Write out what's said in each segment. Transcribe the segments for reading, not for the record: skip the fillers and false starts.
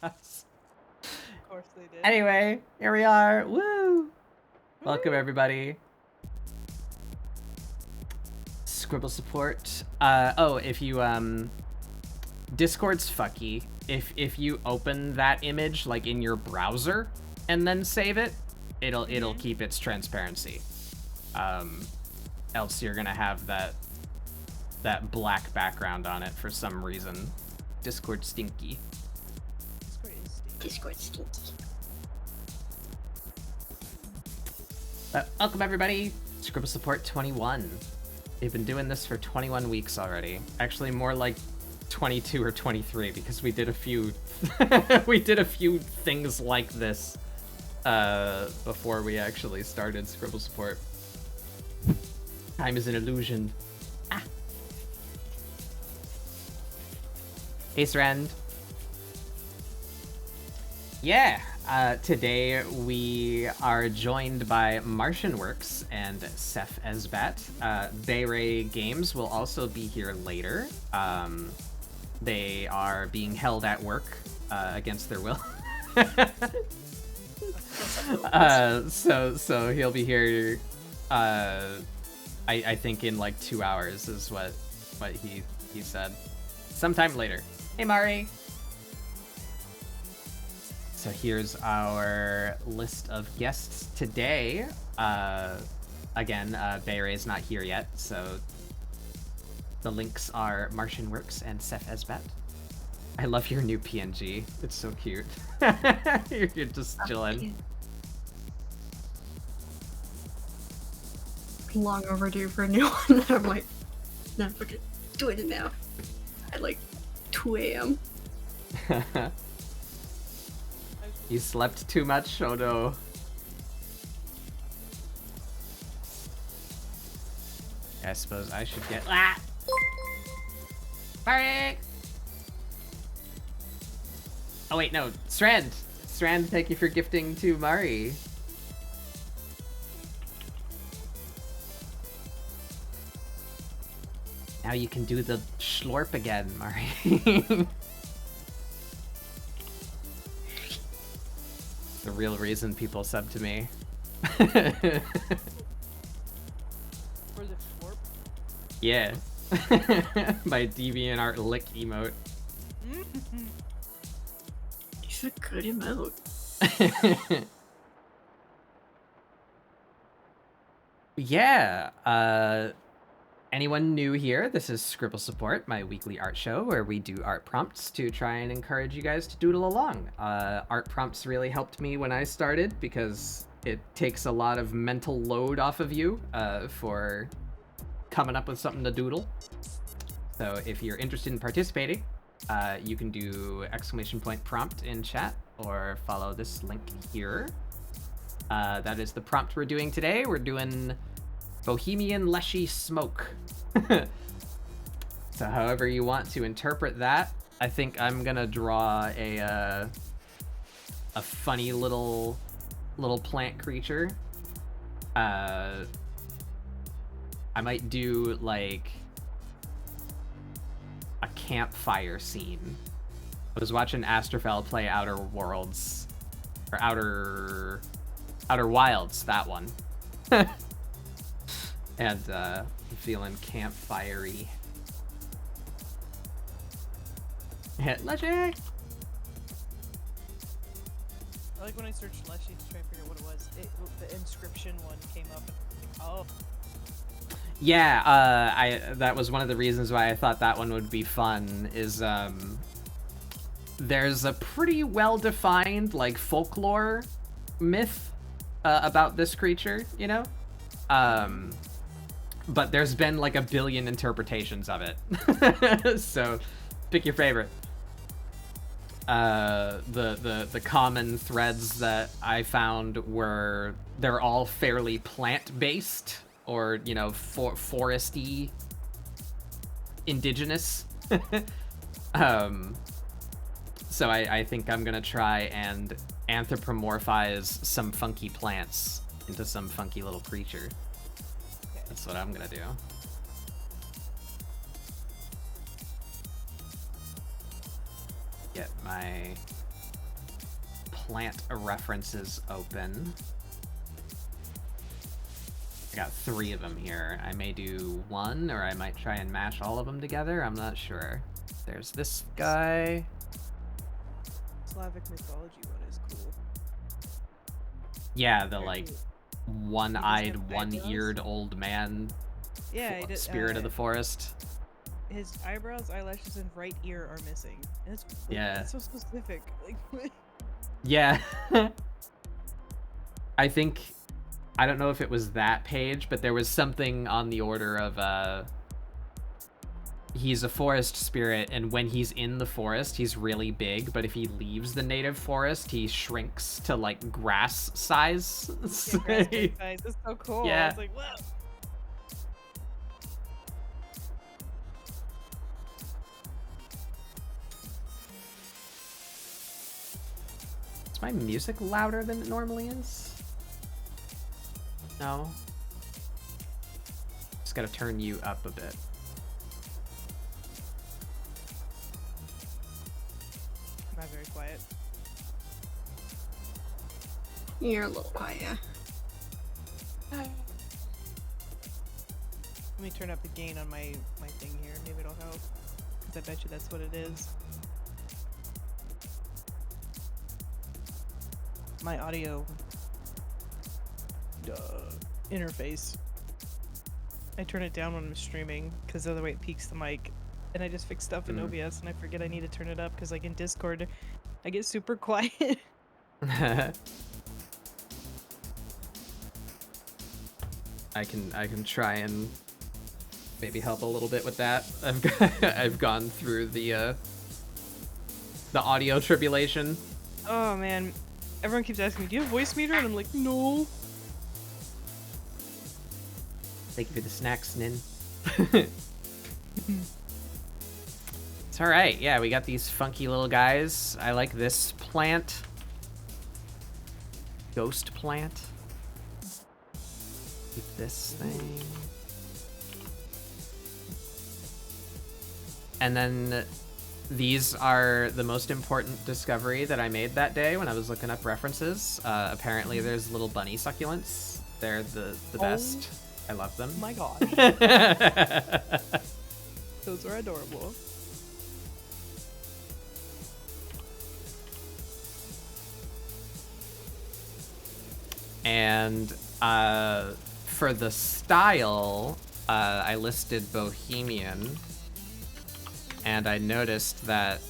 us. Of course they did. Anyway, here we are. Woo! Welcome everybody. ScribbleSupport. Oh, if you Discord's fucky. If you open that image like in your browser and then save it, it'll keep its transparency. Else you're gonna have that black background on it for some reason. Discord stinky. Discord stinky. Welcome everybody. ScribbleSupport 21. We've been doing this for 21 weeks already. Actually, more like 22 or 23 because we did a few things like this before we actually started ScribbleSupport. Time is an illusion. Ah. Hey, Srend. Yeah, today we are joined by MartianWorks and Seth Esbat. Bayray Games will also be here later. They are being held at work against their will. So he'll be here. I think in like 2 hours is what he said. Sometime later. Hey, Mari. So here's our list of guests today. Again, Bayray's not here yet, so the links are MartianWorks and Seth Esbat. I love your new PNG. It's so cute. You're just chilling. Long overdue for a new one that I'm like, no, fucking doing it now. At like 2 a.m. You slept too much? Oh no. I suppose I should get... Ah! Sorry! Oh wait, no. Strand! Strand, thank you for gifting to Mari. Now you can do the schlorp again, Mari. The real reason people sub to me. For the slurp? Yeah. My DeviantArt lick emote. It's a good emote. Yeah. Anyone new here? This is ScribbleSupport, my weekly art show where we do art prompts to try and encourage you guys to doodle along. Art prompts really helped me when I started because it takes a lot of mental load off of you for coming up with something to doodle. So if you're interested in participating, you can do !prompt in chat or follow this link here. That is the prompt we're doing today. We're doing Bohemian Leshy Smoke. So however you want to interpret that, I think I'm gonna draw a funny little plant creature. I might do like a campfire scene. I was watching Astrofel play Outer Worlds or Outer Wilds, that one. And I'm feeling campfire-y. Leshy! I like when I searched Leshy to try and figure out what it was. The inscription one came up and oh. Yeah, that was one of the reasons why I thought that one would be fun, is there's a pretty well-defined like folklore myth about this creature, you know? But there's been like a billion interpretations of it. So pick your favorite. The common threads that I found were they're all fairly plant-based or, you know, foresty, indigenous. So I think I'm gonna try and anthropomorphize some funky plants into some funky little creature. That's what I'm gonna do. Get my plant references open. I got 3 of them here. I may do 1, or I might try and mash all of them together. I'm not sure. There's this guy. Slavic mythology one is cool. Yeah, the like one-eyed, have one-eared old man. Yeah, he did, Spirit of the forest. His eyebrows, eyelashes, and right ear are missing. And it's Yeah. It's so specific. Like, Yeah. I think, I don't know if it was that page, but there was something on the order of he's a forest spirit, and when he's in the forest, he's really big, but if he leaves the native forest, he shrinks to like grass size. yeah, grass big size. It's so cool. Yeah. I was like, wow. Is my music louder than it normally is? No. Just gotta turn you up a bit. Not very quiet. You're a little quiet. Let me turn up the gain on my thing here. Maybe it'll help. Because I bet you that's what it is. My audio interface. I turn it down when I'm streaming because the other way it peaks the mic. And I just fixed stuff in OBS and I forget I need to turn it up because like in Discord I get super quiet. I can try and maybe help a little bit with that. I've gone through the audio tribulation. Oh man, everyone keeps asking me, do you have voice meter? And I'm like, no. Thank you for the snacks, Nin. It's alright, yeah, we got these funky little guys. I like this plant. Ghost plant. Keep this thing. And then these are the most important discovery that I made that day when I was looking up references. Apparently there's little bunny succulents. They're the best. I love them. My god. Those are adorable. And for the style, I listed Bohemian, and I noticed that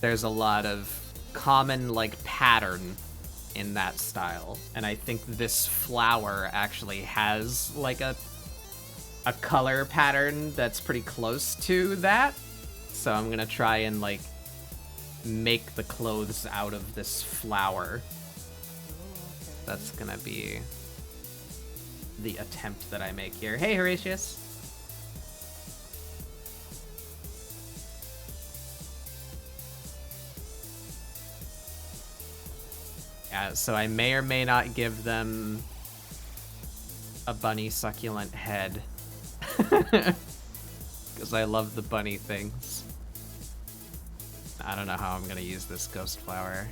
there's a lot of common like pattern in that style, and I think this flower actually has like a color pattern that's pretty close to that. So I'm gonna try and like make the clothes out of this flower. That's gonna be the attempt that I make here. Hey, Horatius. Yeah, so I may or may not give them a bunny succulent head. Because I love the bunny things. I don't know how I'm gonna use this ghost flower.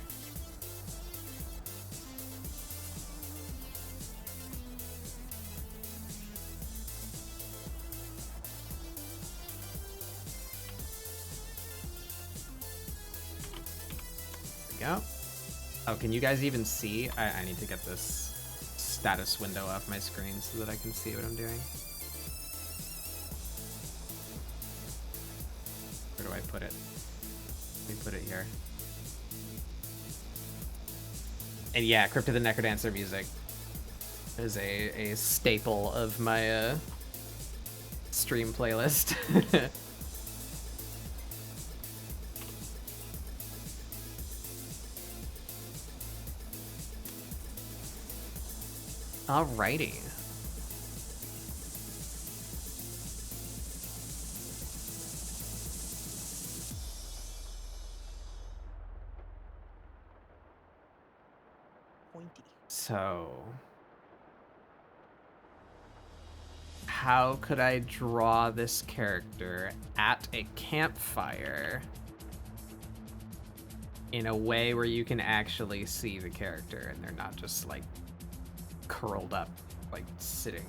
Go. Oh, can you guys even see? I need to get this status window off my screen so that I can see what I'm doing. Where do I put it? Let me put it here. And yeah, Crypt of the Necrodancer music is a staple of my stream playlist. Alrighty. Pointy. So, how could I draw this character at a campfire in a way where you can actually see the character and they're not just like curled up, like sitting.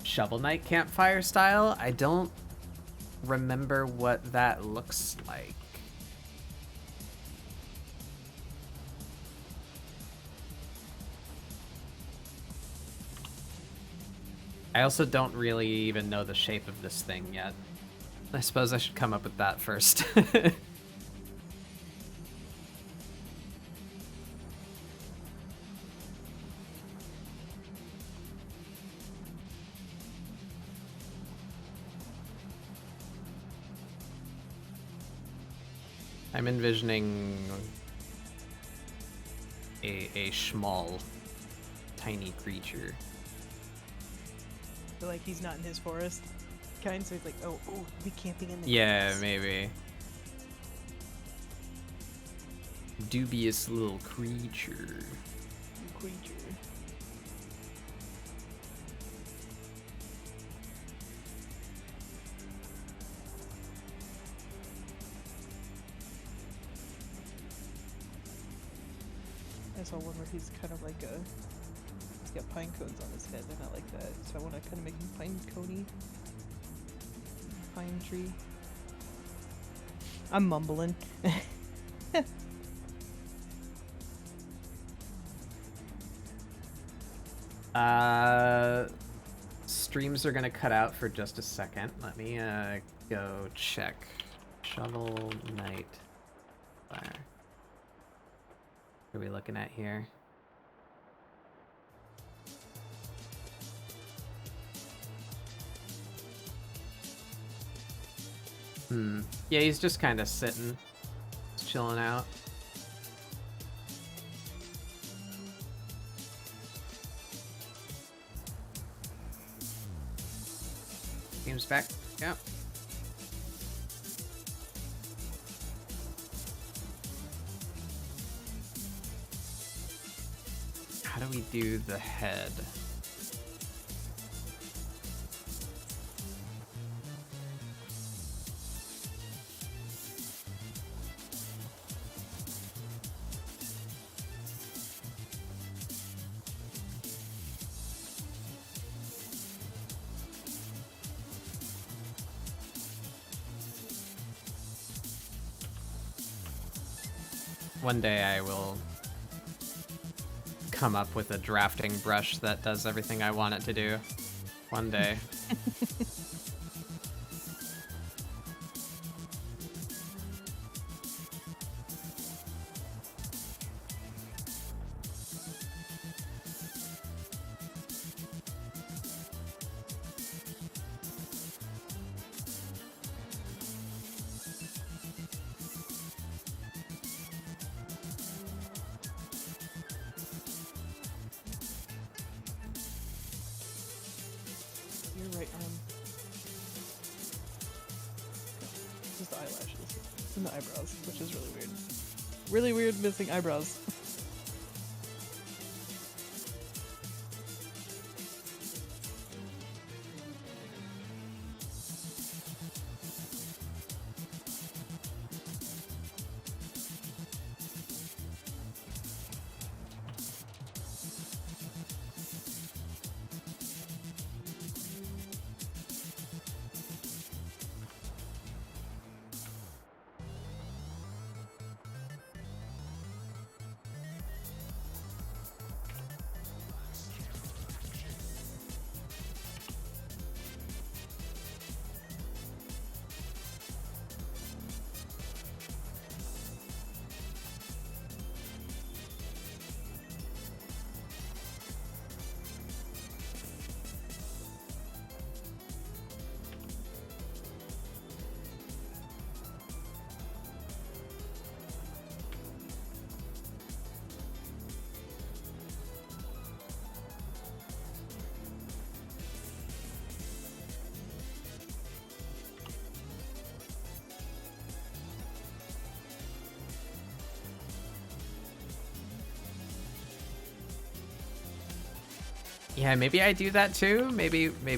Shovel Knight campfire style? I don't remember what that looks like. I also don't really even know the shape of this thing yet. I suppose I should come up with that first. I'm envisioning a small, tiny creature. So, like, he's not in his forest. Kind, so he's like, oh, be camping in the Yeah, grass. maybe. Dubious little creature. Creature. I saw one where he's kind of like he's got pine cones on his head, and I like that, so I want to kind of make him pine coney. Pine tree. I'm mumbling. Streams are gonna cut out for just a second. Let me go check. Shovel Knight fire. What are we looking at here? Yeah, he's just kind of sitting, just chilling out. Game's back. Yep. How do we do the head? One day I will come up with a drafting brush that does everything I want it to do. One day. Your right arm. Just the eyelashes. And the eyebrows, which is really weird. Really weird missing eyebrows. Yeah, maybe I do that too. Maybe we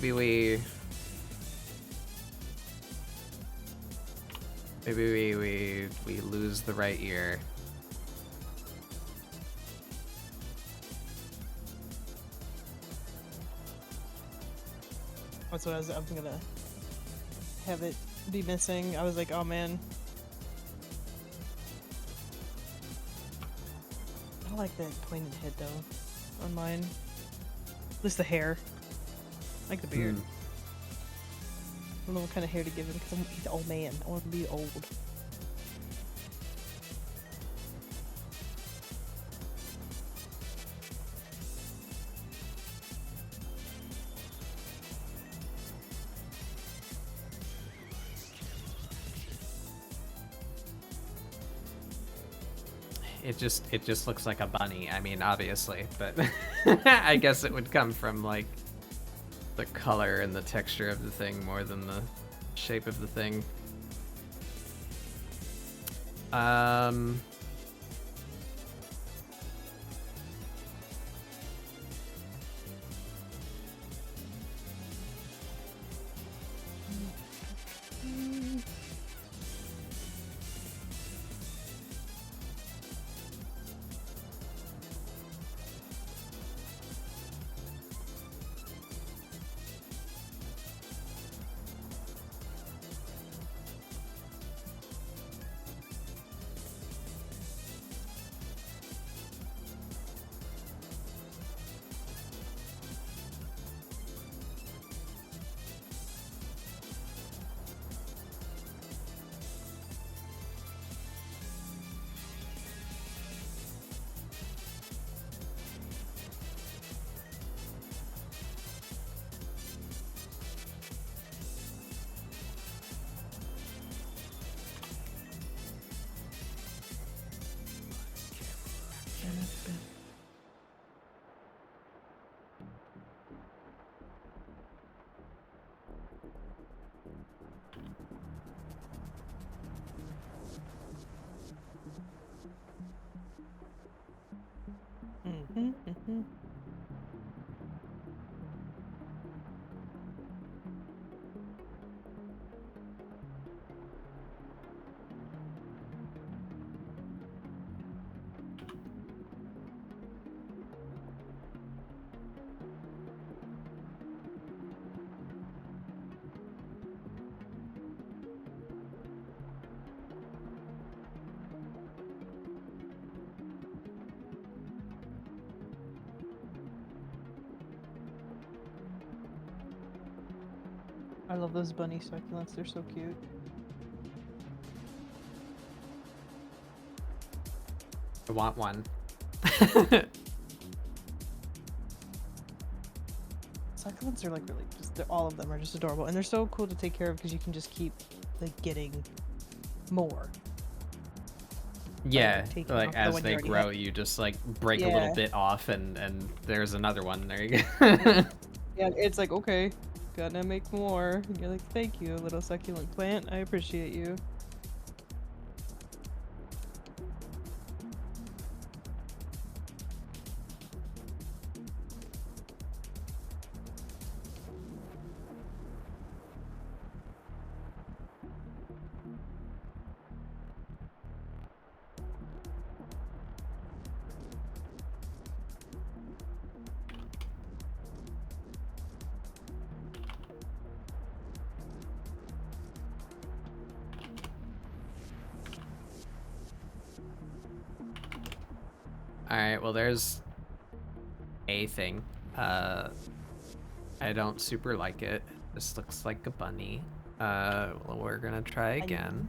lose the right ear. That's what I'm gonna have it be missing. I was like, oh man. I don't like that pointed head though on mine. At least the hair. I like the beard. I don't know what kind of hair to give him because he's an old man. I want him to be old. It just looks like a bunny. I mean, obviously, but I guess it would come from like the color and the texture of the thing more than the shape of the thing. I love those bunny succulents, they're so cute. I want one. Succulents are like really just, all of them are just adorable. And they're so cool to take care of because you can just keep like getting more. Yeah, taking like off the as one you they already grow, have. you just like break a Yeah. little bit off and there's another one. There you go. Yeah, it's like, okay, gotta make more. And you're like, thank you, little succulent plant. I appreciate you. Alright, well there's a thing. I don't super like it. This looks like a bunny. Well, we're gonna try again.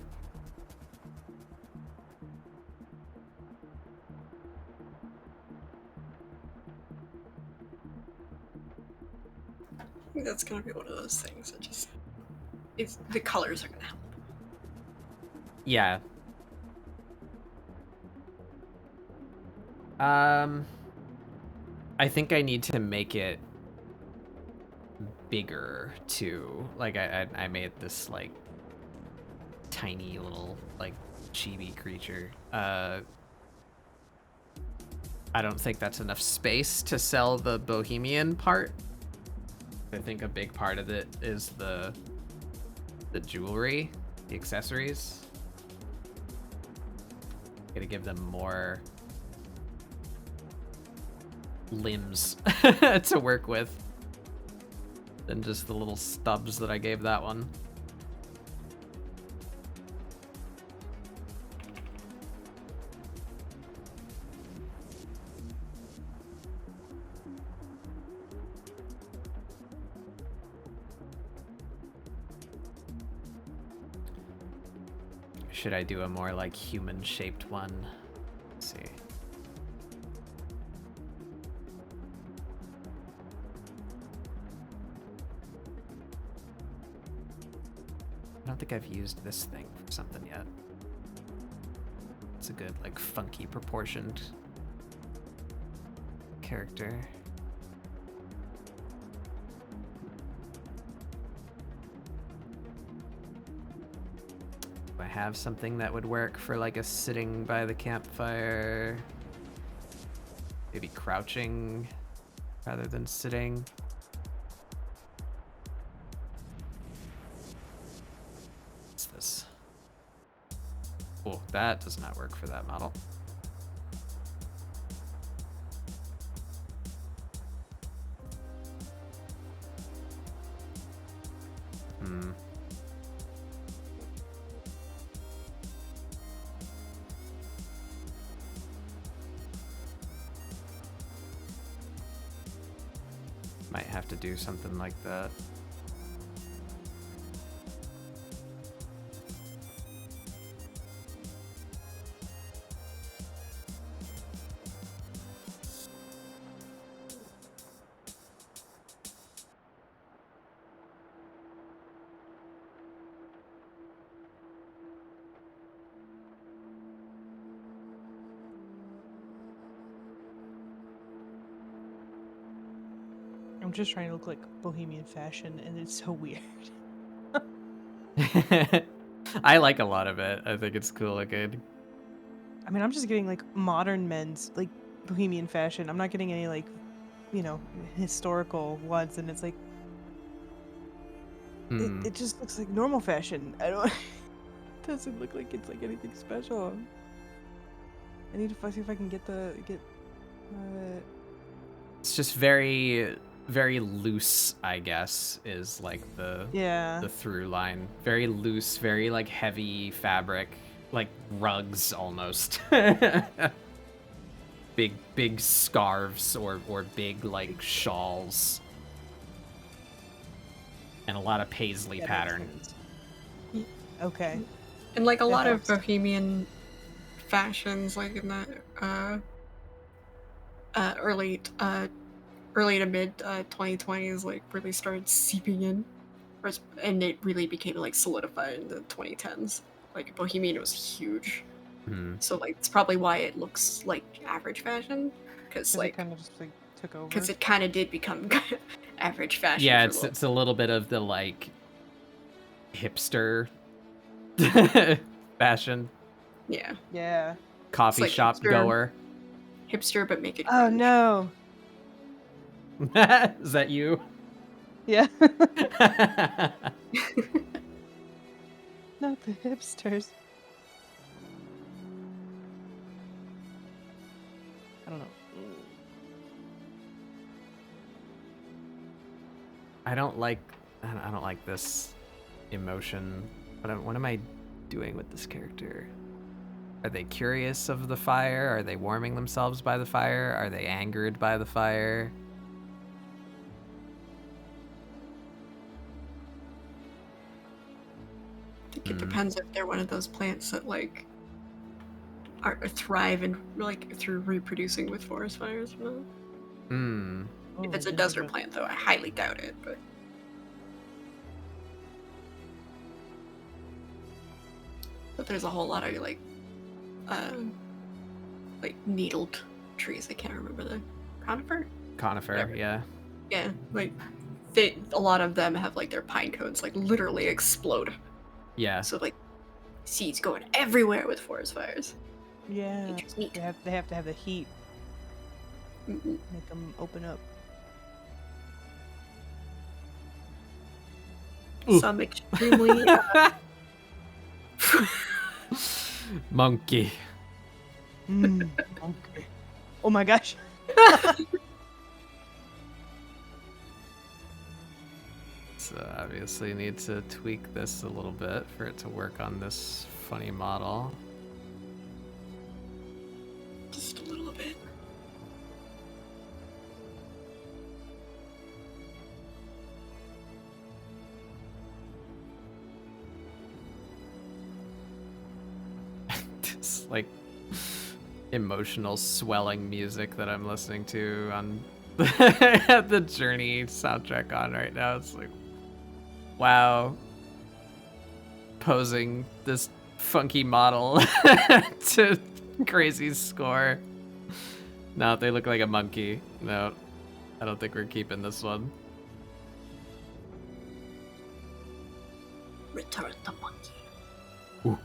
I think that's gonna be one of those things that just the colors are gonna help. Yeah. I think I need to make it bigger too. Like I made this like tiny little like chibi creature. I don't think that's enough space to sell the Bohemian part. I think a big part of it is the jewelry, the accessories. Gotta give them more limbs to work with than just the little stubs that I gave that one. Should I do a more like human-shaped one? Let's see. I don't think I've used this thing for something yet. It's a good, like, funky proportioned character. Do I have something that would work for, like, a sitting by the campfire? Maybe crouching rather than sitting. What's this? Oh, that does not work for that model. Might have to do something like that. I'm just trying to look like Bohemian fashion, and it's so weird. I like a lot of it. I think it's cool looking. I mean, I'm just getting like modern men's like Bohemian fashion. I'm not getting any like, you know, historical ones, and it's like it just looks like normal fashion. I don't. It doesn't look like it's like anything special. I need to see if I can get It's just very, very loose, I guess, is like the through line. Very loose, very like heavy fabric, like rugs almost. big scarves or big like shawls. And a lot of paisley pattern. Okay. And like a lot of helps. Bohemian fashions, like in the early to mid 2020s, like really started seeping in, and it really became like solidified in the 2010s. Like Bohemian was huge, so like it's probably why it looks like average fashion, because like it kind of just like took over. Because it kind of did become average fashion. Yeah, it's a little bit of the like hipster fashion. Yeah. Yeah. Coffee like shop goer. Hipster, but make it Oh grunge. no. Is that you? Yeah. Not the hipsters. I don't know. I don't like this emotion. What am I doing with this character? Are they curious of the fire? Are they warming themselves by the fire? Are they angered by the fire? I think it depends if they're one of those plants that like thrive and like through reproducing with forest fires or not. If it's a desert plant, though, I highly doubt it. But there's a whole lot of like needled trees. I can't remember the conifer. Conifer, yeah. Yeah, like a lot of them have like their pine cones like literally explode. Yeah. So like seeds going everywhere with forest fires. Yeah. Nature's neat. They have to have the heat. Make them open up. Some extremely Monkey. Okay. Oh my gosh. So obviously need to tweak this a little bit for it to work on this funny model. just a little bit. This like emotional swelling music that I'm listening to on the Journey soundtrack on right now. It's like, wow, posing this funky model to crazy score. No, they look like a monkey. No, I don't think we're keeping this one. Return the monkey. Ooh.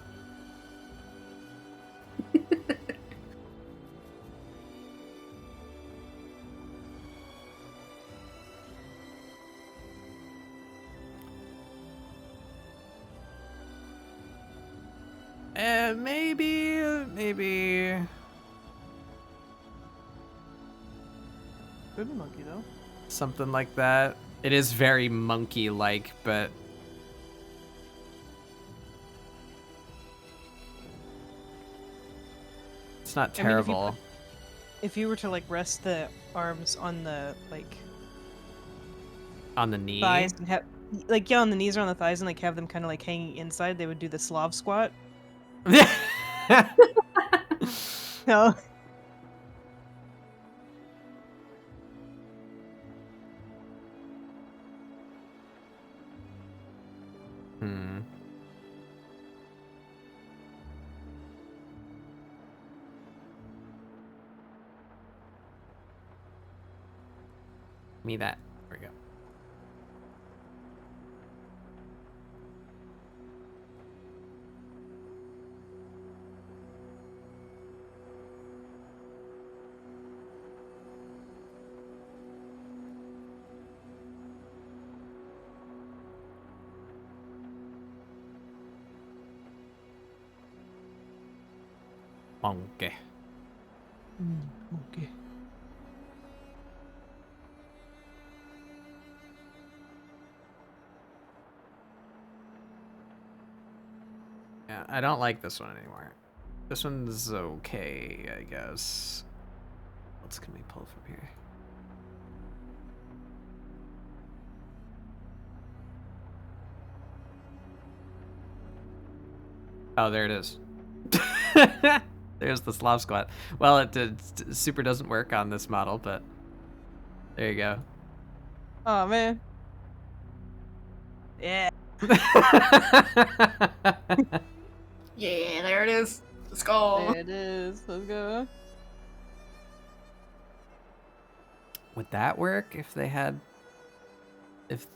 Maybe. Could be monkey though. Something like that. It is very monkey-like, but it's not I mean, if you terrible. If you were to like rest the arms on the like On the knee. thighs and have like on the knees or on the thighs and like have them kind of like hanging inside, they would do the Slav squat. No. Hmm. Me that. There we go. Monkey. Okay. Yeah, I don't like this one anymore. This one's okay, I guess. What else can we pull from here? Oh, there it is. There's the Slav squat. Well, it super doesn't work on this model, but there you go. Oh man. Yeah. Yeah, there it is. Let's go. There it is. Let's go. Would that work if they had? If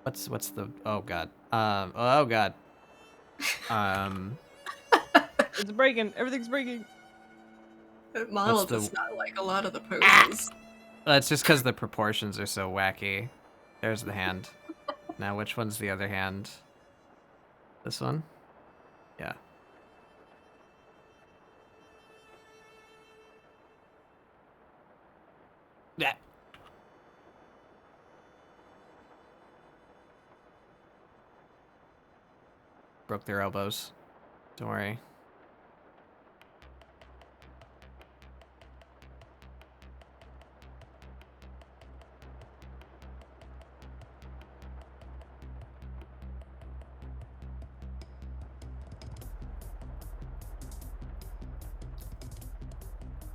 what's the? Oh god. Oh god. It's breaking. Everything's breaking. That model What's the- does not like a lot of the poses. It's just because the proportions are so wacky. There's the hand. Now, which one's the other hand? This one? Yeah. Yeah. Broke their elbows. Don't worry.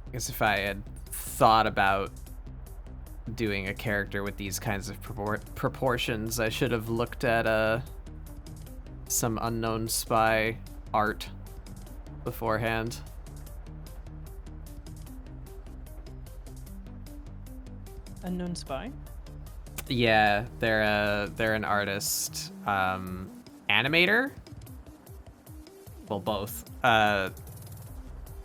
I guess if I had thought about doing a character with these kinds of proportions, I should have looked at some Unknown Spy art beforehand. Unknown spy. Yeah, they're an artist, animator. Well, both.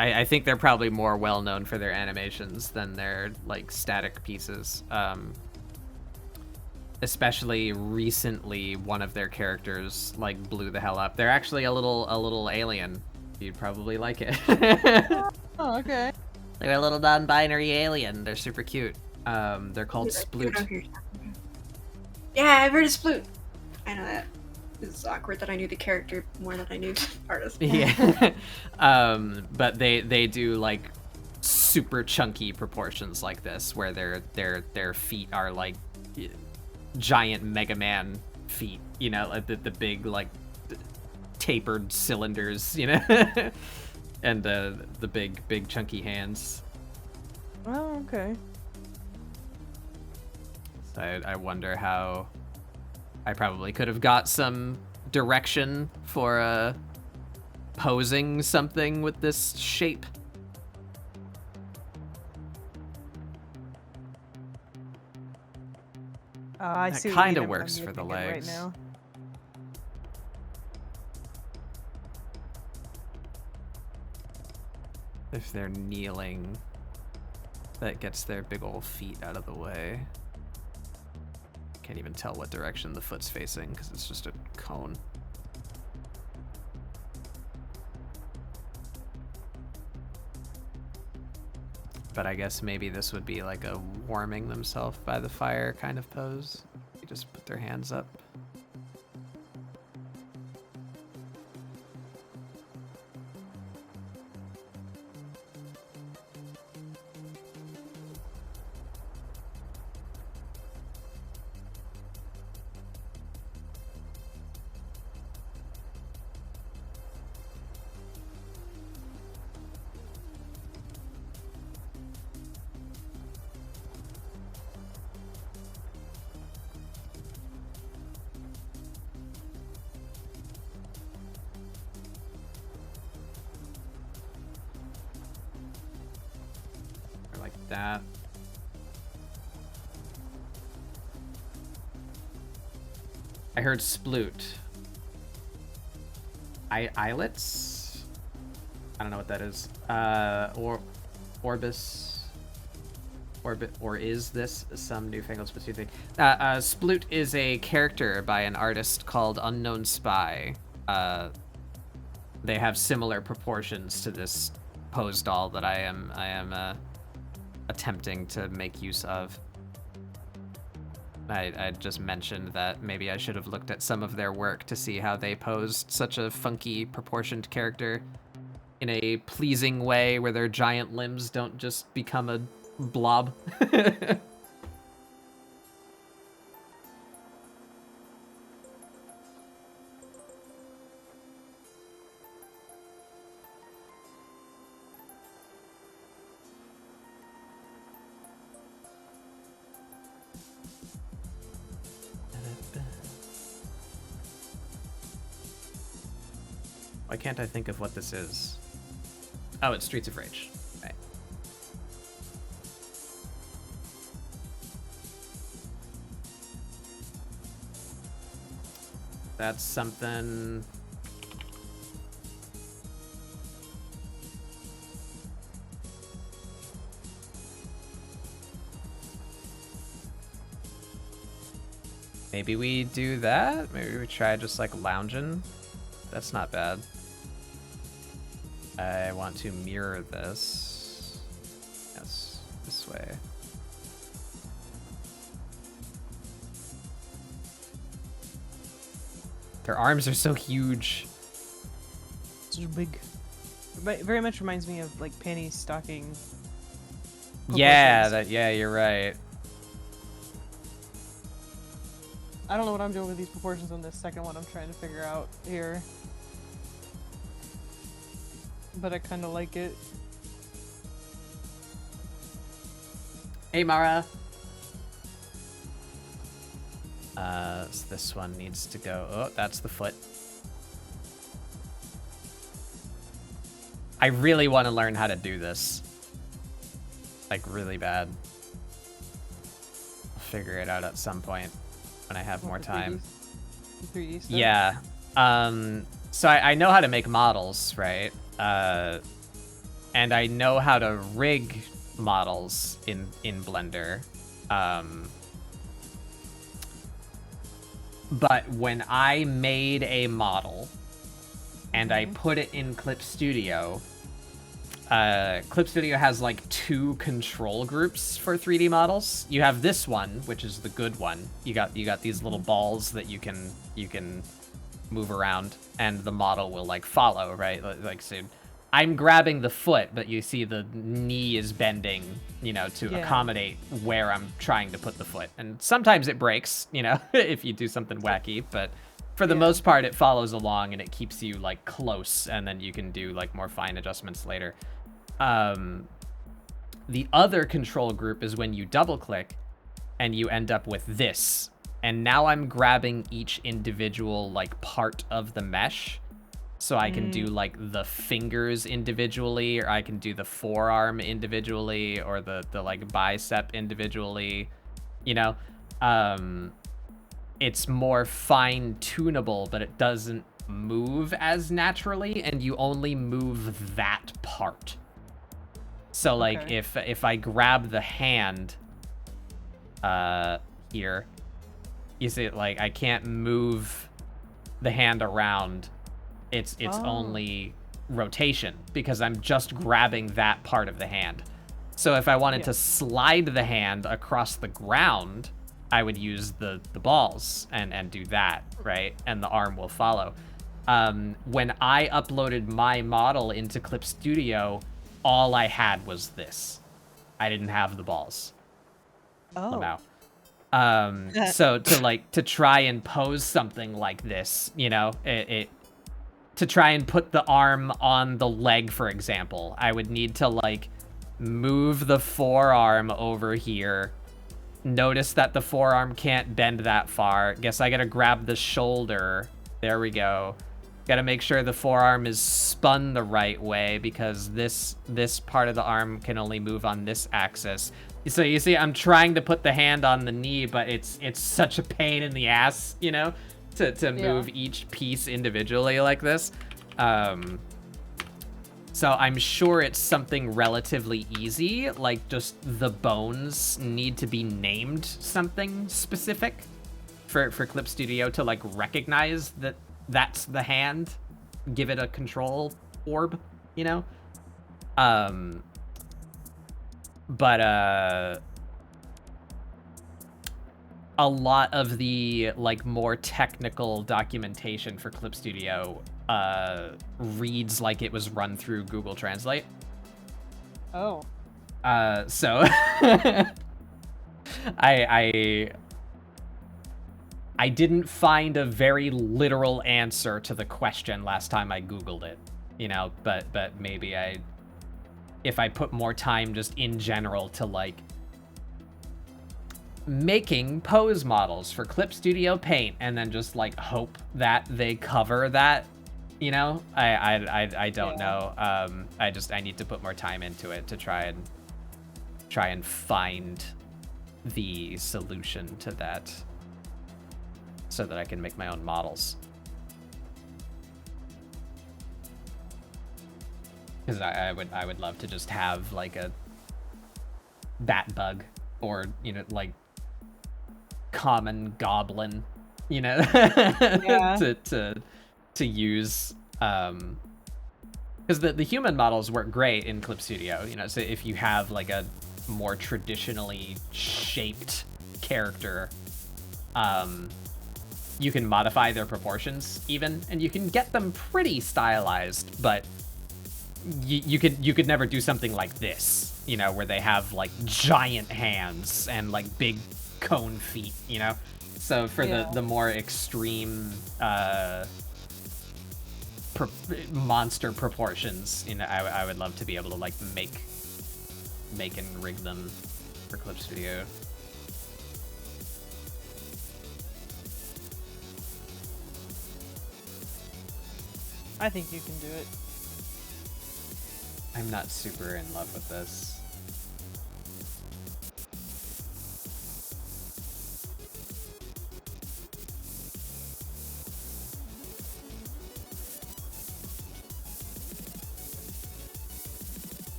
I I think they're probably more well known for their animations than their like static pieces. Especially recently, one of their characters like blew the hell up. They're actually a little alien. You'd probably like it. Oh, okay. They're a little non-binary alien. They're super cute. They're called Sploot. Yeah, I've heard of Sploot. I know that. It's awkward that I knew the character more than I knew the artist. Yeah. But they do like super chunky proportions like this, where their feet are like giant Mega Man feet, you know, like the big like tapered cylinders, you know, and the big chunky hands. Oh, okay. So I wonder how I probably could have got some direction for posing something with this shape. I That see. kinda what you mean. works for the thinking legs. Right now. If they're kneeling, that gets their big old feet out of the way. Can't even tell what direction the foot's facing because it's just a cone. But I guess maybe this would be like a warming themselves by the fire kind of pose. You just put their hands up. Like that. I heard sploot. Islets? I don't know what that is. Orbis. Orbit, or is this some newfangled specific? Sploot is a character by an artist called Unknown Spy. They have similar proportions to this pose doll that I am attempting to make use of. I just mentioned that maybe I should have looked at some of their work to see how they posed such a funky proportioned character in a pleasing way where their giant limbs don't just become a blob. Why can't I think of what this is? Oh, it's Streets of Rage. Right. That's something... Maybe we do that? Maybe we try just like lounging? That's not bad. I want to mirror this. Yes, this way. Their arms are so huge. So big. Very much reminds me of like panty stocking. Yeah, yeah, you're right. I don't know what I'm doing with these proportions on this second one I'm trying to figure out here. But I kind of like it. Hey, Mara. So this one needs to go. Oh, that's the foot. I really want to learn how to do this. Like, really bad. I'll figure it out at some point when I have more time. 3D stuff? Yeah. So I know how to make models, right? and I know how to rig models in Blender. But when I made a model and I put it in Clip Studio, Clip Studio has like 2 control groups for 3D models. You have this one, which is the good one. You got these little balls that you can move around, and the model will like follow, right? Like, so I'm grabbing the foot, but you see the knee is bending, you know, to accommodate where I'm trying to put the foot. And sometimes it breaks, you know, if you do something wacky, but for the most part, it follows along and it keeps you like close, and then you can do like more fine adjustments later. The other control group is when you double click and you end up with this. And now I'm grabbing each individual like part of the mesh. So I can do like the fingers individually, or I can do the forearm individually, or the like bicep individually, you know? It's more fine tunable, but it doesn't move as naturally, and you only move that part. So like if I grab the hand here, you see like I can't move the hand around. It's only rotation, because I'm just grabbing that part of the hand. So if I wanted to slide the hand across the ground, I would use the balls and do that, right? And the arm will follow. When I uploaded my model into Clip Studio, all I had was this. I didn't have the balls. Oh. So to try and pose something like this, you know, to try and put the arm on the leg, for example, I would need to like move the forearm over here. Notice that the forearm can't bend that far. Guess I gotta grab the shoulder. There we go. Gotta make sure the forearm is spun the right way, because this part of the arm can only move on this axis. So you see, I'm trying to put the hand on the knee, but it's such a pain in the ass, you know, to move each piece individually like this. So I'm sure it's something relatively easy, like just the bones need to be named something specific for Clip Studio to like recognize that that's the hand, give it a control orb, you know? But a lot of the like more technical documentation for Clip Studio reads like it was run through Google Translate. Oh. So I didn't find a very literal answer to the question last time I Googled it, you know, but maybe if I put more time just in general to like making pose models for Clip Studio Paint and then just like hope that they cover that, you know, I don't know. I need to put more time into it to try and find the solution to that, so that I can make my own models. Because I would love to just have like a bat bug, or, you know, like common goblin, you know, to use. Because the human models work great in Clip Studio, you know. So if you have like a more traditionally shaped character, you can modify their proportions even, and you can get them pretty stylized, but you could never do something like this, you know, where they have like giant hands and like big cone feet, you know. So for the more extreme monster proportions, you know, I would love to be able to like make and rig them for Clip Studio. I think you can do it. I'm not super in love with this.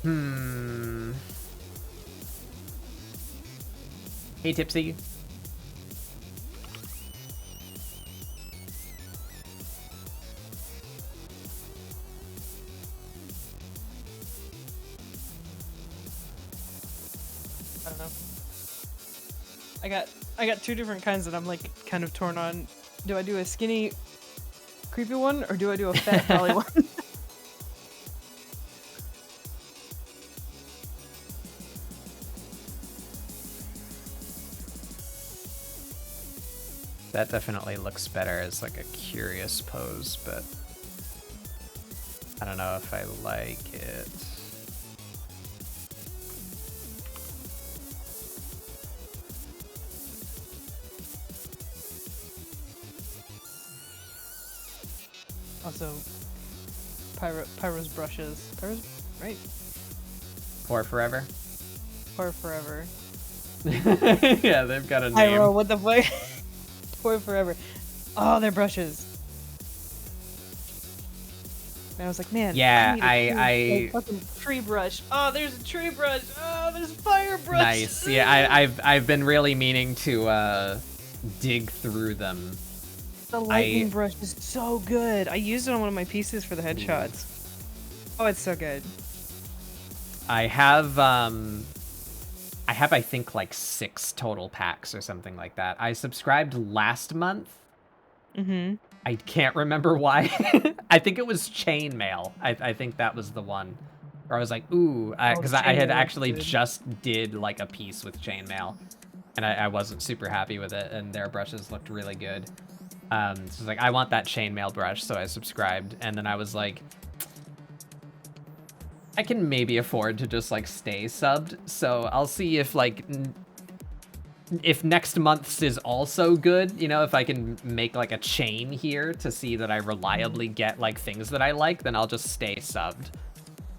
Hey, Tipsy. I don't know. I got two different kinds that I'm like kind of torn on. Do I do a skinny, creepy one, or do I do a fat dolly one? That definitely looks better as like a curious pose, but I don't know if I like it. Also, Pyro's brushes. Pyro's right. Pour forever. Pour forever. Yeah, they've got a name. Pyro, what the fuck? Pour forever. Oh, they're brushes. And I was like, man. Yeah, I fucking tree brush. Oh, there's a tree brush. Oh, there's a fire brush. Nice. Yeah, I've been really meaning to dig through them. The lightning brush is so good. I used it on one of my pieces for the headshots. Oh, it's so good. I have I think like 6 total packs or something like that. I subscribed last month. Mm-hmm. I can't remember why. I think it was chainmail. I think that was the one. Where I was like, ooh, because I had actually just did like a piece with chainmail, and I wasn't super happy with it, and their brushes looked really good. So I was like, I want that chainmail brush, so I subscribed, and then I was like, I can maybe afford to just like stay subbed, so I'll see if like if next month's is also good, you know, if I can make like a chain here to see that I reliably get like things that I like, then I'll just stay subbed.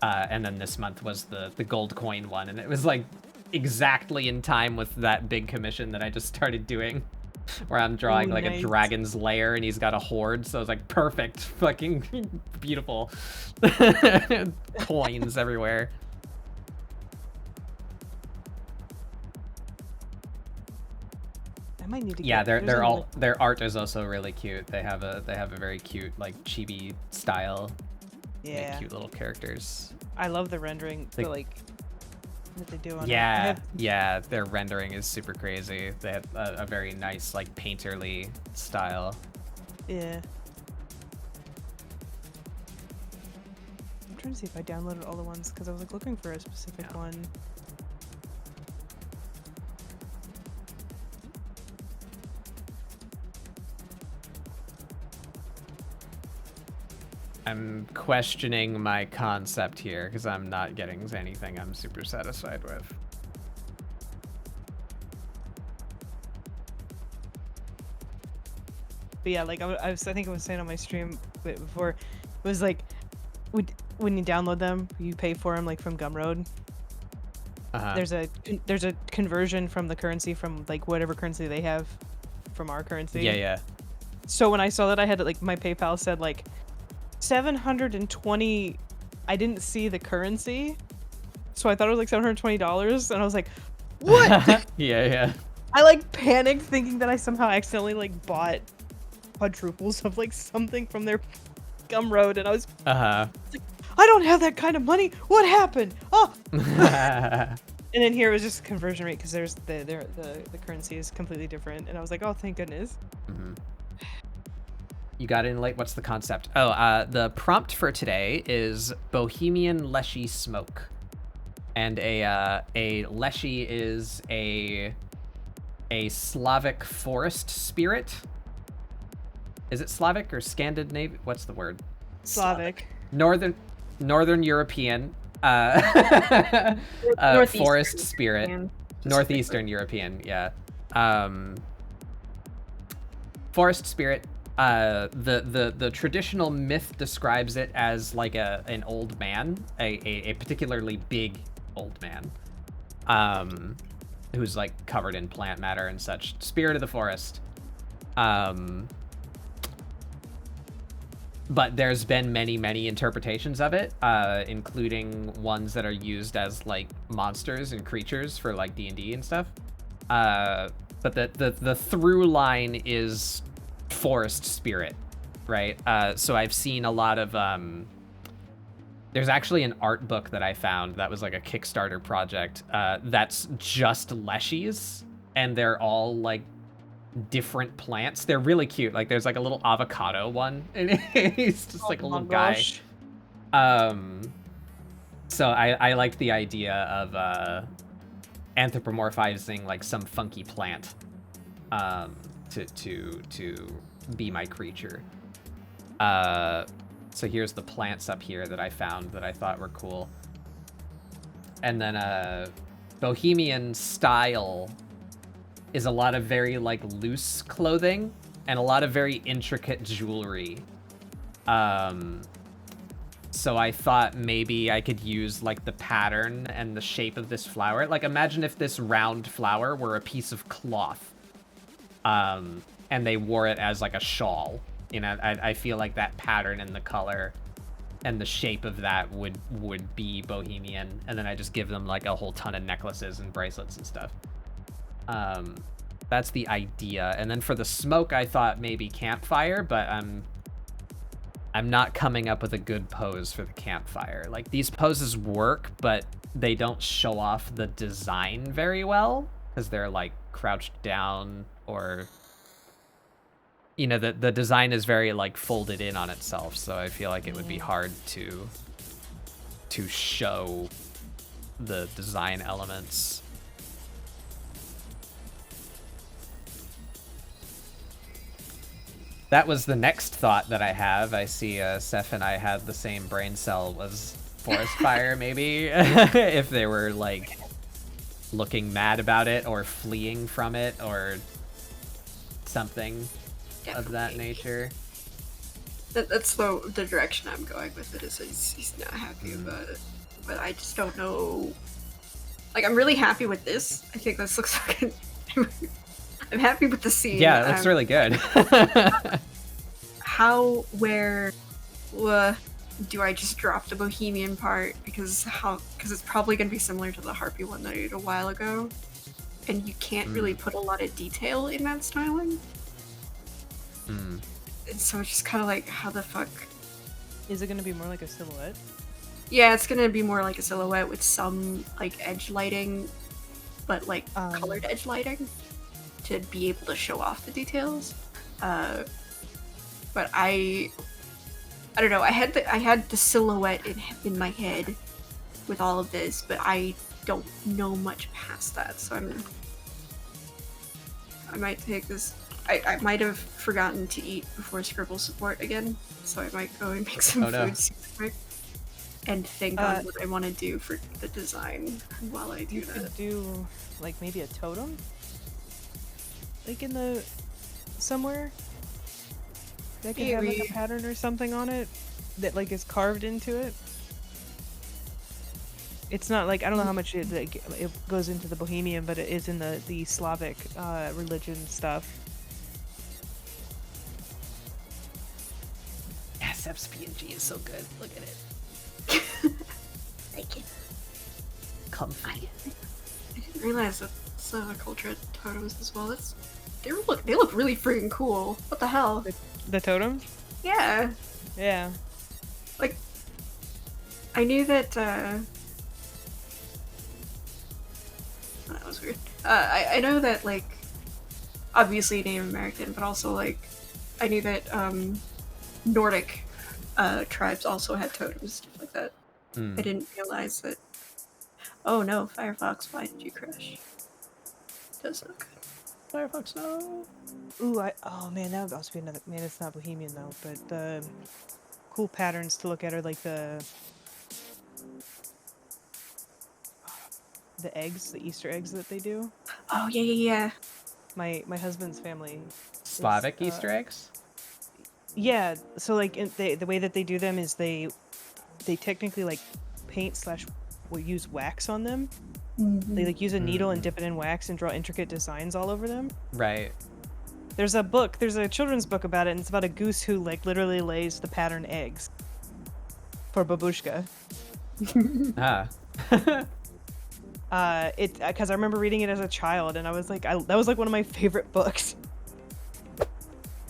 And then this month was the gold coin one, and it was like exactly in time with that big commission that I just started doing, where I'm drawing like a dragon's lair and he's got a horde, so it's like perfect, fucking beautiful. Coins everywhere. I might need to. Yeah, their art is also really cute. They have a very cute like chibi style. Yeah. Cute little characters. I love the rendering. The like that they do on it. Yeah, their rendering is super crazy. They have a very nice like painterly style. Yeah. I'm trying to see if I downloaded all the ones because I was like looking for a specific one. I'm questioning my concept here because I'm not getting anything I'm super satisfied with. But yeah, like I think I was saying on my stream before, it was like, when you download them, you pay for them like from Gumroad. There's a conversion from the currency from like whatever currency they have from our currency. Yeah. So when I saw that, I had like my PayPal said like 720. I didn't see the currency, so I thought it was like $720, and I was like, what? Yeah. I like panicked thinking that I somehow accidentally like bought quadruples of like something from their Gumroad, and I was like, I don't have that kind of money. What happened? Oh. And then here it was just a conversion rate because there's the currency is completely different, and I was like, oh, thank goodness. You got in late. What's the concept? Oh, the prompt for today is Bohemian Leshy smoke, and a Leshy is a Slavic forest spirit. Is it Slavic or Scandinavian? What's the word? Slavic. Northern European forest spirit. Northeastern European, yeah. Forest spirit. The traditional myth describes it as like an old man, a particularly big old man, who's like covered in plant matter and such. Spirit of the forest. but there's been many interpretations of it, including ones that are used as like monsters and creatures for like D&D and stuff. But the through line is forest spirit, right? So I've seen a lot of there's actually an art book that I found that was like a Kickstarter project that's just Leshies, and they're all like different plants. They're really cute. Like there's like a little avocado one, and he's just like a little guy. So I liked the idea of anthropomorphizing like some funky plant to be my creature. So here's the plants up here that I found that I thought were cool. And then Bohemian style is a lot of very like loose clothing and a lot of very intricate jewelry. So I thought maybe I could use like the pattern and the shape of this flower. Like imagine if this round flower were a piece of cloth, and they wore it as like a shawl. You know, I feel like that pattern and the color and the shape of that would be Bohemian, and then I just give them like a whole ton of necklaces and bracelets and stuff. That's the idea. And then for the smoke, I thought maybe campfire, but I'm not coming up with a good pose for the campfire. Like these poses work, but they don't show off the design very well because they're like crouched down, or you know, the design is very like folded in on itself, so I feel like it would be hard to show the design elements. That was the next thought that I have. I see Seth and I had the same brain cell. Was forest fire maybe if they were like looking mad about it or fleeing from it or something of that nature. That's the direction I'm going with it. Is he's not happy about it, but I just don't know. Like I'm really happy with this. I think this looks like I'm happy with the scene. Yeah, it looks really good. Where do I just drop the Bohemian part because it's probably going to be similar to the Harpy one that I did a while ago, and you can't really put a lot of detail in that styling. And so it's just kind of like, how the fuck? Is it going to be more like a silhouette? Yeah, it's going to be more like a silhouette with some like edge lighting, but like colored edge lighting to be able to show off the details. But I don't know. I had the silhouette in my head with all of this, but I don't know much past that. So I might take this. I might have forgotten to eat before ScribbleSupport again, so I might go and make some food super quick and think on what I want to do for the design while I do that. You could do like maybe a totem, like in the somewhere that could have like a pattern or something on it that like is carved into it. It's not like, I don't know how much it goes into the Bohemian, but it is in the Slavic religion stuff. Yeah, Sep's PNG is so good. Look at it. Thank you. Comfy. I didn't realize that culture totems as well. They look really freaking cool. What the hell? The totems? Yeah. Yeah. Like, I knew that. That was weird. I know that, like, obviously Native American, but also like, I knew that Nordic tribes also had totems, stuff like that. I didn't realize that. Oh no, Firefox, why did you crash? Does look good. Firefox, no. Ooh, oh man, that would also be another. Man, it's not Bohemian though, but the cool patterns to look at are like the eggs, the Easter eggs that they do. Oh yeah. My husband's family. Slavic Easter eggs? Yeah, so like the way that they do them is they technically like paint / will use wax on them. They like use a needle and dip it in wax and draw intricate designs all over them. Right. There's a children's book about it, and it's about a goose who like literally lays the pattern eggs for babushka. Ah. Because I remember reading it as a child, and I was like, that was like one of my favorite books.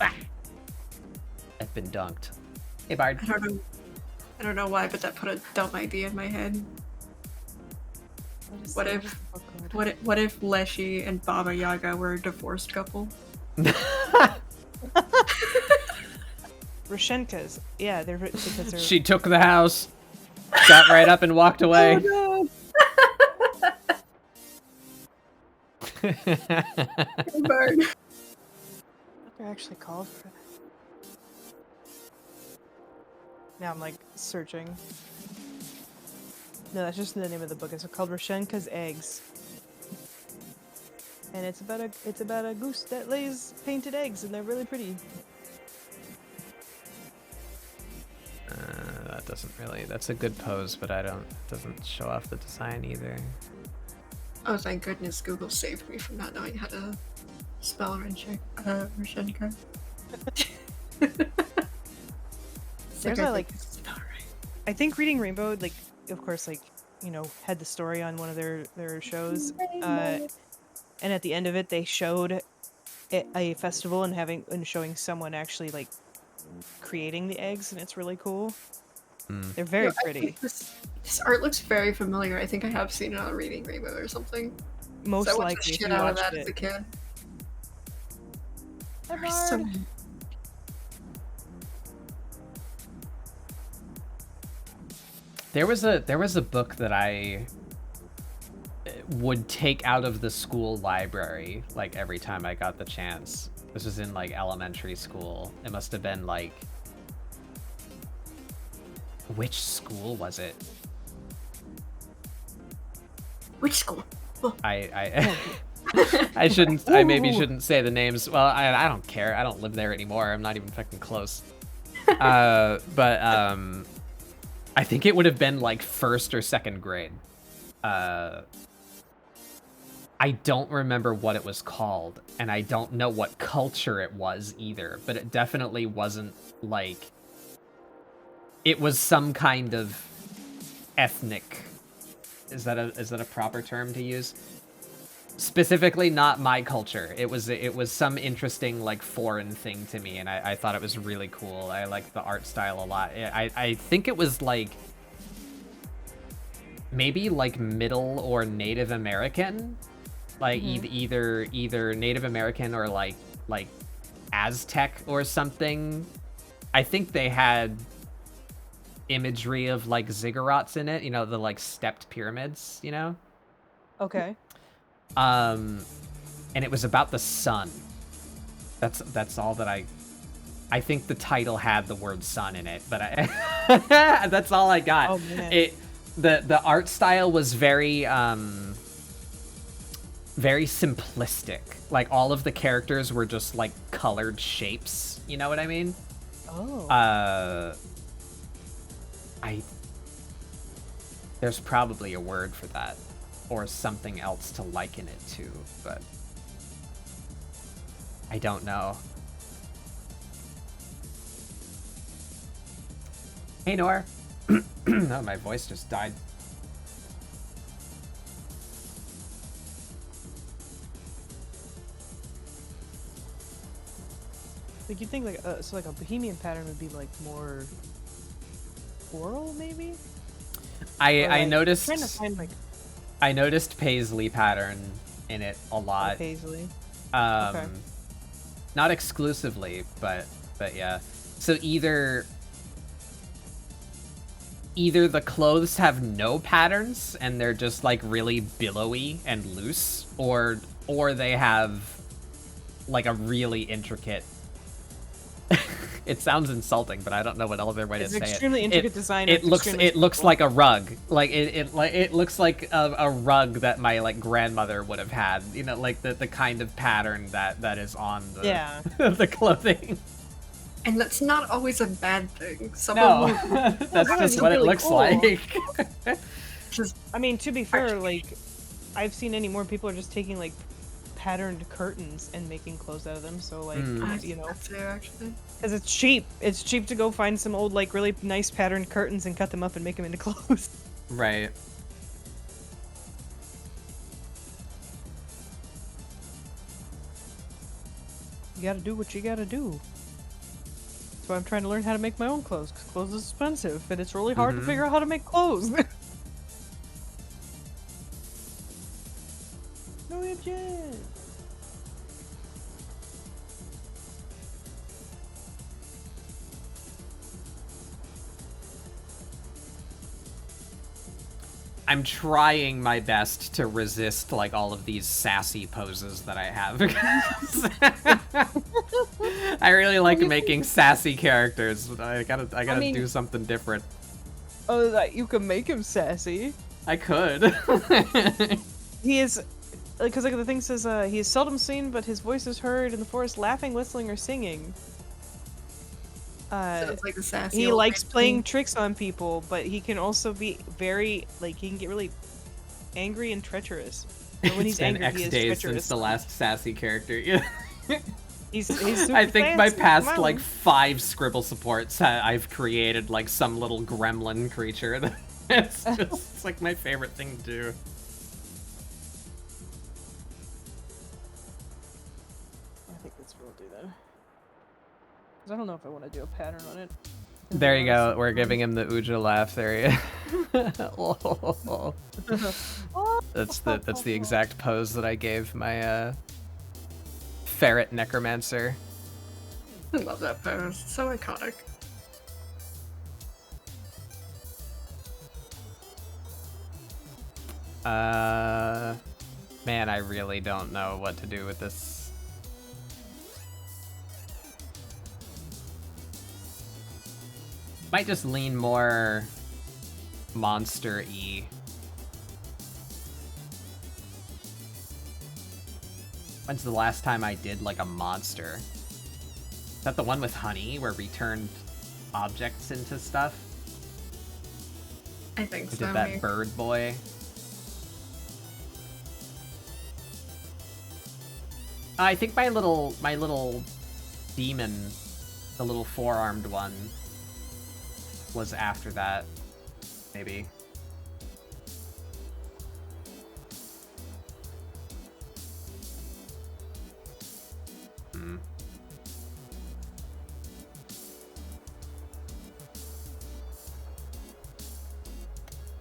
I've been dunked. Hey, Bard. I don't know why, but that put a dumb idea in my head. What if Leshy and Baba Yaga were a divorced couple? Roshenkas. Yeah, because they're... She took the house, got right up and walked away. Oh, no. Bird. What they're actually called for that? Now I'm like searching. No, that's just the name of the book. It's called Roshenka's Eggs. And it's about a goose that lays painted eggs, and they're really pretty. That doesn't really. That's a good pose, but it doesn't show off the design either. Oh, thank goodness Google saved me from not knowing how to spell Roshenka. There's I think Reading Rainbow, like, of course, like, you know, had the story on one of their shows. And at the end of it, they showed a festival and showing someone actually like creating the eggs, and it's really cool. They're very pretty. This art looks very familiar. I think I have seen it on Reading Rainbow or something. Most I watched likely, the if shit you out of watched that it. as a kid. Hi, There's so Bard. many- There was a book that I would take out of the school library like every time I got the chance. This was in like elementary school. It must have been like, which school was it? Which school? Oh. I I maybe shouldn't say the names. Well, I don't care. I don't live there anymore. I'm not even fucking close. But I think it would have been like 1st or 2nd grade. I don't remember what it was called, and I don't know what culture it was either, but it definitely wasn't like... It was some kind of ethnic... Is that a proper term to use? Specifically not my culture. It was some interesting like foreign thing to me, and I thought it was really cool. I liked the art style a lot. I think it was like maybe like Middle or Native American, like either Native American or like Aztec or something. I think they had imagery of like ziggurats in it, you know, the like stepped pyramids, you know? Okay. And it was about the sun. That's all that I think the title had the word sun in it, but that's all I got. Oh man. The art style was very very simplistic. Like all of the characters were just like colored shapes, you know what I mean? Oh. There's probably a word for that, or something else to liken it to, but I don't know. Hey, Nor. No, my voice just died. Like you think like so like a Bohemian pattern would be like more floral maybe? I noticed. I'm trying to find like I noticed paisley pattern in it a lot. paisley. Okay. Not exclusively, but yeah. So either the clothes have no patterns and they're just like really billowy and loose, or they have like a really intricate. It sounds insulting, but I don't know what other way to say it. It's extremely intricate design. It looks like a rug. Like it looks like a rug that my like grandmother would have had. You know, like the kind of pattern that is on the the clothing. And that's not always a bad thing. No, that's just what it really looks cool. like. Just I mean, to be fair, like I've seen any more people are just taking like patterned curtains and making clothes out of them. So like, you know, That's fair, actually. because it's cheap. It's cheap to go find some old like really nice patterned curtains and cut them up and make them into clothes. Right. You gotta do what you gotta do. That's why I'm trying to learn how to make my own clothes, because clothes is expensive, and it's really hard to figure out how to make clothes. No, Jen. I'm trying my best to resist like all of these sassy poses that I have because I really like making sassy characters. I gotta do something different. Oh, that you can make him sassy. I could. He is, because like the thing says, he is seldom seen, but his voice is heard in the forest, laughing, whistling, or singing. So it's like the sassy. He old likes man playing thing. tricks on people, but he can also be very, like, he can get really angry and treacherous. But when It's he's been angry, X he is days treacherous. since the last sassy character. Yeah. He's super I think my fancy, past wow. like 5 Scribble supports, I've created like some little gremlin creature. It's just it's like my favorite thing to do. I think that's what we'll do then. 'Cause I don't know if I want to do a pattern on it. There you go. We're giving him the Uja laugh. There you. That's the exact pose that I gave my ferret necromancer. I love that pose. It's so iconic. Man, I really don't know what to do with this. Might just lean more monster-y. When's the last time I did like a monster? Is that the one with honey where we turned objects into stuff? I think We so. did that maybe. bird boy. I think my little demon, the little 4-armed one, was after that, maybe.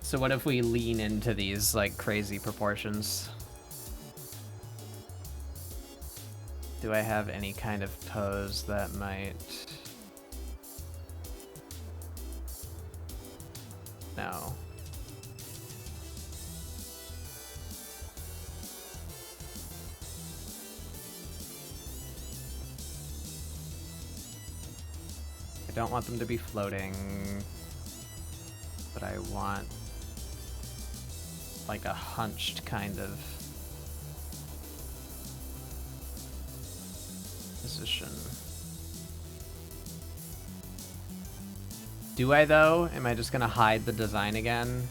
So what if we lean into these like crazy proportions? Do I have any kind of pose that might... No. I don't want them to be floating, but I want like a hunched kind of position. Do I though? Am I just gonna hide the design again?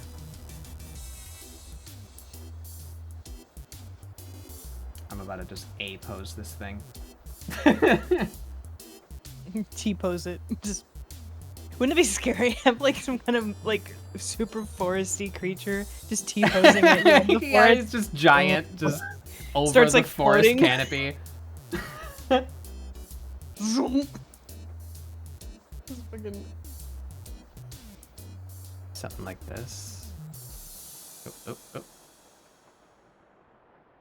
I'm about to just A-pose this thing. T-pose it. Just wouldn't it be scary? Have like some kind of like super foresty creature just T-posing at you in the Yeah, forest. it's just giant, just over Starts, the like, forest floating. canopy. Zoom. Just fucking... Something like this. Oh, oh, oh.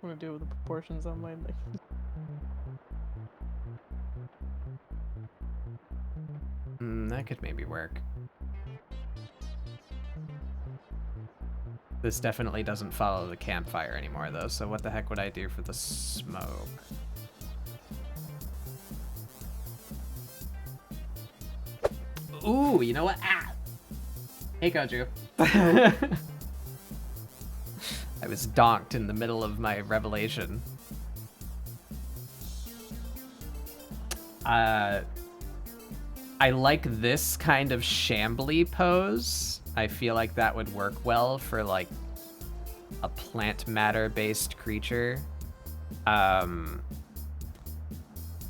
I'm gonna deal with the proportions on my like. That could maybe work. This definitely doesn't follow the campfire anymore, though, so what the heck would I do for the smoke? Ooh, you know what? Ah! Hey, Koju. I was donked in the middle of my revelation. I like this kind of shambly pose. I feel like that would work well for like a plant matter based creature.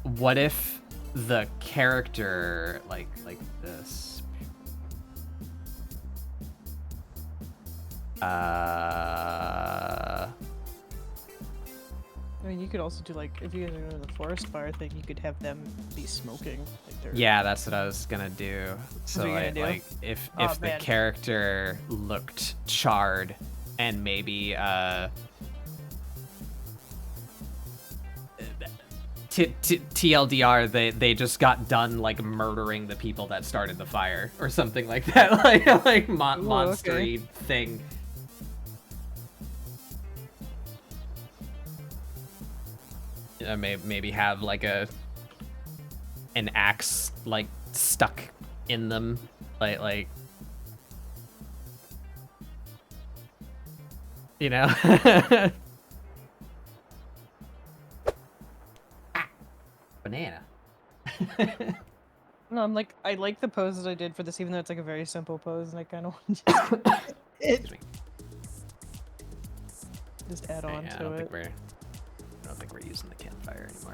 What if the character like this? I mean, you could also do like if you guys are doing the forest fire thing, you could have them be smoking. Like they're... Yeah, that's what I was gonna do. So what you're gonna do? like if Oh, the man. character looked charred and maybe TLDR, they just got done like murdering the people that started the fire or something like that, like monstery thing. Maybe have like an axe like stuck in them, like you know. Banana. No, I'm like, I like the pose that I did for this, even though it's like a very simple pose, and I kind of want to just add on Yeah, to it. I don't think we're using the campfire anymore.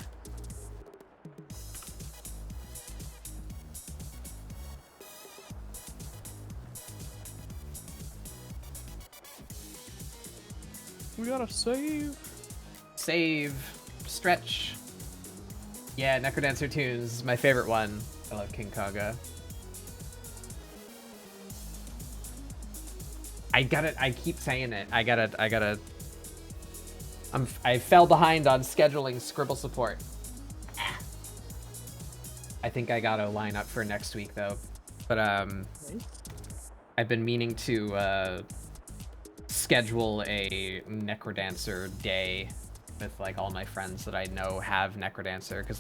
We gotta save. Save. Stretch. Yeah, Necrodancer tunes is my favorite one. I love King Kaga. I keep saying it. I fell behind on scheduling ScribbleSupport. I think I gotta line up for next week though. But I've been meaning to schedule a Necrodancer day with like all my friends that I know have Necrodancer, because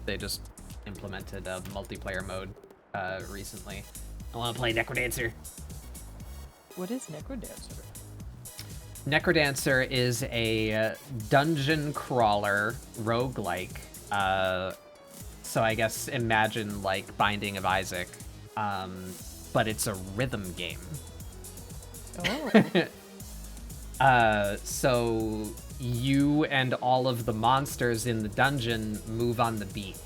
they just implemented a multiplayer mode recently. I want to play Necrodancer. What is Necrodancer? Necrodancer is a dungeon crawler roguelike. So I guess imagine like Binding of Isaac, but it's a rhythm game. Oh. So you and all of the monsters in the dungeon move on the beat.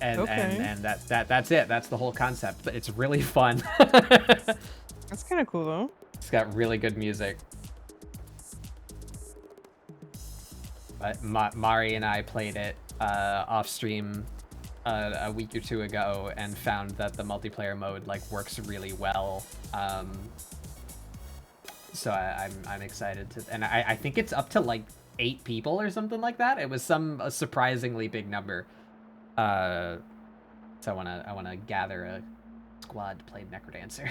And that's it. That's the whole concept. But it's really fun. That's kind of cool though. It's got really good music. But Mari and I played it off stream a week or two ago and found that the multiplayer mode like works really well. So I'm excited to, and I think it's up to like 8 people or something like that. It was a surprisingly big number. So I wanna gather a squad to play Necrodancer.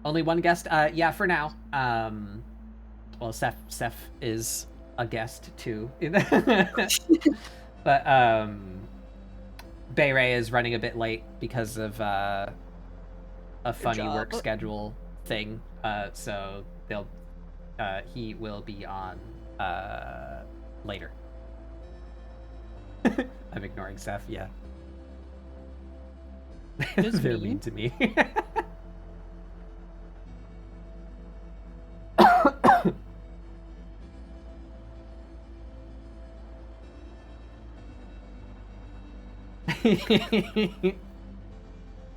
Only one guest? Yeah, for now. Well, Seth is a guest too. But Bay Ray is running a bit late because of a funny work schedule thing. So he will be on later. I'm ignoring Seth, yeah. They're mean to me.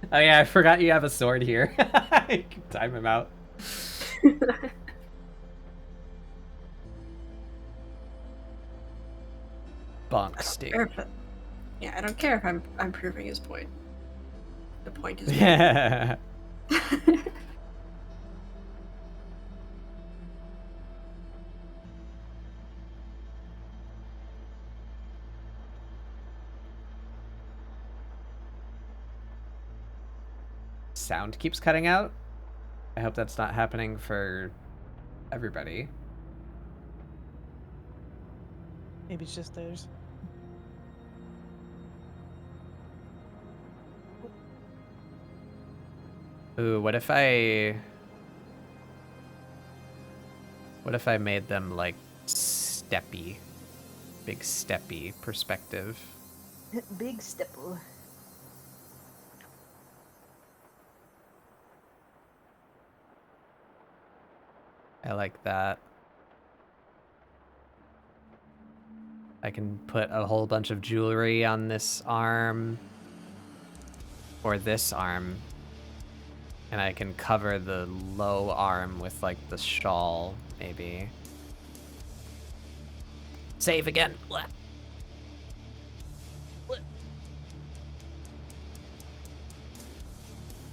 Oh yeah, I forgot you have a sword here. I can time him out. Bonk stick. Yeah, I don't care if I'm proving his point. The point is Yeah. Sound keeps cutting out. I hope that's not happening for everybody. Maybe it's just theirs. Ooh, what if I made them like steppy, big steppy perspective? Big stepper. I like that. I can put a whole bunch of jewelry on this arm. Or this arm. And I can cover the low arm with, like, the shawl, maybe. Save again. Blah.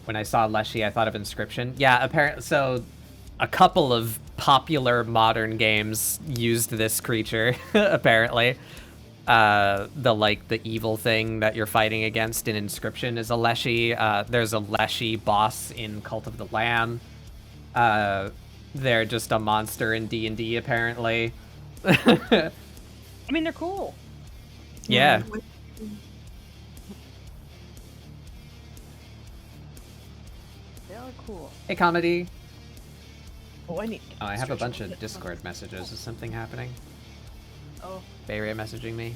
When I saw Leshy, I thought of Inscription. Yeah, apparently, so a couple of popular modern games used this creature, apparently. The evil thing that you're fighting against in Inscription is a Leshy. There's a Leshy boss in Cult of the Lamb. They're just a monster in D&D, apparently. I mean, they're cool. Yeah. They are cool. Hey, Comedy. Oh, I have a bunch of Discord messages. Is something happening? Oh. Bay Ray messaging me?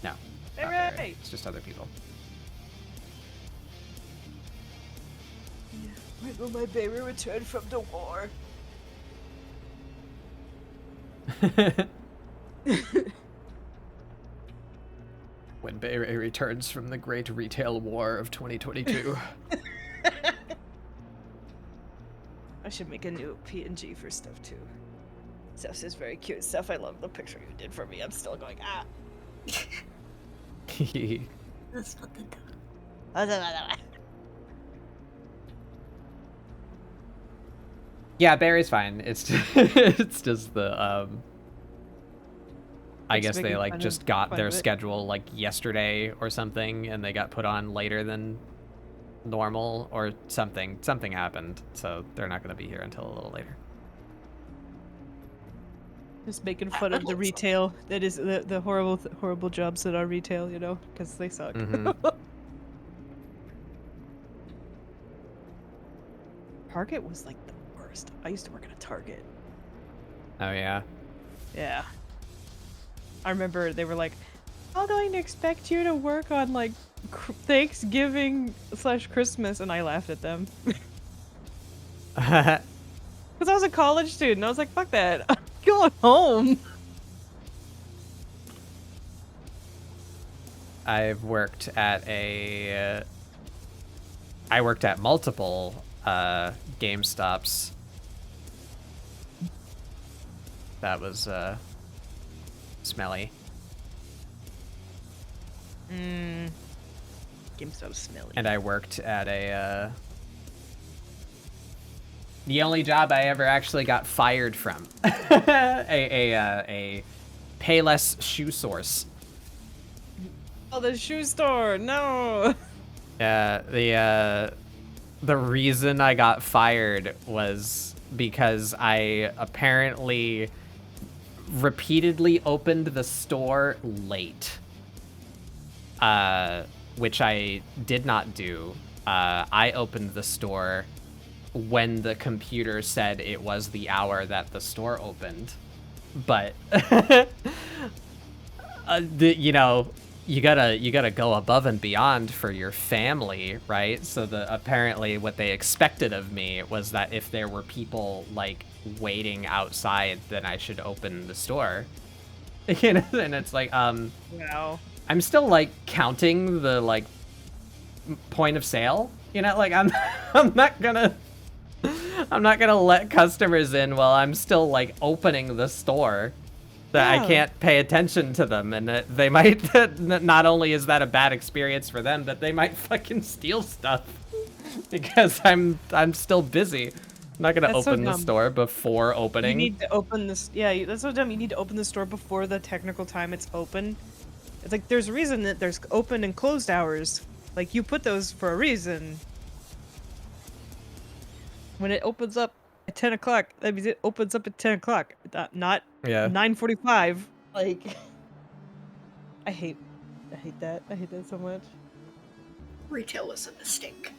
No. Bay not Ray! Bay Ray. It's just other people. When will my baby return from the war? When Bay Ray returns from the Great Retail War of 2022. I should make a new PNG for stuff too. Stuff is very cute. Stuff, I love the picture you did for me. I'm still going, ah. That's not the Yeah, Barry's fine. It's just, it's just the I guess they like just got their schedule like yesterday or something, and they got put on later than normal or something. Something happened, so they're not going to be here until a little later. Just making fun of the retail. That is the horrible jobs that are retail, you know, because they suck. Mm-hmm. Target was like the worst. I used to work at a Target. Oh yeah. Yeah. I remember they were like, "How going to expect you to work on like Thanksgiving/Christmas?" And I laughed at them. Because I was a college student. I was like, "Fuck that." Going home. I've worked at I worked at multiple GameStops. That was smelly. GameStop smelly. And I worked at the only job I ever actually got fired from. a Payless shoe source. Oh, the shoe store. No. The reason I got fired was because I apparently repeatedly opened the store late. Which I did not do. I opened the store when the computer said it was the hour that the store opened. But you know, you gotta go above and beyond for your family, right? So apparently what they expected of me was that if there were people like waiting outside, then I should open the store. You know, and it's like Wow. I'm still like counting the like point of sale, you know, like I'm not gonna let customers in while I'm still like opening the store. That I can't pay attention to them, and they might. Not only is that a bad experience for them, but they might fucking steal stuff because I'm still busy. I'm not gonna open the store before opening. You need to open this. Yeah, that's so dumb. You need to open the store before the technical time it's open. It's like there's a reason that there's open and closed hours. Like you put those for a reason. When it opens up at 10 o'clock, that means it opens up at 10 o'clock, not 9:45. Like, I hate that. I hate that so much. Retail is a mistake.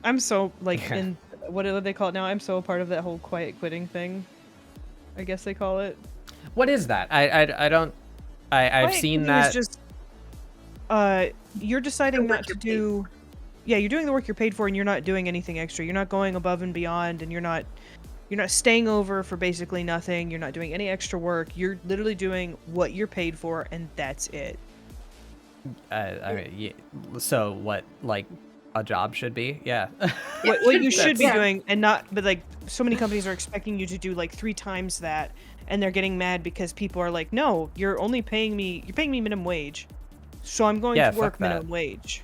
I'm so like in what do they call it now? I'm so a part of that whole quiet quitting thing. I guess they call it. What is that? I don't. I've seen that. It's just you're deciding not to do. Yeah, you're doing the work you're paid for, and you're not doing anything extra. You're not going above and beyond, and you're not You're not staying over for basically nothing. You're not doing any extra work. You're literally doing what you're paid for, and that's it. I mean, so what, like, a job should be? Yeah. What you should be Yeah. doing, and not, but like so many companies are expecting you to do like 3 times that, and they're getting mad because people are like, no, you're paying me minimum wage, so I'm going Yeah, to work fuck that. minimum wage.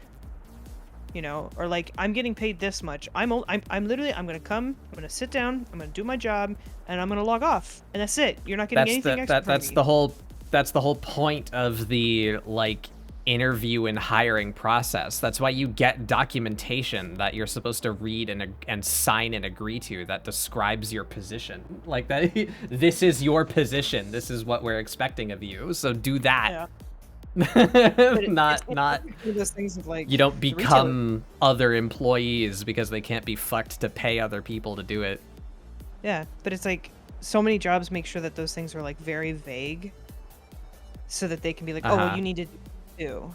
You know, or like I'm getting paid this much. I'm literally I'm gonna come, I'm gonna sit down, I'm gonna do my job, and I'm gonna log off, and that's it. You're not getting anything extra from me. That's the whole point of the, like, interview and hiring process. That's why you get documentation that you're supposed to read and sign and agree to that describes your position. Like, that this is your position. This is what we're expecting of you. So do that. Yeah. not One of those things of like you don't the retailer- become other employees because they can't be fucked to pay other people to do it. Yeah, but it's like so many jobs make sure that those things are like very vague, so that they can be like, oh, well, you need to do.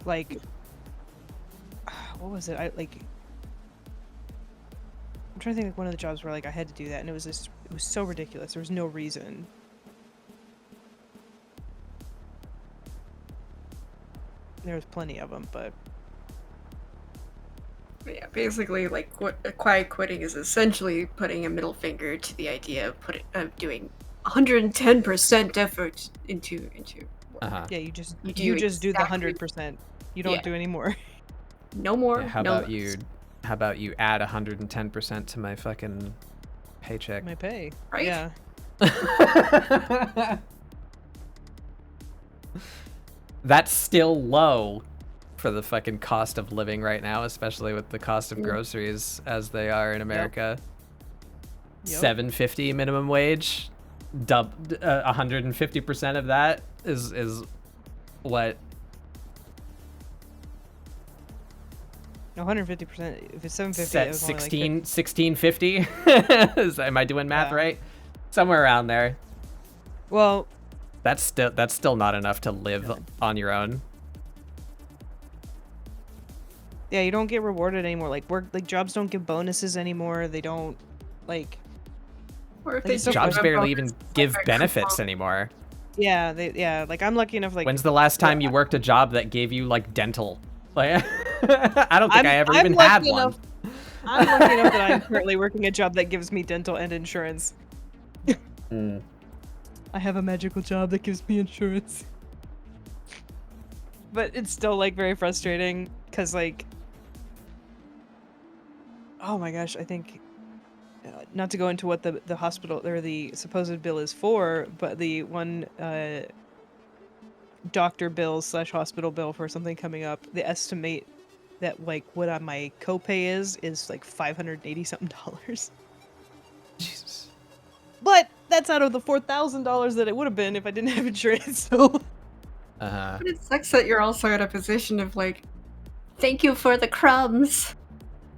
Like, what was it? I'm trying to think of one of the jobs where like I had to do that, and it was so ridiculous. There was no reason. There was plenty of them, but Yeah, basically, like, what quiet quitting is essentially putting a middle finger to the idea of doing 110% effort into work. yeah, you just You do do the exactly- 100%. You don't Yeah. do any more. No more. Yeah, how no about less. how about you add 110% to my fucking paycheck? My pay, Right? Yeah. That's still low for the fucking cost of living right now, especially with the cost of groceries as they are in America. Yep. $7.50 minimum wage, 150% of that is what? 150%. If it's 750, Set it was only like 1650. Am I doing math Yeah. right? Somewhere around there. well, That's still not enough to live on your own. yeah, you don't get rewarded anymore. Like jobs don't give bonuses anymore. They don't like. Or if Like, they it's so do Jobs have barely bonus, even it's like give a benefits coupon. anymore. Yeah, like I'm lucky enough. Like, When's the last time you worked a job that gave you, like, dental? Like, I don't think I ever I'm even had lucky one. enough- I'm lucky enough that I'm currently working a job that gives me dental and insurance. Mm. I have a magical job that gives me insurance. But it's still like very frustrating because like, oh my gosh, I think not to go into what the hospital or the supposed bill is for, but the one doctor bill / hospital bill for something coming up, the estimate that like what my copay is like $580 something. Jesus. But that's out of the $4,000 that it would have been if I didn't have insurance. So Uh-huh. But it sucks that you're also in a position of like, thank you for the crumbs.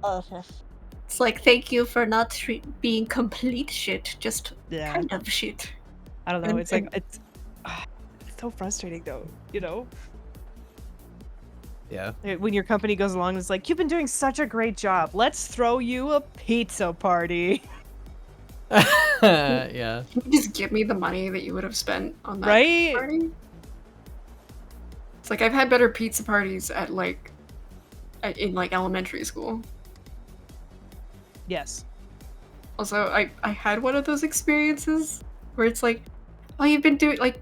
It's like, thank you for not being complete shit, just yeah, kind of shit. I don't know. And- It's like it's so frustrating though. You know, Yeah. when your company goes along, and it's like you've been doing such a great job. Let's throw you a pizza party, Yeah. Can you just give me the money that you would have spent on that right? party? It's like I've had better pizza parties at in like elementary school. Yes. Also, I had one of those experiences where it's like, oh, you've been doing like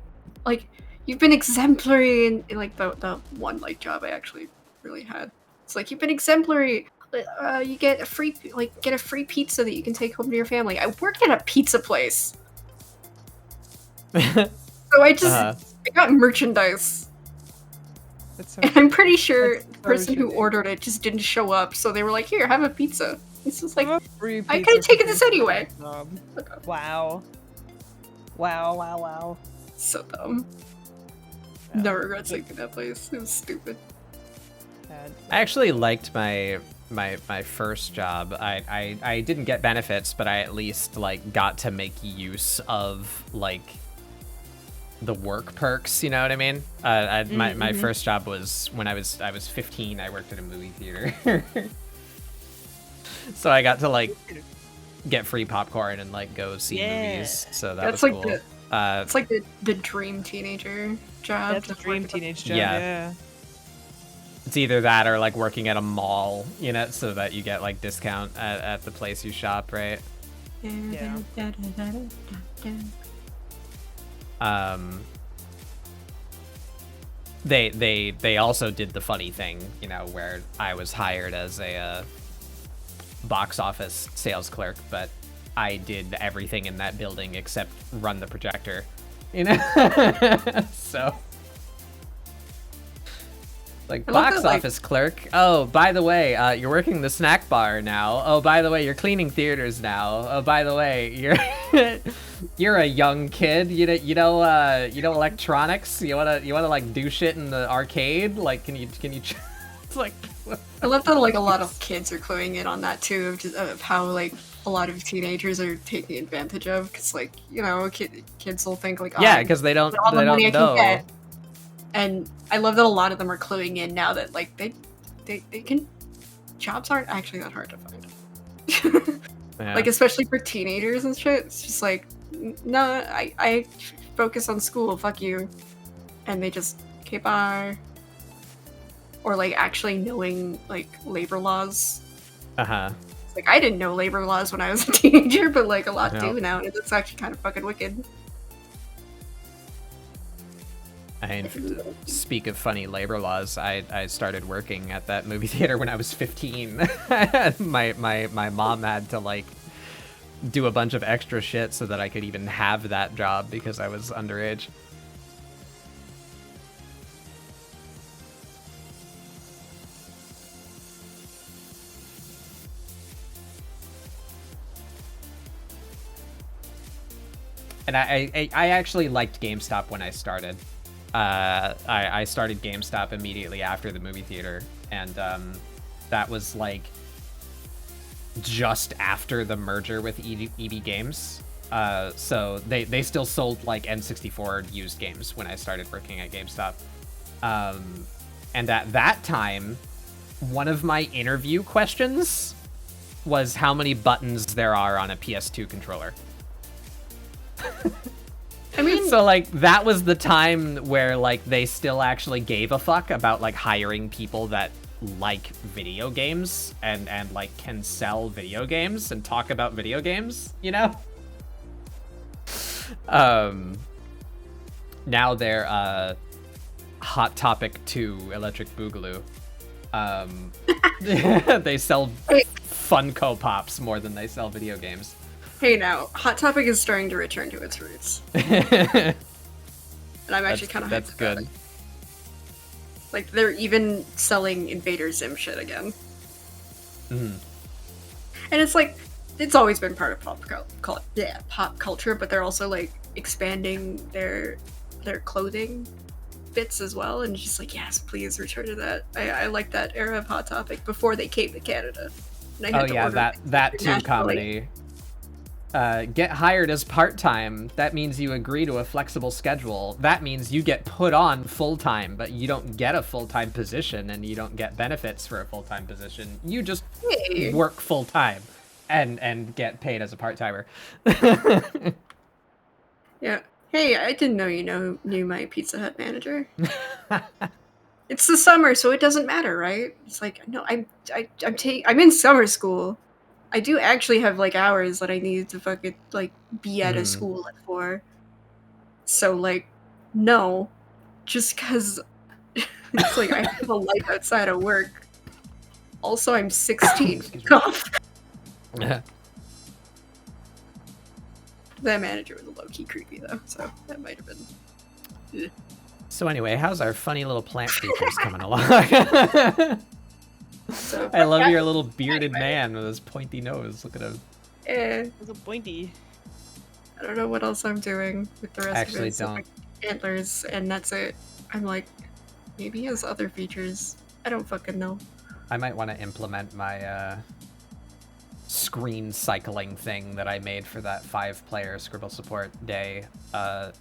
you've been exemplary in like the one like job I actually really had. It's like you've been exemplary. You get a free pizza that you can take home to your family. I worked at a pizza place, so I just Uh-huh. I got merchandise, That's so and I'm pretty sure That's the so person who shitty. ordered it just didn't show up. So they were like, "Here, have a pizza." It's just like, free I pizza could've taken for this pizza anyway. job. okay, Wow. Wow. so dumb. Yeah. No regrets taking that place. It was stupid. Bad. I actually liked my first job. I didn't get benefits, but I at least like got to make use of like the work perks. You know what I mean? My first job was when I was 15. I worked at a movie theater. So I got to like get free popcorn and like go see movies. So that That's was like cool. it's like the dream teenager job. That's a to dream work at the- teenage job. Yeah. Yeah. It's either that or like working at a mall, you know, so that you get like discount at the place you shop, right? Yeah. They also did the funny thing, you know, where I was hired as a box office sales clerk, but I did everything in that building except run the projector, you know. So like I love box that, like- office clerk. Oh, by the way, you're working the snack bar now. Oh, by the way, you're cleaning theaters now. Oh, by the way, you're a young kid. You know electronics. You wanna like do shit in the arcade. Like, can you? It's like. I love that like a lot of kids are cluing in on that too, of how like a lot of teenagers are taking advantage of, because like, you know, kids will think like, oh, Yeah, because they don't all the money I can know. get. And I love that a lot of them are cluing in now that like they can. Jobs aren't actually that hard to find. Yeah. Like especially for teenagers and shit. It's just like, no, I focus on school. Fuck you. And they just, okay, bye. Or like actually knowing like labor laws. Uh-huh. Like I didn't know labor laws when I was a teenager, but like a lot Yeah. do now, and it's actually kind of fucking wicked. I mean, speak of funny labor laws, I started working at that movie theater when I was 15. my mom had to like do a bunch of extra shit so that I could even have that job because I was underage. And I actually liked GameStop when I started. I started GameStop immediately after the movie theater, and that was like just after the merger with EB Games. So they still sold like N64 used games when I started working at GameStop. And at that time, one of my interview questions was how many buttons there are on a PS2 controller. I mean, So like that was the time where like they still actually gave a fuck about like hiring people that like video games and like can sell video games and talk about video games, you know? Now they're Hot Topic 2 Electric Boogaloo. They sell Funko Pops more than they sell video games. hey now, Hot Topic is starting to return to its roots. And I'm actually kind of that's good. Like they're even selling Invader Zim shit again. Mm. And it's like, it's always been part of pop culture, but they're also like expanding their clothing bits as well, and just like, yes, please return to that. I like that era of Hot Topic before they came to Canada. And I had Oh to yeah, order that too, internationally. comedy. Get hired as part-time. That means you agree to a flexible schedule. That means you get put on full-time, but you don't get a full-time position and you don't get benefits for a full-time position. You just Hey. work full-time and get paid as a part-timer. Yeah. Hey, I didn't know you knew my Pizza Hut manager. It's the summer, so it doesn't matter, right? It's like, no, I'm in summer school. I do actually have like hours that I need to fucking like be at a school at 4. So like, no, just because it's like I have a life outside of work. Also, I'm 16. Excuse me. Cough. That manager was a low-key creepy though, so that might have been. So anyway, how's our funny little plant creatures coming along? So I love your little bearded man with his pointy nose. Look at him. It's a pointy. I don't know what else I'm doing with the rest Actually, of it. So, don't. like, antlers, and that's it. I'm like, maybe he has other features. I don't fucking know. I might want to implement my screen cycling thing that I made for that 5-player Scribble Support day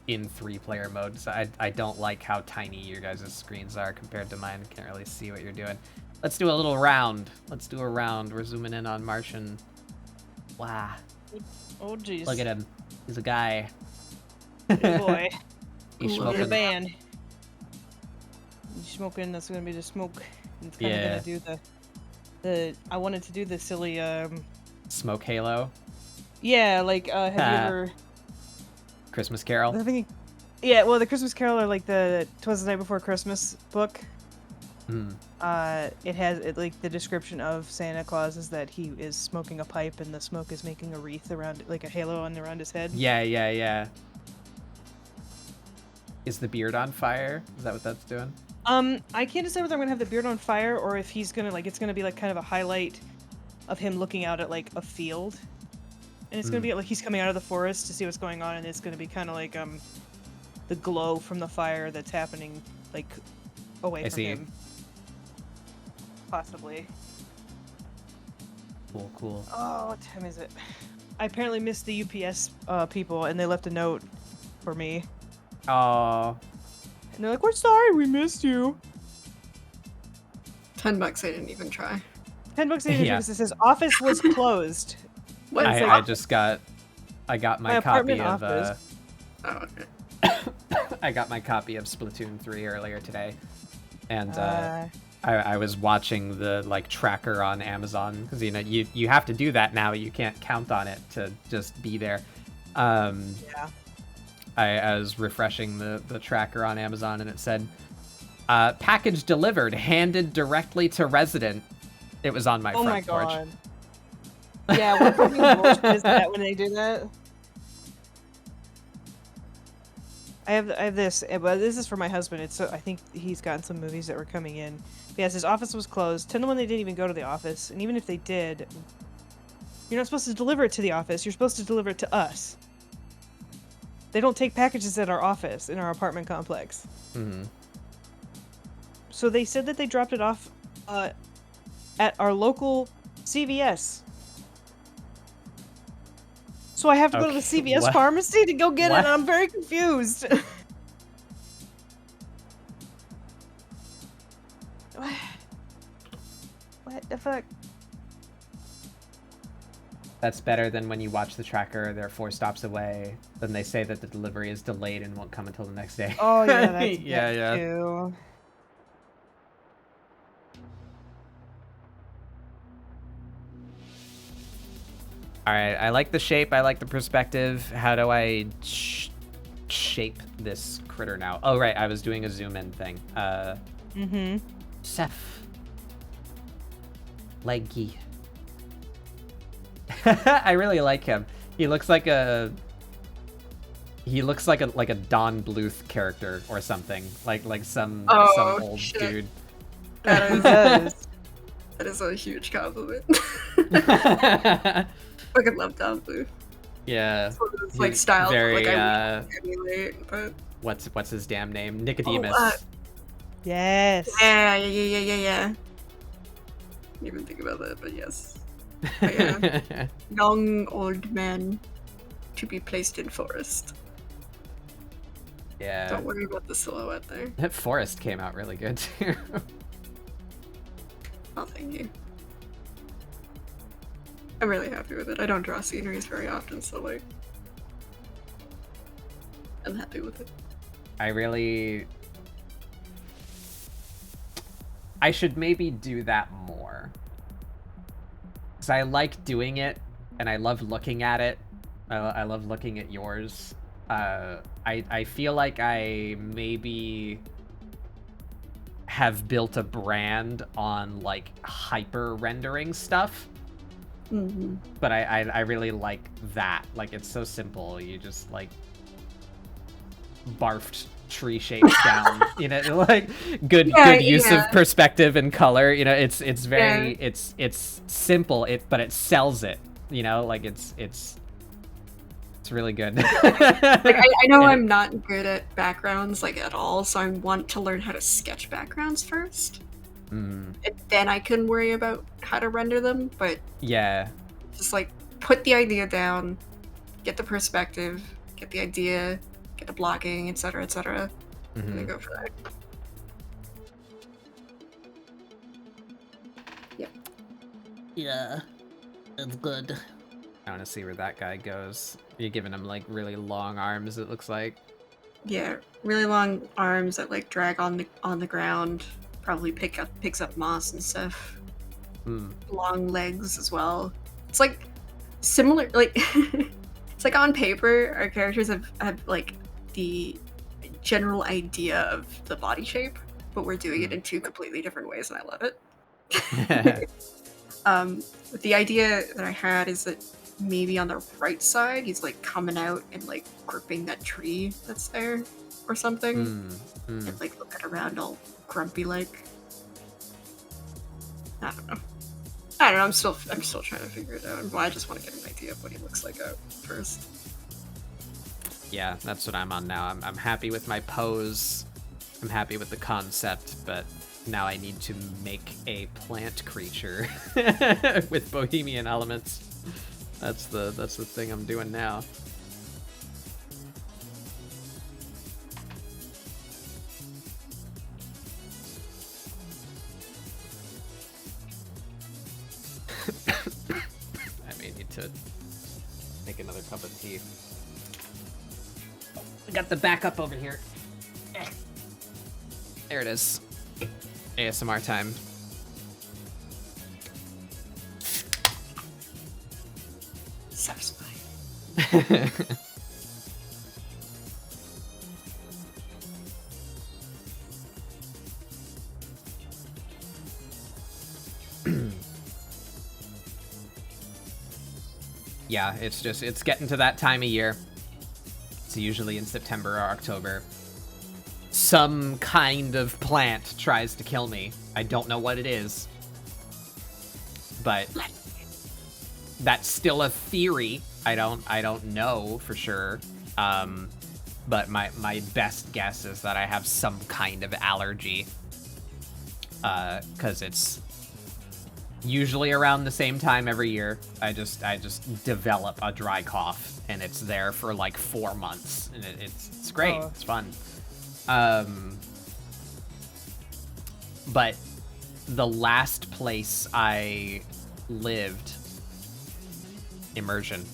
in 3-player mode. So I don't like how tiny your guys' screens are compared to mine. Can't really see what you're doing. Let's do a little round. Let's do a round. We're zooming in on Martian. Wow. Oh jeez. Look at him. He's a guy. Good boy. He's Love The smoking. band. You smoking? That's gonna be the smoke. It's kind of gonna do the. I wanted to do the silly. Smoke Halo. Yeah, like have you ever? Christmas Carol. I think. Yeah, well, the Christmas Carol or like the "'Twas the Night Before Christmas" book. Hmm. It has like the description of Santa Claus is that he is smoking a pipe and the smoke is making a wreath around, like a halo around his head. Yeah. Is the beard on fire? Is that what that's doing? I can't decide whether I'm gonna have the beard on fire or if he's gonna it's gonna be like kind of a highlight of him looking out at like a field, and it's gonna be like he's coming out of the forest to see what's going on, and it's gonna be kind of like the glow from the fire that's happening like away from him. Possibly. Cool. Oh, what time is it? I apparently missed the UPS people, and they left a note for me. Oh. And they're like, "We're sorry, we missed you." $10 I didn't even try. $10 Yeah. because it says office was closed. What? I got my My copy apartment of office. Oh, okay. I got my copy of Splatoon 3 earlier today, and Uh, I was watching the like tracker on Amazon because you have to do that now. You can't count on it to just be there. yeah. I was refreshing the tracker on Amazon, and it said package delivered, handed directly to resident. It was on my Oh my front porch. god. Yeah, what fucking bullshit is that when they do that? I have this, but this is for my husband. It's I think he's gotten some movies that were coming in. Yes, his office was closed. 10 to 1 they didn't even go to the office, and even if they did, you're not supposed to deliver it to the office. You're supposed to deliver it to us. They don't take packages at our office in our apartment complex. Mm-hmm. So they said that they dropped it off at our local CVS. So I have to go to the Okay, CVS what? pharmacy to go get What? it, and I'm very confused. What the fuck? That's better than when you watch the tracker, they're 4 stops away. Then they say that the delivery is delayed and won't come until the next day. Oh yeah, that's Yeah. too. All right, I like the shape. I like the perspective. How do I shape this critter now? Oh, right, I was doing a zoom in thing. Seth. Leggy. I really like him. He looks like a Don Bluth character or something. Like some old shit. dude. That is a huge compliment. Fucking love Don Bluth. Yeah. Sort of He's like style, very, like I would emulate, but what's his damn name? Nicodemus. Yes. yeah. Didn't even think about that, but yes. But yeah. Young old man to be placed in forest. Yeah. Don't worry about the silhouette there. That forest came out really good too. Oh, thank you. I'm really happy with it. I don't draw sceneries very often, so like, I'm happy with it. I should maybe do that more. Because I like doing it, and I love looking at it. I love looking at yours. I feel like I maybe have built a brand on like hyper rendering stuff. Mm-hmm. But I really like that. Like, it's so simple. You just like barfed tree shapes down, you know, like good use of perspective and color. You know, it's very it's simple, but it sells it, you know, like it's really good. Like I know I'm not good at backgrounds like at all, so I want to learn how to sketch backgrounds first. And then I can worry about how to render them, but yeah, Just like put the idea down, get the perspective, get the idea, get the blocking, etc., etc., and then go for that. Yep. Yeah, that's good. I want to see where that guy goes. You're giving him like really long arms, it looks like. Yeah, really long arms that like drag on the ground. Probably picks up moss and stuff. Long legs as well. It's like similar, like it's like on paper our characters have like the general idea of the body shape, but we're doing it in two completely different ways, and I love it. The idea that I had is that maybe on the right side he's like coming out and like gripping that tree that's there or something, and like looking around all grumpy like. I don't know. I'm still trying to figure it out. Well, I just want to get an idea of what he looks like out first. Yeah, that's what I'm on now. I'm happy with my pose. I'm happy with the concept, but now I need to make a plant creature with Bohemian elements. That's the thing I'm doing now. I may need to make another cup of tea. We got the backup over here. There it is. ASMR time. Satisfying. Yeah, it's getting to that time of year. It's usually in September or October. Some kind of plant tries to kill me. I don't know what it is. But that's still a theory. I don't know for sure. But my best guess is that I have some kind of allergy. 'Cause it's usually around the same time every year. I just develop a dry cough, and it's there for like 4 months, and it's great. Oh. It's fun. But the last place I lived, immersion.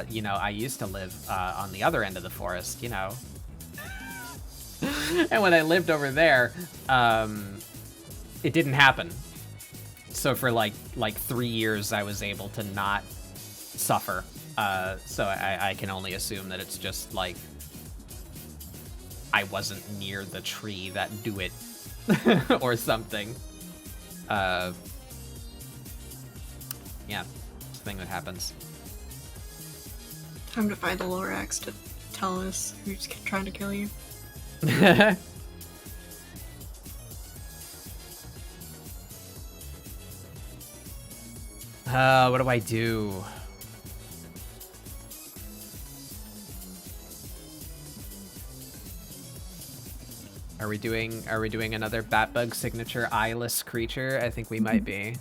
You know, I used to live on the other end of the forest. You know, and when I lived over there, it didn't happen. So for like 3 years, I was able to not suffer. So I can only assume that it's just like I wasn't near the tree that do it or something. Yeah, it's a thing that happens. Time to find the Lorax to tell us who's trying to kill you. What do I do? Are we doing another Batbug signature eyeless creature? I think we might be.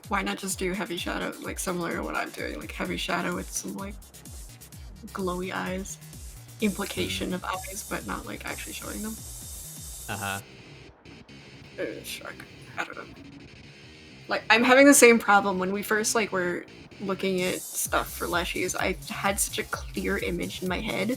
Why not just do heavy shadow, like similar to what I'm doing, like heavy shadow with some like glowy eyes, implication of eyes, but not like actually showing them. Shark. I don't know. Like, I'm having the same problem when we first like were looking at stuff for Leshy's. I had such a clear image in my head.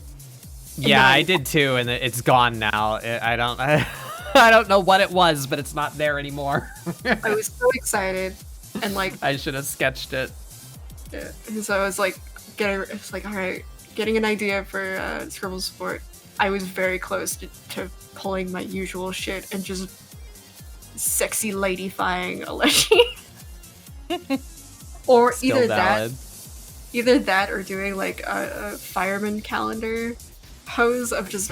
Yeah, I did too, and it's gone now. I don't know what it was, but it's not there anymore. I was so excited, and like I should have sketched it. Yeah, so I was like, all right, getting an idea for ScribbleSupport. I was very close to pulling my usual shit and just sexy ladyfying a Leshy. Or Still either valid. that or doing like a fireman calendar pose of just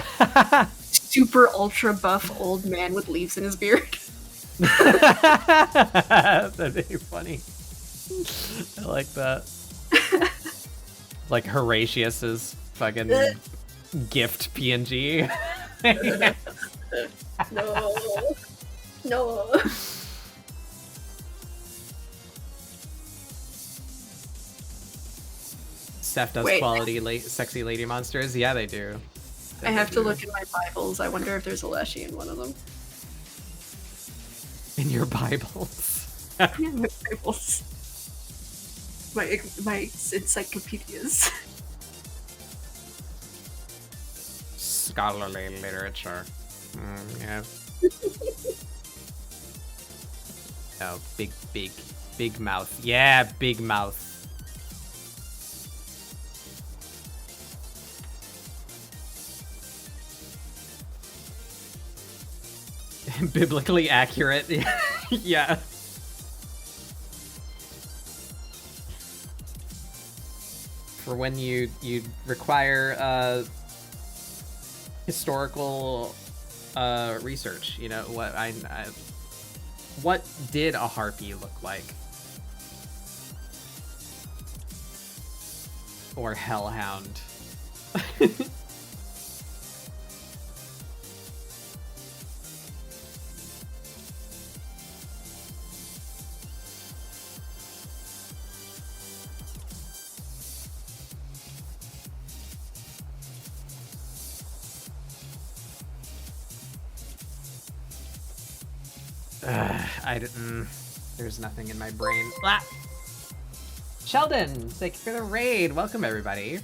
super ultra buff old man with leaves in his beard. That'd be funny. I like that. Like Horatius's fucking gift PNG. No. Steph does Wait. quality sexy lady monsters. Yeah, they do. I have to look in my Bibles. I wonder if there's a Leshy in one of them. In your Bibles. Yeah, my Bibles. My encyclopedias. Scholarly literature. Yeah. Oh, big mouth. Yeah, big mouth. Biblically accurate. Yeah. For when you require historical research, you know, what did a harpy look like? Or hellhound? I didn't. There's nothing in my brain. Ah! Sheldon, thank you for the raid. Welcome, everybody.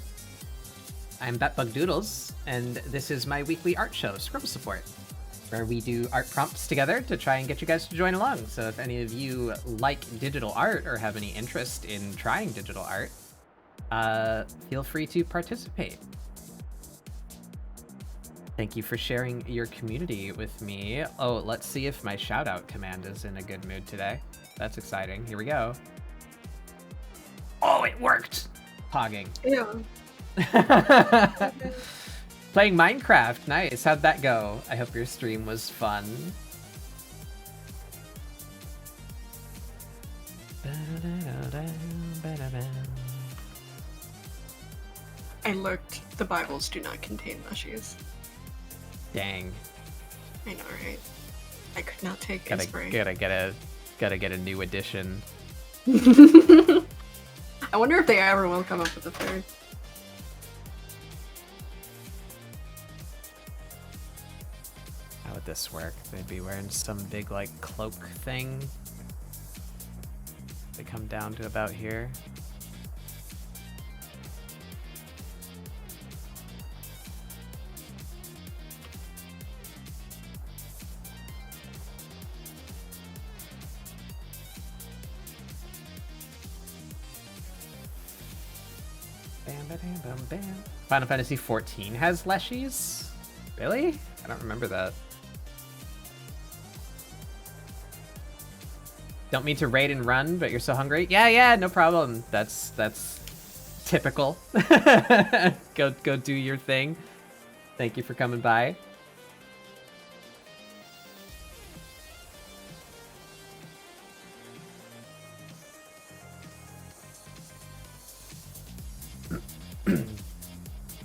I'm BetBugDoodles, and this is my weekly art show, ScribbleSupport, where we do art prompts together to try and get you guys to join along. So if any of you like digital art or have any interest in trying digital art, feel free to participate. Thank you for sharing your community with me. Oh, let's see if my shout-out command is in a good mood today. That's exciting. Here we go. Oh, it worked! Pogging. Yeah. Playing Minecraft. Nice. How'd that go? I hope your stream was fun. I looked. The Bibles do not contain Leshies. Dang. I know, right? I could not take Gotta get a new edition. I wonder if they ever will come up with a third. How would this work? They'd be wearing some big, like, cloak thing. They come down to about here. Final Fantasy 14 has Leshies? Really? I don't remember that. Don't mean to raid and run, but you're so hungry? Yeah, no problem. That's typical. Go do your thing. Thank you for coming by.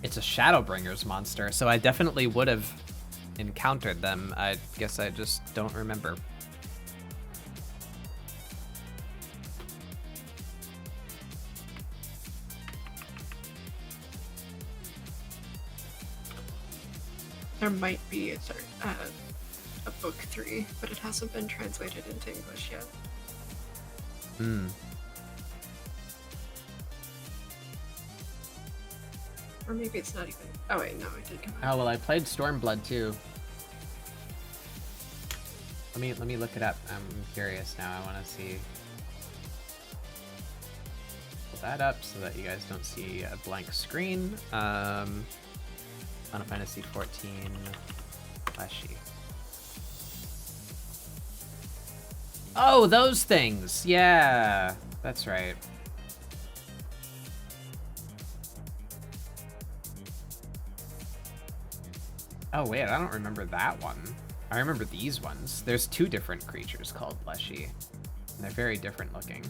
It's a Shadowbringers monster, so I definitely would have encountered them. I guess I just don't remember. There might be a book 3, but it hasn't been translated into English yet. Hmm. Or maybe it's not even. Oh wait, no, it did come out. Oh well, I played Stormblood too. Let me look it up. I'm curious now. I want to see. Pull that up so that you guys don't see a blank screen. Final Fantasy 14 Leshy. Oh, those things. Yeah, that's right. Oh wait, I don't remember that one. I remember these ones. There's 2 different creatures called Leshy, and they're very different looking.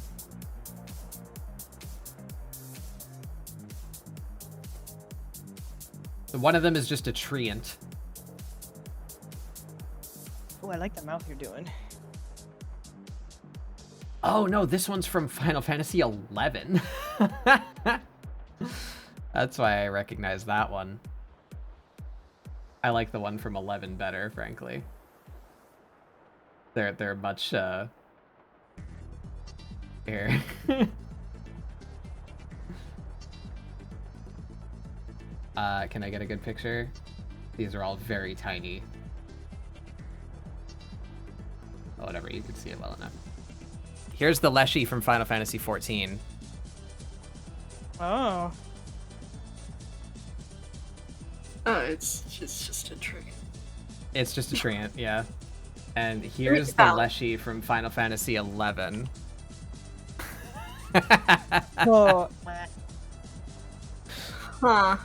One of them is just a treant. Oh, I like the mouth you're doing. Oh no, this one's from Final Fantasy 11. That's why I recognize that one. I like the one from 11 better, frankly. They're much here. Can I get a good picture? These are all very tiny. Oh, whatever, you can see it well enough. Here's the Leshy from Final Fantasy XIV. Oh. Oh, it's just a trick. It's just a treant, yeah. And here's the valid. Leshy from Final Fantasy XI. Oh. Huh.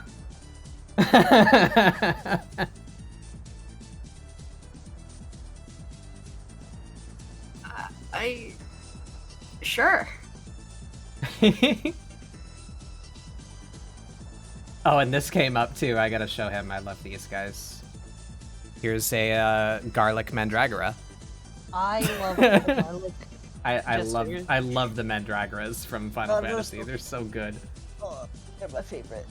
Sure. Oh, and this came up too. I gotta show him. I love these guys. Here's a garlic mandragora. I love garlic. I love the mandragoras from Final Oh, those Fantasy. are- They're so good. Oh, they're my favorite.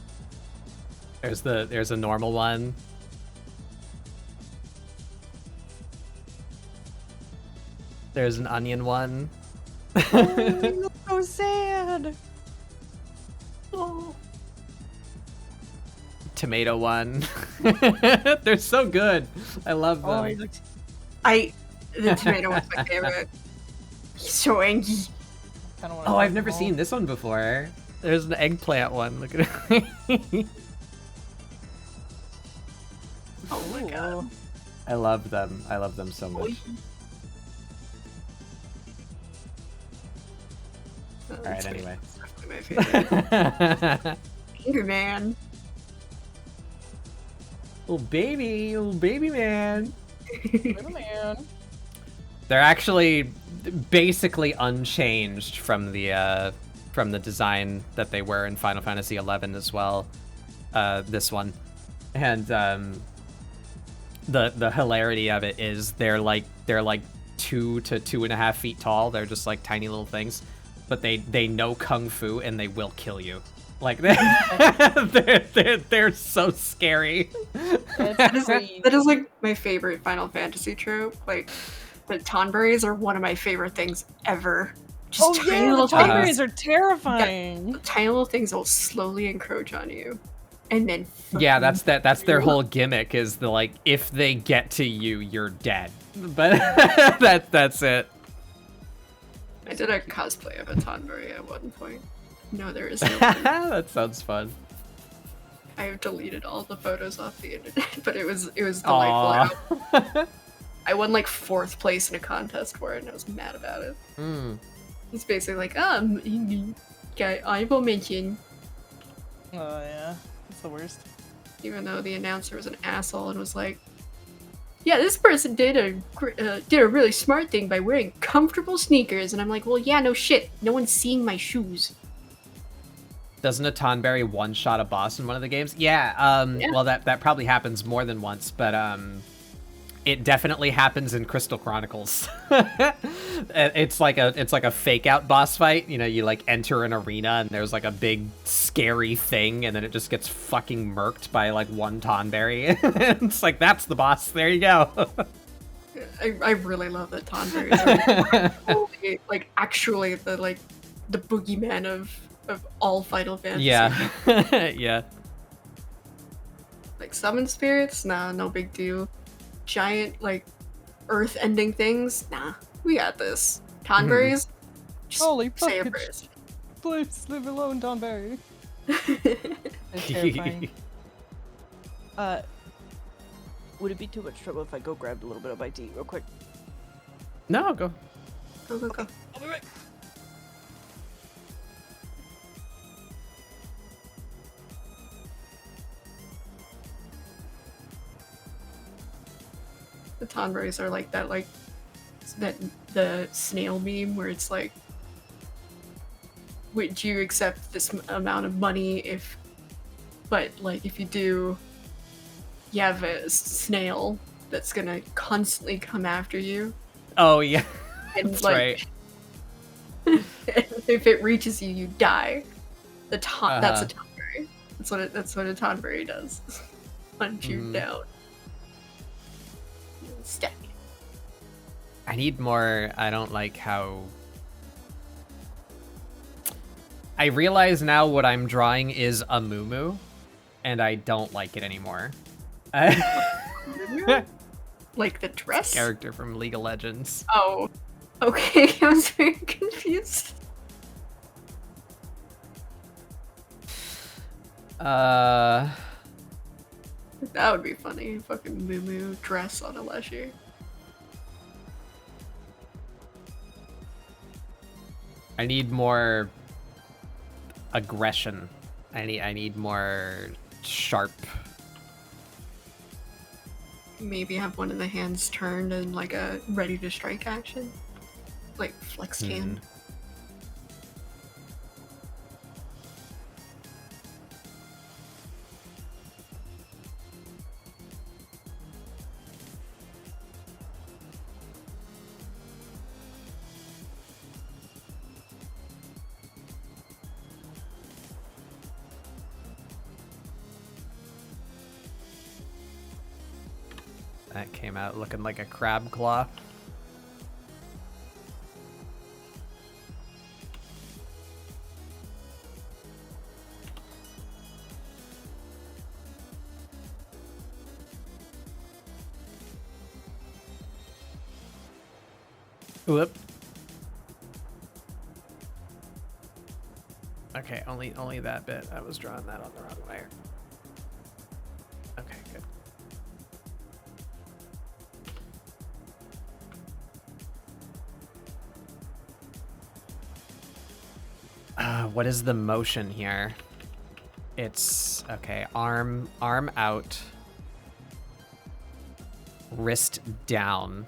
There's a normal one. There's an onion one. Oh, you look so sad. Oh. Tomato one. They're so good. I love them. Oh, he looked. The tomato was my favorite. He's so angry. Kinda wanna Oh, hug I've them never all. seen this one before. There's an eggplant one. Look at it. Oh my god. Ooh. I love them. I love them so much. Alright, anyway. Definitely my favorite. Angry man. little baby man. Little man. They're actually basically unchanged from the design that they were in Final Fantasy XI as well. This one, and the hilarity of it is they're like 2 to 2.5 feet tall. They're just like tiny little things, but they know kung fu and they will kill you. Like they're so scary. That is like my favorite Final Fantasy trope. Like the Tonberries are one of my favorite things ever. Just Oh tiny yeah, the little things. Tonberries are terrifying. Tiny little things that will slowly encroach on you, and then Yeah, fucking that's their you. whole gimmick is the like if they get to you, you're dead. But that's it. I did a cosplay of a Tonberry at one point. No, there is no one. That sounds fun. I have deleted all the photos off the internet, but it was delightful. Aw. I won like 4th place in a contest for it, and I was mad about it. Mm. It's basically like, guy, I will mention, Oh yeah, it's the worst. even though the announcer was an asshole and was like, yeah, this person did a really smart thing by wearing comfortable sneakers, and I'm like, well, yeah, no shit, no one's seeing my shoes. Doesn't a Tonberry one-shot a boss in one of the games? Yeah, Yeah. well, that probably happens more than once, but it definitely happens in Crystal Chronicles. It's like a fake-out boss fight. You know, you like enter an arena and there's like a big scary thing, and then it just gets fucking murked by like one Tonberry. It's like that's the boss. There you go. I really love that Tonberries are like actually the boogeyman of all Final Fantasy. Yeah, yeah. Like summon spirits, nah, no big deal. Giant like earth ending things, nah, we got this. Tonberries, just Holy say a fuck, prayer. Please leave alone, Tonberry. It's terrifying. Would it be too much trouble if I go grab a little bit of bite to eat real quick? No, go. Go, go, go. I'll be right. The Tonberries are like that, the snail meme where it's like, would you accept this amount of money but like if you do, you have a snail that's gonna constantly come after you, Oh yeah, and that's like, right. if it reaches you, you die. That's a Tonberry. That's what a Tonberry does. Punch you down. Stab you. I need more. I don't like how. I realize now what I'm drawing is a Moo, and I don't like it anymore. Like the dress? Character from League of Legends. Oh. Okay, I was very confused. Uh. That would be funny. Fucking Moo dress on a Leshy. I need more aggression. I need more sharp. Maybe have one of the hands turned and like a ready to strike action. Like flex hand. That came out looking like a crab claw. Whoop. Okay, only that bit. I was drawing that on the wrong way. Okay, good. What is the motion here? It's okay. Arm out. Wrist down.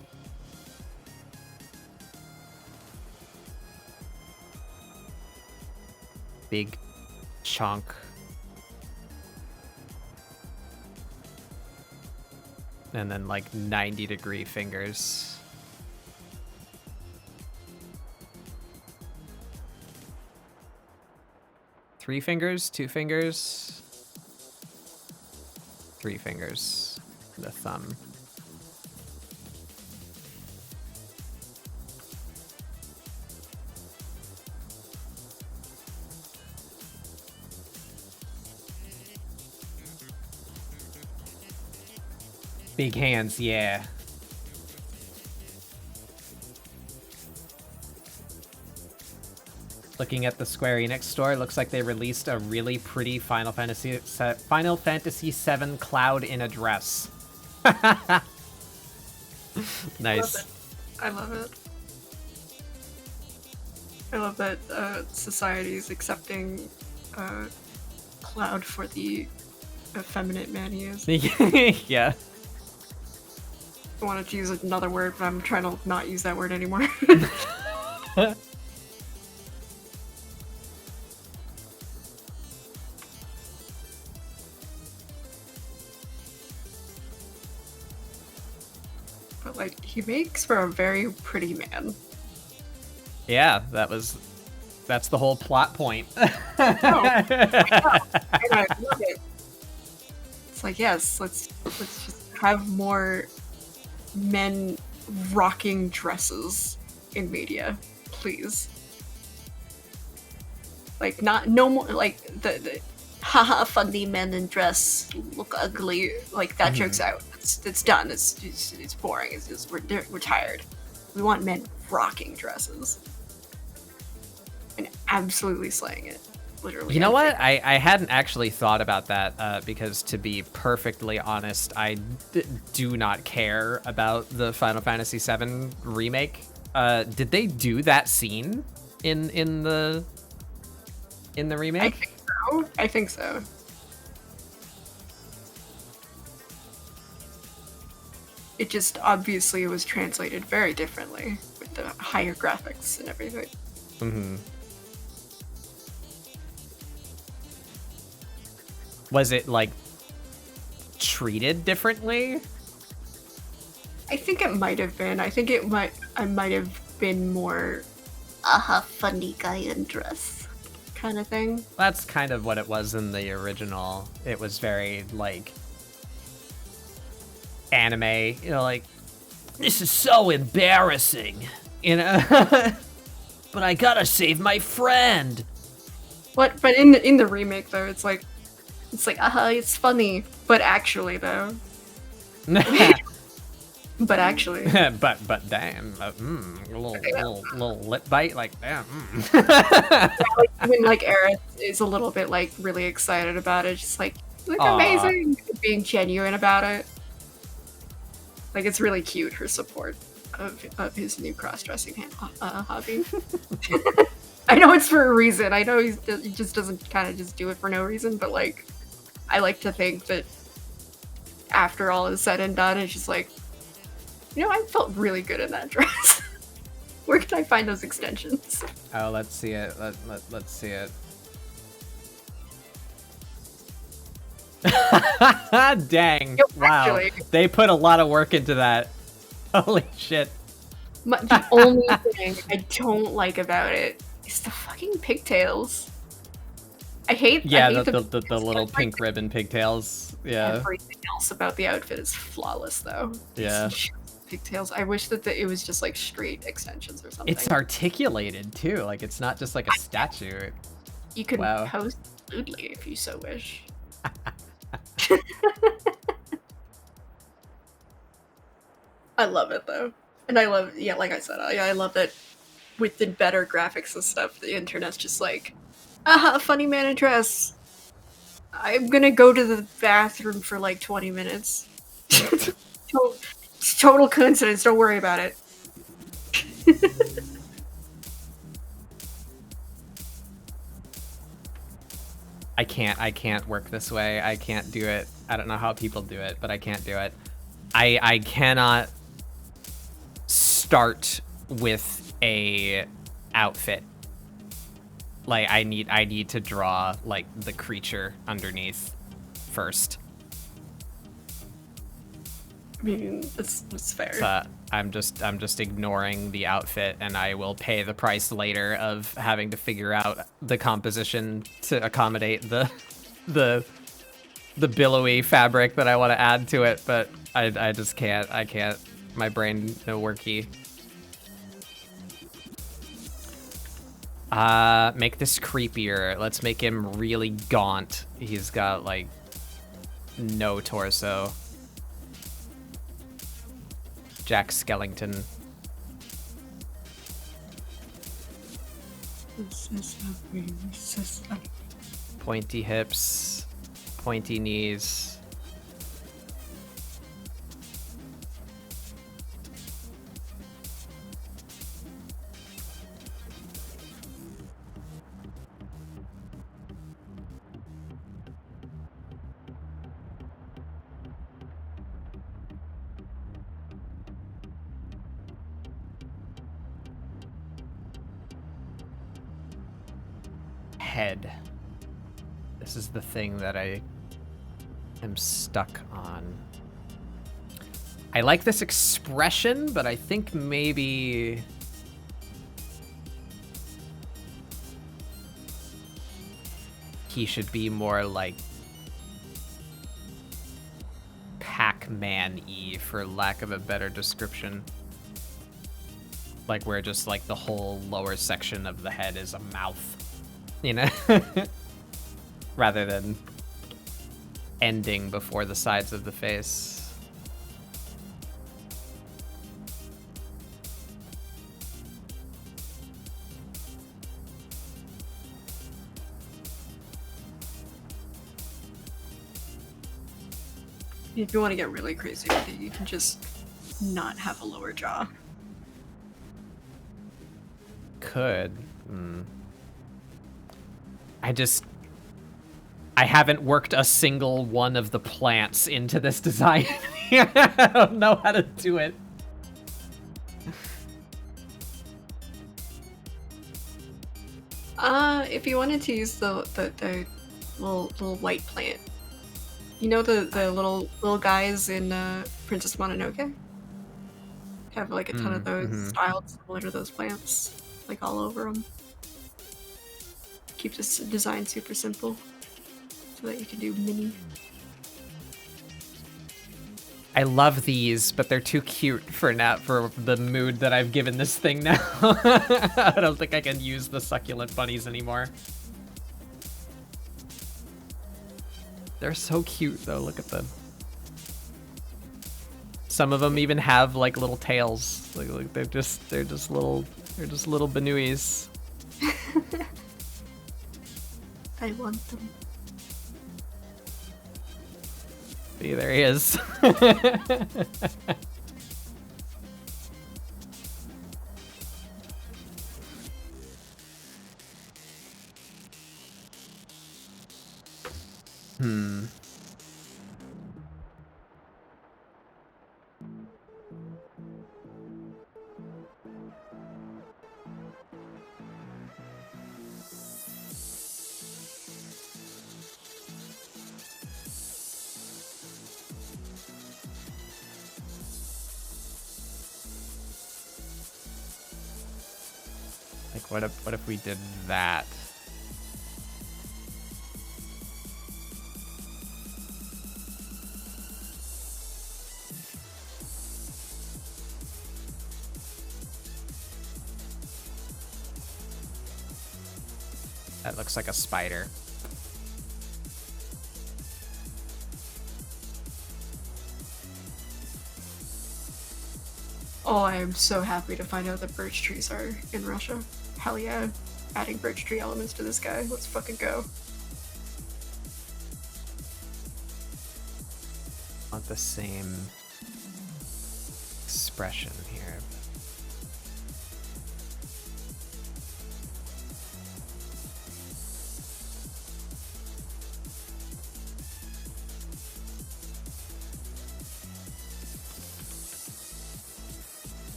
Big chunk. And then like 90-degree fingers. Three fingers, two fingers, three fingers, the thumb. Big hands, yeah. Looking at the Square Enix store, it looks like they released a really pretty Final Fantasy VII Cloud in a dress. Nice. I love it. I love that society is accepting Cloud for the effeminate man he is. Yeah. I wanted to use another word, but I'm trying to not use that word anymore. But like, he makes for a very pretty man. Yeah, that's the whole plot point. Oh, I know. And I love it. It's like, yes, let's just have more men rocking dresses in media, please. Like, no more like the haha funny men in dress look ugly. Like that joke's out. It's done. It's boring. It's just we're tired. We want men rocking dresses and absolutely slaying it. Literally. You know what? I hadn't actually thought about that because, to be perfectly honest, I do not care about the Final Fantasy VII remake. Did they do that scene in the remake? I think so. It just obviously was translated very differently with the higher graphics and everything. Mm-hmm. Was it like treated differently? I think it might have been. I think I might have been more funny guy in dress. kind of thing. That's kind of what it was in the original. It was very, like, anime, you know, like, this is so embarrassing, you know? But I gotta save my friend. What? But in the remake though, it's like, it's funny, but actually though, but actually, but damn, a little lip bite, like damn. like, even like Aerith is a little bit like really excited about it, just like, you look amazing, being genuine about it. Like, it's really cute, her support of his new cross-dressing hobby. I know it's for a reason. I know he just doesn't kind of just do it for no reason, but like, I like to think that after all is said and done, it's just like, you know, I felt really good in that dress. Where can I find those extensions? Oh, let's see it. Let's see it. Dang. Wow. Actually, They put a lot of work into that. Holy shit. the only thing I don't like about it is the fucking pigtails. I hate the little pink ribbon pigtails. Yeah. Everything else about the outfit is flawless, though. Yeah. It's just pigtails. I wish that it was just like straight extensions or something. It's articulated too. Like, it's not just like a statue. You can Wow. post lewdly if you so wish. I love it though, and I love, yeah, like I said, I love that with the better graphics and stuff, the internet's just like, aha, funny man in dress. I'm gonna go to the bathroom for like 20 minutes. It's total coincidence. Don't worry about it. I can't work this way. I can't do it. I don't know how people do it, but I can't do it. I cannot start with a outfit. Like, I need to draw like the creature underneath first. I mean, it's fair. So I'm just ignoring the outfit, and I will pay the price later of having to figure out the composition to accommodate the billowy fabric that I want to add to it. But I just can't. I can't. My brain no worky. Make this creepier. Let's make him really gaunt. He's got like no torso. Jack Skellington. Pointy hips, pointy knees. Head. This is the thing that I am stuck on. I like this expression, but I think maybe he should be more like Pac-Man-y, for lack of a better description. Like, where just like the whole lower section of the head is a mouth. You know, rather than ending before the sides of the face. If you want to get really crazy with it, you can just not have a lower jaw. Could. I haven't worked a single one of the plants into this design. I don't know how to do it. If you wanted to use the little white plant, you know the little guys in Princess Mononoke have like a ton of those styled similar to those plants, like all over them. keep this design super simple so that you can do mini. I love these, but they're too cute for the mood that I've given this thing now. I don't think I can use the succulent bunnies anymore. They're so cute though, look at them. Some of them even have like little tails. Like they're just little Benuyis. I want them. See, there he is. Like, what if we did that? That looks like a spider. Oh, I am so happy to find out that birch trees are in Russia. Hell yeah. Adding birch tree elements to this guy. Let's fucking go. Want the same expression here.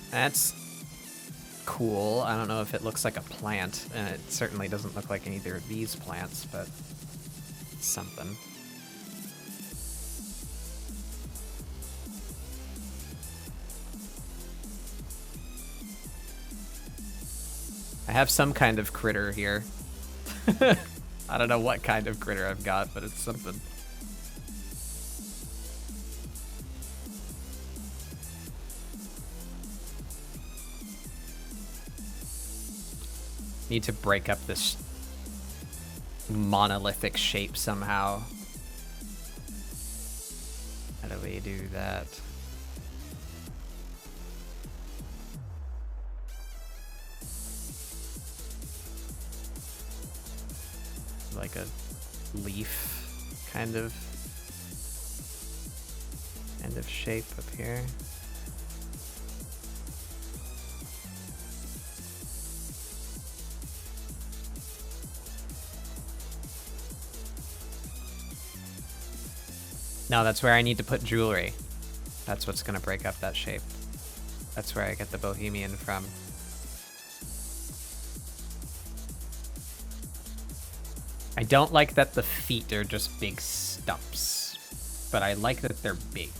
That's cool. I don't know if it looks like a plant, and it certainly doesn't look like either of these plants, but it's something. I have some kind of critter here. I don't know what kind of critter I've got, but it's something. Need to break up this monolithic shape somehow. How do we do that? Like a leaf kind of shape up here. No, that's where I need to put jewelry. That's what's gonna break up that shape. That's where I get the Bohemian from. I don't like that the feet are just big stumps, but I like that they're big.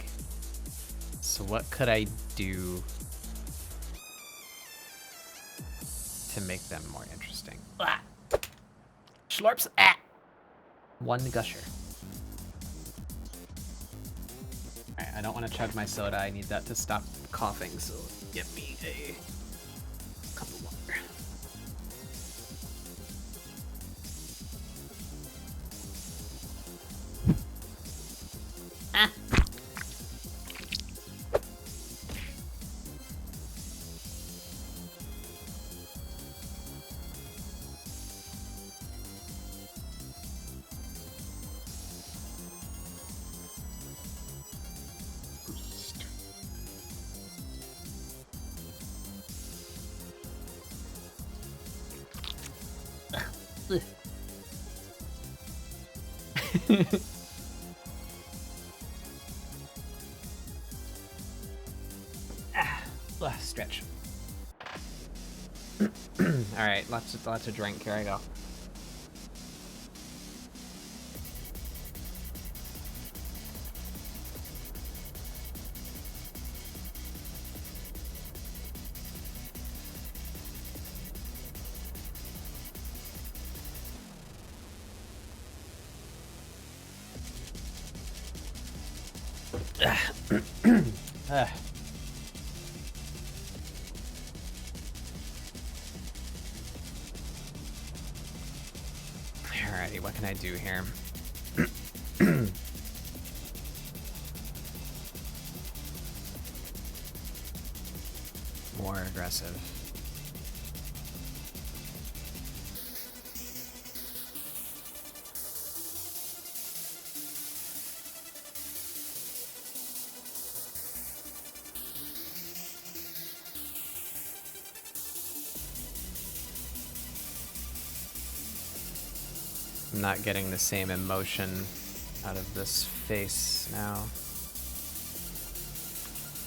So what could I do to make them more interesting? Ah! Schlorps! Ah! One gusher. Alright, I don't want to chug my soda. I need that to stop coughing, so get me a cup of water. Ah. Stretch. All right, lots of drink. Here I go. Alrighty, what can I do here? More aggressive. I'm not getting the same emotion out of this face now.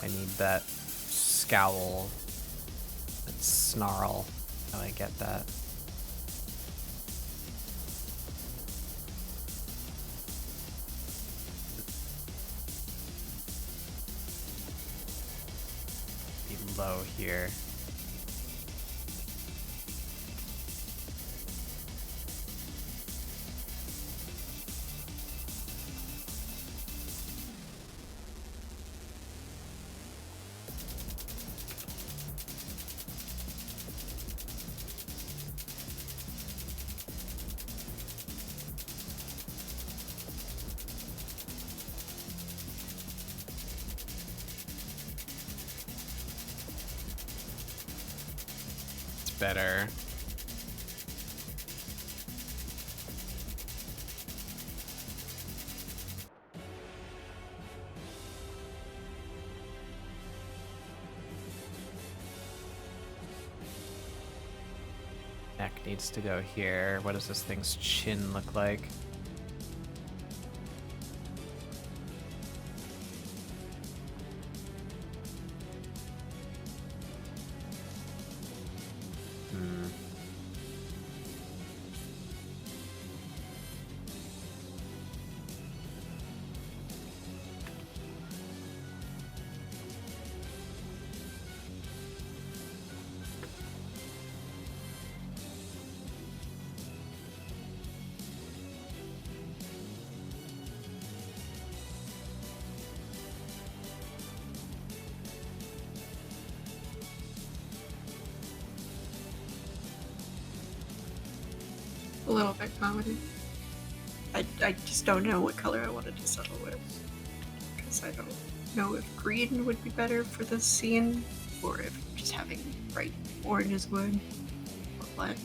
I need that scowl, that snarl. Oh, I get that. Be low here. Better. Neck needs to go here. What does this thing's chin look like? A little bit comedy. I just don't know what color I wanted to settle with. Because I don't know if green would be better for this scene, or if just having bright oranges would. Or what.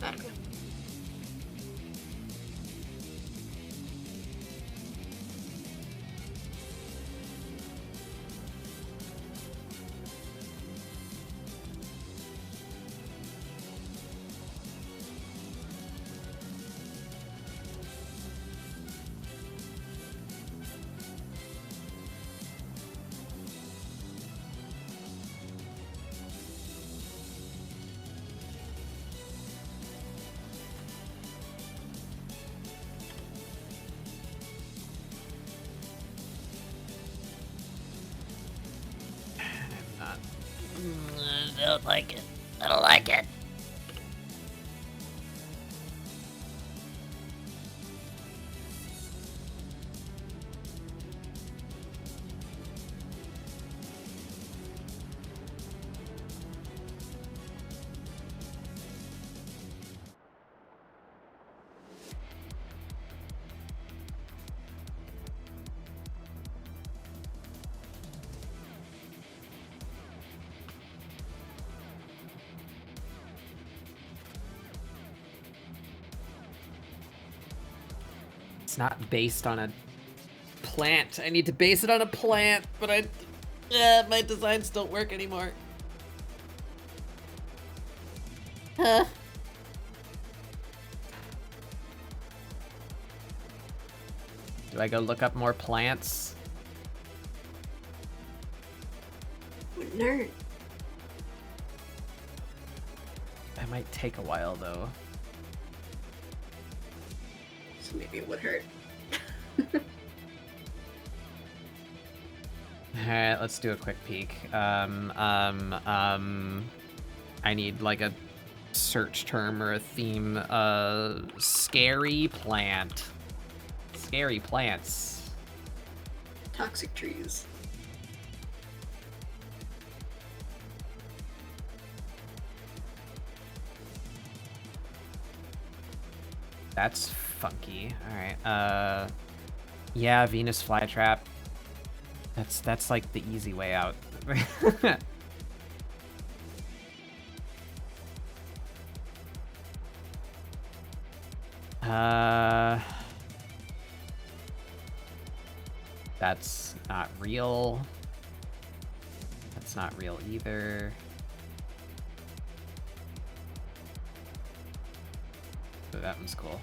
I don't know. I don't like it. I don't like it. It's not based on a plant. I need to base it on a plant, but my designs don't work anymore. Do I go look up more plants? Wouldn't hurt. That might take a while though. So maybe it would hurt. Alright, let's do a quick peek. I need like a search term or a theme. Scary plant. Scary plants. Toxic trees. That's funky. Alright, yeah, Venus flytrap. That's like the easy way out. That's not real. That's not real either. So that one's cool.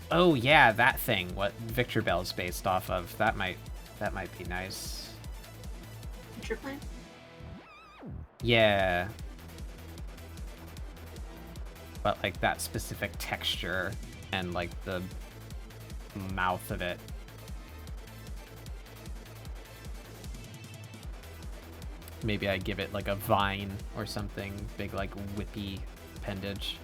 Oh yeah, that thing. What Victor Bell's based off of. That might be nice. What's your plan? Yeah. But like that specific texture and like the mouth of it. Maybe I give it like a vine or something, big like whippy appendage.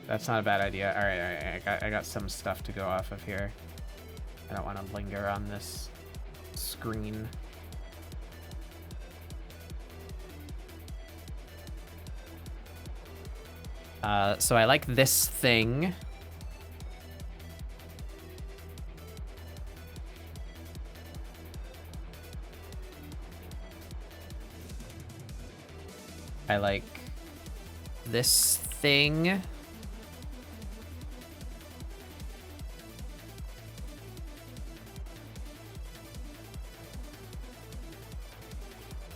That's not a bad idea. All right. I got some stuff to go off of here. I don't want to linger on this screen. So I like this thing. I like this thing.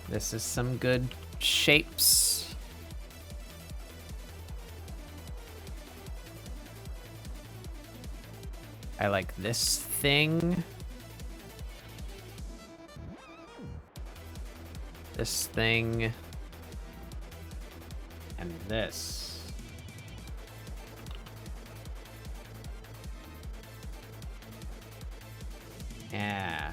This is some good shapes. I like this thing. This thing. And this. Yeah.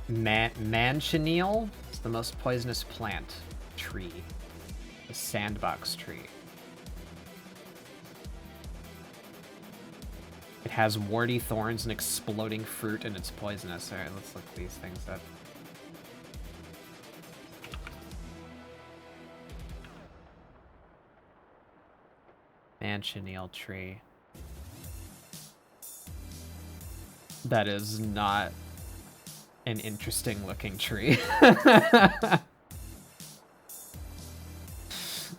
Manchineel is the most poisonous plant tree. The sandbox tree. It has warty thorns and exploding fruit, and it's poisonous. Alright, let's look these things up. Manchineel tree. That is not an interesting looking tree.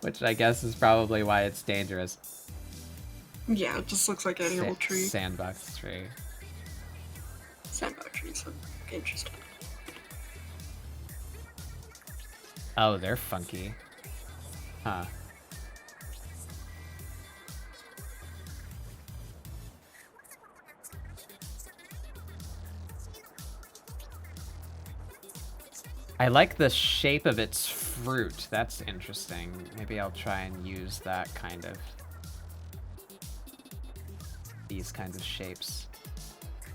Which I guess is probably why it's dangerous. Yeah, it just looks like any old tree. Sandbox tree. Sandbox trees look interesting. Oh, they're funky. Huh. I like the shape of its fruit. That's interesting. Maybe I'll try and use that kind of... these kinds of shapes.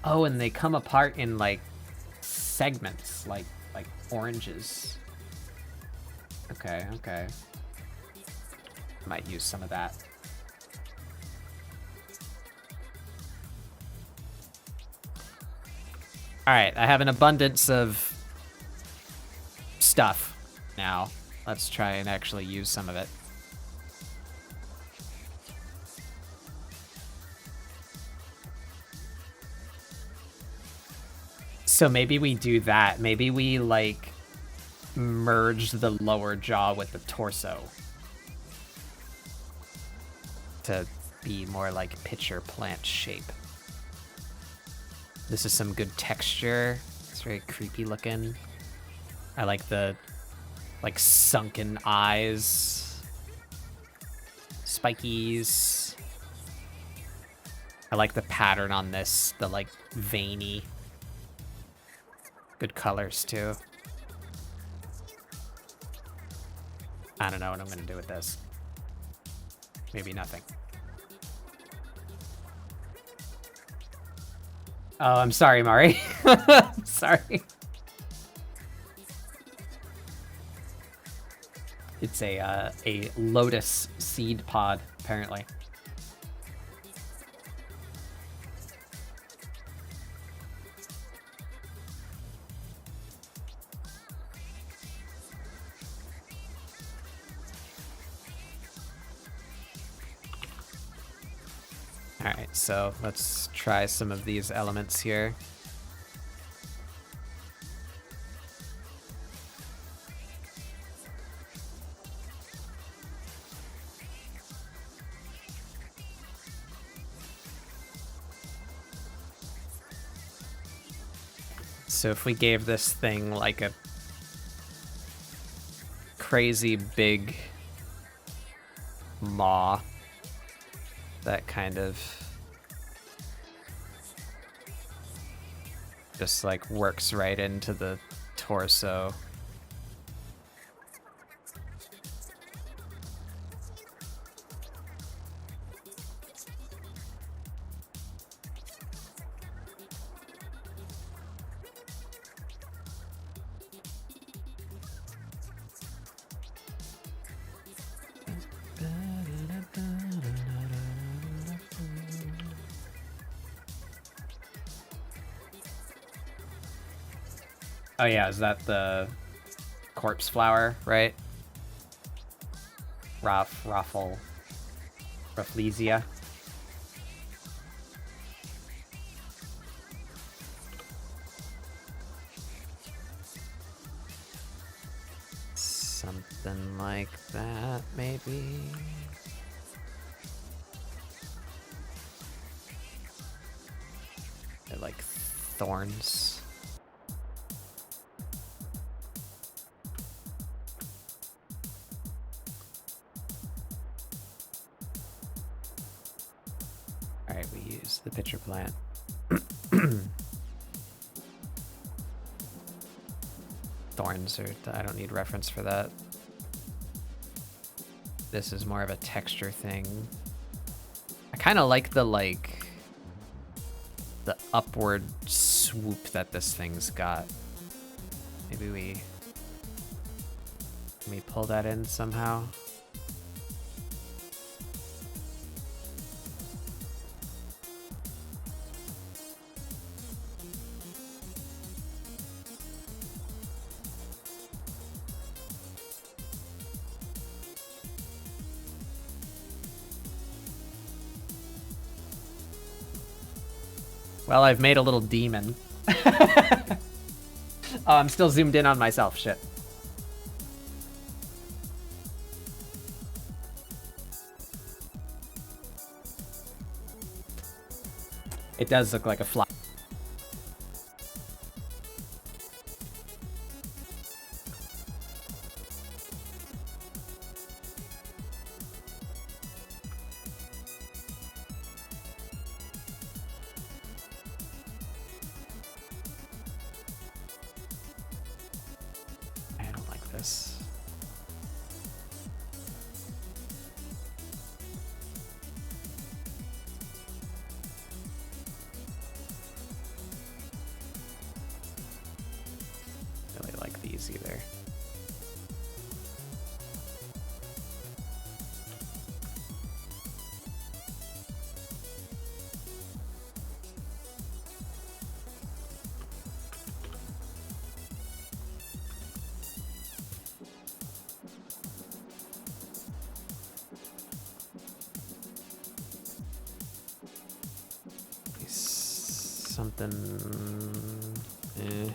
Oh, and they come apart in, like, segments, like oranges. Okay, okay. Might use some of that. Alright, I have an abundance of stuff now. Let's try and actually use some of it. So maybe we do that. Maybe we, like, merge the lower jaw with the torso to be more like pitcher plant shape. This is some good texture. It's very creepy looking. I like the, like, sunken eyes. Spikies. I like the pattern on this, the, like, veiny. Good colors, too. I don't know what I'm gonna do with this. Maybe nothing. Oh, I'm sorry, Mari. Sorry. It's a lotus seed pod, apparently. Alright, so let's try some of these elements here. So if we gave this thing like a crazy big maw, that kind of just like works right into the torso. Oh yeah, is that the corpse flower, right? Rafflesia. Something like that, maybe. They're like thorns. Alright, we use the pitcher plant. Thorns are, I don't need reference for that. This is more of a texture thing. I kind of like the upward swoop that this thing's got. Maybe can we pull that in somehow? Well, I've made a little demon. Oh, I'm still zoomed in on myself. Shit. It does look like a fly. I don't like this. something. Eh.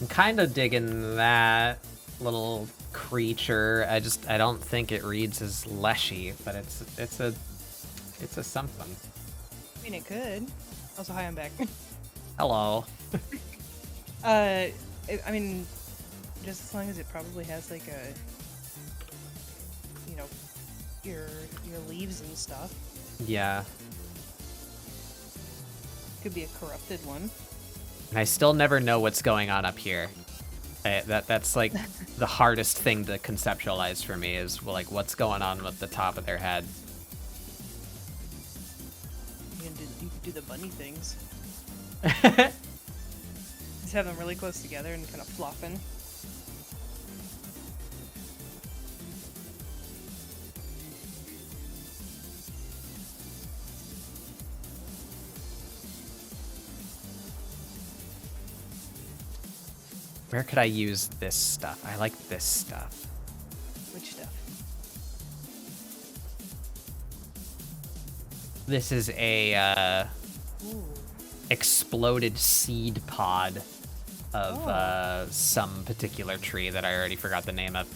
I'm kind of digging that little creature. I don't think it reads as Leshy, but it's a something. I mean, it could. Also, hi, I'm back. Hello. I mean, just as long as it probably has like a, you know, your leaves and stuff. Yeah. Could be a corrupted one. And I still never know what's going on up here. That's like the hardest thing to conceptualize for me is like what's going on with the top of their head. You could do the bunny things. Just have them really close together and kind of flopping. Where could I use this stuff? I like this stuff. Which stuff? This is a Ooh. exploded seed pod of some particular tree that I already forgot the name of.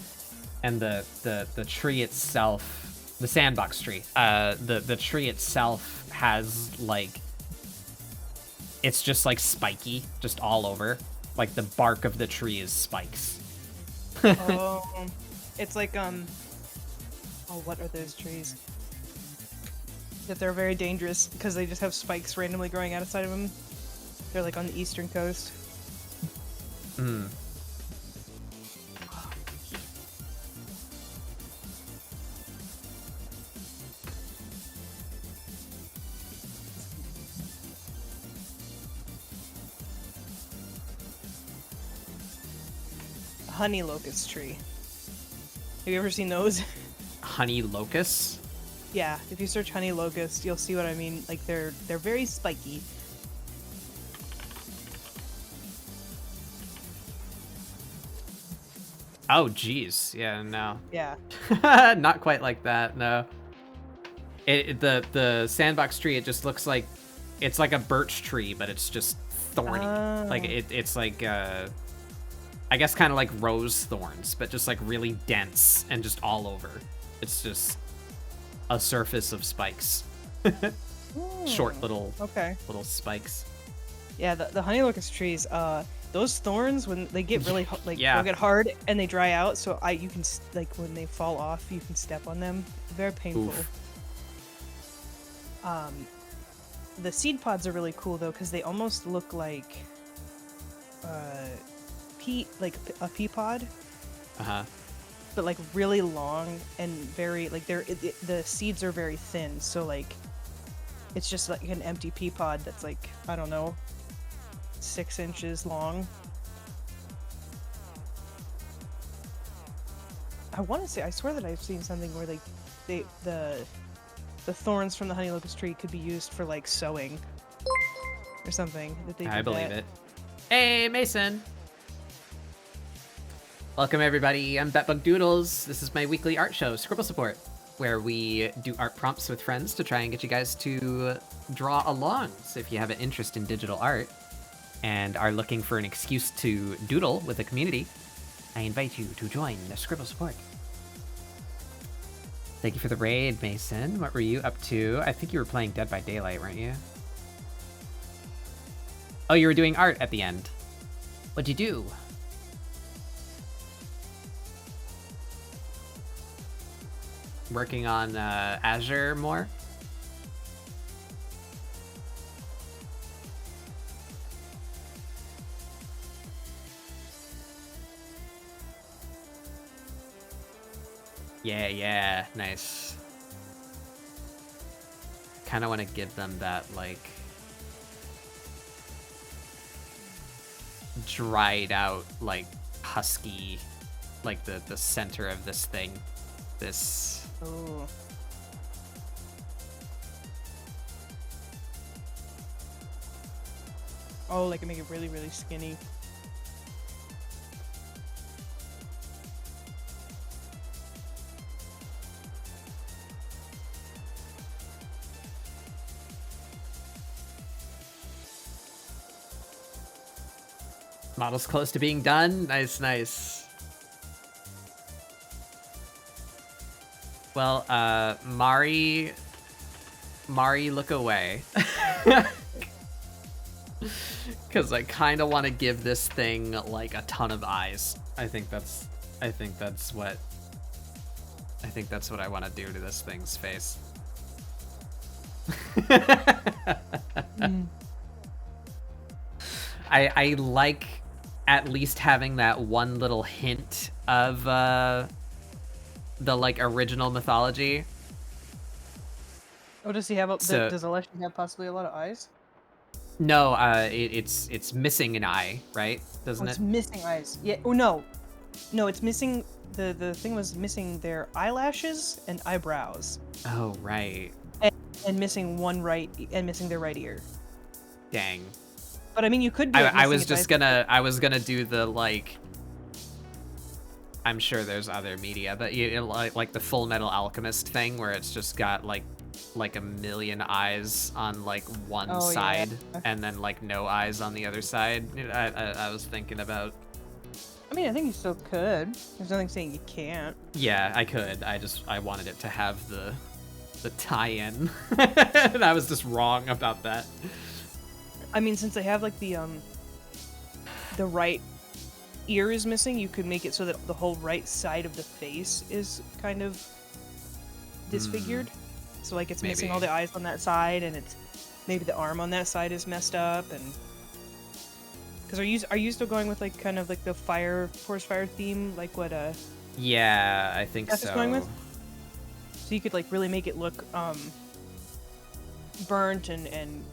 And the tree itself, the sandbox tree, the tree itself has like, it's just like spiky, just all over. Like the bark of the tree is spikes. Oh, it's like oh, what are those trees? That they're very dangerous because they just have spikes randomly growing outside of them. They're like on the eastern coast. Hmm. Honey locust tree. Have you ever seen those? Honey locusts? Yeah, if you search honey locust, you'll see what I mean. Like they're very spiky. Oh, geez. Yeah, no. Yeah. Not quite like that, no. The sandbox tree, it just looks like, it's like a birch tree, but it's just thorny. Like, it's like, I guess kind of like rose thorns, but just like really dense and just all over. It's just a surface of spikes. Short little spikes. Yeah, the honey locust trees, those thorns, when they get really like Yeah. they'll get hard and they dry out, so you can like when they fall off, you can step on them. Very painful. Oof. The seed pods are really cool though because they almost look like a pea pod, but like really long and very like the seeds are very thin, so like it's just like an empty pea pod that's like, I don't know, 6 inches long. I want to say, I swear that I've seen something where like the thorns from the honey locust tree could be used for like sewing or something. I believe it. Hey, Mason. Welcome everybody. I'm Betbug Doodles. This is my weekly art show, ScribbleSupport, where we do art prompts with friends to try and get you guys to draw along. So if you have an interest in digital art and are looking for an excuse to doodle with the community, I invite you to join the ScribbleSupport. Thank you for the raid, Mason. What were you up to? I think you were playing Dead by Daylight, weren't you? Oh, you were doing art at the end. What'd you do? working on Azure more. Yeah, nice. Kind of want to give them that, like, dried out, like, husky, like the center of this thing. This... Oh. Oh, like make it really, really skinny. Model's close to being done. Nice. Well, Mari, look away. Because I kind of want to give this thing, like, a ton of eyes. I think that's what I want to do to this thing's face. I like at least having that one little hint of the, like, original mythology. Oh, does he have a, So- does Leshy have possibly a lot of eyes? No, it's missing an eye, right? Doesn't It's it? missing eyes. Yeah. Oh no, it's missing. The thing was missing their eyelashes and eyebrows, Oh, right. and missing missing their right ear. Dang. But I mean, you could. Do I was just gonna do the, like, I'm sure there's other media, but like the Full Metal Alchemist thing where it's just got like a million eyes on, like, one Oh, yeah. side and then, like, no eyes on the other side. I was thinking about. I mean, I think you still could. There's nothing saying you can't. Yeah, I could. I wanted it to have the tie-in. And I was just wrong about that. I mean, since they have like the right ear is missing, you could make it so that the whole right side of the face is kind of disfigured. So like it's missing all Maybe. the eyes on that side, and it's maybe the arm on that side is messed up, and because are you still going with like kind of like the forest fire theme, like what Yeah, I think That's so. just going with? So you could like really make it look burnt and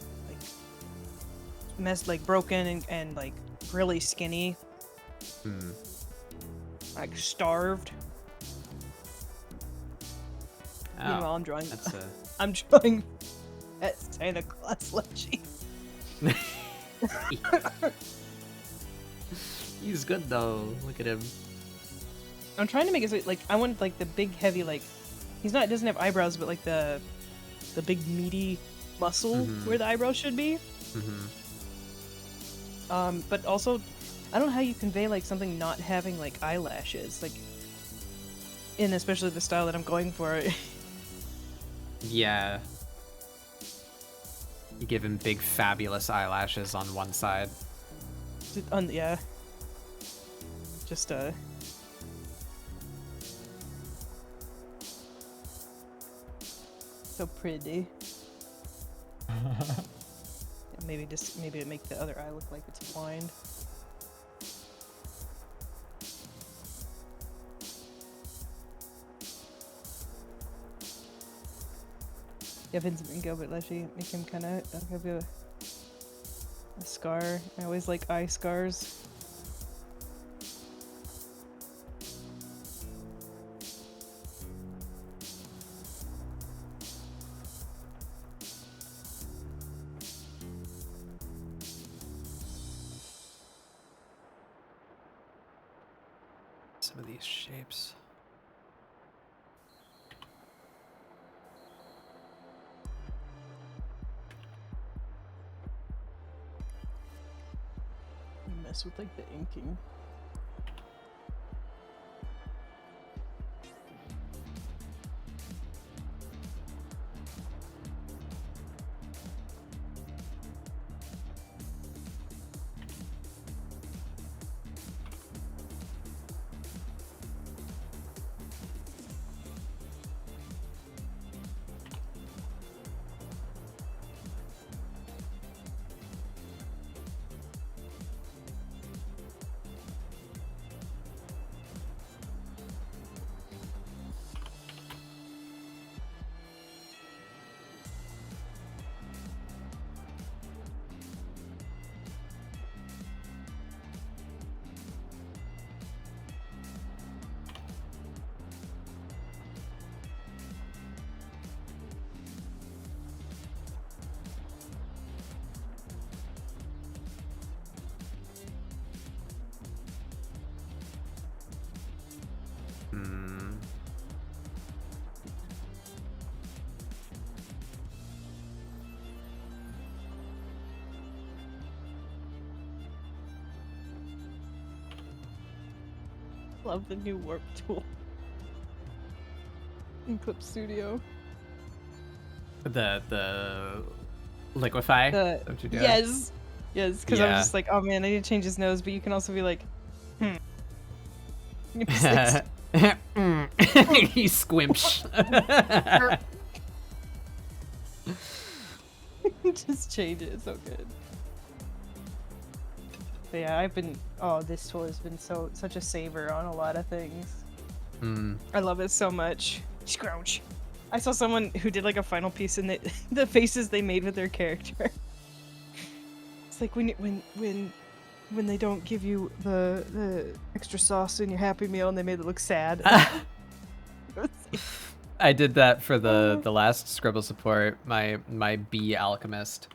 like broken and like really skinny, like starved. Oh, Meanwhile, I'm drawing. that's I'm drawing at Santa Claus Leshy. He's good though. Look at him. I'm trying to make it so, like I want like the big heavy, like doesn't have eyebrows, but like the big meaty muscle where the eyebrows should be. But also, I don't know how you convey like something not having like eyelashes, like in especially the style that I'm going for. Yeah. You give him big fabulous eyelashes on one side. Yeah. Just so pretty. Maybe to make the other eye look like it's blind. Yeah, Vincent go, but Leshy, make him kind of have a scar. I always like eye scars. Some of these shapes. Mess with like the inking. love the new warp tool in Clip Studio. The liquefy. The Don't you do it? yes, because I Yeah. was just like, oh man, I need to change his nose, but you can also be like, It's like, He squimps. just change it. It's so good. But yeah, this tool has been such a saver on a lot of things. I love it so much. Scrouch. I saw someone who did like a final piece and the faces they made with their character. It's like when they don't give you the extra sauce in your Happy Meal and they made it look sad. I did that for the last Scribble support. My bee alchemist.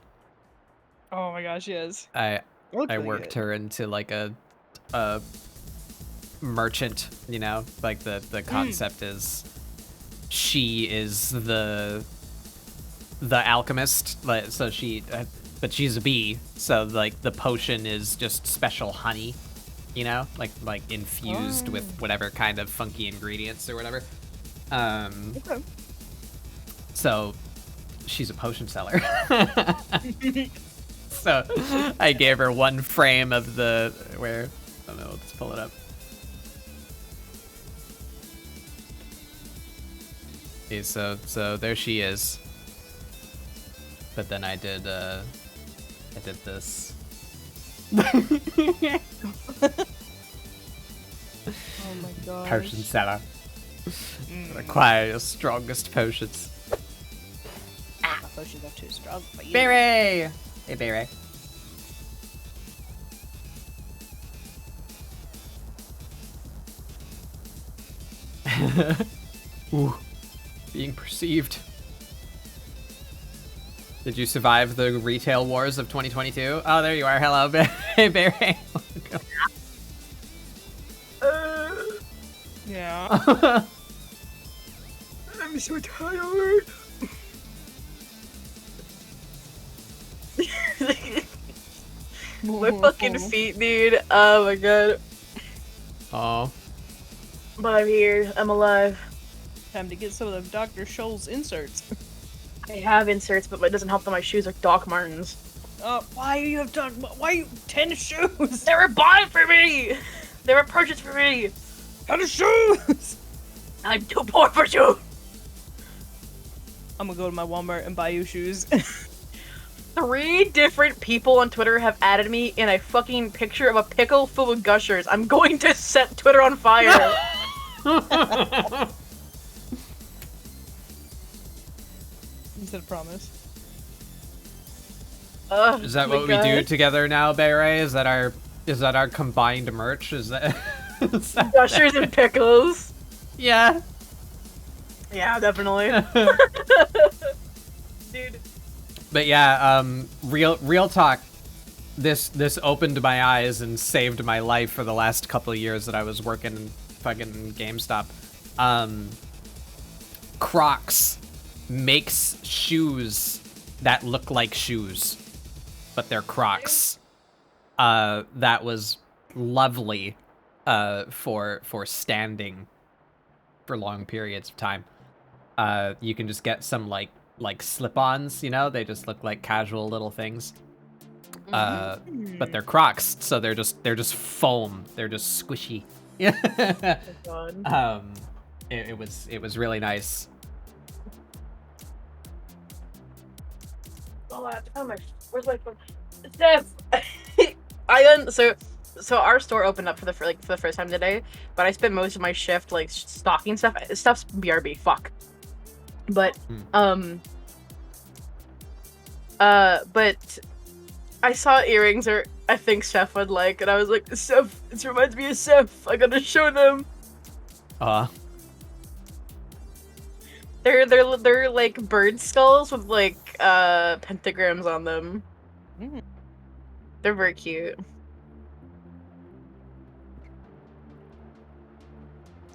Oh my gosh, yes. I Really worked good. her into like a merchant, you know, like the concept is she is the alchemist, like, so she but she's a bee, so like the potion is just special honey, you know, like infused with whatever kind of funky ingredients or whatever. Okay. So she's a potion seller. So I gave her one frame of the I don't know, let's pull it up. Okay, so there she is. But then I did this. Oh my gosh. Potion seller. Acquire your strongest potions. My potions are too strong for you. Berry! Hey, Berry. Ooh. Being perceived. Did you survive the retail wars of 2022? Oh, there you are. Hello, Hey, Berry. Yeah. I'm so tired. My fucking feet, dude. Oh my god. Oh. But I'm here. I'm alive. Time to get some of them Dr. Scholl's inserts. I have inserts, but it doesn't help that my shoes are Doc Martens. Why do you have why you 10 shoes? They were bought for me! They were purchased for me! 10 shoes! I'm too poor for shoes! I'm gonna go to my Walmart and buy you shoes. 3 different people on Twitter have added me in a fucking picture of a pickle full of gushers. I'm going to set Twitter on fire! You said a promise. Is that my what God. we do together now, Berry? Is that our combined merch? Is that Gushers and pickles. Yeah. Yeah, definitely. Dude. But yeah, real talk. This opened my eyes and saved my life for the last couple of years that I was working in fucking GameStop. Crocs makes shoes that look like shoes, but they're Crocs. That was lovely for standing for long periods of time. You can just get some like slip-ons, you know, they just look like casual little things. But they're Crocs, so they're just foam. They're just squishy. Yeah. Oh God. It was really nice. Oh, I have to find where's my phone? Steph! So our store opened up for the first time today, but I spent most of my shift like stocking stuff. Stuff's BRB, fuck. But but I saw earrings or I think Steph would like, and I was like, Steph, it reminds me of Steph. I gotta show them. They're like bird skulls with like pentagrams on them. They're very cute.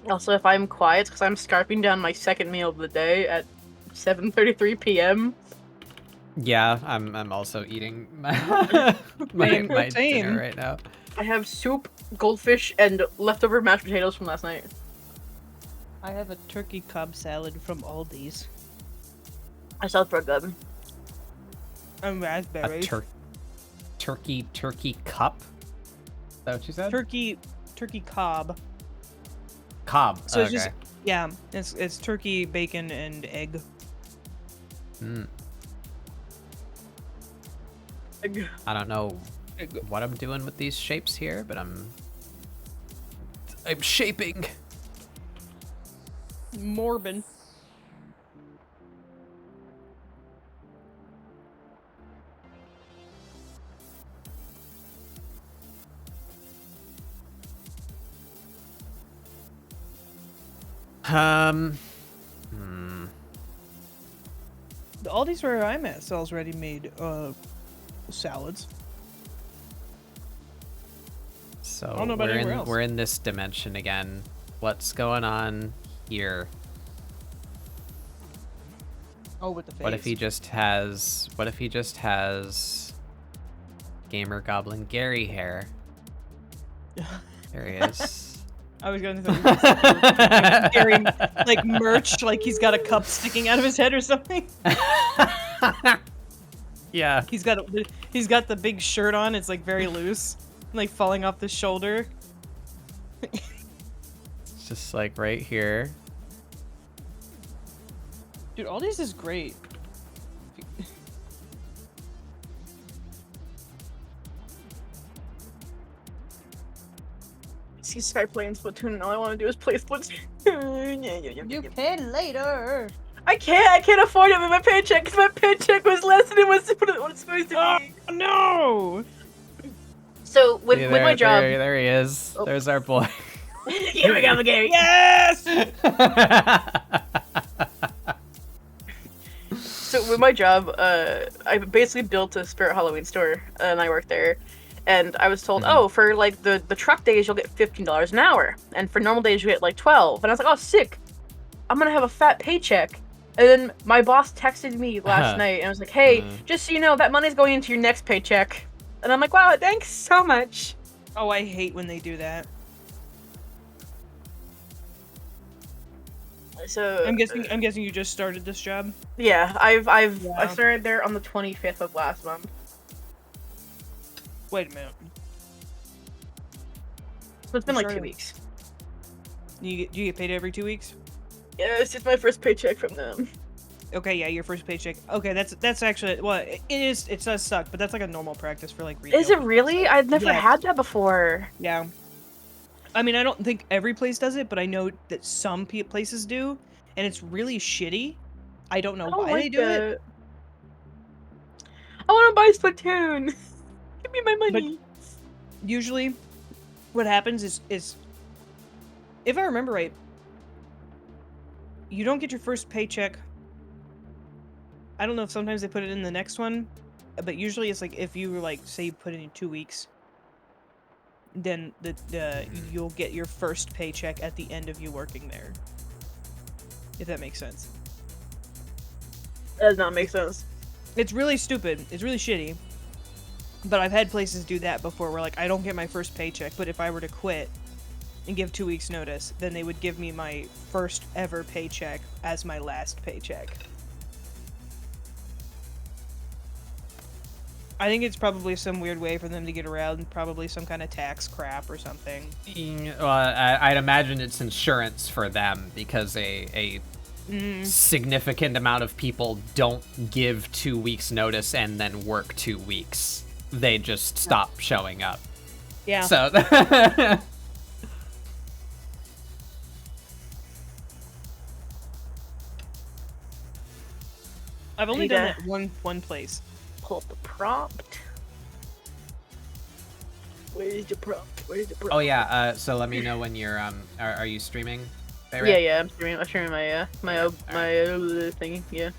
Also, if I'm quiet, it's because I'm scarfing down my second meal of the day at 7:33 p.m. Yeah, I'm also eating my dinner right now. I have soup, goldfish, and leftover mashed potatoes from last night. I have a turkey Cobb salad from Aldi's. I sounds pretty good. And A raspberries. turkey cup? Is that what you said? Turkey Cobb. Cobb. So okay. it's just yeah, it's turkey, bacon, and egg. Mm. I don't know what I'm doing with these shapes here, but I'm shaping. Morbin. Hmm. The Aldi's where I'm at sells ready-made salads. So don't know about anywhere else. we're in this dimension again. What's going on here? Oh, with the face. What if he just has Gamer Goblin Gary hair? There he is. I was gonna say carrying like merch, like he's got a cup sticking out of his head or something. Yeah. He's got the big shirt on. It's like very loose, like falling off the shoulder. It's just like right here. Dude, Aldi's is great. See Sky playing Splatoon, and all I want to do is play Splatoon. You can later. I can't afford it with my paycheck, because my paycheck was less than what it's supposed to be. Oh no! So, with See, my job... There he is. Oh. There's our boy. Here we go, Gary. Yes! So, with my job, I basically built a Spirit Halloween store, and I work there. And I was told, oh, for like the truck days, you'll get $15 an hour. And for normal days, you get like 12. And I was like, oh, sick. I'm gonna have a fat paycheck. And then my boss texted me last night and was like, hey, just so you know, that money's going into your next paycheck. And I'm like, wow, thanks so much. Oh, I hate when they do that. So I'm guessing you just started this job. yeah, I Yeah. started there on the 25th of last month. Wait a minute. So it's been like Sure. 2 weeks. Do you get paid every 2 weeks? Yeah, it's just my first paycheck from them. Okay, yeah, your first paycheck. Okay, that's actually it does suck, but that's like a normal practice for like retail. Is it really? I've never Yeah. had that before. Yeah. I mean, I don't think every place does it, but I know that some places do, and it's really shitty. I don't know I don't why like they do it. I want to buy Splatoon. Give me my money. Usually, what happens is if I remember right, you don't get your first paycheck. I don't know if sometimes they put it in the next one, but usually it's like if you were like, say you put it in 2 weeks, then you'll get your first paycheck at the end of you working there. If that makes sense. That does not make sense. It's really stupid. It's really shitty. But I've had places do that before where like I don't get my first paycheck, but if I were to quit and give 2 weeks notice, then they would give me my first ever paycheck as my last paycheck. I think it's probably some weird way for them to get around probably some kind of tax crap or something. Well, I'd imagine it's insurance for them because a significant amount of people don't give 2 weeks notice and then work 2 weeks. They just stop showing up. Yeah. So I've only Need done a- it one place. Pull up the prompt. Where's the prompt? Where's the prompt? oh yeah, so let me know when you're are you streaming? Bayrat? Yeah, I'm streaming my thingy. Yeah.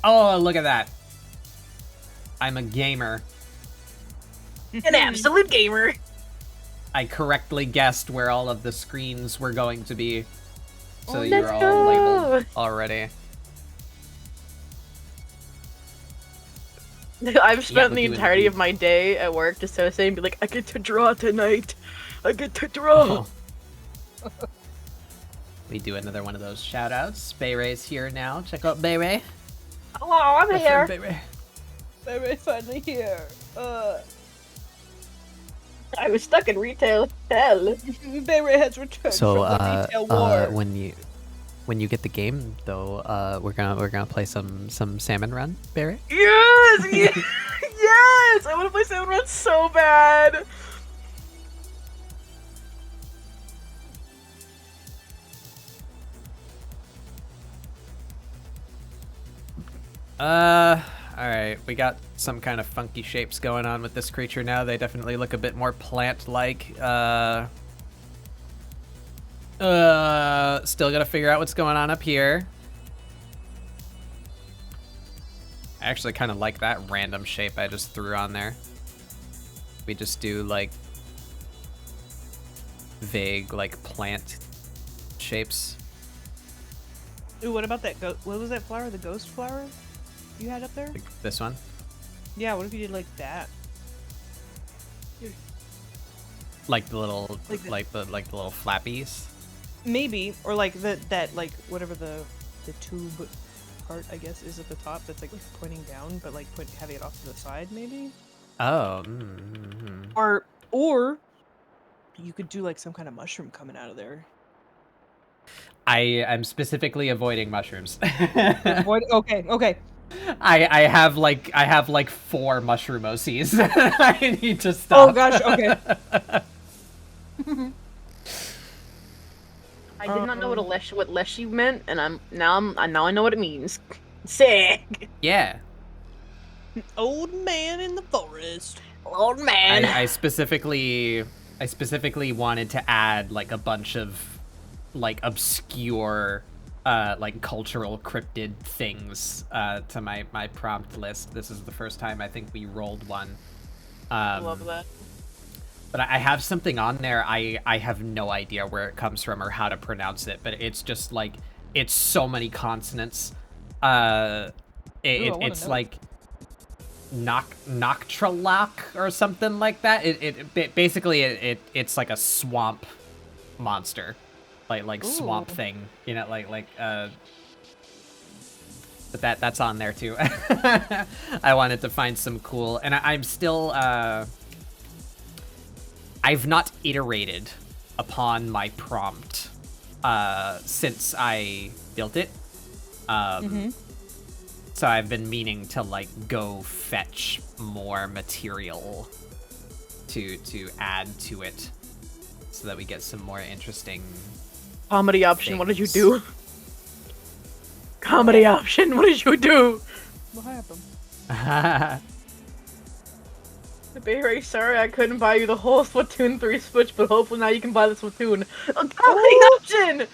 Oh, look at that. I'm a gamer. An absolute gamer. I correctly guessed where all of the screens were going to be. So Oh, you're let's all go. labeled already. I've spent we'll the do it in entirety the- of my day at work just so saying, be like, I get to draw tonight. I get to draw. Oh. We do another one of those shout outs. Bayray's here now. Check out Bayray. Hello, I'm My here. friend Bayray. Baby finally here. I was stuck in retail hell. Baby has returned So from the retail war. when you get the game though, we're gonna play some Salmon Run, Bayray. Yes! Yes! I want to play Salmon Run so bad. Alright, we got some kind of funky shapes going on with this creature now. They definitely look a bit more plant-like. Still gotta figure out what's going on up here. I actually kind of like that random shape I just threw on there. We just do, like, vague, like, plant shapes. Ooh, what about that what was that flower? The ghost flower you had up there? Like this one. Yeah, what if you did like that? Like the little, Like the- the little flappies. Maybe, or like that like whatever the tube part I guess is at the top that's like pointing down, but like having it off to the side maybe. Oh. Or you could do like some kind of mushroom coming out of there. I'm specifically avoiding mushrooms. Okay. I have like 4 mushroom OCs. I need to stop. Oh gosh, okay. I did not know what Leshy meant, and now I know what it means. Sick. Yeah. An old man in the forest. Old man. I specifically wanted to add like a bunch of like obscure like cultural cryptid things to my prompt list. This is the first time I think we rolled one. Love that. But I have something on there. I have no idea where it comes from or how to pronounce it, but it's just like it's so many consonants. It's know. like Noctralock or something like that. It's like a swamp monster, like swamp Ooh. thing, you know, like but that's on there too. I wanted to find some cool, and I'm still I've not iterated upon my prompt since I built it. So I've been meaning to like go fetch more material to add to it so that we get some more interesting Comedy option. What did you things. do? Comedy option. What did you do? What happened? Very sorry I couldn't buy you the whole Splatoon 3 Switch, but hopefully now you can buy the Splatoon. A comedy option!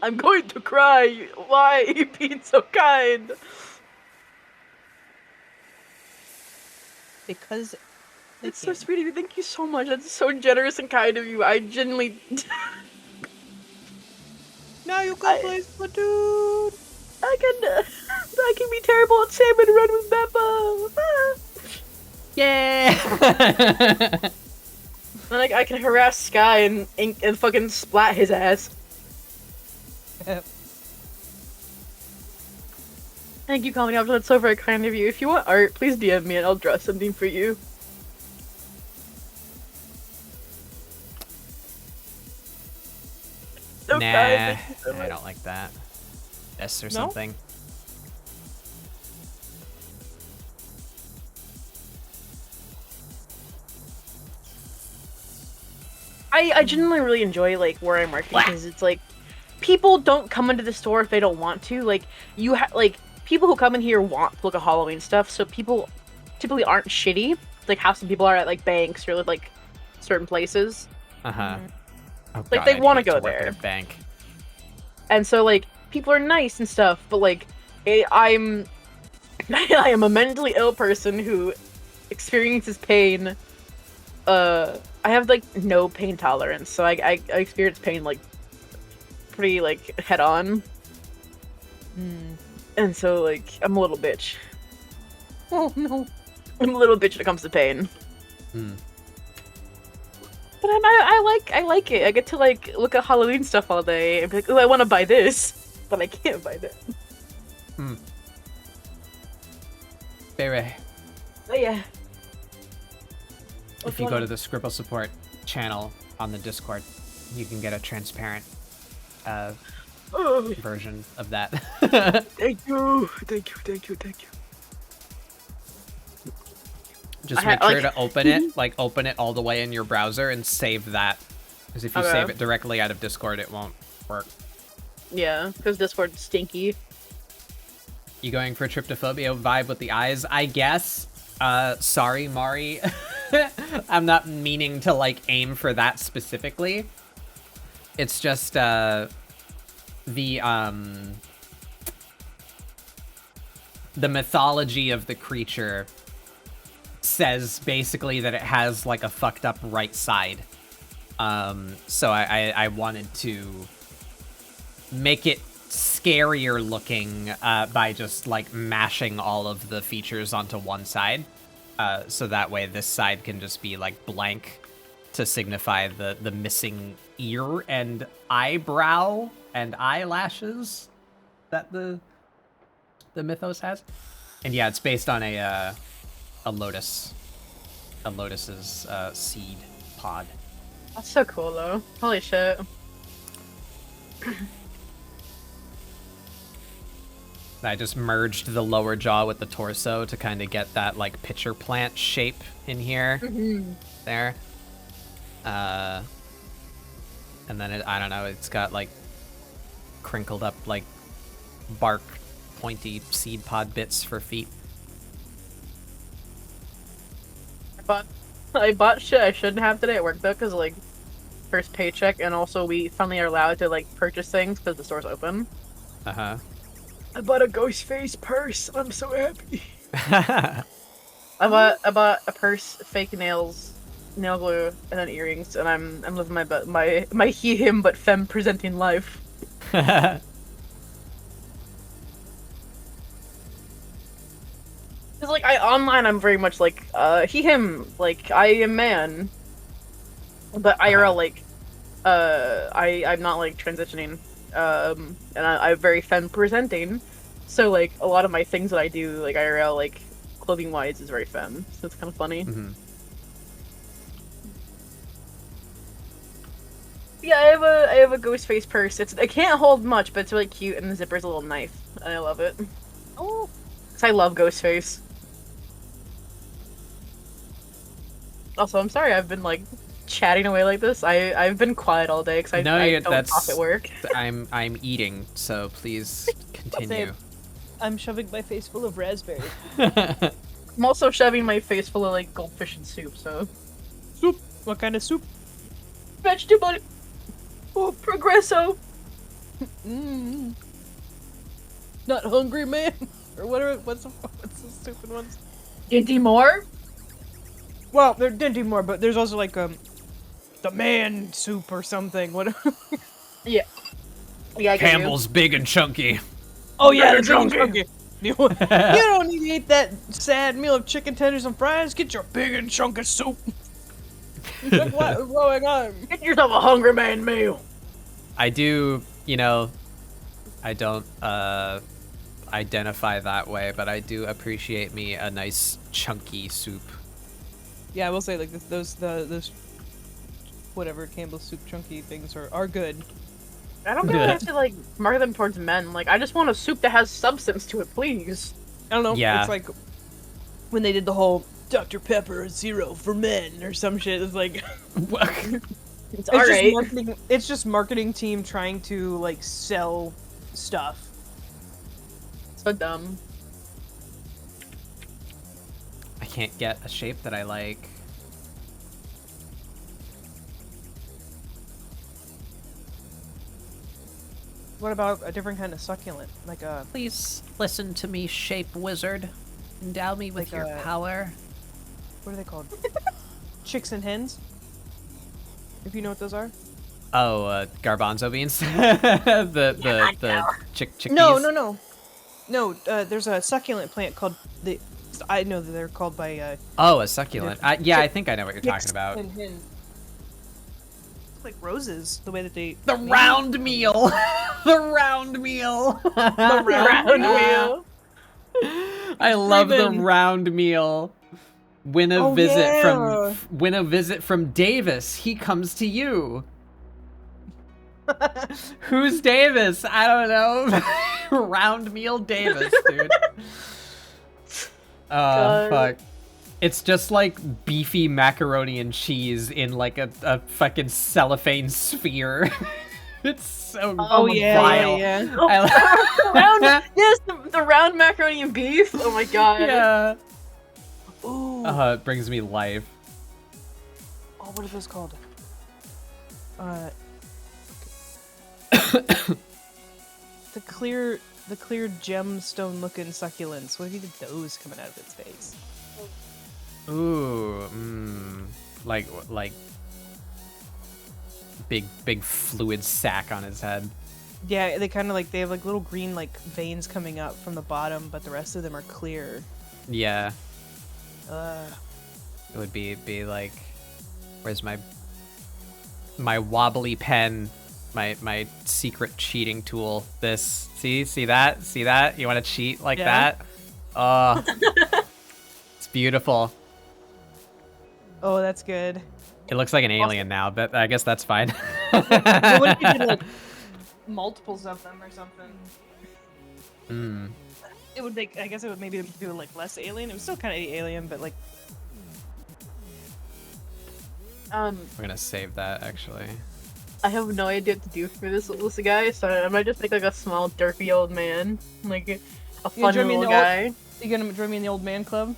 I'm going to cry. Why are you being so kind? Because It's so sweet of you. Thank you so much. That's so generous and kind of you. I genuinely... now you can play Splatoon. I can be terrible at Salmon Run with Beppa. Yeah. Then I can harass Sky and fucking splat his ass. Thank you, Comedy Option. That's so very kind of you. If you want art, please DM me and I'll draw something for you. So Nah, kind. Thank you so I much. don't like that. This or No? something. I genuinely really enjoy like where I'm working because it's like people don't come into the store if they don't want to. Like you like people who come in here want to look at Halloween stuff, so people typically aren't shitty. Like how some people are at like banks or like certain places. Uh-huh. Oh, Like, God, they I'd wanna hate to go work at there. a bank. And so like people are nice and stuff, but like I'm I am a mentally ill person who experiences pain. I have like no pain tolerance, so I experience pain like pretty like head on. And so like I'm a little bitch. Oh no. I'm a little bitch when it comes to pain. Hmm. But I like it. I get to like look at Halloween stuff all day and be like, oh, I want to buy this, but I can't buy that. Hmm. Bere, Oh yeah. if you go to the Scribble Support channel on the Discord, you can get a transparent Oh, version of that. thank you. Just I make ha- sure like- to open it, like open it all the way in your browser and save that. Because if you Okay. save it directly out of Discord, it won't work. Yeah, because Discord's stinky. You going for a tryptophobia vibe with the eyes? I guess. Sorry, Mari. I'm not meaning to, like, aim for that specifically. It's just, the mythology of the creature says basically that it has, like, a fucked up right side. So I wanted to make it scarier looking by just like mashing all of the features onto one side, so that way this side can just be like blank to signify the missing ear and eyebrow and eyelashes that the mythos has. And yeah, it's based on a lotus's seed pod. That's so cool though. Holy shit. I just merged the lower jaw with the torso to kind of get that like pitcher plant shape in here. There. And then I don't know, it's got like crinkled up like bark pointy seed pod bits for feet. I bought shit I shouldn't have today at work though, because like first paycheck, and also we finally are allowed to like purchase things because the store's open. Uh-huh. I bought a ghost face purse. I'm so happy. I bought a purse, fake nails, nail glue, and then earrings, and I'm living my he him but femme presenting life. Cause like online I'm very much like he him, like I am man, but IRL like I'm not like transitioning, and I'm very femme presenting, so like a lot of my things that I do like IRL like clothing wise is very femme, so it's kind of funny. Mm-hmm. Yeah, I have a ghost face purse. It can't hold much, but it's really cute, and the zipper's a little knife, and I love it. Oh, Cause I love ghost face. Also, I'm sorry I've been like chatting away like this. I've been quiet all day because I don't talk at work. I'm eating, so please continue. I'm shoving my face full of raspberry. I'm also shoving my face full of like goldfish and soup. So Soup. What kind of soup? vegetable. Oh, progresso. Mm. Not hungry, man. Or what's the stupid ones? Dinty more. Well, they're dinty more, but there's also like the man soup or something. What? Yeah, I get you. Campbell's big and chunky. Oh yeah, Big the and chicken chunky. You don't need to eat that sad meal of chicken tenders and fries. Get your big and chunky soup. It's like, what is going on? Get yourself a hungry man meal. I do, you know, I don't identify that way, but I do appreciate me a nice chunky soup. Yeah, I will say like those whatever Campbell's soup chunky things are good. I don't really have to like market them towards men. Like I just want a soup that has substance to it, please. I don't know. Yeah. It's like when they did the whole Dr. Pepper Zero for men or some shit. It's like It's just alright. marketing. It's just marketing team trying to like sell stuff. So dumb. I can't get a shape that I like. What about a different kind of succulent, like a Please listen to me, shape wizard. Endow me with Like your a- power. what are they called? Chicks and hens. If you know what those are. Oh, garbanzo beans. the chickpeas. No. There's a succulent plant called the I know that they're called by Oh, a succulent. Yeah, I Chick- think I know what you're talking about. like roses, the way that they The round meal. The round meal. The round wheel. I love the Ruben. round meal. Win a Oh, visit from Davis. He comes to you. Who's Davis? I don't know. Round meal Davis, dude. God. Fuck. It's just like beefy macaroni and cheese in like a fucking cellophane sphere. It's so vile. yeah. Round, yes, the round macaroni and beef. Oh my god. Yeah. Ooh. It brings me life. Oh, what are those called? The clear gemstone looking succulents. What if you did those coming out of its face? Ooh, like big fluid sac on his head. Yeah, they kind of like, they have like little green like veins coming up from the bottom, but the rest of them are clear. Yeah, Ugh. it would be like, where's my wobbly pen, my secret cheating tool? This, see that? You want to cheat like Yeah. that? Oh, it's beautiful. Oh, that's good. It looks like an alien now, but I guess that's fine. What if you did like multiples of them or something? It would make, I guess it would maybe do like less alien. It was still kind of alien, but like. We're gonna save that actually. I have no idea what to do for this guy, so I might just make like a small derpy old man, like a fun join me in little the old- guy. You gonna join me in the old man club?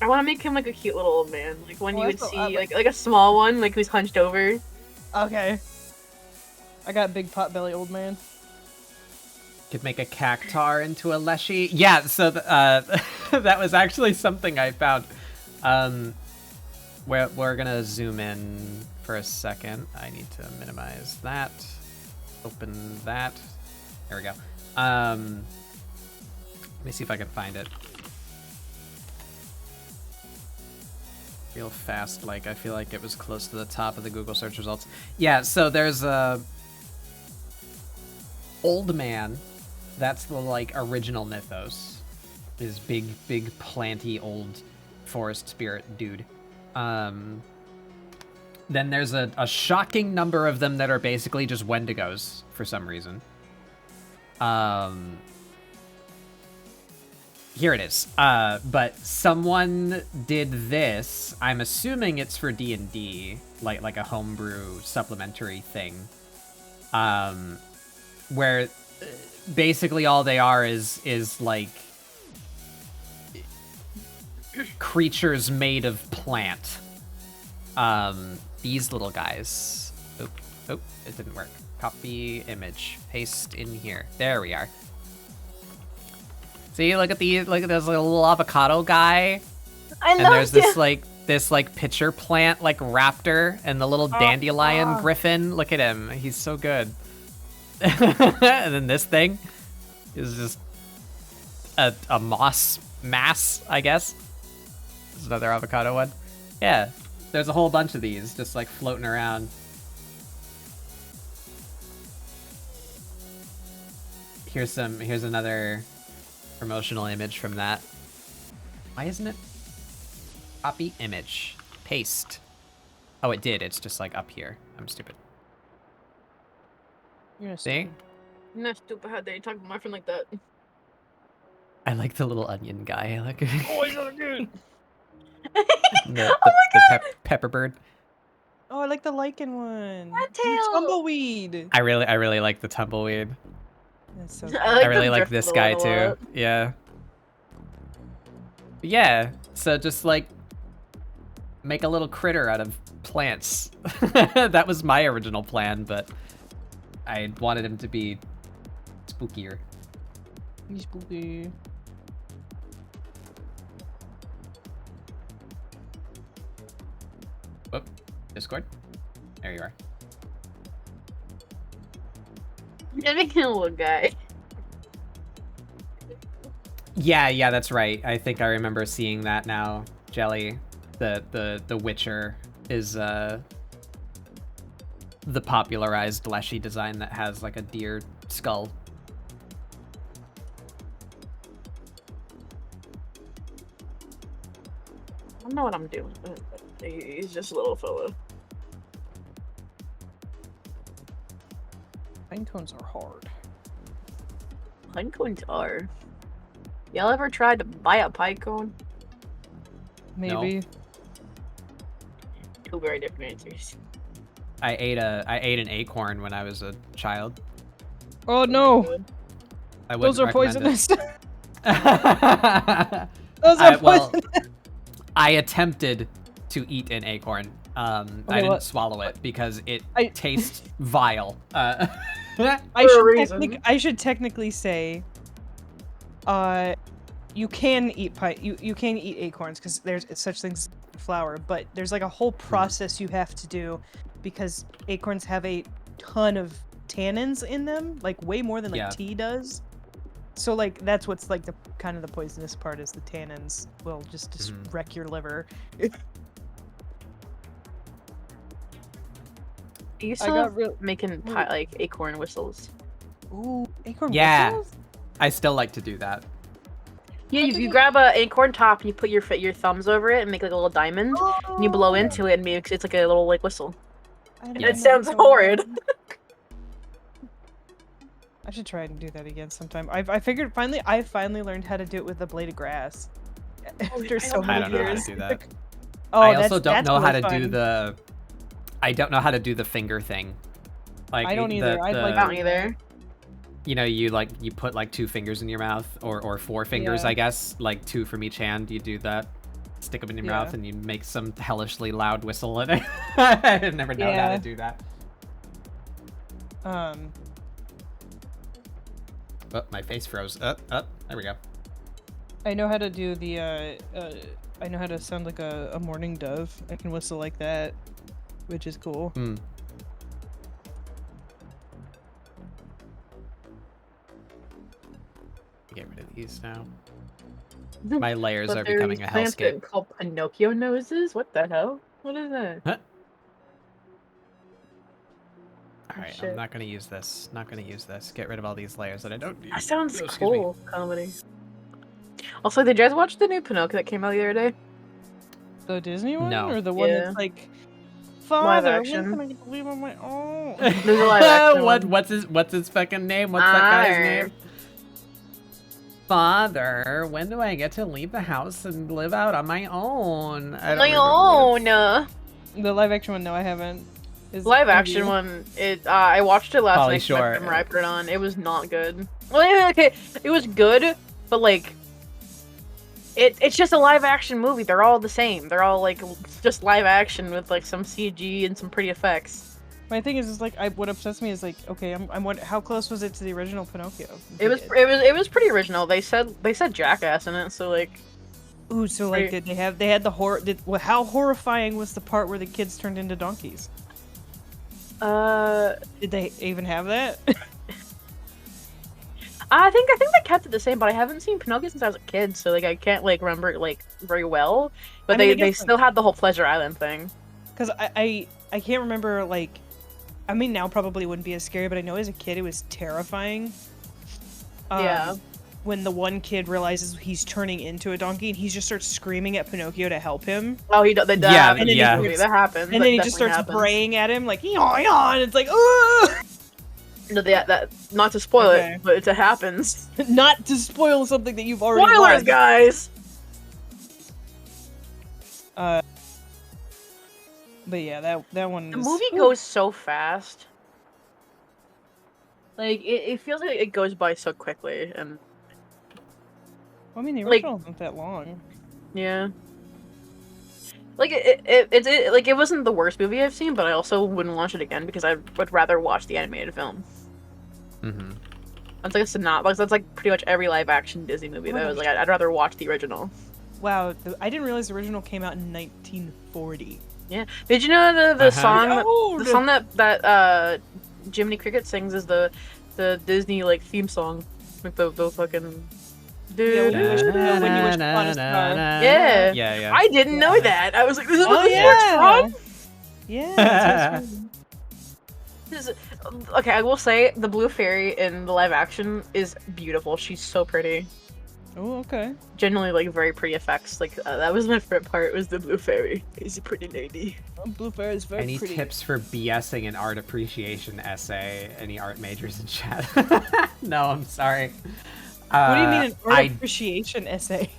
I want to make him like a cute little old man, like one Oh, you would that's see, not- like a small one, like who's hunched over. Okay. I got big pot belly old man. Could make a cactar into a Leshy. Yeah, so that was actually something I found. We're gonna zoom in for a second. I need to minimize that. Open that. There we go. Let me see if I can find it. Real fast, like I feel like it was close to the top of the Google search results. Yeah, so there's a old man. That's the like original mythos. Is big planty old forest spirit dude. Then there's a shocking number of them that are basically just Wendigos for some reason. Here it is. But someone did this. I'm assuming it's for D&D, like a homebrew supplementary thing. Where basically all they are is like creatures made of plant. These little guys. Oh, it didn't work. Copy image, paste in here. There we are. See, look at this little avocado guy. And there's this pitcher plant like raptor and the little dandelion griffin. Look at him. He's so good. And then this thing is just a moss mass, I guess. There's another avocado one. Yeah, there's a whole bunch of these just like floating around. Here's another promotional image from that. Why isn't it? Copy image. Paste. Oh, it did. It's just like up here. I'm stupid. You're See? I'm not stupid. How dare you talk about my friend like that? I like the little onion guy. I like Oh, he's so good. the pepper bird. Oh, I like the lichen one. Rat And tail. the tumbleweed. I really like the tumbleweed. That's so I really the like drift this one guy a too. lot. Yeah. Yeah. So just like make a little critter out of plants. That was my original plan, but I wanted him to be spookier. He's spooky. Whoop. Discord. There you are. You're making a little guy. Yeah, that's right. I think I remember seeing that now. Jelly, the Witcher is the popularized Leshy design that has like a deer skull. I don't know what I'm doing. He's just a little fella. Pine cones are hard. Pine cones are. Y'all ever tried to buy a pine cone? Maybe. Two very different answers. I ate an acorn when I was a child. Oh no! I Those are wouldn't recommend poisonous. it. Those are Well, poisonous. I attempted to eat an acorn. I didn't swallow it because it tastes vile. I should technically say, you can eat you can eat acorns because there's such things as flour, but there's like a whole process you have to do because acorns have a ton of tannins in them, like way more than like tea does. So like that's what's like the kind of the poisonous part is the tannins will just wreck your liver. You still making like acorn whistles. Ooh, acorn yeah, whistles? I still like to do that. Yeah, you grab a acorn top, you put your thumbs over it and make like a little diamond, and you blow into it and it's like a little like whistle. It sounds horrid. I should try and do that again sometime. I finally learned how to do it with a blade of grass. After so many years. I don't know how to do that. I also don't know how to do the. I don't know how to do the finger thing. Like I don't either. I don't either. You know, you put like 2 fingers in your mouth, or 4 fingers, I guess, like 2 from each hand. You do that, stick them in your mouth, and you make some hellishly loud whistle. And I never known how to do that. Oh, my face froze. Up. There we go. I know how to do the. I know how to sound like a mourning dove. I can whistle like that, which is cool. Get rid of these now. My layers are becoming a plants hellscape. called Pinocchio noses? What the hell? What is that? Huh? Alright, I'm not gonna use this. Not gonna use this. Get rid of all these layers that I don't need. That sounds Oh, excuse cool. Comedy. Also, did you guys watch the new Pinocchio that came out the other day? The Disney one? No. Or the one that's like, Father, when action. can I leave on my own? There's a live action one. What's his fucking name? What's that guy's name? Father, when do I get to leave the house and live out on my own? The live action one, no, I haven't. Live action one, I watched it last night. Shore. When I put it on. It was not good. Well, okay, it was good, but like, it's just a live action movie. They're all the same. They're all like just live action with like some CG and some pretty effects. My thing is like, what upsets me is like, okay, how close was it to the original Pinocchio? It was pretty original. They said jackass in it, so like. Ooh, so like, did they had the horror? How horrifying was the part where the kids turned into donkeys? Did they even have that? I think they kept it the same, but I haven't seen Pinocchio since I was a kid, so like I can't like remember it like very well. But they still had the whole Pleasure Island thing. Because I can't remember like, I mean now probably wouldn't be as scary, but I know as a kid it was terrifying. Yeah. When the one kid realizes he's turning into a donkey and he just starts screaming at Pinocchio to help him. Oh, that happens. And then he just starts braying at him like, yaw, and it's like, ugh! No, that not to spoil it, but it happens. Not to spoil something that you've already Spoilers, watched. guys! But yeah, that one. The movie goes so fast. Like it feels like it goes by so quickly, and. I mean, the original isn't that long. Yeah. Like it wasn't the worst movie I've seen, but I also wouldn't watch it again because I would rather watch the animated film. Mm-hmm. That's like a synopsis. That's like pretty much every live action Disney movie. That was like I'd rather watch the original. Wow, I didn't realize the original came out in 1940. Yeah. Did you know the song? The song that Jiminy Cricket sings is the Disney like theme song, like the fucking Dude. when you wish upon a star. Yeah. Yeah. I didn't know that. I was like, this is what Oh the yeah. from? Yeah. That's what This is- Okay, I will say the blue fairy in the live action is beautiful. She's so pretty. Oh, okay. Genuinely, like, very pretty effects. Like, that was my favorite part, was the blue fairy. She's a pretty lady. Blue fairy is very Any pretty. tips for BSing an art appreciation essay? Any art majors in chat? No, I'm sorry. What do you mean an art I appreciation essay?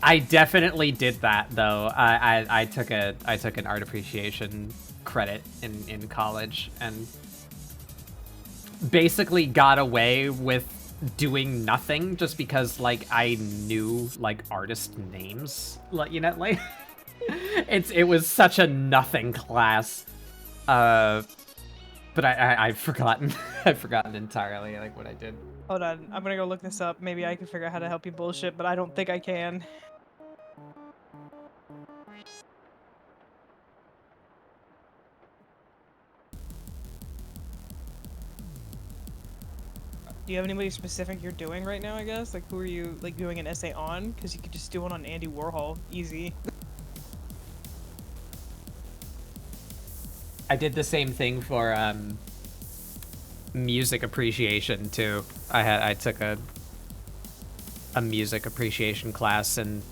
I definitely did that though. I took an art appreciation credit in college and basically got away with doing nothing just because like I knew like artist names, like like it was such a nothing class. But I've forgotten I've forgotten entirely like what I did. Hold on, I'm gonna go look this up. Maybe I can figure out how to help you bullshit, but I don't think I can. Do you have anybody specific you're doing right now, I guess? Like, who are you, like, doing an essay on? Because you could just do one on Andy Warhol. Easy. I did the same thing for music appreciation too. I took a music appreciation class and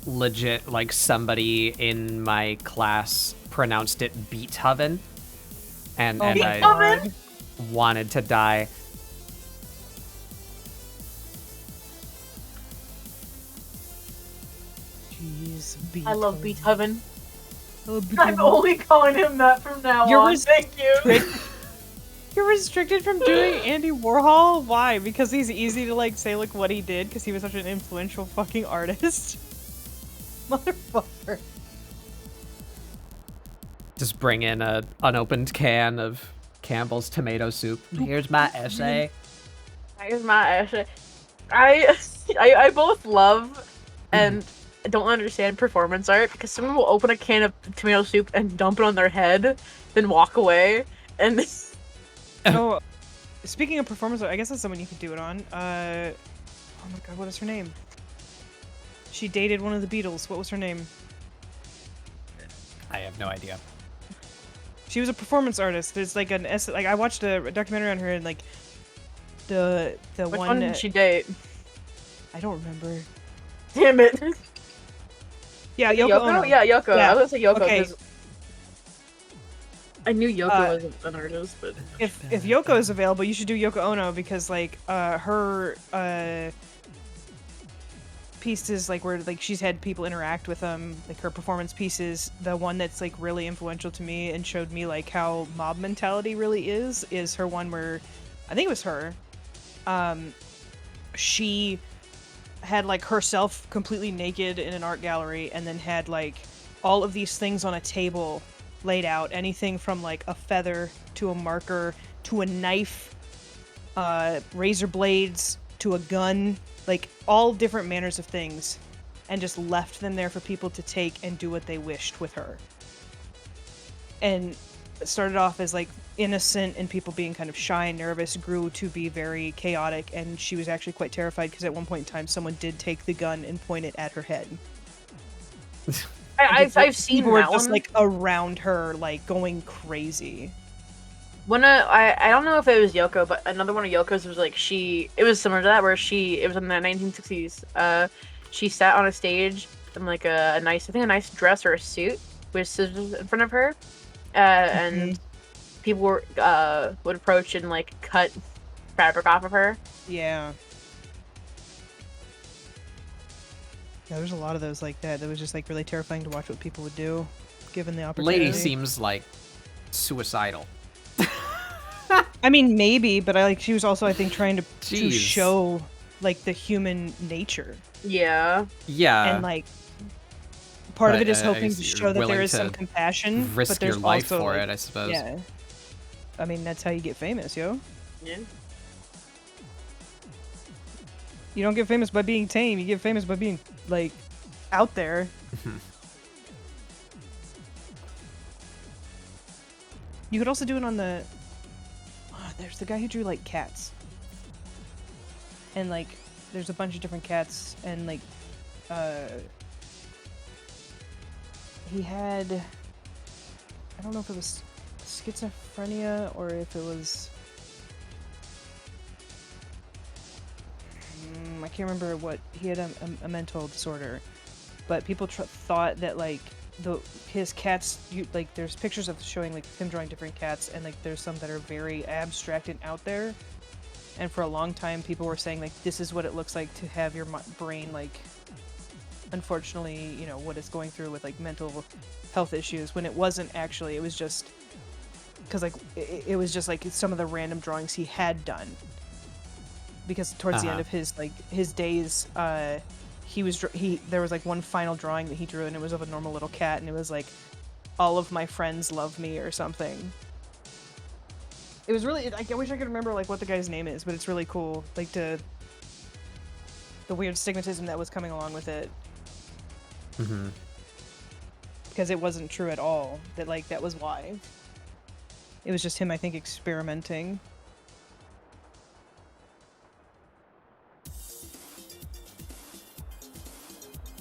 legit like somebody in my class pronounced it Beethoven and I Beethoven? wanted to die. Jeez, I love Beethoven. Oh, I'm only calling him that from now on. Thank you. You're restricted from doing Andy Warhol? Why? Because he's easy to like say like what he did because he was such an influential fucking artist. Motherfucker. Just bring in a unopened can of Campbell's tomato soup. Here's my essay. Here's my essay. I both love and don't understand performance art because someone will open a can of tomato soup and dump it on their head, then walk away, and Oh, speaking of performance art, I guess that's someone you could do it on. Oh my god, what is her name? She dated one of the Beatles. What was her name? I have no idea. She was a performance artist. There's like an essay, like I watched a documentary on her and like the which one one did she date? I don't remember. Damn it. Yeah, Yoko Ono. Yeah, Yoko. Yeah. I was gonna say Yoko Okay. because I knew Yoko wasn't an artist, but If Yoko is available, you should do Yoko Ono because like her pieces like where like she's had people interact with like her performance pieces. The one that's like really influential to me and showed me like how mob mentality really is her one where I think it was her. She had like herself completely naked in an art gallery and then had like all of these things on a table laid out, anything from like a feather to a marker to a knife, razor blades to a gun, like all different manners of things, and just left them there for people to take and do what they wished with her. And it started off as like innocent and people being kind of shy and nervous, grew to be very chaotic, and she was actually quite terrified because at one point in time someone did take the gun and point it at her head. I've seen People were that just one. like around her, like going crazy. I don't know if it was Yoko, but another one of Yoko's was like it was similar to that where it was in the 1960s. She sat on a stage in like a nice dress or a suit with scissors in front of her, and people would approach and like cut fabric off of her. Yeah. Yeah, there's a lot of those like that. That was just like really terrifying to watch what people would do, given the opportunity. Lady seems like suicidal. I mean, maybe, but she was also, I think, trying to Jeez. show like the human nature, Yeah. Yeah. and like part of But, it is I hoping guess to you're show that there willing is some to compassion, risk but there's your life also, for like, it, I suppose. Yeah. I mean, that's how you get famous, yo. Yeah. You don't get famous by being tame. You get famous by being like out there. You could also do it on the. There's the guy who drew like cats. And like there's a bunch of different cats, and like he had, I don't know if it was schizophrenia or if it was, I can't remember what, he had a mental disorder, but people thought that like his cats, like there's pictures of showing like him drawing different cats, and like there's some that are very abstract and out there, and for a long time people were saying like this is what it looks like to have your brain, like unfortunately, you know, what it's going through with like mental health issues, when it wasn't actually. It was just because like it was just like some of the random drawings he had done, because towards the end of his days, there was like one final drawing that he drew, and it was of a normal little cat, and it was like, all of my friends love me or something. It was really, I wish I could remember like what the guy's name is, but it's really cool, like the weird stigmatism that was coming along with it. Because it wasn't true at all, that like that was why. It was just him, I think, experimenting.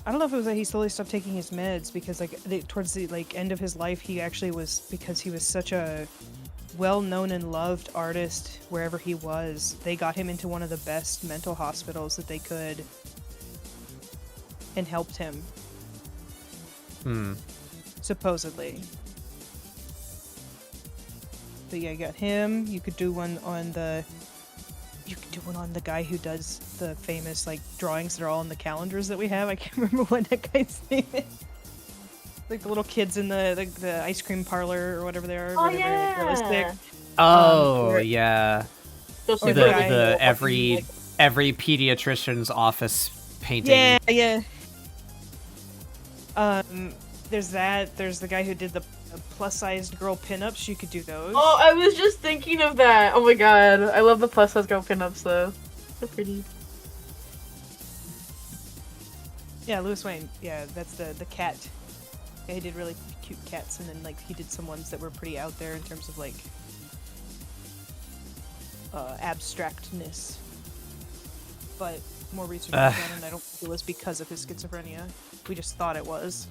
I don't know if it was that he slowly stopped taking his meds, because like towards the like end of his life, he actually was, because he was such a well-known and loved artist wherever he was, they got him into one of the best mental hospitals that they could and helped him. Supposedly. But yeah, you got him. You could do one on the guy who does the famous like drawings that are all in the calendars that we have. I can't remember what that guy's name is. Like the little kids in the ice cream parlor or whatever they are. Oh yeah. Realistic. Oh yeah. Or The every pediatrician's office painting. Yeah. There's that. There's the guy who did the plus-sized girl pinups. You could do those. Oh, I was just thinking of that. Oh my god, I love the plus-size girl pinups though. They're pretty. Yeah, Louis Wayne. Yeah, that's the cat. Yeah, he did really cute cats, and then like he did some ones that were pretty out there in terms of like abstractness. But more research was done, and I don't think it was because of his schizophrenia. We just thought it was.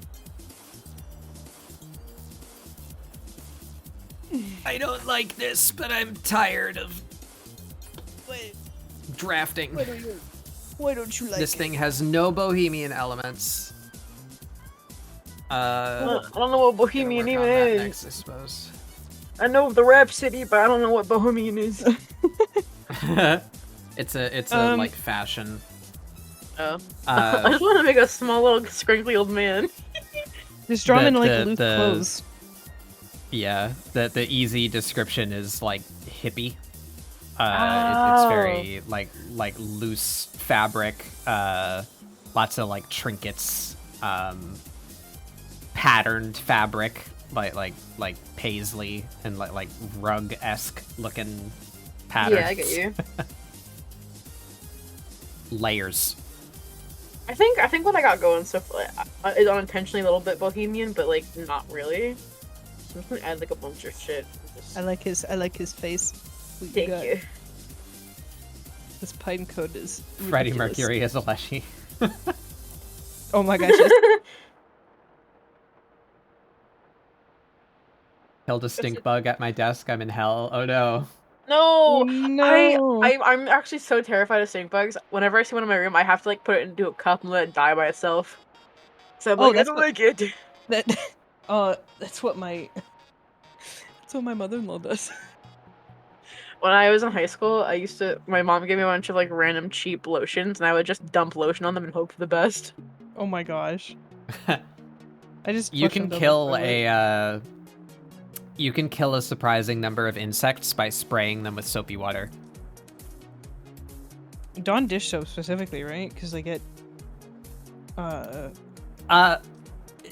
I don't like this, but I'm tired of drafting. Why don't you like This thing has no Bohemian elements. I don't know what Bohemian even is. Next, I suppose. I know the Rhapsody, but I don't know what Bohemian is. It's a like fashion. Oh. I just want to make a small little scrinkly old man. Just draw him in like loose clothes. Yeah, the easy description is like hippie. It's very like loose fabric, lots of like trinkets, patterned fabric, like paisley and like rug-esque looking patterns. Yeah, I get you. Layers. I think what I got going so is unintentionally a little bit Bohemian, but like not really. So I'm just gonna add like a bunch of shit. I like his face. Thank you. This pine code is Freddie ridiculous. Mercury is a Leshy. Oh my gosh. Yes. Killed a stink bug at my desk. I'm in hell. Oh no. No, No. I'm actually so terrified of stink bugs. Whenever I see one in my room, I have to like put it into a cup and let it die by itself. So I'm like, I don't like it. That's what my mother-in-law does. When I was in high school, my mom gave me a bunch of like random cheap lotions, and I would just dump lotion on them and hope for the best. Oh my gosh. You can kill a surprising number of insects by spraying them with soapy water. Dawn dish soap specifically, right? Because they get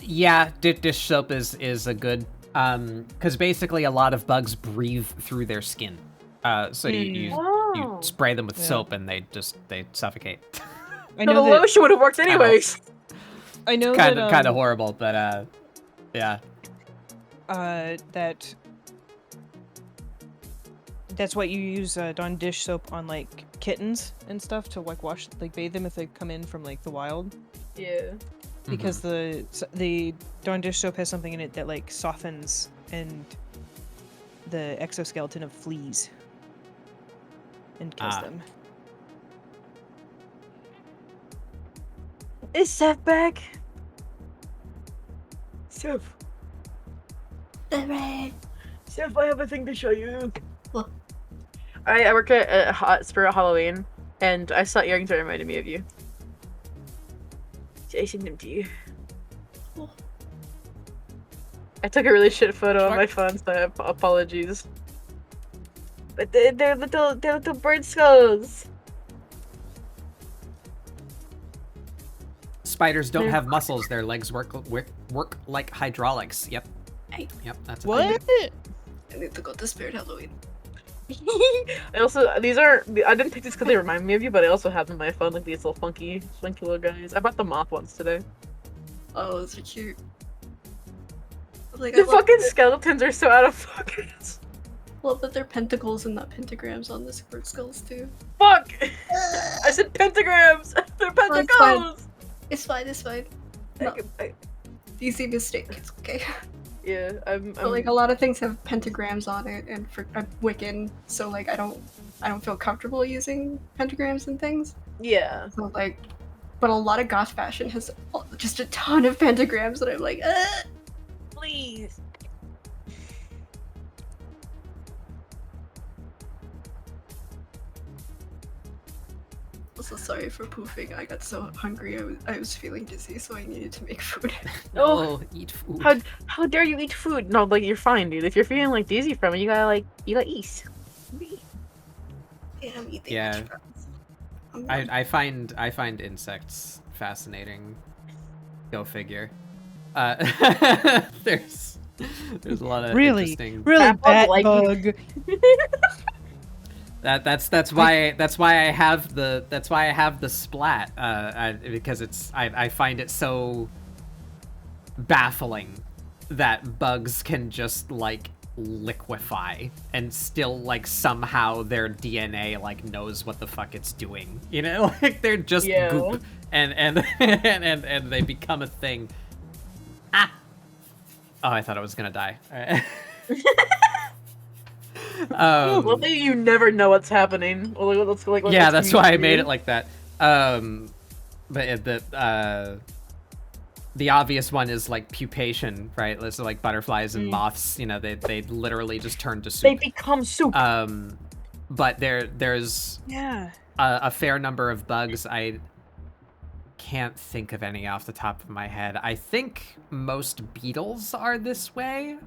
yeah, dish soap is a good because basically a lot of bugs breathe through their skin. So you spray them with soap and they suffocate. I know the lotion would have worked anyways. I know kind of horrible, but yeah. That's what you use Dawn dish soap on like kittens and stuff to like wash, like bathe them if they come in from like the wild. Yeah. Because the Dawn dish soap has something in it that like softens and the exoskeleton of fleas and kills them. Is Seth back? Seth. Seth, I have a thing to show you. What? I work at Hot Spirit Halloween, and I saw earrings that reminded me of you. So I sent them to you. Oh. I took a really shit photo on my phone, so apologies. But they're little bird skulls. Spiders don't have muscles. Their legs work like hydraulics. Yep. Hey. Yep. That's a What? thing. I need to go to Spirit Halloween. I also I didn't take these because they remind me of you, but I also have them on my phone, like these little funky little guys. I bought the moth ones today. Oh, those are cute. Like, The fucking skeletons are so out of focus. love that they're pentacles and not pentagrams on the bird skulls too. Fuck! I said pentagrams! They're fine. pentacles! It's fine. It's fine. No, easy mistake. It's okay. Yeah, But like a lot of things have pentagrams on it, and for Wiccan, so like I don't feel comfortable using pentagrams and things. yeah. So like, but a lot of goth fashion has just a ton of pentagrams, and I'm like, Please. I'm so sorry for poofing. I got so hungry. I was feeling dizzy, so I needed to make food. No, eat food. How dare you eat food? No, like you're fine, dude. If you're feeling like dizzy from it, you gotta eat. Yeah, I'm eating. Yeah. I'm I find insects fascinating. Go figure. There's a lot of interesting. Bat Like- bug. That's why I have the splat because I find it so baffling that bugs can just like liquefy and still like somehow their DNA like knows what the fuck it's doing, you know? Like they're just goop and they become a thing. Oh, I thought I was gonna die. Well, you never know what's happening. Yeah, that's why I made it like that. But the obvious one is like pupation, right? So like butterflies and moths, you know, they literally just turn to soup. They become soup. But there's a fair number of bugs. I can't think of any off the top of my head. I think most beetles are this way,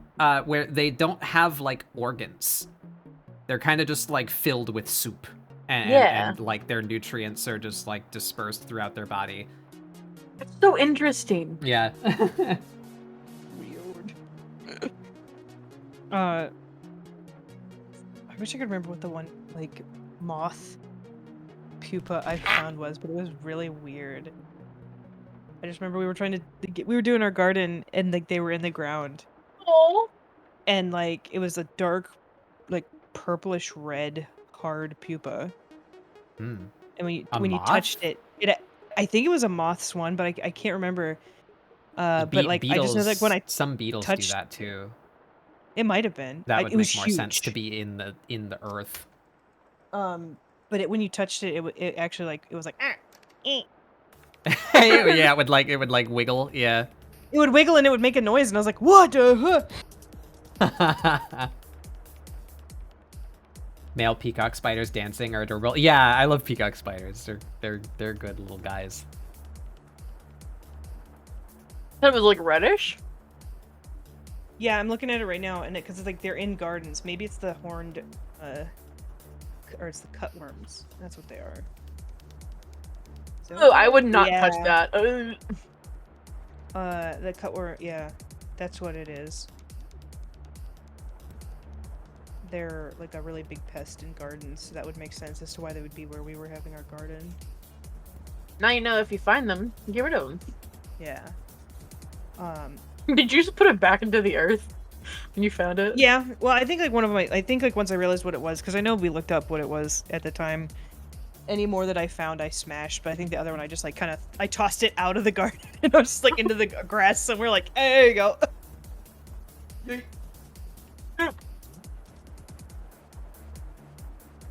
where they don't have like organs. They're kind of just like filled with soup, and like their nutrients are just like dispersed throughout their body. It's so interesting. Yeah. Weird. I wish I could remember what the one like moth pupa I found was, but it was really weird. I just remember we were doing our garden and like they were in the ground. Oh. And like it was a dark, like purplish red hard pupa. And when you touched it, I think it was a moth's one, but I can't remember. But like beetles, I just know like when some beetles do that too. It might have been. That would it was make more huge. sense to be in the earth. But when you touched it, it actually like it was like Yeah, it would like wiggle. Yeah. It would wiggle and it would make a noise, and I was like, "What?" Male peacock spiders dancing are adorable. Yeah, I love peacock spiders. They're good little guys. It was like reddish. Yeah, I'm looking at it right now, and because it's like they're in gardens. Maybe it's the horned, or it's the cutworms. That's what they are. So, Oh, I would not touch that. The cutworm. Yeah, that's what it is. They're like a really big pest in gardens, so that would make sense as to why they would be where we were having our garden. Now you know if you find them, get rid of them. Yeah. Did you just put it back into the earth when you found it? Yeah. Well, I think like one of my, I think like once I realized what it was, because I know we looked up what it was at the time. any more that I found I smashed, but I think the other one I just like I tossed it out of the garden and I was just like into the grass somewhere like, hey, there you go.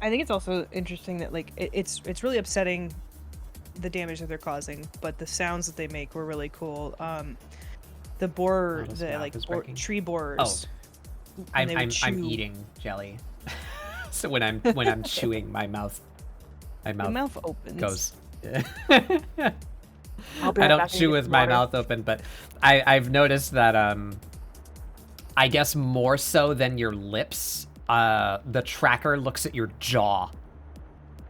I think it's also interesting that like it's really upsetting the damage that they're causing, but the sounds that they make were really cool. The borer, Model's the mouth like is breaking. tree borers. I'm when they would I'm chew- eating jelly. So when I'm chewing, my mouth The mouth opens. goes. I'll be I right don't back and chew get with some my water. mouth open, but I've noticed that I guess more so than your lips, the tracker looks at your jaw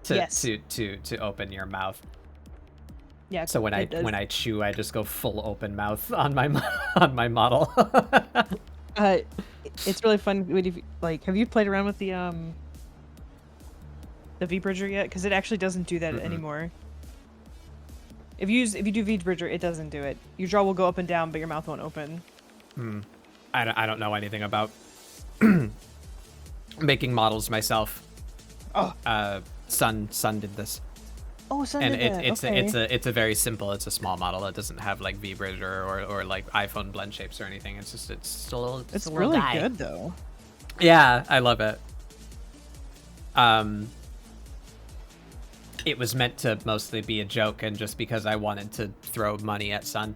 Yes. to open your mouth. Yeah. So when it does. I chew, I just go full open mouth on my on my model. It's really fun when you like. Have you played around with the V-Bridger yet? Because it actually doesn't do that anymore. If you do V-Bridger, it doesn't do it. Your jaw will go up and down, but your mouth won't open. I don't know anything about making models myself. Oh. Sun did this. Oh, so And it's a very simple, it's a small model. It doesn't have like V-Bridger or like iPhone blend shapes or anything. It's just a little. It's a little really guy. good though. Yeah, I love it. It was meant to mostly be a joke, and just because I wanted to throw money at Sun.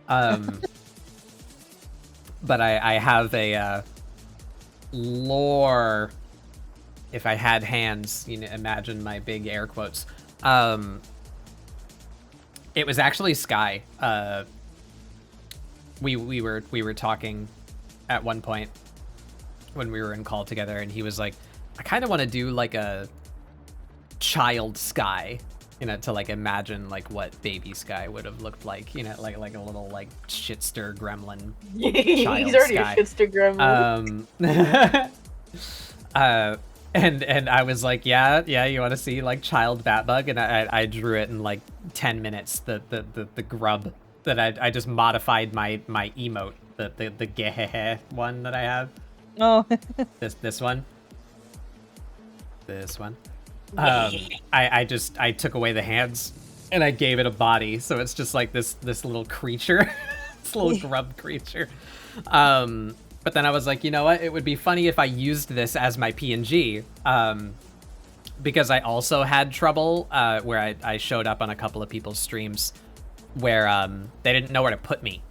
But I have a lore. If I had hands, imagine my big air quotes. It was actually Sky. We were talking at one point when we were in call together, and he was like, I kind of want to do like a child Sky, to like imagine like what baby Sky would have looked like, like a little like shitster gremlin. He's already Sky. a shitster gremlin. And I was like, yeah, you want to see like child Batbug, and I drew it in like 10 minutes. The grub that I just modified my emote, the gehehe one that I have. Oh. This one. I took away the hands and I gave it a body, so it's just like this little creature, this little grub creature. But then I was like, you know what? It would be funny if I used this as my PNG, because I also had trouble where I showed up on a couple of people's streams where they didn't know where to put me,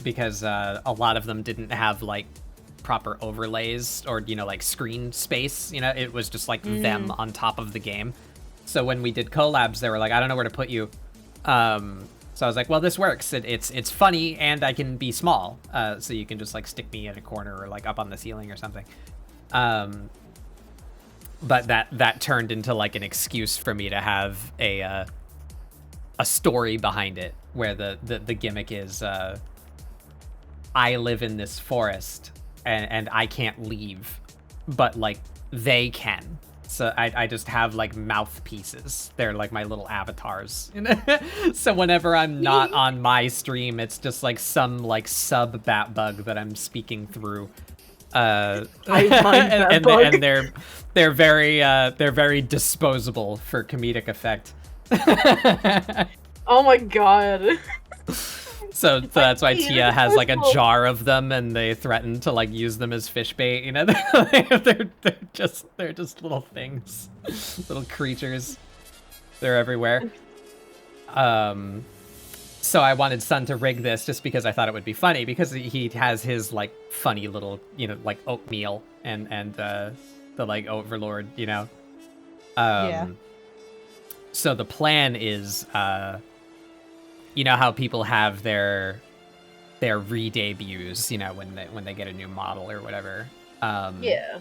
because a lot of them didn't have like proper overlays or like screen space. It was just like them on top of the game. So when we did collabs, they were like, I don't know where to put you. So I was like, well, this works. It's funny, and I can be small, so you can just like stick me in a corner or like up on the ceiling or something. But that turned into like an excuse for me to have a story behind it, where the gimmick is I live in this forest and I can't leave, but like they can. So I just have like mouthpieces. They're like my little avatars. So whenever I'm not on my stream, it's just like some like sub Batbug that I'm speaking through. I mind Batbug. And they're very disposable for comedic effect. Oh my god. So that's why Tia has like a jar of them, and they threaten to like use them as fish bait. They're just little things, little creatures. They're everywhere. So I wanted Sun to rig this just because I thought it would be funny, because he has his like funny little like oatmeal and the like overlord, Yeah. So the plan is how people have their re-debuts, when they get a new model or whatever. Yeah.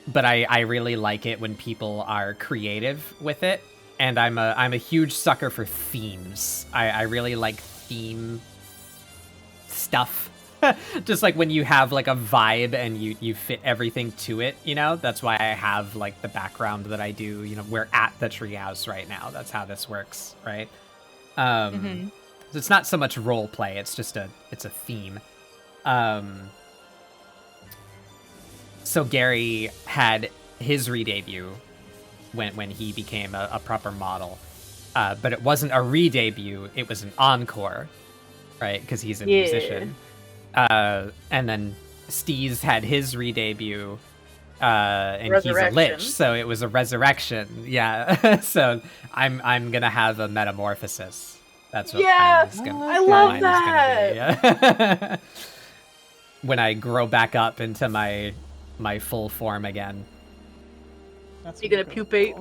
But I really like it when people are creative with it, and I'm a huge sucker for themes. I really like theme stuff. Just like when you have like a vibe and you fit everything to it, that's why I have like the background that I do. We're at the treehouse right now. That's how this works, right? So it's not so much role play, it's just a theme. So Gary had his re-debut when he became a proper model. But it wasn't a re-debut, it was an encore, right? Because he's a musician. And then Steez had his re-debut, and he's a lich, so it was a resurrection. Yeah. So I'm gonna have a metamorphosis. That's what Yeah, I love that. Yeah. When I grow back up into my full form again. That's You gonna pupate?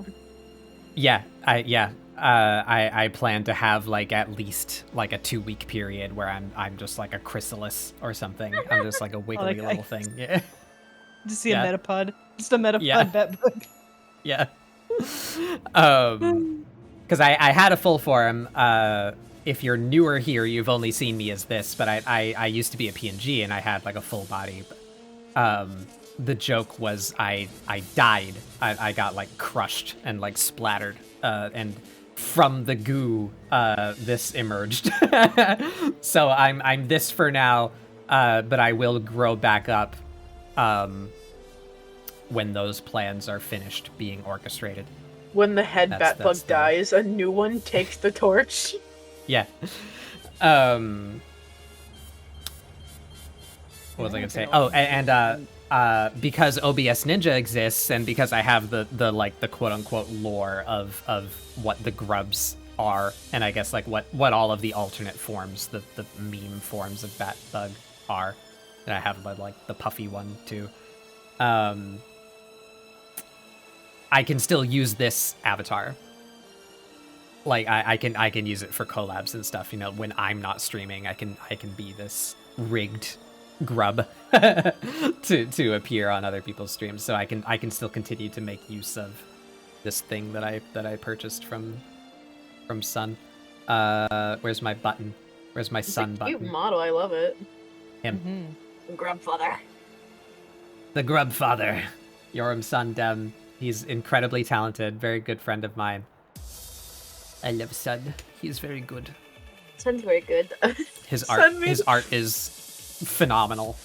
Yeah, I plan to have like at least like a 2-week period where I'm just like a chrysalis or something. I'm just like a wiggly little thing. Yeah. Just see a metapod. Just a metapod bet book. Yeah. Because I had a full form. If you're newer here, you've only seen me as this, but I used to be a PNG and I had like a full body. The joke was I died. I got like crushed and like splattered. And from the goo, this emerged. So I'm this for now, but I will grow back up when those plans are finished being orchestrated. When the head bat bug dies, a new one takes the torch. Yeah. What was I gonna say? Oh, and because OBS Ninja exists, and because I have the like the quote unquote lore of what the grubs are, and I guess like what all of the alternate forms, the meme forms of bat bug are, and I have like the puffy one too. I can still use this avatar. Like I can use it for collabs and stuff. You know, when I'm not streaming, I can be this rigged grub to appear on other people's streams. So I can still continue to make use of this thing that I purchased from Sun. Where's my button? Where's my Sun button? Cute model, I love it. Him. Grubfather. The Grubfather. Yoram Sun Dem. He's incredibly talented, very good friend of mine. I love Sun. He's very good. Sun's very good. His art is phenomenal.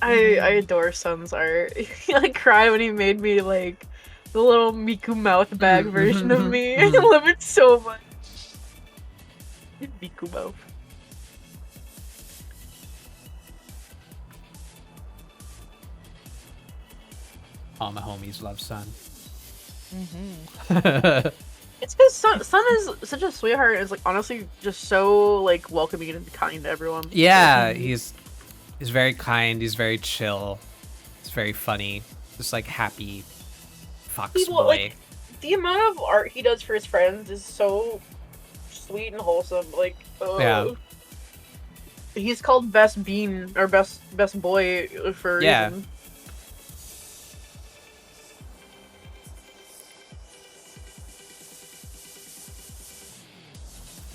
I adore Sun's art. He like cried when he made me like the little Miku mouth bag version of me. I love it so much. Miku mouth. All my homies love Sun. It's because Sun is such a sweetheart. Is like honestly just so like welcoming and kind to everyone. Yeah, he's very kind. He's very chill. He's very funny. Just like happy fox boy. Like, the amount of art he does for his friends is so sweet and wholesome. Like, yeah. He's called Best Bean or Best Boy for a reason.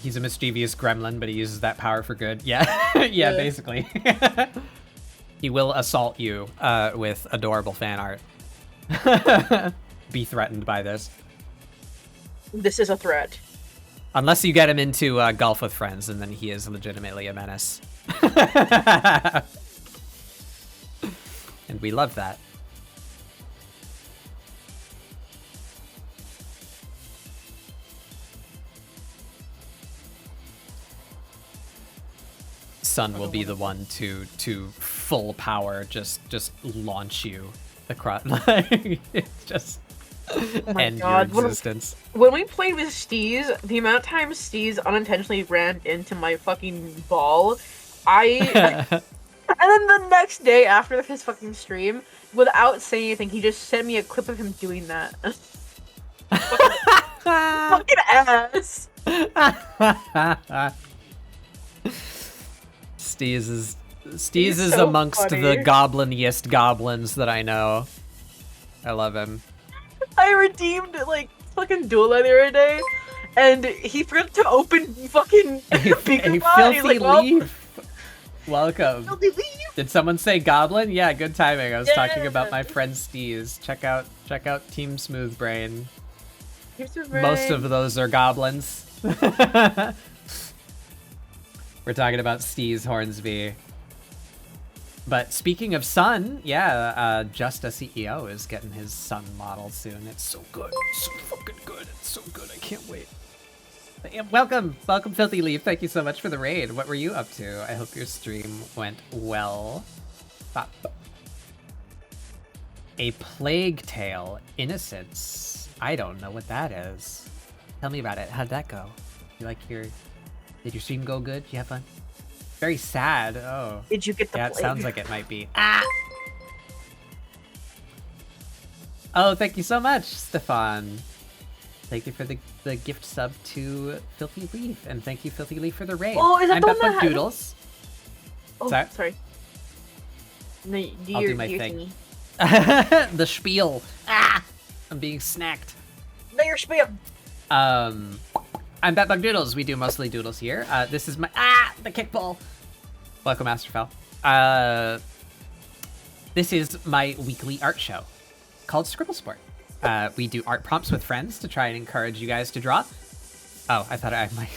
He's a mischievous gremlin, but he uses that power for good. Yeah, yeah, basically. He will assault you with adorable fan art. Be threatened by this. This is a threat. Unless you get him into golf with friends, and then he is legitimately a menace. And we love that. Sun will be the one to full power just launch you across. It's just end your existence. When we played with Steez, the amount of times Steez unintentionally ran into my fucking ball, and then the next day after his fucking stream, without saying anything, he just sent me a clip of him doing that. Fucking ass. Steez is so amongst funny. The gobliniest goblins that I know. I love him. I redeemed like fucking Dula the other day, and he forgot to open fucking filthy like, leaf. Welcome. Filthy leaf. Did someone say goblin? Yeah, good timing. I was talking about my friend Steez. Check out Team Smooth Brain. Most of those are goblins. We're talking about Steez Hornsby. But speaking of sun, yeah, Just a CEO is getting his sun model soon. It's so good. It's so fucking good. It's so good. I can't wait. Yeah, welcome, Filthy Leaf. Thank you so much for the raid. What were you up to? I hope your stream went well. Bop. A Plague Tale, Innocence. I don't know what that is. Tell me about it. How'd that go? Did your stream go good? Did you have fun? Very sad. Oh. Did you get the Yeah, plague? it sounds like it might be. Ah! Oh, thank you so much, Stefan. Thank you for the gift sub to Filthy Leaf, and thank you, Filthy Leaf, for the raid. Oh, is that I'm the one Beppa that Doodles. Oh, Sorry? No, I'll do my thing. The spiel. Ah! I'm being snacked. No, your spiel. I'm Batbug Doodles. We do mostly doodles here. This is my the kickball. Welcome, Masterfell. This is my weekly art show called ScribbleSupport. We do art prompts with friends to try and encourage you guys to draw. Oh, I thought I might.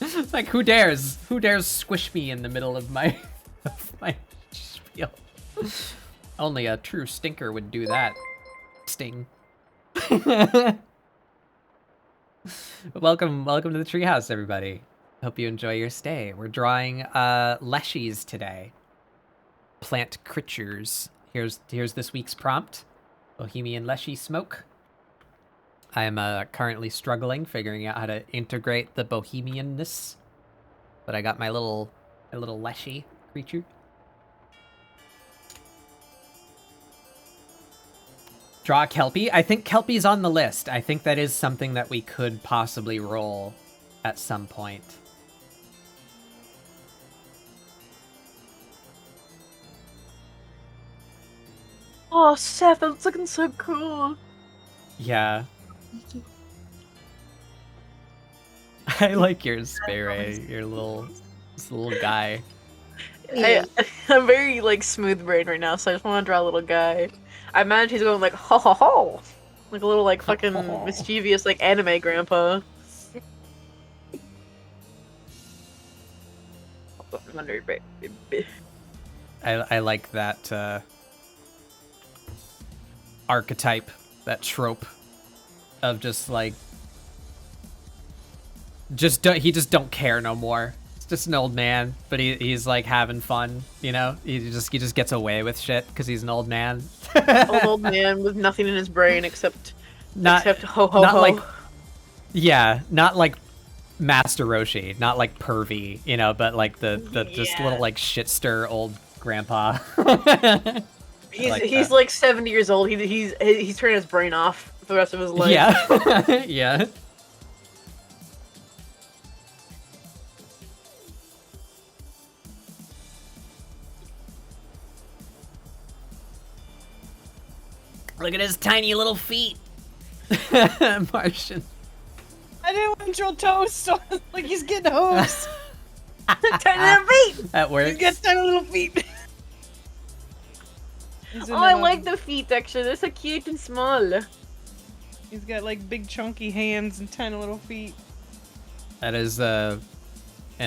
It's like, who dares squish me in the middle of my my spiel? Only a true stinker would do that. Sting. Welcome to the treehouse, everybody. Hope you enjoy your stay. We're drawing Leshies today. Plant creatures. Here's this week's prompt. Bohemian Leshy smoke. I am currently struggling figuring out how to integrate the Bohemianness, but I got my little Leshy creature. Draw Kelpie. I think Kelpie's on the list. I think that is something that we could possibly roll at some point. Oh, Seth, it's looking so cool. Yeah. I like your Spare, your little guy. I'm very like smooth brain right now, so I just want to draw a little guy. I imagine he's going like ho ho ho, like a little like fucking mischievous like anime grandpa. I like that archetype, that trope of just like he just don't care no more. It's just an old man, but he's like having fun, you know? He just gets away with shit because he's an old man. old man with nothing in his brain except ho ho not ho. Like, yeah, not like Master Roshi, not like pervy, you know, but like the just little like shitster old grandpa. He's like 70 years old. He's turning his brain off for the rest of his life. Yeah. Yeah. Look at his tiny little feet. Martian. I didn't want to draw toast. Like he's getting hosed. Tiny little feet. That works. He's got tiny little feet. Oh, I like the feet actually. They're so cute and small. He's got like big chunky hands and tiny little feet. That is an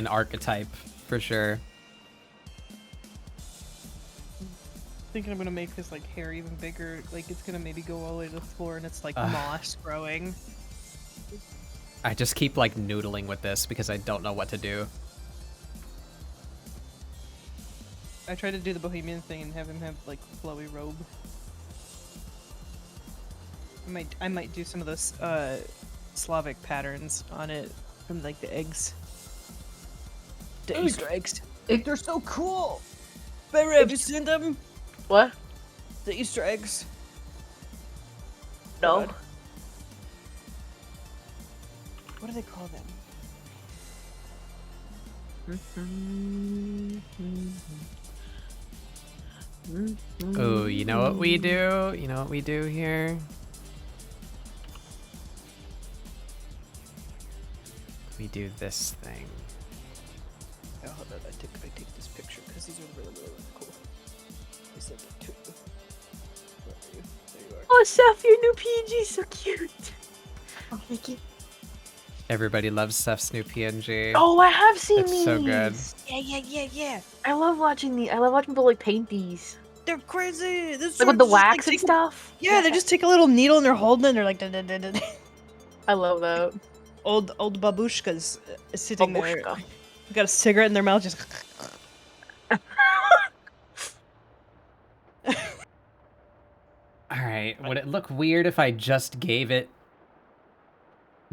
archetype for sure. Thinking I'm gonna make his like hair even bigger. Like it's gonna maybe go all the way to the floor and it's like moss growing. I just keep like noodling with this because I don't know what to do. I tried to do the Bohemian thing and have him have like flowy robe. I might do some of those Slavic patterns on it from like the eggs. The Easter eggs. They're so cool. Barry, have you seen them? What? The Easter eggs. No. God. What do they call them? Oh, you know what we do? You know what we do here? We do this thing. Oh, hold on. I take this picture because these are really, really, really cool. I sent it to you. Where are you? There you are. Oh, Seth, your new PG is so cute. Oh, thank you. Everybody loves Steph's new PNG. Oh, I have seen It's these. so good. Yeah. I love watching these. I love watching people like paint these, They're crazy. This like with the wax and stuff. Yeah, they just take a little needle and they're holding it. And they're like, "Da-da-da-da-da." I love that. Old babushkas sitting there. Babushka. Got a cigarette in their mouth, just. All right. Would it look weird if I just gave it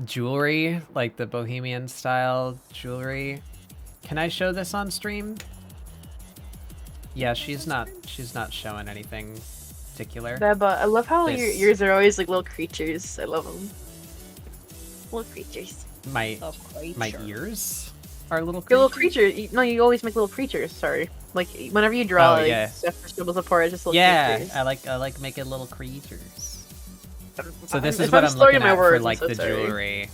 jewelry, like the Bohemian style jewelry? Can I show this on stream? Yeah, she's not showing anything particular. Beba, I love how This- yours are always like little creatures. I love them. Little creatures. My ears are little Your creatures. little creature. No, you always make little creatures. Sorry. Like whenever you draw Oh, like yeah. stuff for ScribbleSupport, it's just little Yeah, creatures. I like making little creatures. So I'm- this is if what I'm I'm slurring looking my at for words, I'm like so the sorry. jewelry.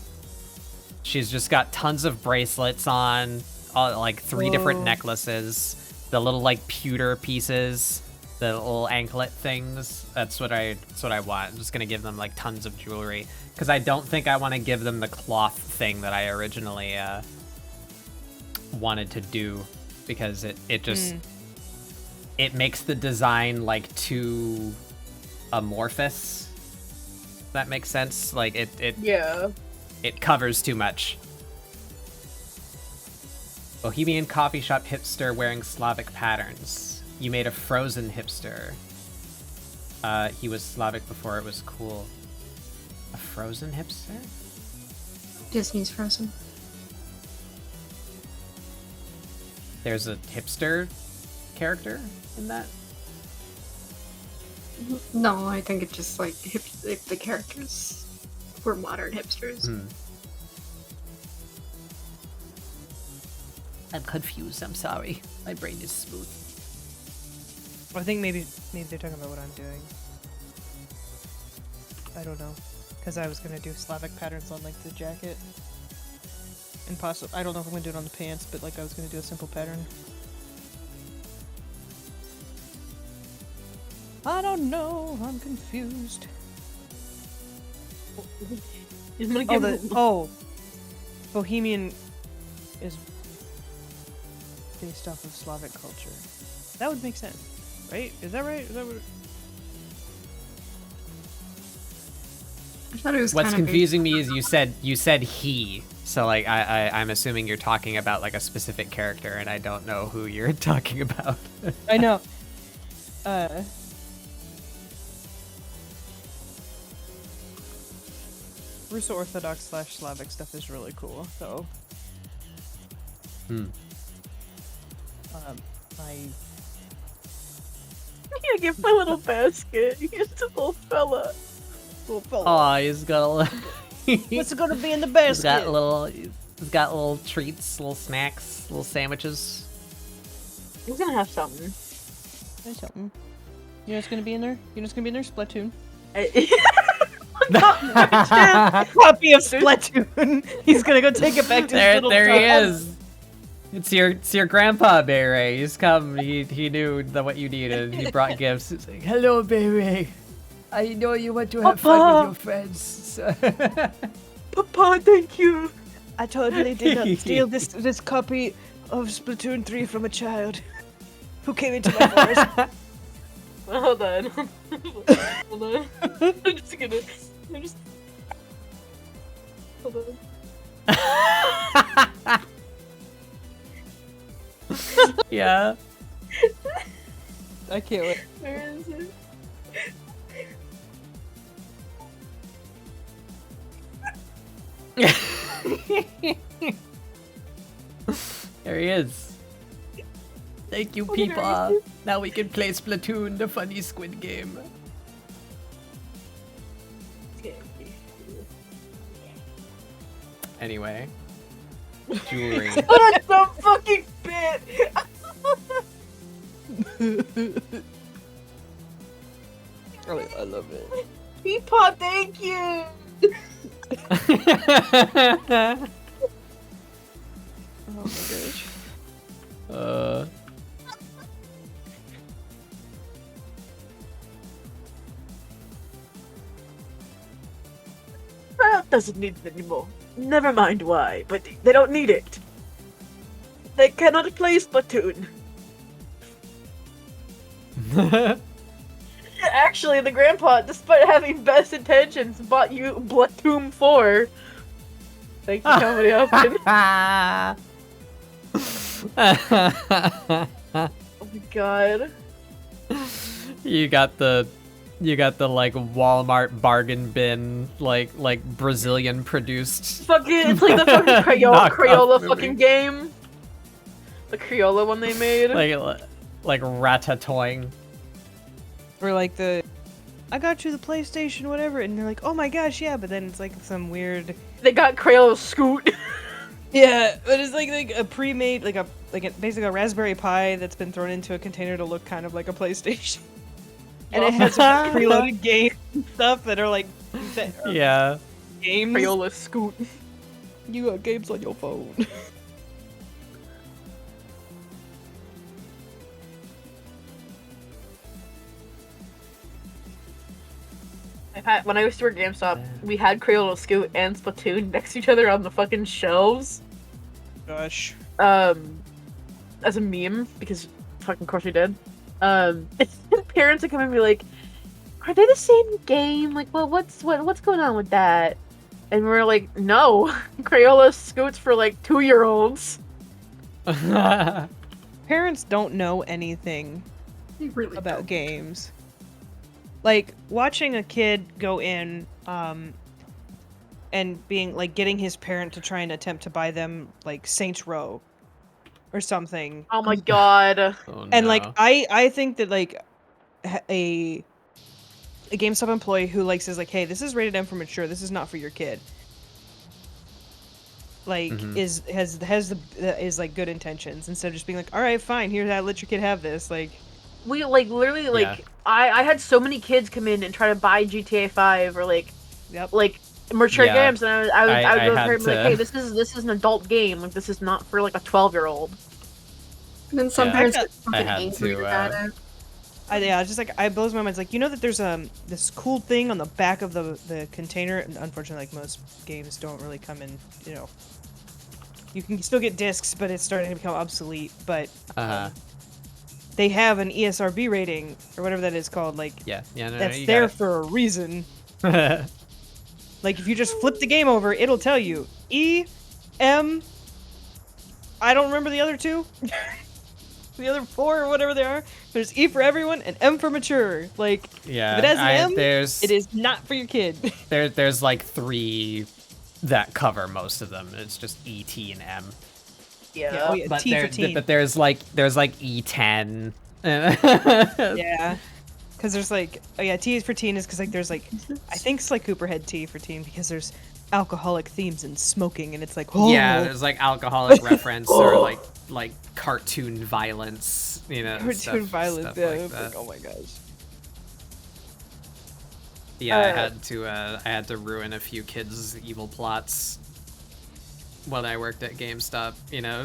She's just got tons of bracelets on, like 3 different Whoa. necklaces, the little like pewter pieces, the little anklet things. That's what I want. I'm just gonna give them like tons of jewelry because I don't think I want to give them the cloth thing that I originally wanted to do because it just it makes the design like too amorphous. If that makes sense. Like Yeah. it covers too much. Bohemian coffee shop hipster wearing Slavic patterns. You made a frozen hipster. He was Slavic before it was cool. A frozen hipster? Disney's Frozen. There's a hipster character in that? No, I think it just like if the characters were modern hipsters. I'm confused, I'm sorry. My brain is smooth. I think maybe they're talking about what I'm doing. I don't know, because I was gonna do Slavic patterns on like the jacket, and possibly I don't know if I'm gonna do it on the pants, but like I was gonna do a simple pattern. I don't know. I'm confused. He's gonna Oh, give Bohemian is based off of Slavic culture. That would make sense, right? Is that right? Is that what? I thought it was What's kind of confusing me is you said he. So like I'm assuming you're talking about like a specific character and I don't know who you're talking about. I know. Russo Orthodox / Slavic stuff is really cool, though. I Yeah, give my little basket. He's a little fella. little fella. Oh, he's got a little. What's it gonna be in the He's basket? got little treats, little snacks, little sandwiches. He's gonna have something. There's something. You know what's gonna be in there? You know what's gonna be in there? Splatoon. Copy of Splatoon. He's gonna go take it back to his little There he town. is. It's your grandpa, Beret. He's come. He knew what you needed. He brought gifts. He's like, hello, Beret. I know you want to have fun with your friends. Papa, thank you. I totally did not steal this copy of Splatoon 3 from a child who came into my forest. Hold on. Hold on. I'm just. Hold on. Yeah. I can't wait. Where is it? There he is. Thank you, Oh, there he Peepa. is. Now we can play Splatoon, the funny squid game. Anyway. Jewelry. That's so fucking bit. I love it. Peapod, thank you. Oh my gosh. doesn't need it anymore. Never mind why, but they don't need it. They cannot play Splatoon. Actually, the grandpa, despite having best intentions, bought you Splatoon 4. Thank you, Comedy Upton. Oh my god. You got the like Walmart bargain bin like Brazilian produced. Fucking, it's like the fucking Knockoff Crayola movie. fucking game. The Crayola one they made. like Ratatouille. Or like the, I got you the PlayStation, whatever, and they're like, oh my gosh, yeah, but then it's like some weird. They got Crayola Scoot. Yeah, but it's like a pre-made, basically a Raspberry Pi that's been thrown into a container to look kind of like a PlayStation. And it has preloaded games and stuff that are like, Yeah. games. Crayola Scoot. You got games on your phone. When I used to work at GameStop, we had Crayola Scoot and Splatoon next to each other on the fucking shelves. Gosh. As a meme, because fucking course we did. Parents would come and be like, "Are they the same game? Like, well, what's going on with that?" And we're like, "No, Crayola Scoots for like 2-year-olds." Parents don't know anything They really about don't. games. Like, watching a kid go in, and being, like, getting his parent to try and attempt to buy them, like, Saints Row or something. Oh my god. Oh, And, like, no. I think that, like, a GameStop employee who, like, says, like, hey, this is rated M for mature, this is not for your kid. Like, Mhm. is like, good intentions, instead of just being like, alright, fine, here, let your kid have this, like... We literally Yeah. I had so many kids come in and try to buy GTA 5 or like Yep. mature Yeah. games, and I would I go had to her and be like, to- hey, this is an adult game, like this is not for like a 12-year-old. And then some Yeah. parents I get fucking had angry to, about it. Yeah, it's just like, it blows my mind. It's like, you know that there's this cool thing on the back of the container, and unfortunately, like, most games don't really come in, you know, you can still get discs, but it's starting to become obsolete, but they have an ESRB rating, or whatever that is called, like, Yeah. No, that's you there got for a reason. it. Like, if you just flip the game over, it'll tell you, E, M, I don't remember the other two. The other 4 or whatever they are. There's E for everyone and M for mature. Like, Yeah. if it has an M, there's it is not for your kid. there's like 3 that cover most of them. It's just E, T, and M. Yeah, oh yeah, But T for teen. but there's like E10. Yeah. Because there's like, oh yeah, T is for teen is because like there's like, I think Sly Cooper had T for teen because there's alcoholic themes and smoking, and it's like, oh. Yeah, there's like alcoholic reference or like cartoon violence, you know. Cartoon violence, stuff yeah. like It's that. like, oh my gosh. Yeah, I had to ruin a few kids' evil plots when I worked at GameStop. You know,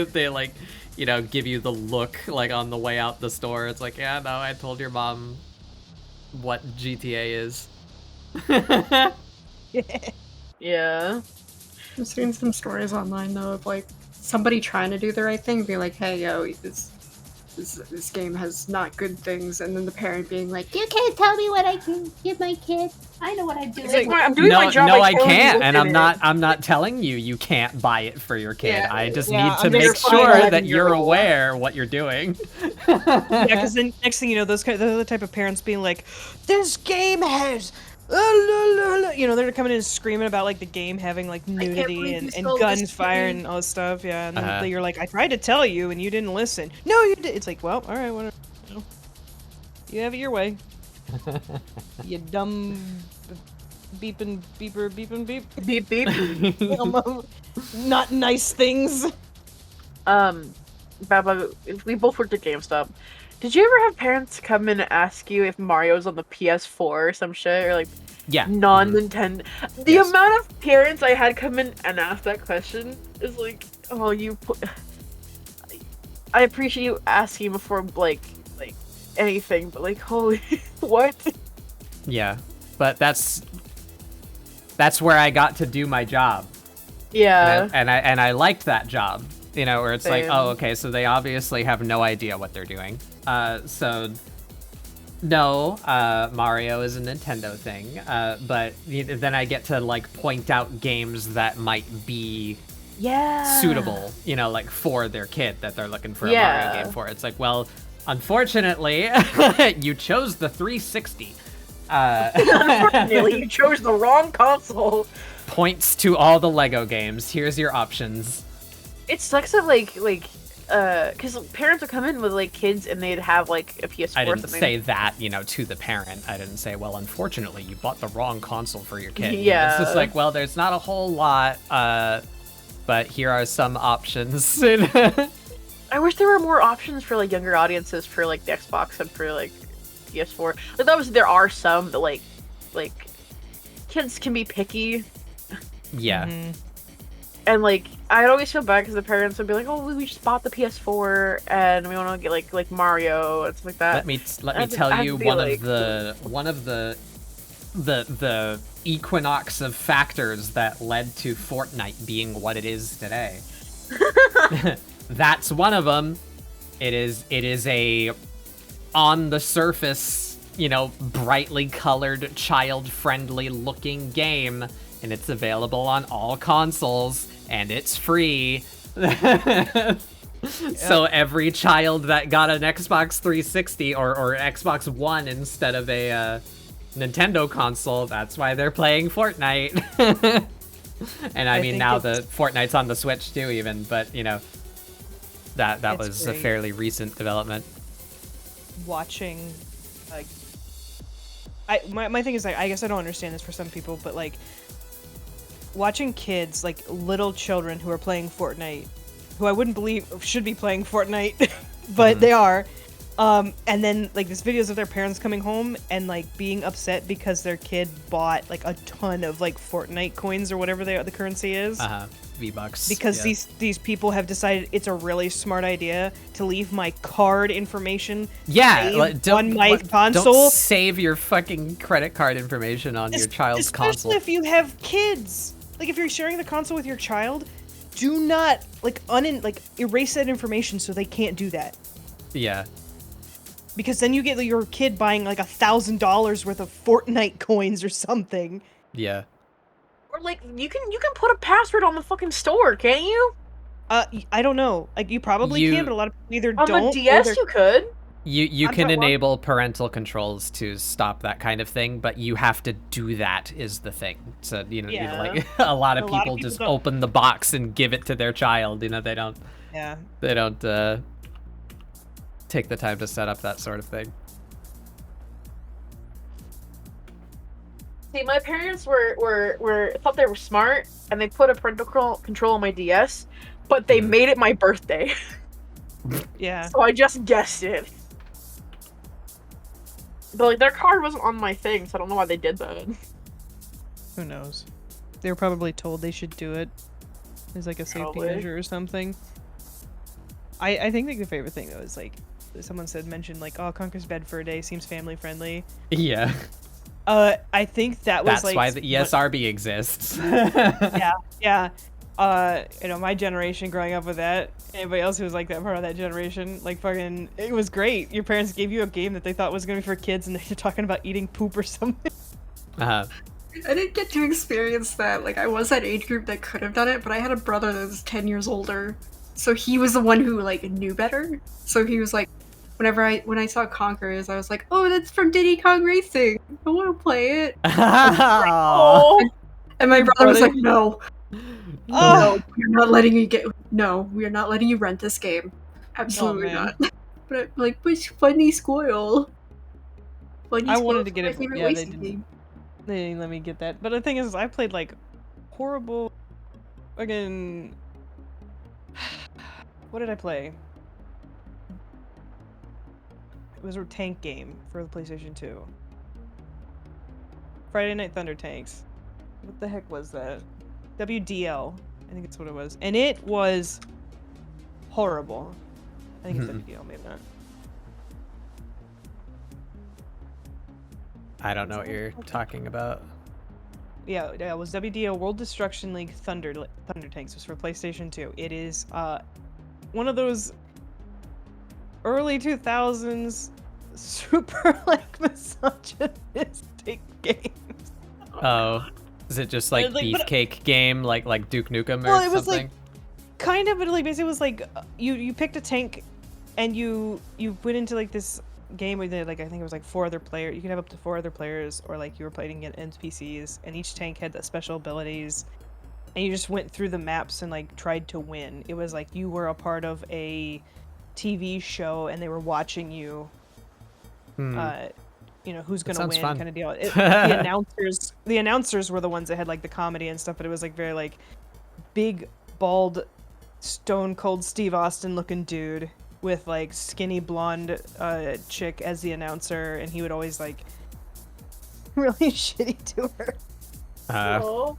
they like, you know, give you the look like on the way out the store. It's like, yeah, no, I told your mom what GTA is. Yeah. I've seen some stories online though of like somebody trying to do the right thing, be like, "Hey, yo, this game has not good things," and then the parent being like, You can't tell me what I can give my kid. I know what I'm doing. It's like, I'm doing no, my job. no, by I telling you can't, what's and in it. I'm not telling you you can't buy it for your kid. Yeah, I just yeah, need to under make your sure fine that you're 11-year-old. aware what you're doing. Yeah, because then next thing you know, those are the type of parents being like, "This game has," you know, they're coming in and screaming about like the game having like nudity believe and, you and sold guns this to firing me. and all this stuff. Yeah, and then Uh-huh. you're like, "I tried to tell you and you didn't listen." No, you did. It's like, well, all right, whatever. You know. You have it your way. You dumb beeping beeper beeping beep. Beep beep. Not nice things. Baba, we both worked at GameStop. Did you ever have parents come in and ask you if Mario's on the PS4 or some shit, or like Yeah. non-Nintendo? The Yes. amount of parents I had come in and ask that question is like, oh, I appreciate you asking before like anything, but like, holy, what? Yeah, but that's that's where I got to do my job. Yeah. And I liked that job. You know, where it's like, Same. oh, okay, so they obviously have no idea what they're doing. So no, Mario is a Nintendo thing. But then I get to like point out games that might be Yeah. suitable, you know, like for their kid that they're looking for a Yeah. Mario game for. It's like, well, unfortunately, you chose the 360. Unfortunately, you chose the wrong console. Points to all the Lego games. Here's your options. It sucks that because parents would come in with like kids and they'd have like a PS4 I or didn't something. say that, you know, to the parent. I didn't say, well, unfortunately, you bought the wrong console for your kid. You know, Yeah. it's just like, well, there's not a whole lot, but here are some options. I wish there were more options for like younger audiences for like the Xbox and for like PS4. Like obviously there are some that like kids can be picky. Yeah. And like I'd always feel bad because the parents would be like, "Oh, we just bought the PS4 and we want to get like Mario and stuff like that." Let me tell you one of the equinox of factors that led to Fortnite being what it is today. That's one of them. It is a on the surface, you know, brightly colored, child-friendly looking game, and it's available on all consoles, and it's free. So every child that got an Xbox 360 or Xbox One instead of a Nintendo console, that's why they're playing Fortnite. And I mean, think now it's- the Fortnite's on the Switch too, even, but you know, that It's was a great. fairly recent development. Watching, like, my thing is, like, I guess I don't understand this for some people, but like watching kids, like little children who are playing Fortnite, who I wouldn't believe should be playing Fortnite, but they are. And then like there's videos of their parents coming home and like being upset because their kid bought like a ton of like Fortnite coins or whatever the currency is. V-Bucks. Because yeah. these people have decided it's a really smart idea to leave my card information saved like, on my console. Don't save your fucking credit card information on your child's Especially console. if you have kids. Like if you're sharing the console with your child, do not like erase that information so they can't do that. Yeah. Because then you get your kid buying like $1,000 worth of Fortnite coins or something. Yeah. Or like you can put a password on the fucking store, can't you? I don't know. Like you probably You- can, but a lot of people either On don't. the DS, you could. You I'm can sorry, what? enable parental controls to stop that kind of thing, but you have to do that is the thing. So, you know, Yeah. like a lot of A lot of people people just don't. open the box and give it to their child. You know, they don't Yeah. take the time to set up that sort of thing. See, my parents were thought they were smart and they put a parental control on my DS, but they made it my birthday. Yeah. So I just guessed it. But like their card wasn't on my thing, so I don't know why they did that. Who knows? They were probably told they should do it as like a safety Probably. measure or something. I think like the favorite thing though is like someone mentioned like, oh, Conker's bed for a day seems family friendly. Yeah. I think that was That's like why the E ESRB exists. yeah. You know, my generation growing up with that, anybody else who was like that part of that generation, like fucking, it was great. Your parents gave you a game that they thought was gonna be for kids, and they're talking about eating poop or something. Uh-huh. I didn't get to experience that. Like, I was that age group that could have done it, but I had a brother that was 10 years older. So he was the one who, like, knew better. So he was like, when I saw Conkers, I was like, oh, that's from Diddy Kong Racing. I want to play it. Oh, And my brother was like, no, Oh, we're not letting you we are not letting you rent this game. Absolutely man. not. But I'm like, which funny squirrel? Funny I Squirrel's wanted to get my it. favorite Yeah, they racing didn't. game. They didn't let me get that. But the thing is, I played like horrible. Fucking. What did I play? It was a tank game for the PlayStation 2. Friday Night Thunder Tanks. What the heck was that? WDL. I think that's what it was. And it was horrible. I think it's WDL, maybe not. I don't know what you're talking about. it was WDO World Destruction League Thunder Tanks. It was for PlayStation 2. It is one of those early 2000s super like misogynistic games. Oh, is it just like Like, but- beefcake game, like Duke Nukem or Well, it was something? like kind of, but like basically it was like you picked a tank, and you went into like this game where like I think it was like 4 other players. You could have up to 4 other players, or like you were playing against NPCs, and each tank had the special abilities, and you just went through the maps and like tried to win. It was like you were a part of a TV show, and they were watching you. You know, who's gonna sounds win fun. kind of deal. The announcers were the ones that had like the comedy and stuff, but it was like very like big, bald, stone cold Steve Austin looking dude with like skinny blonde chick as the announcer, and he would always like really shitty to her. Oh.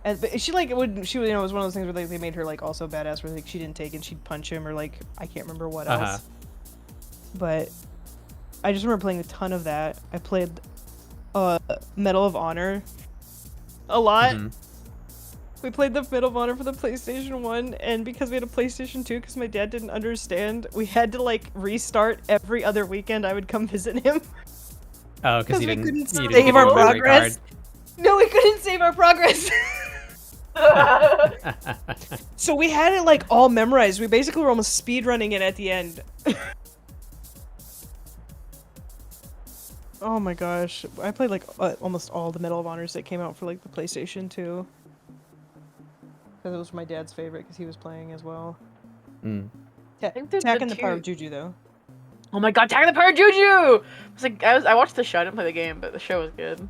But she like would she you know it was one of those things where like, they made her like also badass where like she didn't take it, she'd punch him or like I can't remember what else. But I just remember playing a ton of that. I played Medal of Honor a lot. We played the Medal of Honor for the PlayStation 1, and because we had a PlayStation 2, because my dad didn't understand, we had to like restart every other weekend. I would come visit him. Oh, because we you didn't couldn't you didn't save get our your memory progress. No, we couldn't save our progress. card. So we had it like all memorized. We basically were almost speed running it at the end. Oh my gosh, I played like almost all the Medal of Honors that came out for like the PlayStation 2. Because it was my dad's favorite because he was playing as well. I think the Attack and the Power two- of Juju though. Oh my god, Attack of the Power Juju! I watched the show, I didn't play the game, but the show was good.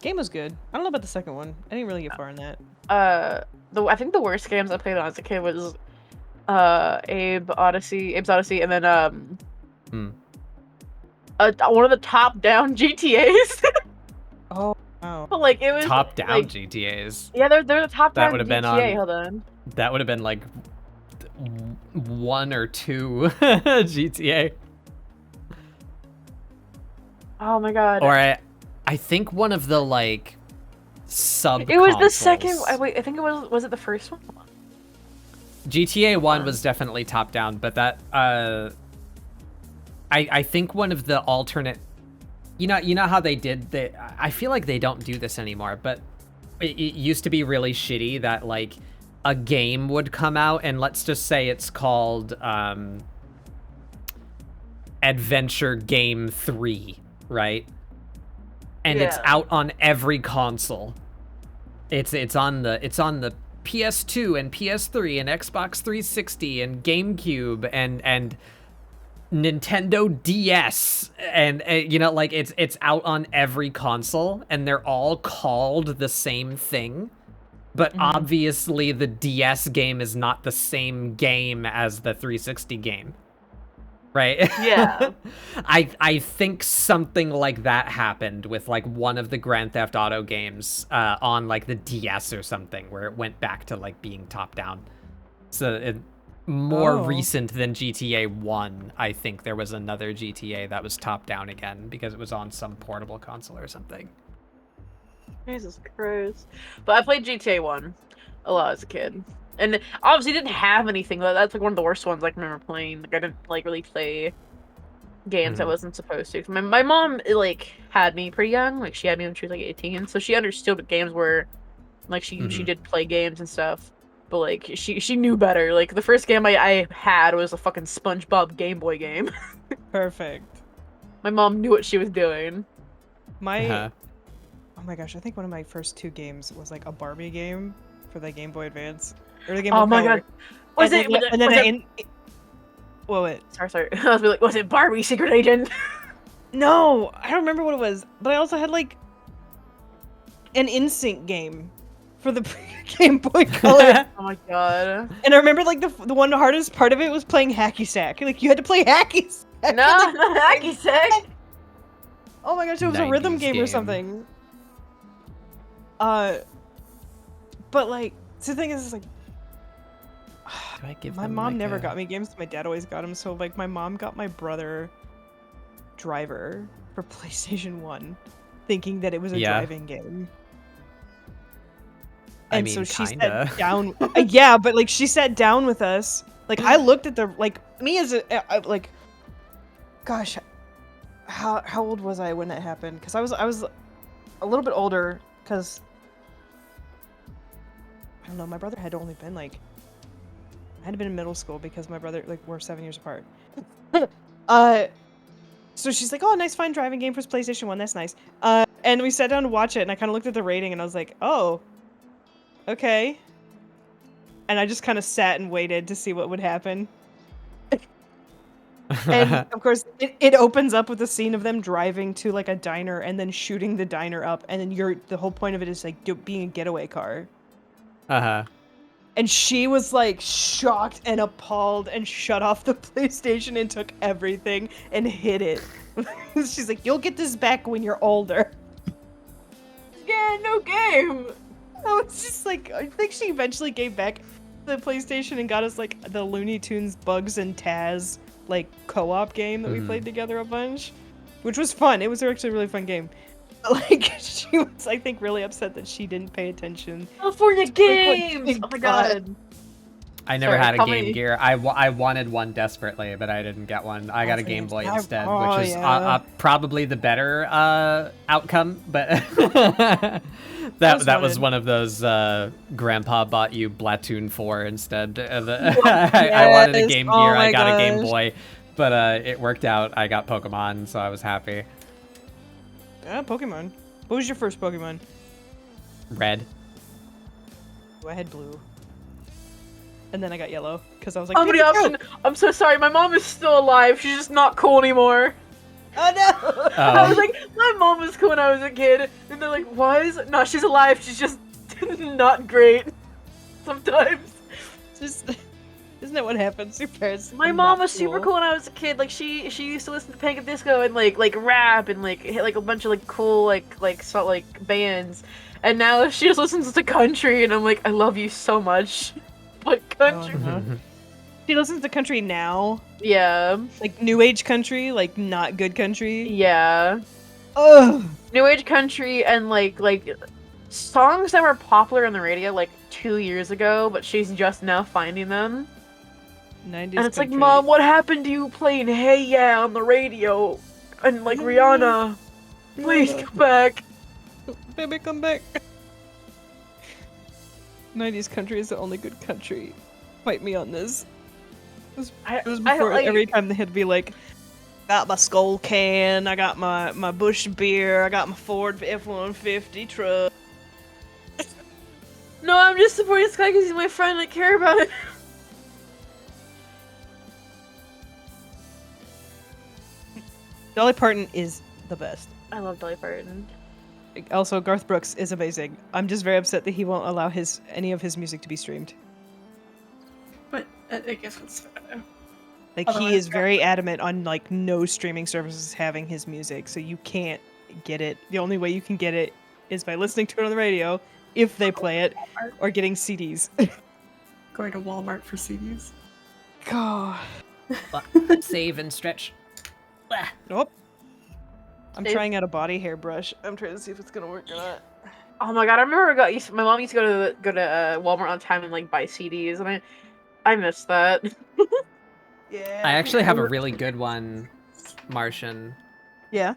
Game was good. I don't know about the second one. I didn't really get far in that. I think the worst games I played when I was a kid was Abe's Odyssey, and then one of the top-down GTAs. Oh wow. But like it was Top-down like, GTAs. Yeah, they're the top-down That would have been GTA. on. Hold on. That would have been like 1 or 2 GTA. Oh my god. Or I think one of the like sub. It was the second. Wait, I think it was it the first one? GTA 1 was definitely top down, but that I think one of the alternate, you know how they did that. I feel like they don't do this anymore, but it used to be really shitty that like a game would come out, and let's just say it's called Adventure Game 3, right? And it's Yeah. out on every console. It's on the PS2 and PS3 and Xbox 360 and GameCube and Nintendo DS, and you know, like it's out on every console, and they're all called the same thing, but obviously the DS game is not the same game as the 360 game, right? Yeah. I think something like that happened with like one of the Grand Theft Auto games on like the DS or something, where it went back to like being top down. So more recent than GTA 1, I think there was another GTA that was top down again because it was on some portable console or something. Jesus Christ. But I played GTA 1 a lot as a kid. And obviously didn't have anything. That's like one of the worst ones I can remember playing. Like I didn't like really play games I wasn't supposed to. My mom like had me pretty young. Like she had me when she was like 18, so she understood what games were. Like she did play games and stuff. But like she knew better. Like the first game I had was a fucking SpongeBob Game Boy game. Perfect. My mom knew what she was doing. Oh my gosh, I think one of my first 2 games was like a Barbie game for the Game Boy Advance. Or the Game Boy Oh my Color. god. Was it? What? Sorry. I was like, was it Barbie Secret Agent? No, I don't remember what it was. But I also had like an NSYNC game for the Game Boy Color. Oh my god. And I remember like the one hardest part of it was playing hacky sack. Like you had to play hacky sack. No, hacky sack. Oh my gosh, it was a rhythm 90s game or game. something. But like, so the thing is like, Do I give my them, mom like, never a- got me games. My dad always got them. So like, my mom got my brother Driver for PlayStation 1, thinking that it was a Yeah. driving game. And I mean, so she kinda. sat down. Yeah, but like she sat down with us. Like I looked at the me as a like, gosh, how old was I when that happened? Because I was a little bit older. Because I don't know, my brother had only been like, I had been in middle school because my brother we're 7 years apart. So she's like, "Oh, nice fine driving game for PlayStation 1. That's nice." And we sat down to watch it, and I kind of looked at the rating, and I was like, "Oh, okay." And I just kind of sat and waited to see what would happen. And of course, it opens up with a scene of them driving to like a diner and then shooting the diner up, and then the whole point of it is like being a getaway car. Uh-huh. And she was like shocked and appalled and shut off the PlayStation and took everything and hid it. She's like, "You'll get this back when you're older." Yeah, no game. I was just like, I think she eventually gave back the PlayStation and got us like the Looney Tunes Bugs and Taz like co-op game that we played together a bunch, which was fun. It was actually a really fun game. Like she was, I think, really upset that she didn't pay attention. California games! Thank Oh my God. god. I never Sorry, had a how Game many- Gear. I wanted one desperately, but I didn't get one. I got a Game Boy instead, Oh, which is yeah. probably the better outcome. But that was fun. one of those Grandpa bought you Splatoon 4 instead. I wanted a Yes. Game Oh Gear. I my got a Game gosh. Boy, but it worked out. I got Pokemon, so I was happy. Pokemon. What was your first Pokemon? Red. Oh, I had blue. And then I got yellow, because I was like, How many "Pikachu!" options? I'm so sorry, my mom is still alive. She's just not cool anymore. Oh no! I was Oh. like, my mom was cool when I was a kid. And they're like, was? No, she's alive. She's just not great. Sometimes. Just, isn't that what happens? Your parents. My are mom not was super cool when I was a kid. Like she used to listen to Panic! At the Disco and like rap and like hit like a bunch of like cool like bands. And now she just listens to country and I'm like, I love you so much. What country? Oh, no. She listens to country now, Yeah. like new age country, like not good country. Yeah. Ugh. New age country and like songs that were popular on the radio like 2 years ago, but she's just now finding them. 90s And it's country. like, Mom, what happened to you playing Hey Yeah on the radio? And like Rihanna, please come back. Baby, come back. 90s country is the only good country. Fight me on this. It was before every time they had to be like, got my Skull can, I got my Busch beer, I got my Ford F-150 truck. No, I'm just supporting Sky because he's my friend. I care about it. Dolly Parton is the best. I love Dolly Parton. Also, Garth Brooks is amazing. I'm just very upset that he won't allow any of his music to be streamed. But I guess it's Like Otherwise, he is very adamant on like no streaming services having his music, so you can't get it. The only way you can get it is by listening to it on the radio, if they play it, or getting CDs. going to Walmart for CDs. God. Save and stretch. Nope. I'm Save. trying out a body hair brush. I'm trying to see if it's gonna work or not. Oh my god, I remember my mom used to go to Walmart all the time and like buy CDs, and I miss that. Yeah. I actually have a really good one, Martian. Yeah.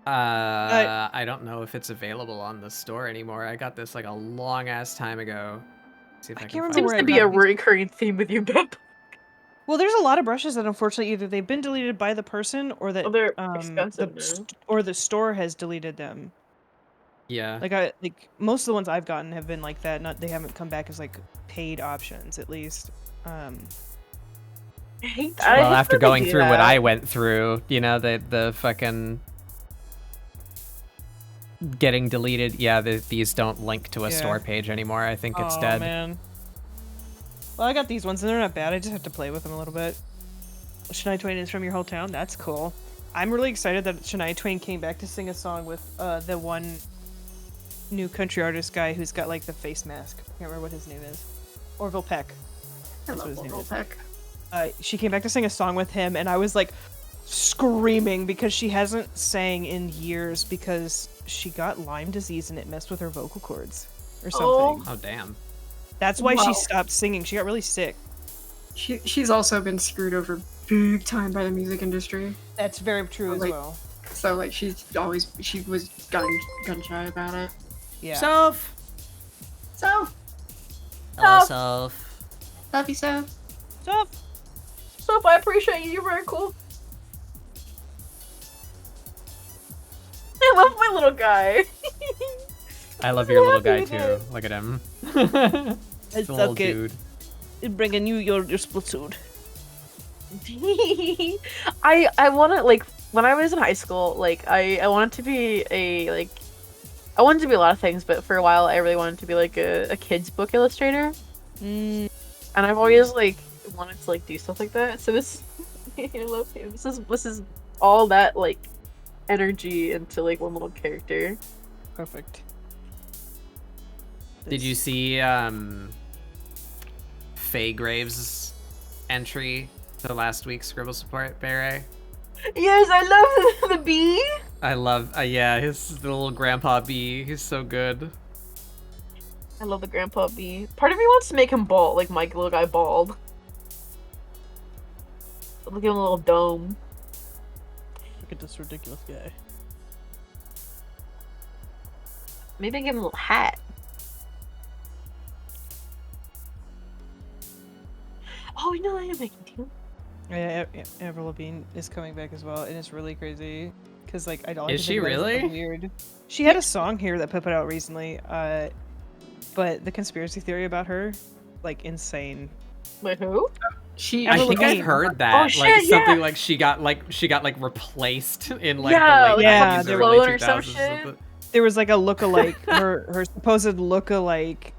I don't know if it's available on the store anymore. I got this like a long ass time ago. See if I can't can remember find Seems where it. to I be a got these- recurring theme with you, Bip. Well, there's a lot of brushes that unfortunately either they've been deleted by the person or that Well, they're expensive now. or the store has deleted them. Yeah. Like most of the ones I've gotten have been like that. Not they haven't come back as like paid options at least. I hate that. Well, after going through what I went through, you know, the fucking getting deleted. Yeah, these don't link to a Yeah. store page anymore. I think it's Oh, dead. man. Well, I got these ones and they're not bad. I just have to play with them a little bit. Shania Twain is from your hometown. That's cool. I'm really excited that Shania Twain came back to sing a song with the one new country artist guy who's got like the face mask. I can't remember what his name is. Orville Peck. I That's what his love name Little is. Peck. She came back to sing a song with him, and I was like screaming because she hasn't sang in years because she got Lyme disease and it messed with her vocal cords. or something. Oh damn. That's why Wow. she stopped singing. She got really sick. She's also been screwed over big time by the music industry. That's very true as Like- well. So like she was gun shy about it. Yeah. Soph. So Hello, Soph. love you so. Stop. Soap, I appreciate you. You're very cool. I love my little guy. I love your little guy happy too. today. Look at him. It's The little okay. dude. Bringing you your Splatoon. I want to, like, when I was in high school, like, I wanted to be I wanted to be a lot of things, but for a while I really wanted to be like a kid's book illustrator. Mm. And I've always like wanted to like do stuff like that. So this, I love him. This is all that like energy into like one little character. Perfect. Did you see Faye Graves' entry to last week's Scribble Support, Beret? Yes, I love the bee. I love, yeah, the little grandpa bee. He's so good. I love the grandpa bee. Part of me wants to make him bald, like my little guy bald. Look at him, a little dome. Look at this ridiculous guy. Maybe give him a little hat. Oh, you know I am making too. Yeah, Avril Lavigne is coming back as well, and it's really crazy. Cause like I don't. Is she really? Weird. She had a song here that put out recently. But the conspiracy theory about her, like insane. Wait, who? She I Avril think I've Lavigne. heard that. Oh, like shit, something yeah. like she got replaced in like Yeah, the late yeah, 90s there or was- early Clone or some 2000s. shit. There was like a lookalike, her supposed lookalike,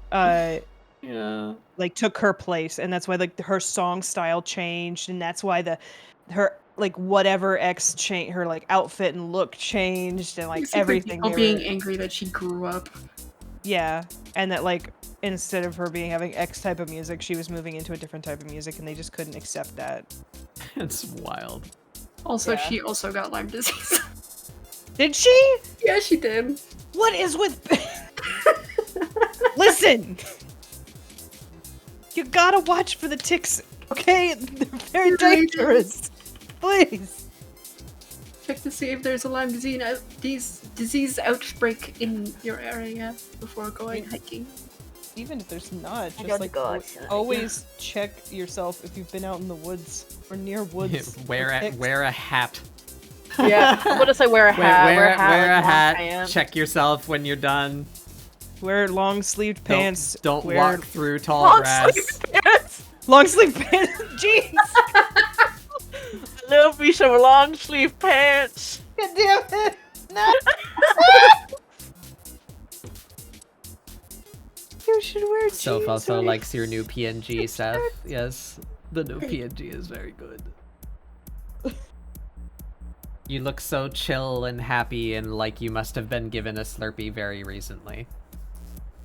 Yeah. like took her place, and that's why like her song style changed, and that's why her like whatever her like outfit and look changed, and like basically everything. people they being were- angry that she grew up. Yeah, and that like instead of her having X type of music, she was moving into a different type of music, and they just couldn't accept that. It's wild. Also, Yeah. she also got Lyme disease. Did she? Yeah, she did. What is with? Listen, you gotta watch for the ticks, okay? They're very You're right. dangerous. Please. Check to see if there's a Lyme disease outbreak in your area before going hiking. Even if there's not, I just gotta like go outside. always check yourself if you've been out in the woods or near woods. wear for a ticks. wear a hat. Yeah, I'm gonna say wear a hat. Wear like, a long hat. pants. Check yourself when you're done. Wear long sleeved pants. Don't wear walk through tall Long grass. sleeve pants. long sleeve pants. Jeez. I love me some long sleeve pants. God damn it. No. You should wear jeans. Soph also when likes your new PNG, Seth. Yes, the new PNG is very good. You look so chill and happy and like you must have been given a Slurpee very recently.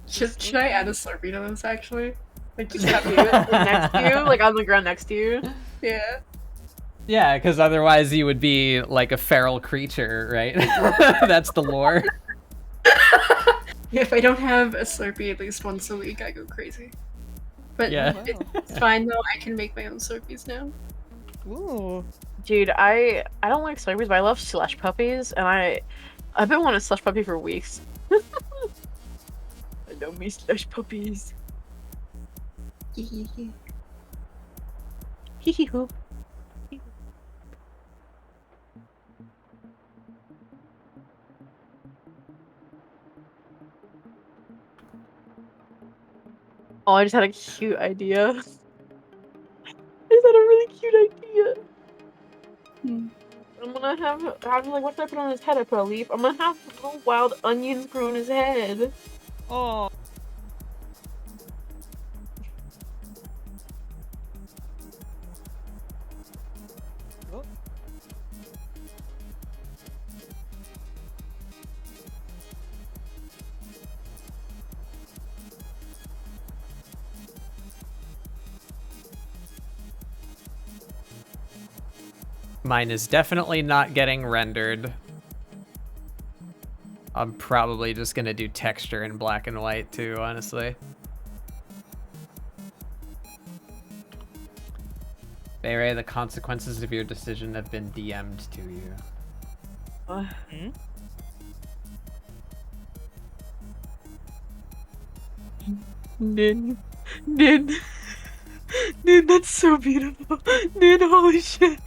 Should I add a Slurpee to this actually? Like just Next have to you, like, next to you, like on the ground next to you. yeah. Yeah, because otherwise you would be like a feral creature, right? That's the lore. If I don't have a Slurpee at least once a week, I go crazy. But Yeah. it's fine though. I can make my own Slurpees now. Ooh. Dude, I don't like Slurpees, but I love slush puppies, and I've been wanting a slush puppy for weeks. I know me slush puppies. Hee hee hoo. Oh, I just had a cute idea. I just had a really cute idea. I'm gonna have like, what should I put on his head? I put a leaf. I'm gonna have little wild onions grow on his head. Oh. Oh. Mine is definitely not getting rendered. I'm probably just gonna do texture in black and white too, honestly. Bere, the consequences of your decision have been DM'd to you. Nin, that's so beautiful. Nin, holy shit.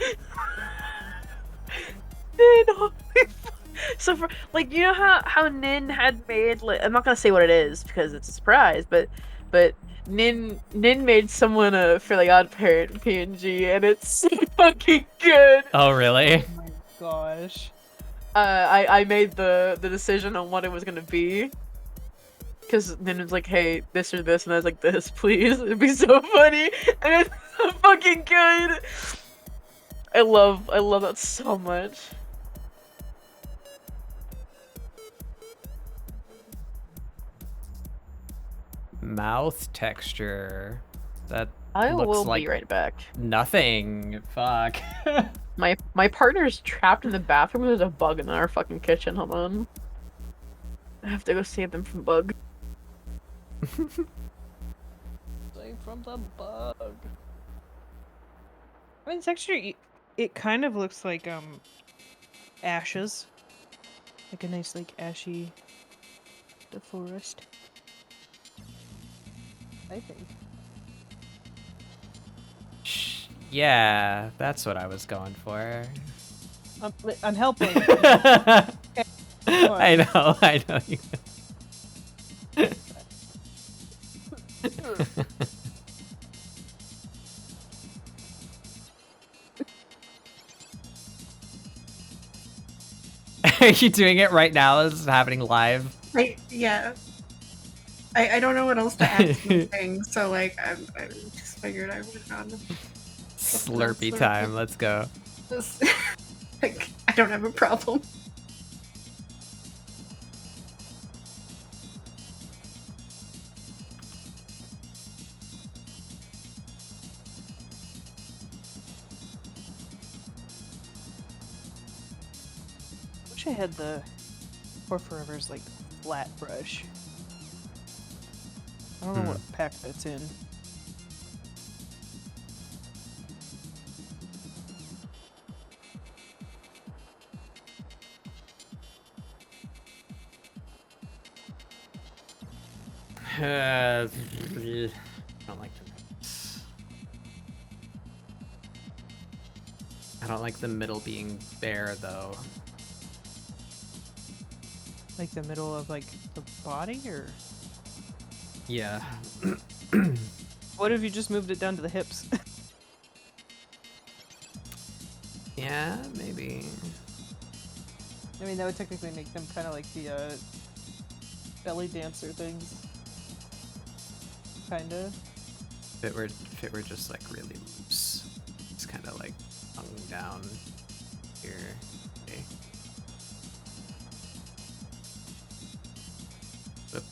Nin, holy fuck. So for like, you know how Nin had made, like, I'm not gonna say what it is because it's a surprise, but Nin made someone a Fairly Odd Parent PNG, and it's so fucking good. Oh, really? Oh my gosh. I made the decision on what it was gonna be. Because then it's like, hey, this or this, and I was like, this, please. It'd be so funny, and it's so fucking good. I love that so much. Mouth texture. That I looks will like be right back. nothing. Fuck. My partner's trapped in the bathroom. There's a bug in our fucking kitchen. Hold on. I have to go save them from bug. Save from the bug. I mean, texture, it kind of looks like ashes, like a nice like ashy, the forest. I think. Yeah, that's what I was going for. I'm helping. I know you. Are you doing it right now? This is happening live. Yeah. I don't know what else to add to the thing, so like I just figured I would on Slurpee time. Let's go. this. Like I don't have a problem. Wish I had the Pour Forever's like flat brush. I don't know what pack that's in. I don't like the mix. I don't like the middle being bare though. Like the middle of like the body, or Yeah. what if you just moved it down to the hips? Yeah, maybe. I mean, that would technically make them kind of like the belly dancer things. Kinda. If it were just like really loose, it's kind of like hung down here. Okay. Oop.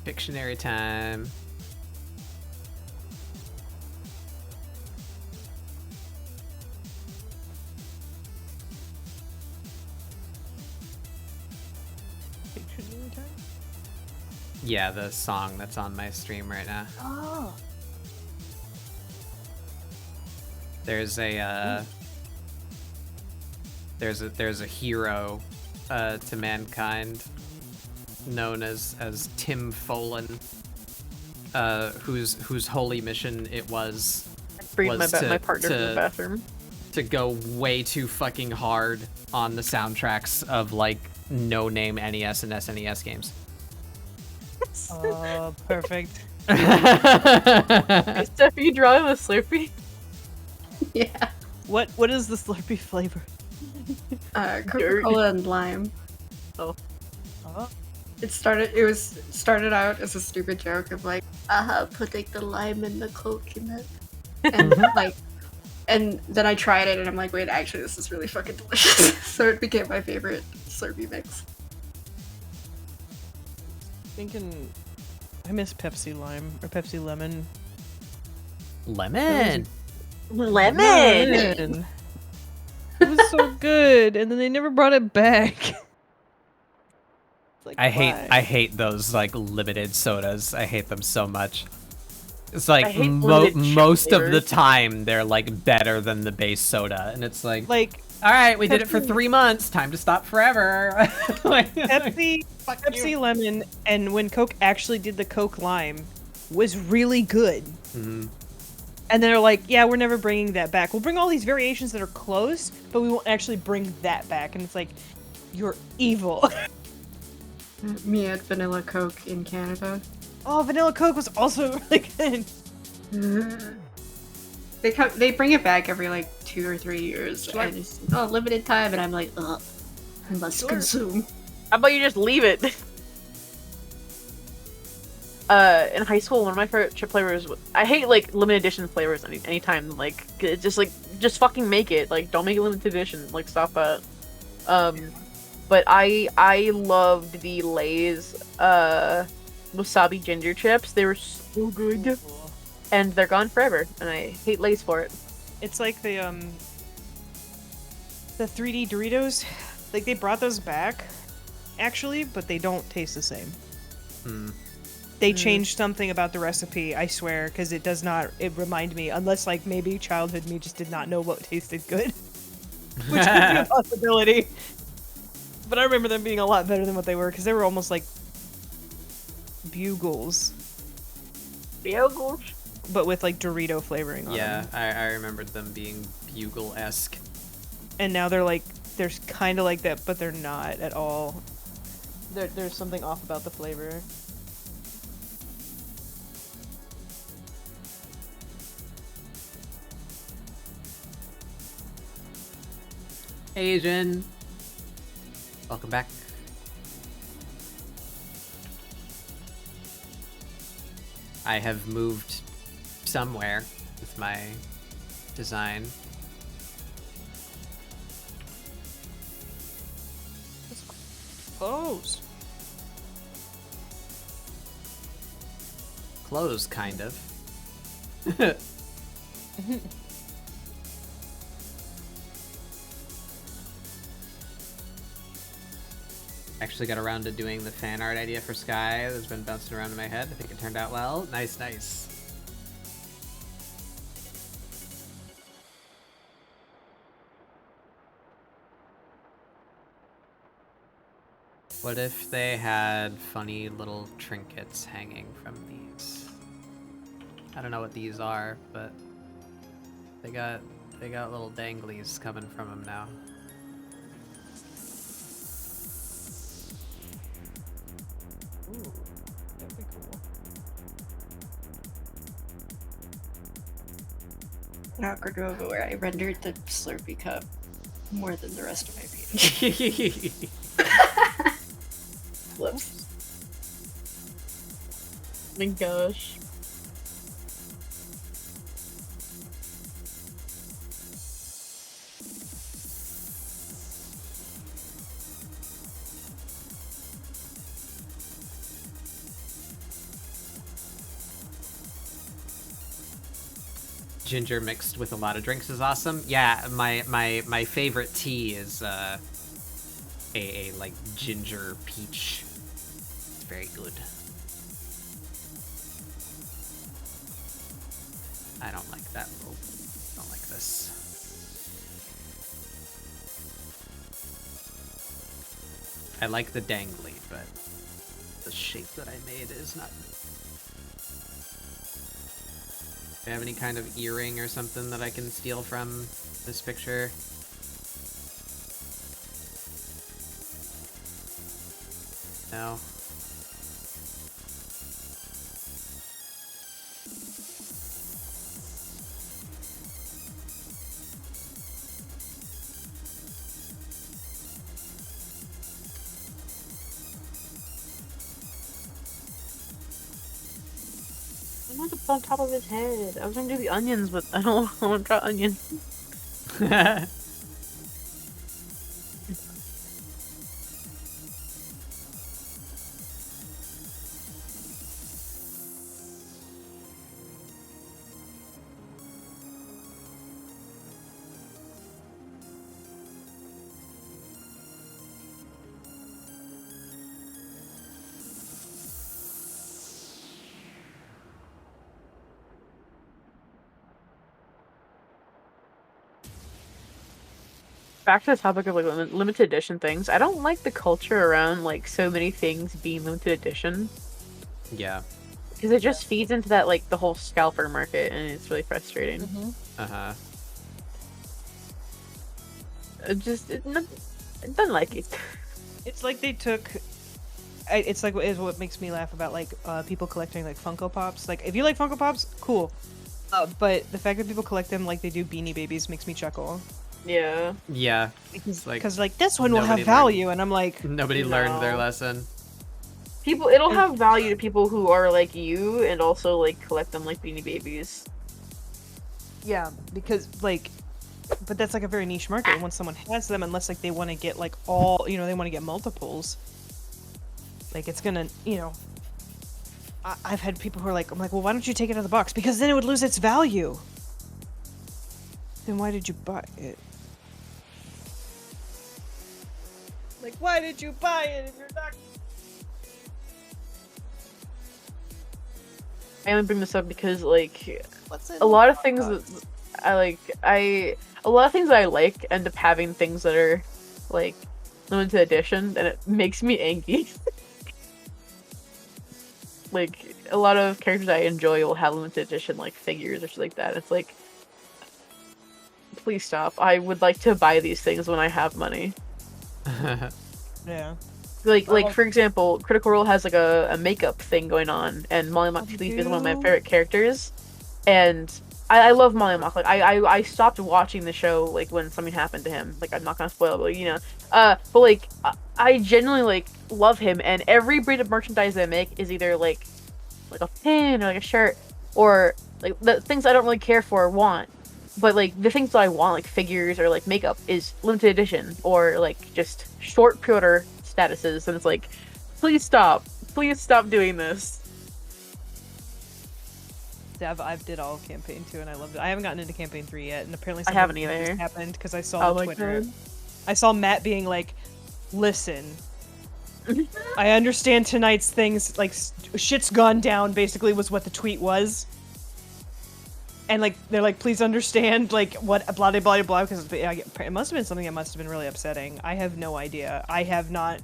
Dictionary time. Dictionary time? Yeah, the song that's on my stream right now. Oh. There's a there's a hero to mankind known as Tim Folan, whose holy mission it was Freed my to- partner from the to- bathroom. to go way too fucking hard on the soundtracks of like no-name NES and SNES games. Oh, perfect. Hey, Steph, you drawing a Slurpee? Yeah. What is the Slurpee flavor? Coca-Cola and lime. Oh. It started out as a stupid joke of like, put like the lime and the Coke in it. And like, and then I tried it and I'm like, wait, actually this is really fucking delicious. So it became my favorite Slurpee mix. Thinking, I miss Pepsi Lime or Pepsi Lemon. Lemon. Lemon. It was so good, and then they never brought it back. It's like, I why? hate those like limited sodas. I hate them so much. It's like I hate limited most of the flavors. time they're like better than the base soda, and it's like, Like all right, we did it for Pepsi- 3 months. Time to stop forever. Pepsi Lemon, and when Coke actually did the Coke Lime, was really good. Mhm. And then they're like, yeah, we're never bringing that back. We'll bring all these variations that are close, but we won't actually bring that back. And it's like, you're evil. Me at Vanilla Coke in Canada. Oh, Vanilla Coke was also really good. They bring it back every like 2 or 3 years, and it's limited time, and I'm like, ugh, I must consume. How about you just leave it? In high school, one of my favorite chip flavors. I hate like limited edition flavors. Anytime, like it just fucking make it. Like, don't make it limited edition. Like, stop that. But I loved the Lay's wasabi ginger chips. They were so good, and they're gone forever. And I hate Lay's for it. It's like the 3D Doritos. Like, they brought those back, actually, but they don't taste the same. They changed something about the recipe, I swear, because it does not. It reminded me, unless like maybe childhood me just did not know what tasted good, which could be a possibility. But I remember them being a lot better than what they were, because they were almost like bugles, Bugles. but with like Dorito flavoring on Yeah, them. I remembered them being bugle-esque. And now they're kind of like that, but they're not at all. There's something off about the flavor. Asian. Welcome back. I have moved somewhere with my design. Close. Clothes, kind of. Actually got around to doing the fan art idea for Sky that's been bouncing around in my head. I think it turned out well. Nice, nice. What if they had funny little trinkets hanging from these? I don't know what these are, but they got little danglies coming from them now. Ooh, that'd be cool. An awkward moment where I rendered the Slurpee cup more than the rest of my page. Whoops. My gosh. Ginger mixed with a lot of drinks is awesome. Yeah, my favorite tea is a like ginger peach. It's very good. I don't like that. Oh, don't like this. I like the dangly, but the shape that I made is not. Do you have any kind of earring or something that I can steal from this picture? No. I want to put on top of his head. I was gonna do the onions, but I don't want to draw onions. Back to the topic of like limited edition things. I don't like the culture around like so many things being limited edition. Yeah. Because it just feeds into that like the whole scalper market, and it's really frustrating. Uh-huh. It doesn't like it. It's like they took. It's like is what makes me laugh about like people collecting like Funko Pops. Like if you like Funko Pops, cool. But the fact that people collect them like they do Beanie Babies makes me chuckle. Yeah. Yeah. Because like this one will have nobody value, and I'm like, Nobody learned their No. lesson. It'll have value to people who are like you and also like collect them like Beanie Babies. yeah, because like, but that's like a very niche market. Once someone has them, unless like they want to get like all, they want to get multiples. Like it's gonna, I've had people who are like, I'm like, well, why don't you take it out of the box? Because then it would lose its value. Then why did you buy it? Like, why did you buy it if you're not? I only bring this up because like What's in a lot of the things box? that a lot of things that I like end up having things that are like limited edition, and it makes me angry. Like a lot of characters I enjoy will have limited edition like figures or shit like that. It's like, please stop. I would like to buy these things when I have money. Yeah. Like for example, Critical Role has like a makeup thing going on, and Molly Mock is one of my favorite characters, and I love Molly Mock. Like I stopped watching the show like when something happened to him. Like I'm not gonna spoil it, but but like I genuinely like love him, and every breed of merchandise they make is either like a pin or like a shirt or like the things I don't really care for or want. But like the things that I want, like figures or like makeup, is limited edition or like just short pre-order statuses, and it's like, please stop doing this. Yeah, I've did all campaign 2 and I loved it. I haven't gotten into campaign 3 yet, and apparently I something haven't just either. happened because I saw Oh on my Twitter. God. I saw Matt being like, "Listen, I understand tonight's things. Like, shit's gone down." Basically, was what the tweet was. And like they're like, please understand, like what blah blah blah blah, because it must have been something that must have been really upsetting. I have no idea. I have not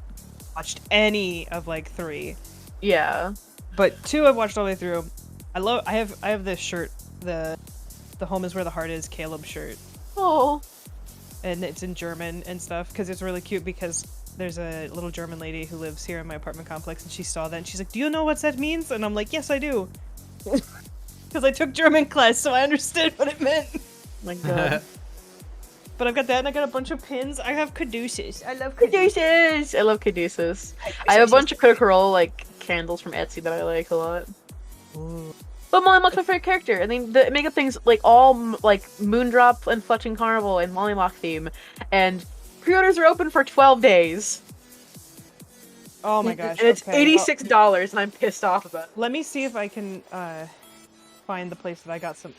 watched any of like 3, Yeah. but 2 I've watched all the way through. I have this shirt, the home is where the heart is Caleb shirt, Oh. and it's in German and stuff because it's really cute because there's a little German lady who lives here in my apartment complex, and she saw that and she's like, "Do you know what that means?" And I'm like, "Yes, I do." Because I took German class, so I understood what it meant. Oh my God. But I've got that, and I got a bunch of pins. I have Caduceus. I love Caduceus! I love Caduceus. I have a bunch of Critical Role like candles from Etsy that I like a lot. Ooh. But Molly Mock's my favorite character. I mean, the makeup things like all like Moondrop and Fletching Carnival and Molly Mock theme, and pre-orders are open for 12 days. Oh my gosh. And it's okay, $86, and I'm pissed off about it. let me see if I can find the place that I got some.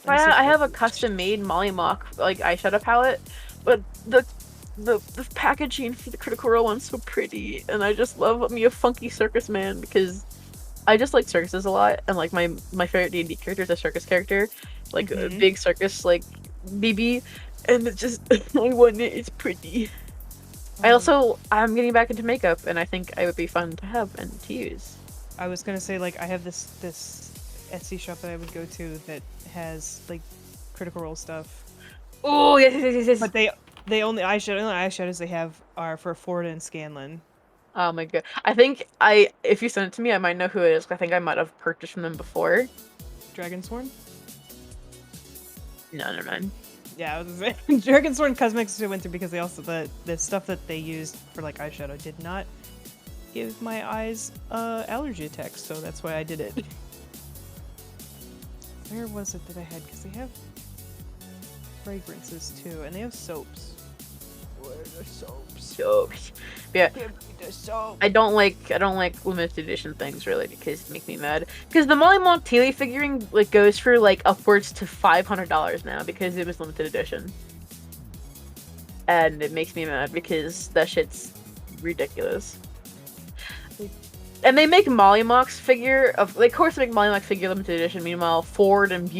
I have a custom-made Molly Mock like eyeshadow palette, but the packaging for the Critical Role one's so pretty, and I just love me a funky circus man because I just like circuses a lot, and like my favorite D&D character is a circus character, like a big circus like BB, and it's just I want it. It's pretty. I'm getting back into makeup, and I think it would be fun to have and to use. I was gonna say, like, I have this Etsy shop that I would go to that has like Critical Role stuff. Oh yes. But they only eyeshadows they have are for Ford and Scanlan. Oh my God! I think if you send it to me, I might know who it is. I think I might have purchased from them before. Dragonsworn? No, never mind. Yeah, I was gonna say, Dragonsworn Cosmetics we went through because they also the stuff that they used for like eyeshadow did not give my eyes allergy attacks, so that's why I did it. Where was it that I had? Because they have fragrances too, and they have soaps. Where are the soaps? Soaps. Yeah. Give me the soap. I don't like limited edition things really because it makes me mad. Because the Molly Montilli figurine like goes for like upwards to $500 now because it was limited edition. And it makes me mad because that shit's ridiculous. And they make Molly Mock's figure of like, of course they make Molly Mock's figure limited edition. Meanwhile, Ford and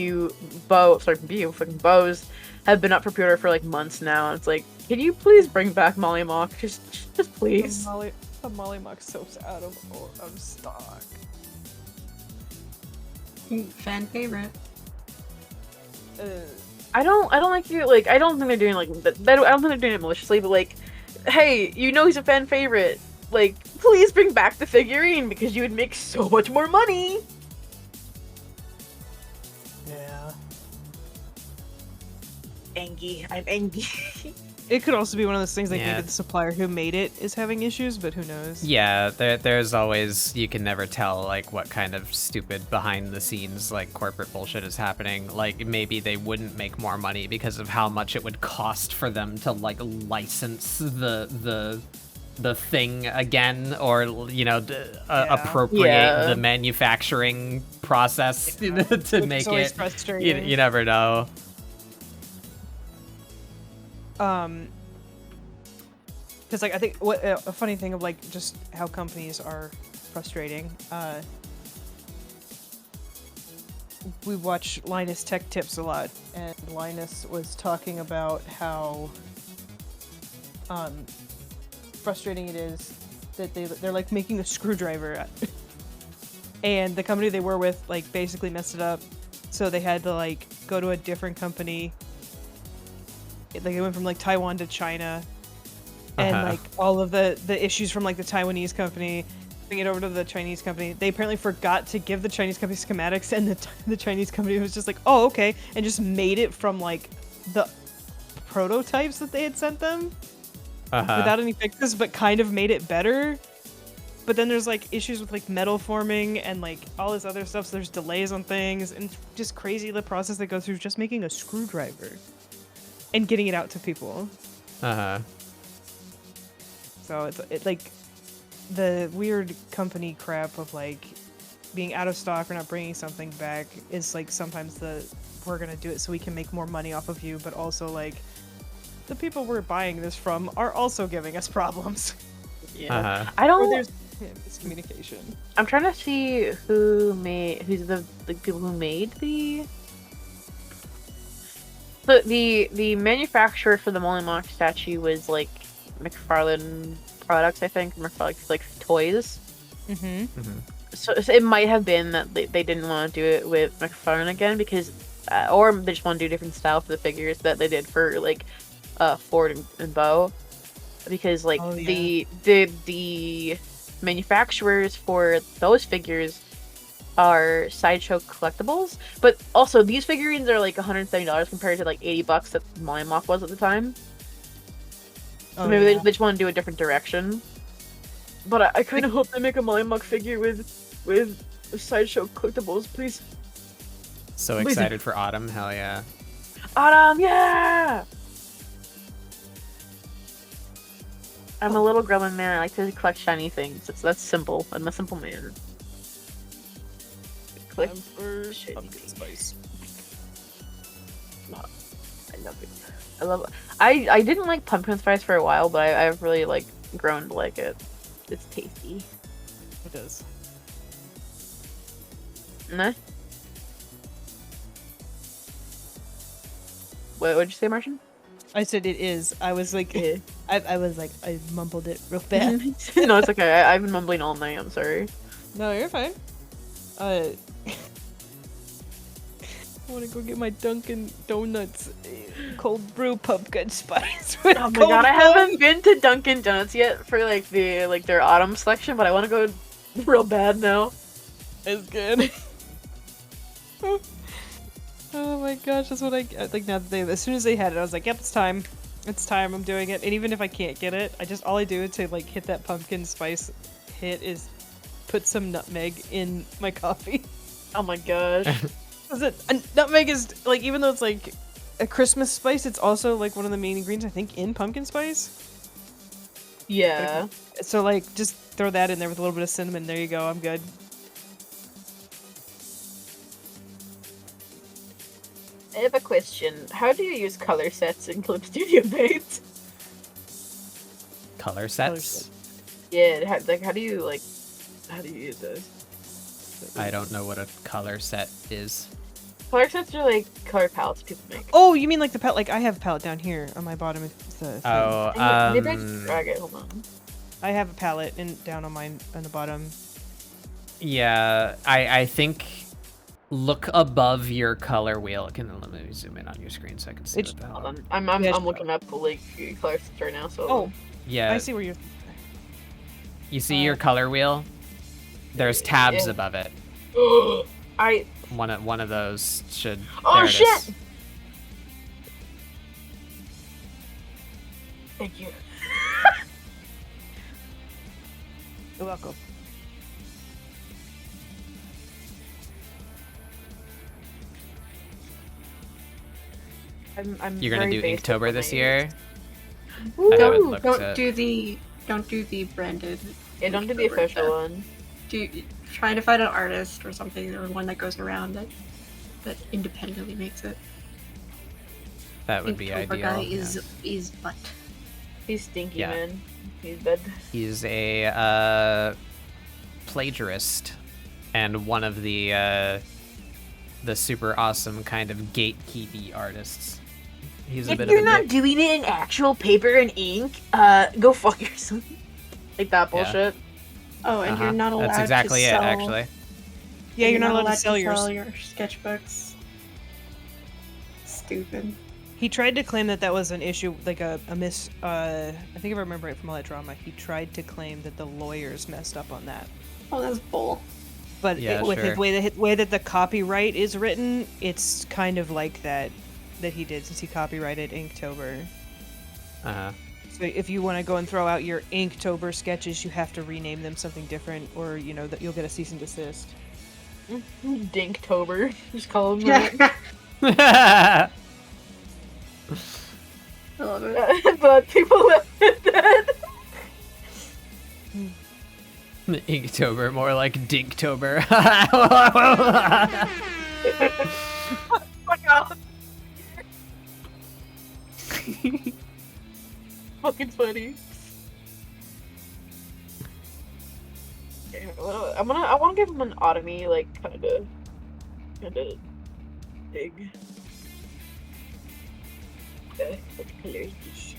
Bose have been up for pre-order for like months now, and it's like, can you please bring back Molly Mock? Just please. The Molly Mock soap's out of stock. Fan favorite. I don't like you. Like, I don't think they're doing like I don't think they're doing it maliciously, but like, hey, you know he's a fan favorite. Like, please bring back the figurine because you would make so much more money. Yeah. Angry. I'm angry. It could also be one of those things like Yeah. maybe the supplier who made it is having issues, but who knows? Yeah, there's always, you can never tell like what kind of stupid behind the scenes like corporate bullshit is happening. Like maybe they wouldn't make more money because of how much it would cost for them to like license the thing again, or you know, appropriate the manufacturing process to Which make is always it. frustrating. You never know. Because like I think what a funny thing of like just how companies are frustrating. We watch Linus Tech Tips a lot, and Linus was talking about how frustrating it is that they're like making a screwdriver, and the company they were with like basically messed it up, so they had to like go to a different company. Like they went from like Taiwan to China, and like all of the issues from like the Taiwanese company, bring it over to the Chinese company. They apparently forgot to give the Chinese company schematics, and the Chinese company was just like, oh, okay, and just made it from like the prototypes that they had sent them without any fixes, but kind of made it better. But then there's like issues with like metal forming and like all this other stuff, so there's delays on things, and just crazy the process that goes through just making a screwdriver and getting it out to people. So it's like the weird company crap of like being out of stock or not bringing something back is like sometimes we're gonna do it so we can make more money off of you, but also like the people we're buying this from are also giving us problems. Yeah. Or there's miscommunication. I'm trying to see who's the people who made the manufacturer for the Molly Mock statue was like McFarlane Products, I think. McFarlane like toys. So it might have been that they didn't want to do it with McFarlane again because, or they just want to do a different style for the figures that they did for like Ford and Bo, because like the manufacturers for those figures are Sideshow Collectibles, but also these figurines are like $170 compared to like $80 that Molly Mock was at the time. So maybe they just want to do a different direction. But I kind of hope they make a Molly Mock figure with Sideshow Collectibles, please. So excited for Autumn, hell yeah. Autumn, yeah! I'm a little gremlin man. I like to collect shiny things. That's simple. I'm a simple man. Collect shiny pumpkin spice. I love it. I love it. I didn't like pumpkin spice for a while, but I've really like grown to like it. It's tasty. It is. Nah. What'd you say, Martian? I said it is. I was like, I was like, I mumbled it real bad. No, it's okay. I've been mumbling all night. I'm sorry. No, you're fine. I want to go get my Dunkin' Donuts cold brew pumpkin spice. Oh my god, I haven't been to Dunkin' Donuts yet for like their autumn selection, but I want to go real bad now. It's good. Oh my gosh, that's what I like now that as soon as they had it, I was like, yep, it's time. It's time, I'm doing it. And even if I can't get it, all I do is to like hit that pumpkin spice hit is put some nutmeg in my coffee. Oh my gosh. Nutmeg is like, even though it's like a Christmas spice, it's also like one of the main ingredients, I think, in pumpkin spice. Yeah. So like, just throw that in there with a little bit of cinnamon. There you go. I'm good. I have a question. How do you use color sets in Clip Studio Paint? Color sets? Yeah, how do you use those? I don't know what a color set is. Color sets are like color palettes people make. Oh, you mean like the palette? Like I have a palette down here on my bottom of the thing. Oh, Maybe I just drag it. Hold on. I have a palette down on the bottom. yeah, I think look above your color wheel. Let me zoom in on your screen so I can see It's- what the Hold hell. on. I'm Yeah, looking up like color sets right now. So. Oh, Yeah, I see where you're. you see your color wheel? There's tabs Yeah. above it. I. One of those should. Oh there it shit! is. Thank you. You're welcome. I'm You're gonna very do basic Inktober with this my year? Ooh, I haven't don't looked don't at- do the branded. Yeah, don't do the Inktober official stuff. one. Try to find an artist or something, or one that goes around that independently makes it. That would be Inktober ideal. guy yeah. is butt. He's stinky, Yeah. man. He's bad. He's a plagiarist and one of the super awesome kind of gatekeepy artists. He's a If bit you're of a not dick. doing it in actual paper and ink, go fuck yourself. Like that Yeah. bullshit. Oh, and you're not allowed That's exactly to it, sell, actually. Yeah, you're not allowed to sell yours. your sketchbooks. Stupid. He tried to claim that was an issue, like a miss. I think if I remember right from all that drama, he tried to claim that the lawyers messed up on that. Oh, that's bull. But Yeah, with sure. the way that the copyright is written, it's kind of like that he did, since he copyrighted Inktober. Uh-huh. So if you want to go and throw out your Inktober sketches, you have to rename them something different, or that you'll get a cease and desist. Dinktober. Just call him that. I love it. But people left it dead. Inktober, more like Dinktober. Fuck off. Fucking funny. Yeah, well, I want to give him an automy, like kind of big. What color is this?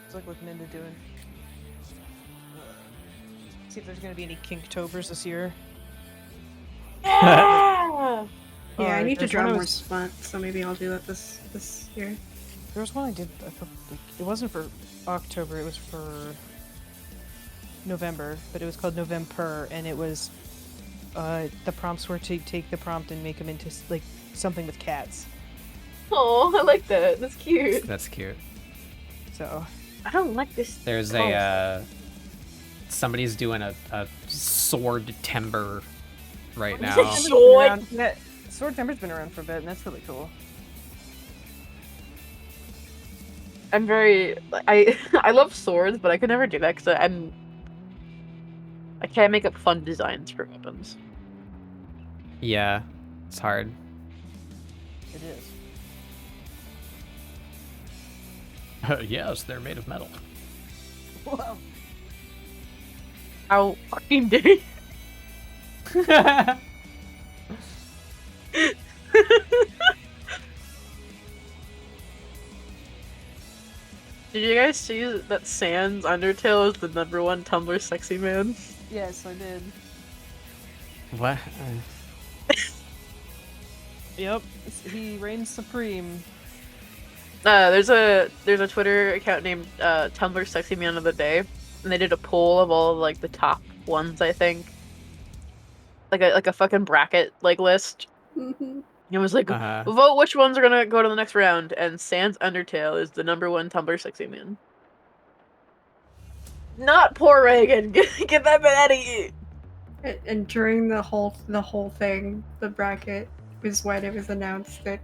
It's like looking into doing. See if there's gonna be any Kinktobers this year. Yeah! Yeah, I need to there's draw one I more was- spots, so maybe I'll do that this year. There was one I did a couple. It wasn't for October. It was for November, but it was called November, and it was the prompts were to take the prompt and make them into like something with cats. Oh, I like that. That's cute. That's cute. So I don't like this. There's color. a somebody's doing a sword timber right What is now. it? Sword? Yeah, Sword Timber's been around for a bit, and that's really cool. I'm very I love swords, but I could never do that because I can't make up fun designs for weapons. Yeah, it's hard. It is. Yes, they're made of metal. Whoa. How fucking dare Did you guys see that Sans Undertale is the #1 Tumblr sexy man? Yes, I did. What? Yep, he reigns supreme. There's a Twitter account named Tumblr Sexy Man of the Day, and they did a poll of all of like the top ones, I think. Like a fucking bracket like list. Mm-hmm. It was like Uh-huh. vote which ones are gonna go to the next round, and Sans Undertale is the #1 Tumblr Sexy Man. Not poor Reagan. Get that man out of here. And during the whole thing, the bracket was when it was announced that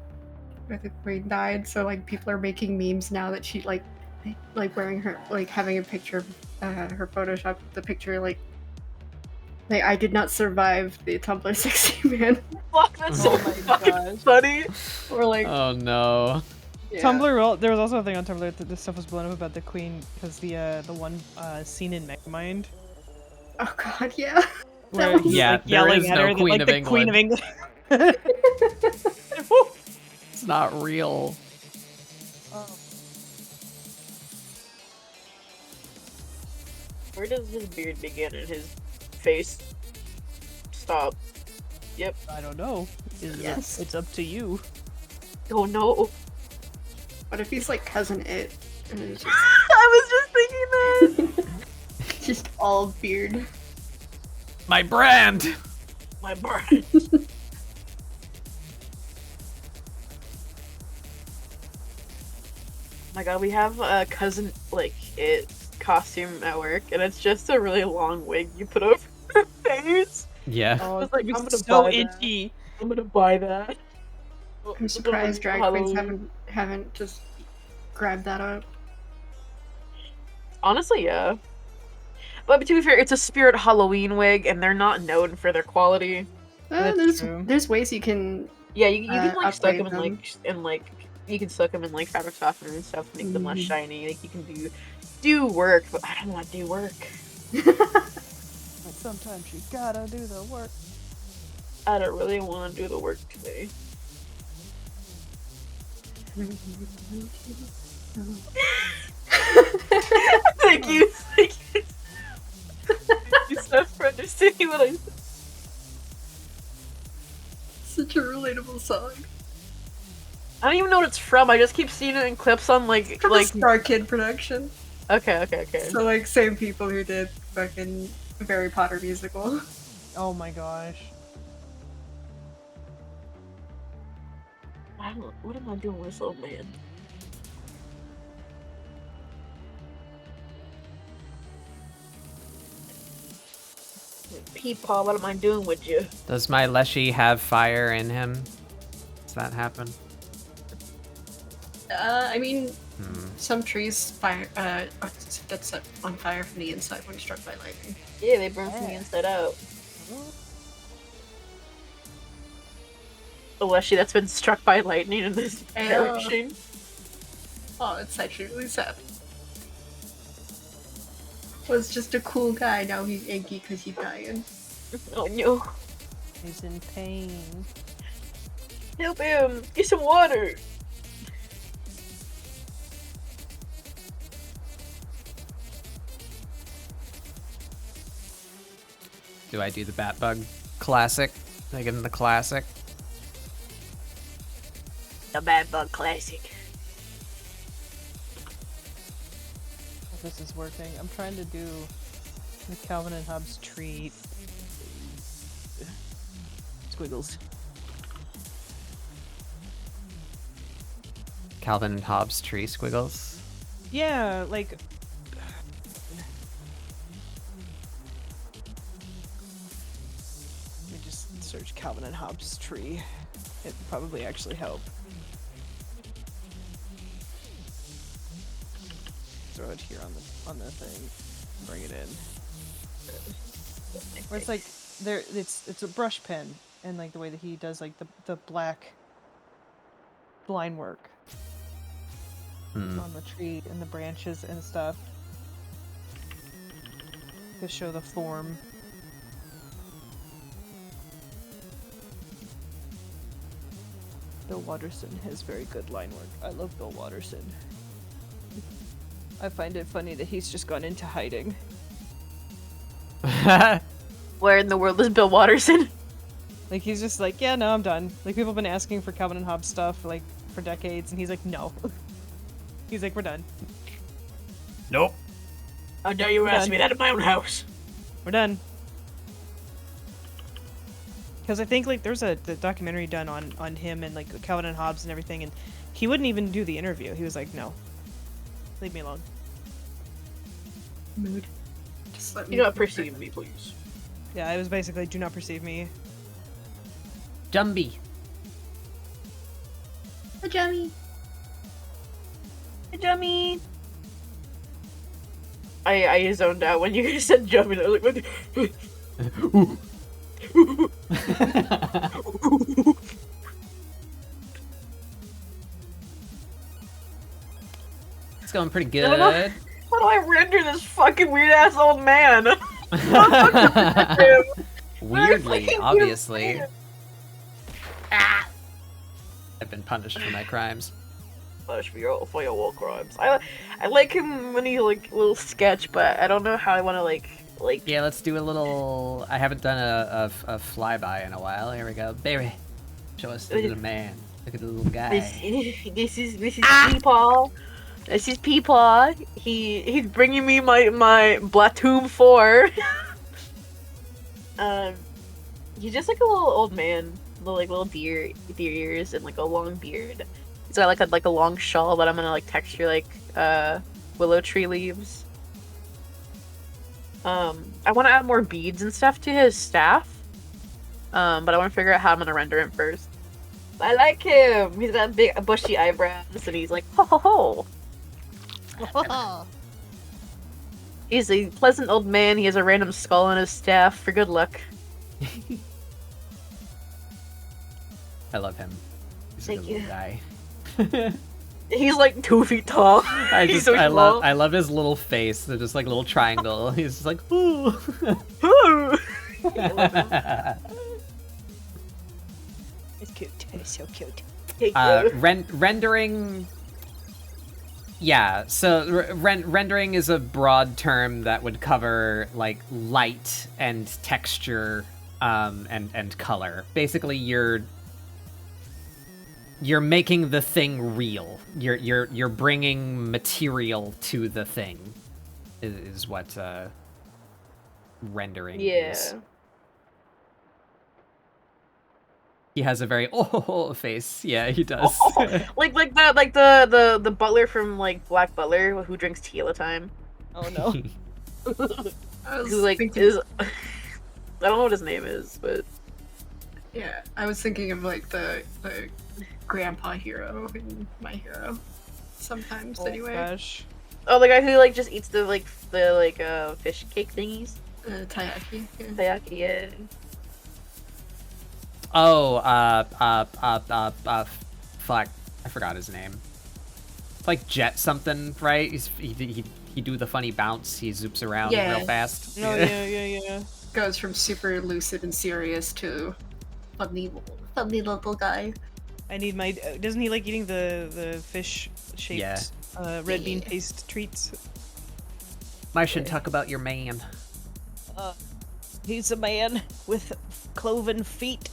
the queen died. So like people are making memes now that she like wearing her having a picture of her Photoshop the picture like I did not survive the Tumblr sexy man. Fuck, that's so Oh my fucking gosh. funny. Or like Oh no. yeah. Tumblr. There was also a thing on Tumblr that this stuff was blown up about the queen because the one scene in Megamind Oh god, yeah. where was- he's Yeah, like there yelling is at no her, that, Queen like of the Queen of England. It's not real. Where does his beard begin and his face stop? Yep. I don't know. Yes. It's up to you. Oh no. What if he's like cousin It and it's I was just thinking that. just all beard. My brand. My brain. My god, we have a cousin like It costume at work, and it's just a really long wig you put over her face. Yeah. Oh, I was like, it's I'm gonna so buy that. itchy. I'm gonna buy that. I'm surprised drag queens Halloween. haven't just grabbed that up. Honestly, yeah. But to be fair, it's a Spirit Halloween wig, and they're not known for their quality. That's true. There's ways you can Yeah, you can like soak upgrade them in like you can soak them in like fabric softener and stuff to make them less Mhm. shiny. Like you can do work, but I don't want to do work. But sometimes you gotta do the work. I don't really want to do the work today. Thank you. Thank you. Thank you, Steph, for understanding what I said. Such a relatable song. I don't even know what it's from. I just keep seeing it in clips on like From a Star Kid production. Okay. So like same people who did fucking Harry Potter musical. Oh my gosh. What am I doing with this old man? Peepaw, what am I doing with you? Does my Leshy have fire in him? Does that happen? I mean, Hmm. some trees get set on fire from the inside when struck by lightning. Yeah, they burn from the inside out. A Leshy that's been struck by lightning in this fire machine. Oh, it's actually really sad. Was just a cool guy, now he's inky because he's dying. Oh no. He's in pain. Help him! Get some water! Do I do the Batbug classic? I give him the classic. The Bad Bug Classic. If this is working. I'm trying to do the Calvin and Hobbes treat. Squiggles. Calvin and Hobbes tree squiggles. Yeah, like. Let me just search Calvin and Hobbes tree. It'd probably actually help. Throw it here on the thing. Bring it in. Where it's like there, it's a brush pen, and like the way that he does like the black line work Hmm. on the tree and the branches and stuff to show the form. Bill Watterson has very good line work. I love Bill Watterson. I find it funny that he's just gone into hiding. Where in the world is Bill Watterson? Like he's just like, yeah, no, I'm done. Like people have been asking for Calvin and Hobbes stuff like for decades, and he's like, no. He's like, we're done. Nope. How dare you ask me that in my own house? We're done. Because I think like there's the documentary done on him and like Calvin and Hobbes and everything, and he wouldn't even do the interview. He was like, no, leave me alone. Mood. Just let me. You don't perceive me, please. Yeah, it was basically do not perceive me. Dumby. The Jummy. Hey, Jummy. I zoned out when you said Jummy. I was like, what? It's going pretty good. How do I render this fucking weird ass old man? Weirdly, obviously. Ah! I've been punished for my crimes. Punish for your war crimes. I like him when he's like a little sketch, but I don't know how I want to like. Yeah, let's do a little. I haven't done a flyby in a while. Here we go, baby. Show us the little man. Look at the little guy. This is Peepaw. This is Peepaw. He's bringing me my Blatoon 4. He's just like a little old man, little deer ears and like a long beard. He's got like a long shawl that I'm gonna like texture like willow tree leaves. I want to add more beads and stuff to his staff. But I want to figure out how I'm gonna render him first. I like him. He's got big bushy eyebrows and he's like ho ho ho. He's a pleasant old man. He has a random skull on his staff for good luck. I love him. He's a Thank good little you. guy. He's like 2 feet tall. He's so small. I love his little face. They're just like little triangle. He's just like, ooh. It's cute. It's so cute. Rendering. Yeah, so rendering is a broad term that would cover like light and texture, and color. Basically, you're making the thing real. You're bringing material to the thing. Is what rendering is. He has a very face. Yeah, he does. like the butler from like Black Butler who drinks tea all the time. Oh no. Who like is I don't know what his name is, but Yeah, I was thinking of like the grandpa hero in My Hero. Sometimes, anyway. Gosh. oh, the guy who like just eats the fish cake thingies. Taiyaki. Yeah. Taiyaki, yeah. Oh, fuck, I forgot his name. It's like Jet something, right? He do the funny bounce. He zoops around real fast. Oh yeah. Goes from super lucid and serious to funny little guy. I need my. Doesn't he like eating the fish shaped red bean paste treats? I should talk about your man. He's a man with cloven feet.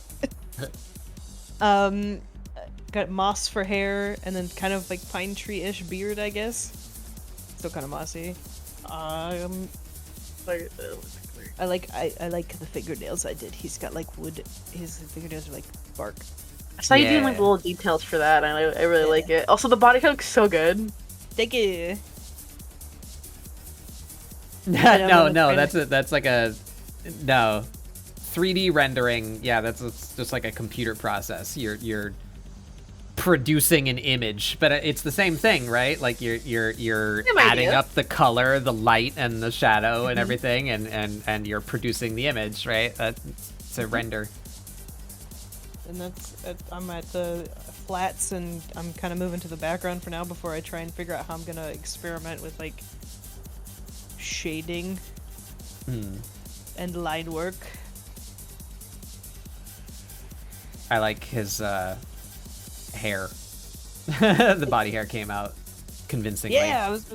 Got moss for hair and then kind of like pine tree-ish beard, I guess. Still kind of mossy. I like the fingernails I did. He's got like wood. His fingernails are like bark. I saw you doing like little details for that, and I really like it. Also, the body looks so good. Thank you. No, that's like a 3D rendering. Yeah, that's just like a computer process. You're producing an image, but it's the same thing, right? Like you're adding up the color, the light, and the shadow, and everything, and you're producing the image, right? It's a render. And I'm at the flats, and I'm kind of moving to the background for now before I try and figure out how I'm gonna experiment with like shading and line work. I like his hair. The body hair came out convincingly. Yeah, I was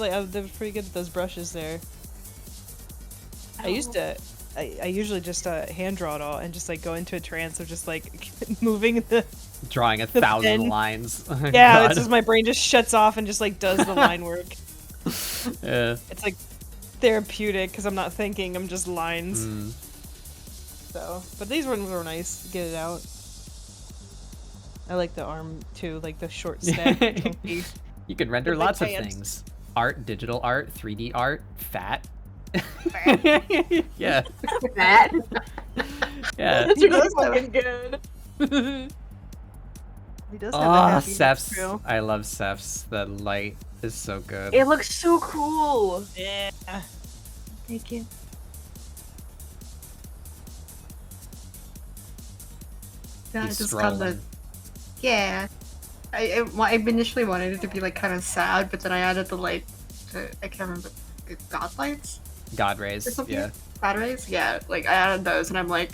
like, they were pretty good with those brushes there. I usually just hand draw it all and just like go into a trance of just like moving the Drawing a The 1,000 pen. lines. Oh, Yeah, God. it's just my brain just shuts off and just like does the line work. Yeah. It's like therapeutic because I'm not thinking, I'm just lines. Mm. So, but these ones were nice. Get it out. I like the arm too, like the short stack. Chunky. You can render With my lots of pants. things. Art, digital art, 3D art, fat. Yeah. That. Yeah. That's He really does have- fucking good. He does have a Oh, happy Cephs. trail. I love Cephs. The light is so good. It looks so cool. Yeah. Thank you. Yeah, I He's just got the. strolling. Yeah. I initially wanted it to be like kind of sad, but then I added the like, I can't remember, god lights God or rays. something. Yeah. God rays. Yeah, like I added those, and I'm like,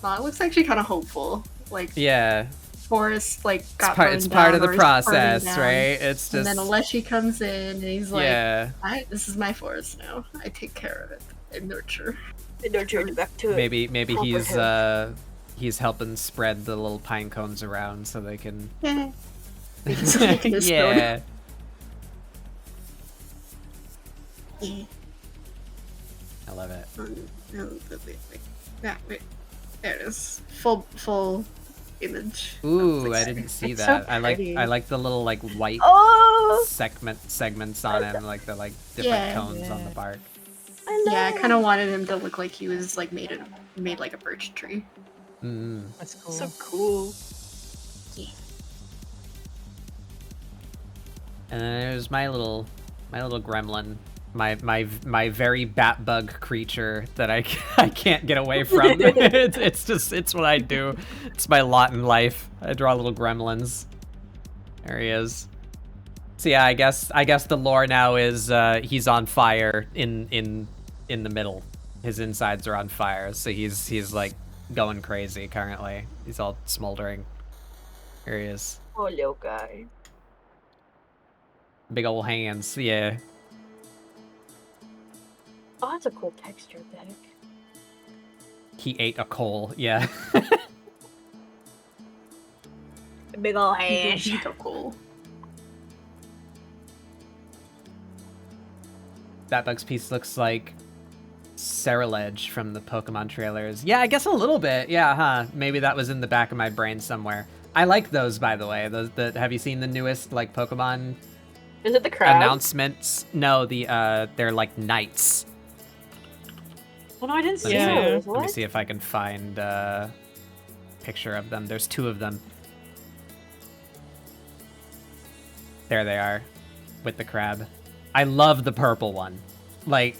wow, it looks actually kind of hopeful. Like Yeah. forest like got It's burned part down of the or is burning process, down. right? It's And just. then Leshy comes in, and he's like, Yeah. this is my forest now. I take care of it and nurture. And don't turn it back to it. Maybe Comfort he's helping spread the little pine cones around so they can. Yeah. Making this road. Yeah. Yeah. I love it. No, wait. Yeah, wait. There it is. Full image. Ooh, I didn't see It's so that. I pretty. like the little like white Oh, segments on him, like the different Yeah. cones on the Yeah. bark. I love Yeah, I it. kind of wanted him to look like he was like made like a birch tree. Mm. That's cool. So cool. And then there's my little gremlin, my very bat bug creature that I can't get away from. it's what I do. It's my lot in life. I draw little gremlins. There he is. So yeah, I guess the lore now is he's on fire in the middle. His insides are on fire, so he's like going crazy currently. He's all smoldering. Here he is. Oh, little guy. Big old hands, yeah. Oh, that's a cool texture deck. He ate a coal, yeah. Big ol' He's hash. so cool. That Bug's piece looks like Ceruledge from the Pokemon trailers. Yeah, I guess a little bit. Yeah, huh? Maybe that was in the back of my brain somewhere. I like those, by the way. Have you seen the newest like Pokemon Is it the crab? announcements? No, they're like knights. Oh no, I didn't see Yeah. those. Let me What? see if I can find a picture of them. There's 2 of them. There they are, with the crab. I love the purple one. Like,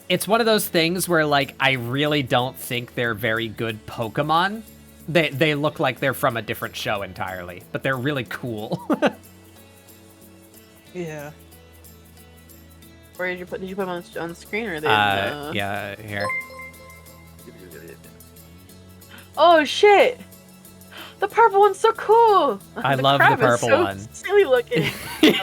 it's one of those things where like I really don't think they're very good Pokemon. They look like they're from a different show entirely, but they're really cool. Yeah. Where did you put them on the screen or are they? Yeah, here. Oh shit! The purple one's so cool. I The love the crab is purple so one. silly looking.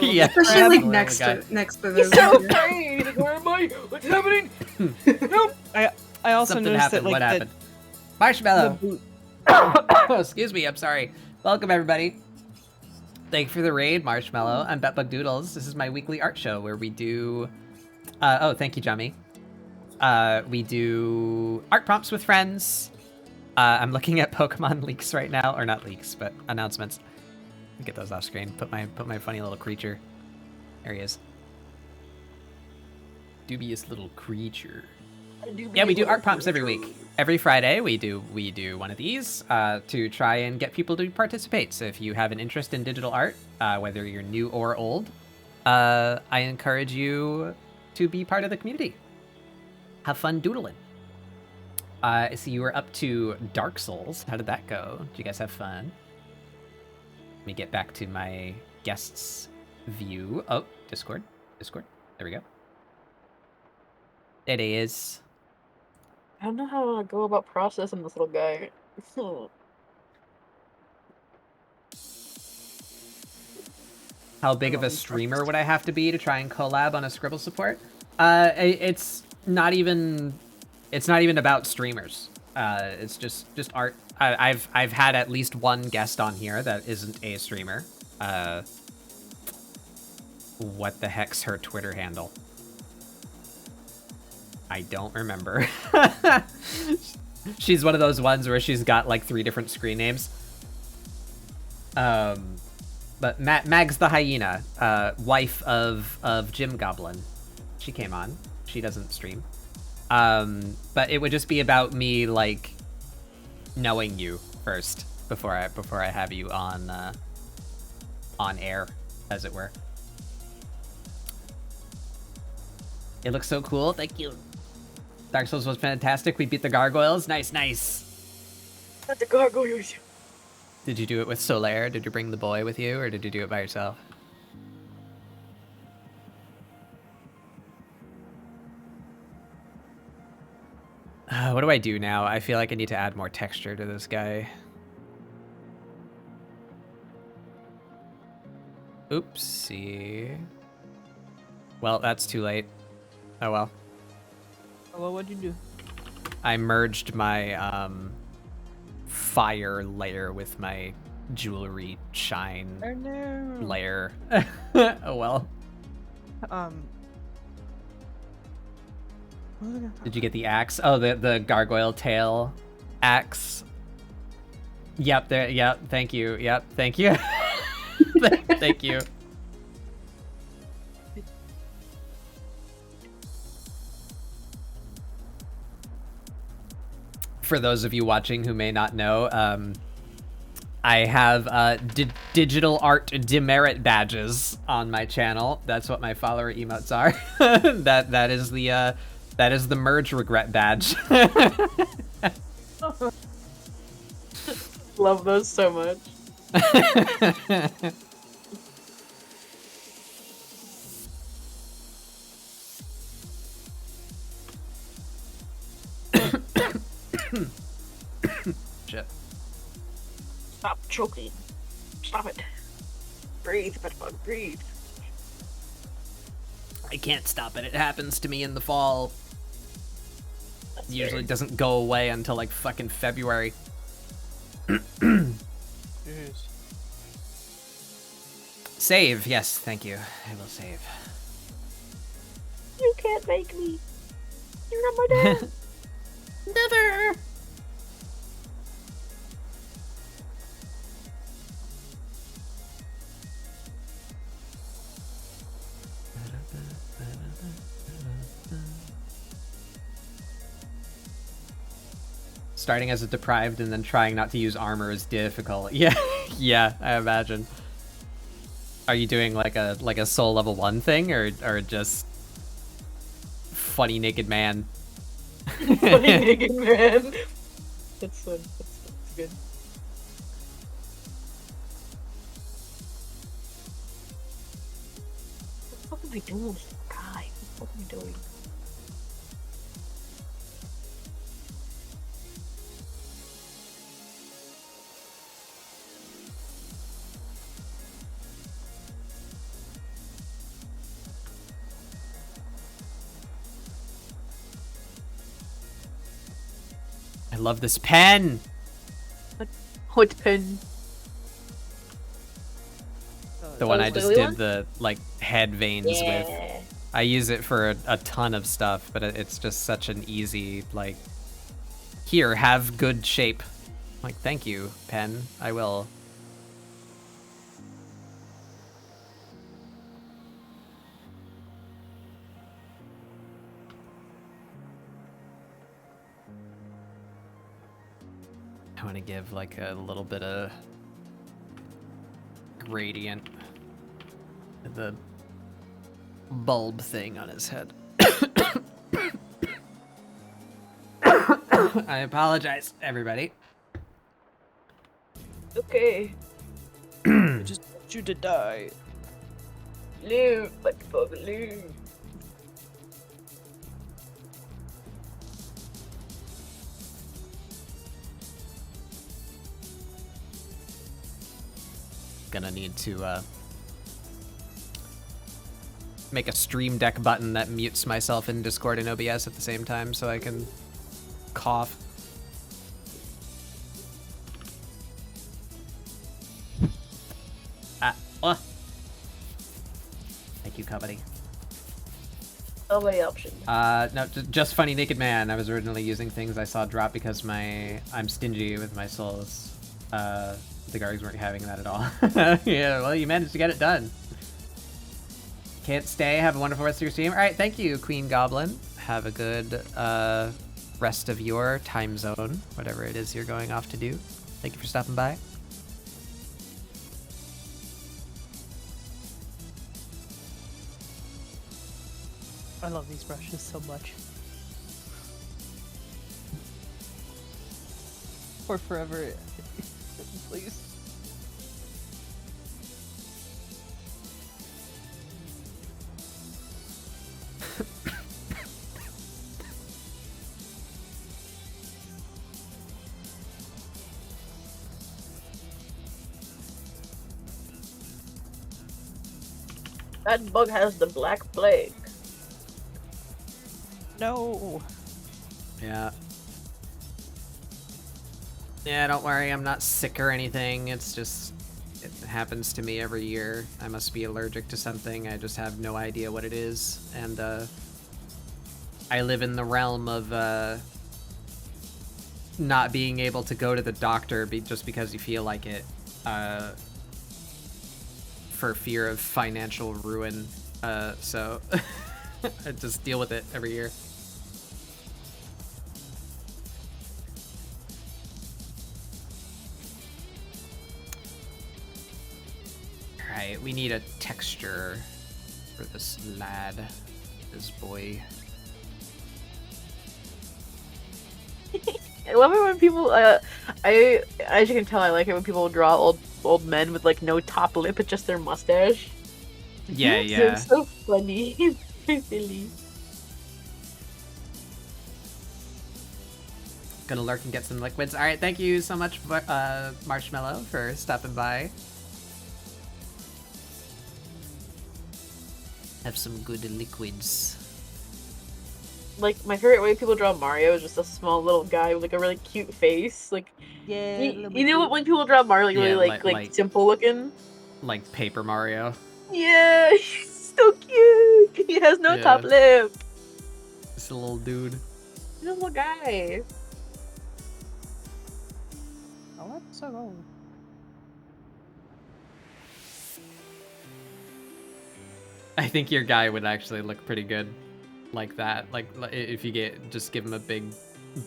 Yeah, Especially like crab. next Oh my to next to He's the. so afraid. Like, where am I? What's happening? Nope. I also Something noticed happened. that like What the happened? Marshmallow. boot. Oh, excuse me. I'm sorry. Welcome everybody. Thank you for the raid, Marshmallow. I'm Betbug Doodles. This is my weekly art show where we do. Oh, thank you, Jummy. We do art prompts with friends. I'm looking at Pokemon leaks right now, or not leaks, but announcements. Get those off screen. Put my funny little creature. There he is. Dubious little creature. Yeah, we do art prompts every week. Every Friday, we do one of these to try and get people to participate. So if you have an interest in digital art, whether you're new or old, I encourage you to be part of the community. Have fun doodling. So you were up to Dark Souls. How did that go? Did you guys have fun? Let me get back to my guests view. Oh, Discord. There we go. There it is. I don't know how to go about processing this little guy. How big of a streamer would I have to be to try and collab on a ScribbleSupport? It's not even about streamers. It's just art. I've had at least one guest on here that isn't a streamer. What the heck's her Twitter handle? I don't remember. She's one of those ones where she's got like 3 different screen names. But Mags the Hyena, wife of Jim Goblin. She came on. She doesn't stream. But it would just be about me like knowing you first before I have you on air, as it were. It looks so cool. Thank you. Dark Souls was fantastic. We beat the gargoyles. Nice, nice. Not the gargoyles. Did you do it with Solaire? Did you bring the boy with you, or did you do it by yourself? What do I do now? I feel like I need to add more texture to this guy. Oopsie. Well, that's too late. Oh well. Well, what'd you do? I merged my fire layer with my jewelry shine Oh no. layer. Oh well. What was I gonna talk Did you get the axe? Oh, the gargoyle tail axe. Yep, there. Yep, thank you. Yep, thank you. Thank you. For those of you watching who may not know, I have digital art demerit badges on my channel. That's what my follower emotes are. that is the merge regret badge. Love those so much. Shit. Stop choking. Stop it. Breathe, Bedbug, breathe. I can't stop it. It happens to me in the fall. That's Usually weird. doesn't go away until like fucking February. Jeez. Save. Yes, thank you. I will save. You can't make me. You're not my dad. Never. Starting as a deprived and then trying not to use armor is difficult. Yeah, yeah, I imagine. Are you doing like a soul level 1 thing or just funny naked man? Funny naked man. That's good. That's good. What the fuck am I doing with this guy? What am I doing? I love this pen. What pen? The one Oh, I the just lily did one? the like head veins with. I use it for a ton of stuff, but it's just such an easy like. Here, have good shape. Like, thank you, pen. I will. I want to give like a little bit of gradient to the bulb thing on his head. I apologize, everybody. Okay. I just want you to die. Live, Bedbug, live. Gonna need to make a stream deck button that mutes myself in Discord and OBS at the same time so I can cough. you, Cubby. All my options. No, just Funny Naked Man. I was originally using things I saw drop because I'm stingy with my souls. The Gargs weren't having that at all. Yeah, well, you managed to get it done. Can't stay. Have a wonderful rest of your stream. All right, thank you, Queen Goblin. Have a good rest of your time zone, whatever it is you're going off to do. Thank you for stopping by. I love these brushes so much. For forever, please. That bug has the Black Plague. No. Yeah. Yeah, don't worry, I'm not sick or anything. It's just, it happens to me every year. I must be allergic to something. I just have no idea what it is. And, I live in the realm of, not being able to go to the doctor just because you feel like it, for fear of financial ruin. So, I just deal with it every year. Alright, we need a texture for this lad, this boy. I love it when people, as you can tell, I like it when people draw old men with like no top lip, but just their mustache. Yeah, yeah. It's so funny. It's silly. Gonna lurk and get some liquids. Alright, thank you so much, Marshmallow, for stopping by. Have some good liquids. Like, my favorite way people draw Mario is just a small little guy with like a really cute face. Like, Yeah. you know what, when people draw Mario, like, really Yeah, like simple looking? Like Paper Mario. Yeah, he's so cute! He has no top lip. Just a little dude. He's a little guy. Oh, that's so old. I think your guy would actually look pretty good like that. Like, if you just give him a big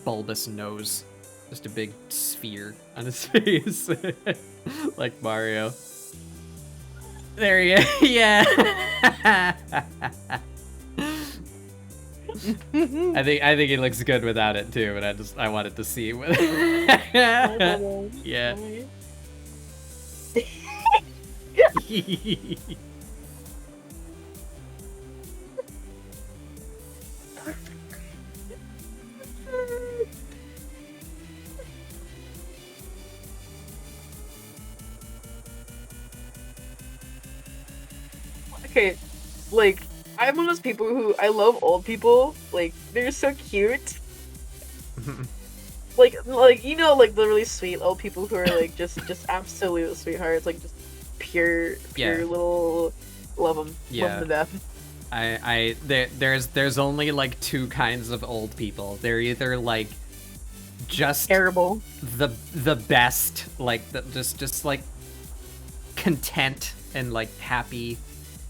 bulbous nose. Just a big sphere on his face. Like Mario. There he is. Yeah. I think he looks good without it too, but I wanted to see with yeah. Okay, like, I'm one of those people who, I love old people. Like, they're so cute. like, you know, like, the really sweet old people who are, like, just absolute sweethearts. Like, just pure little... Love them. Yeah. Love them to death. There's only, like, two kinds of old people. They're either, like, just... terrible. The best. Like, just, like, content and, like, happy.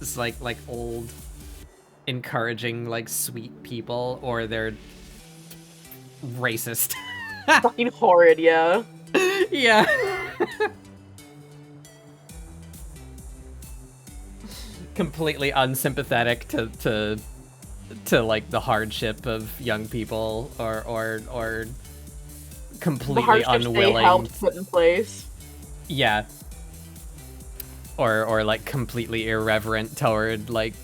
It's like old, encouraging, like, sweet people, or they're racist. Fucking horrid, yeah. Yeah. Completely unsympathetic to like the hardship of young people, or completely the hardships unwilling. They helped put in place. Yeah. Or like completely irreverent toward like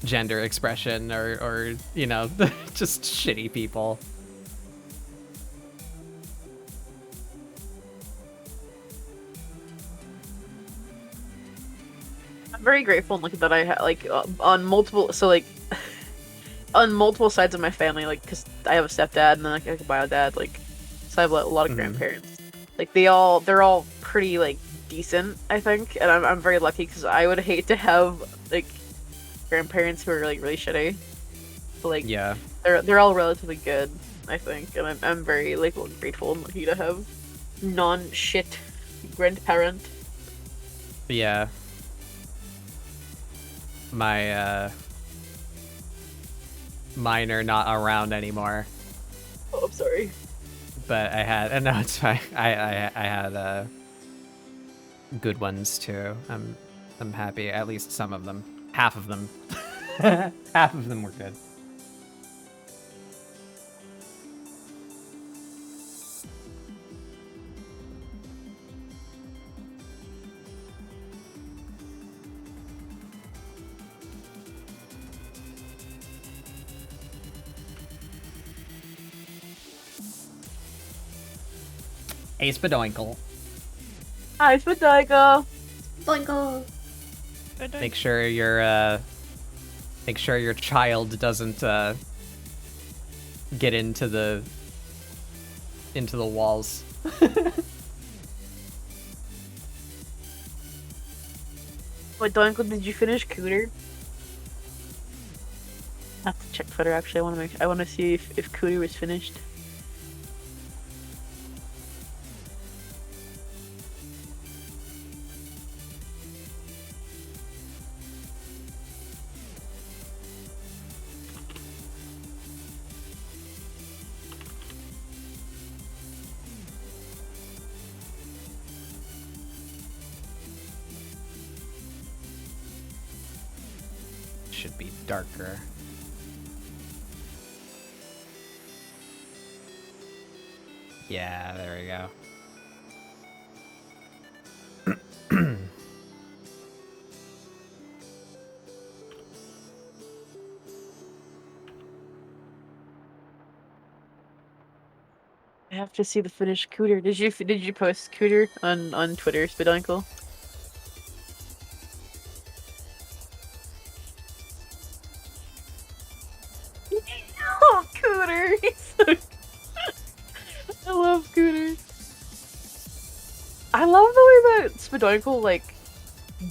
gender expression, or you know, just shitty people. I'm very grateful and lucky that I like on multiple on multiple sides of my family, like, because I have a stepdad and then like, I have a bio dad, like, so I have a lot of grandparents. Like, they're all pretty like decent, I think, and I'm very lucky because I would hate to have like grandparents who are like really shitty. But, like Yeah. they're all relatively good, I think, and I'm very like grateful and lucky to have non-shit grandparent. Yeah. My mine are not around anymore, Oh, I'm sorry. but I had, and no, it's fine. I had good ones too. I'm happy. At least some of them. Half of them. Half of them were good. Ace Badoinkle. Hi, Spadigo. Boingo. Make sure your child doesn't get into the walls. Wait, Doinkle, did you finish Cooter? I have to check Twitter actually. I want to see if Cooter was finished. Should be darker. Yeah, there we go. I have to see the finished Cooter. Did you post Cooter on Twitter, Spadinkle? Oh, Cooter! I love Cooter. I love the way that Spadinkle like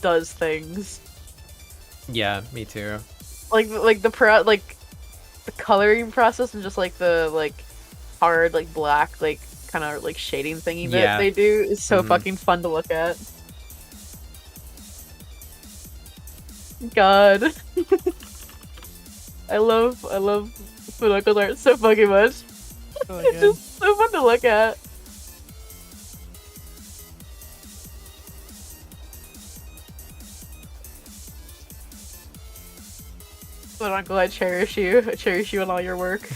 does things. Yeah, me too. Like the coloring process and just like the hard black kind of shading thingy that Yeah. they do is so Mhm. fucking fun to look at. God. I love Spadinkle's art so fucking much. Really It's good. just so fun to look at. Spadinkle, I cherish you. I cherish you and all your work.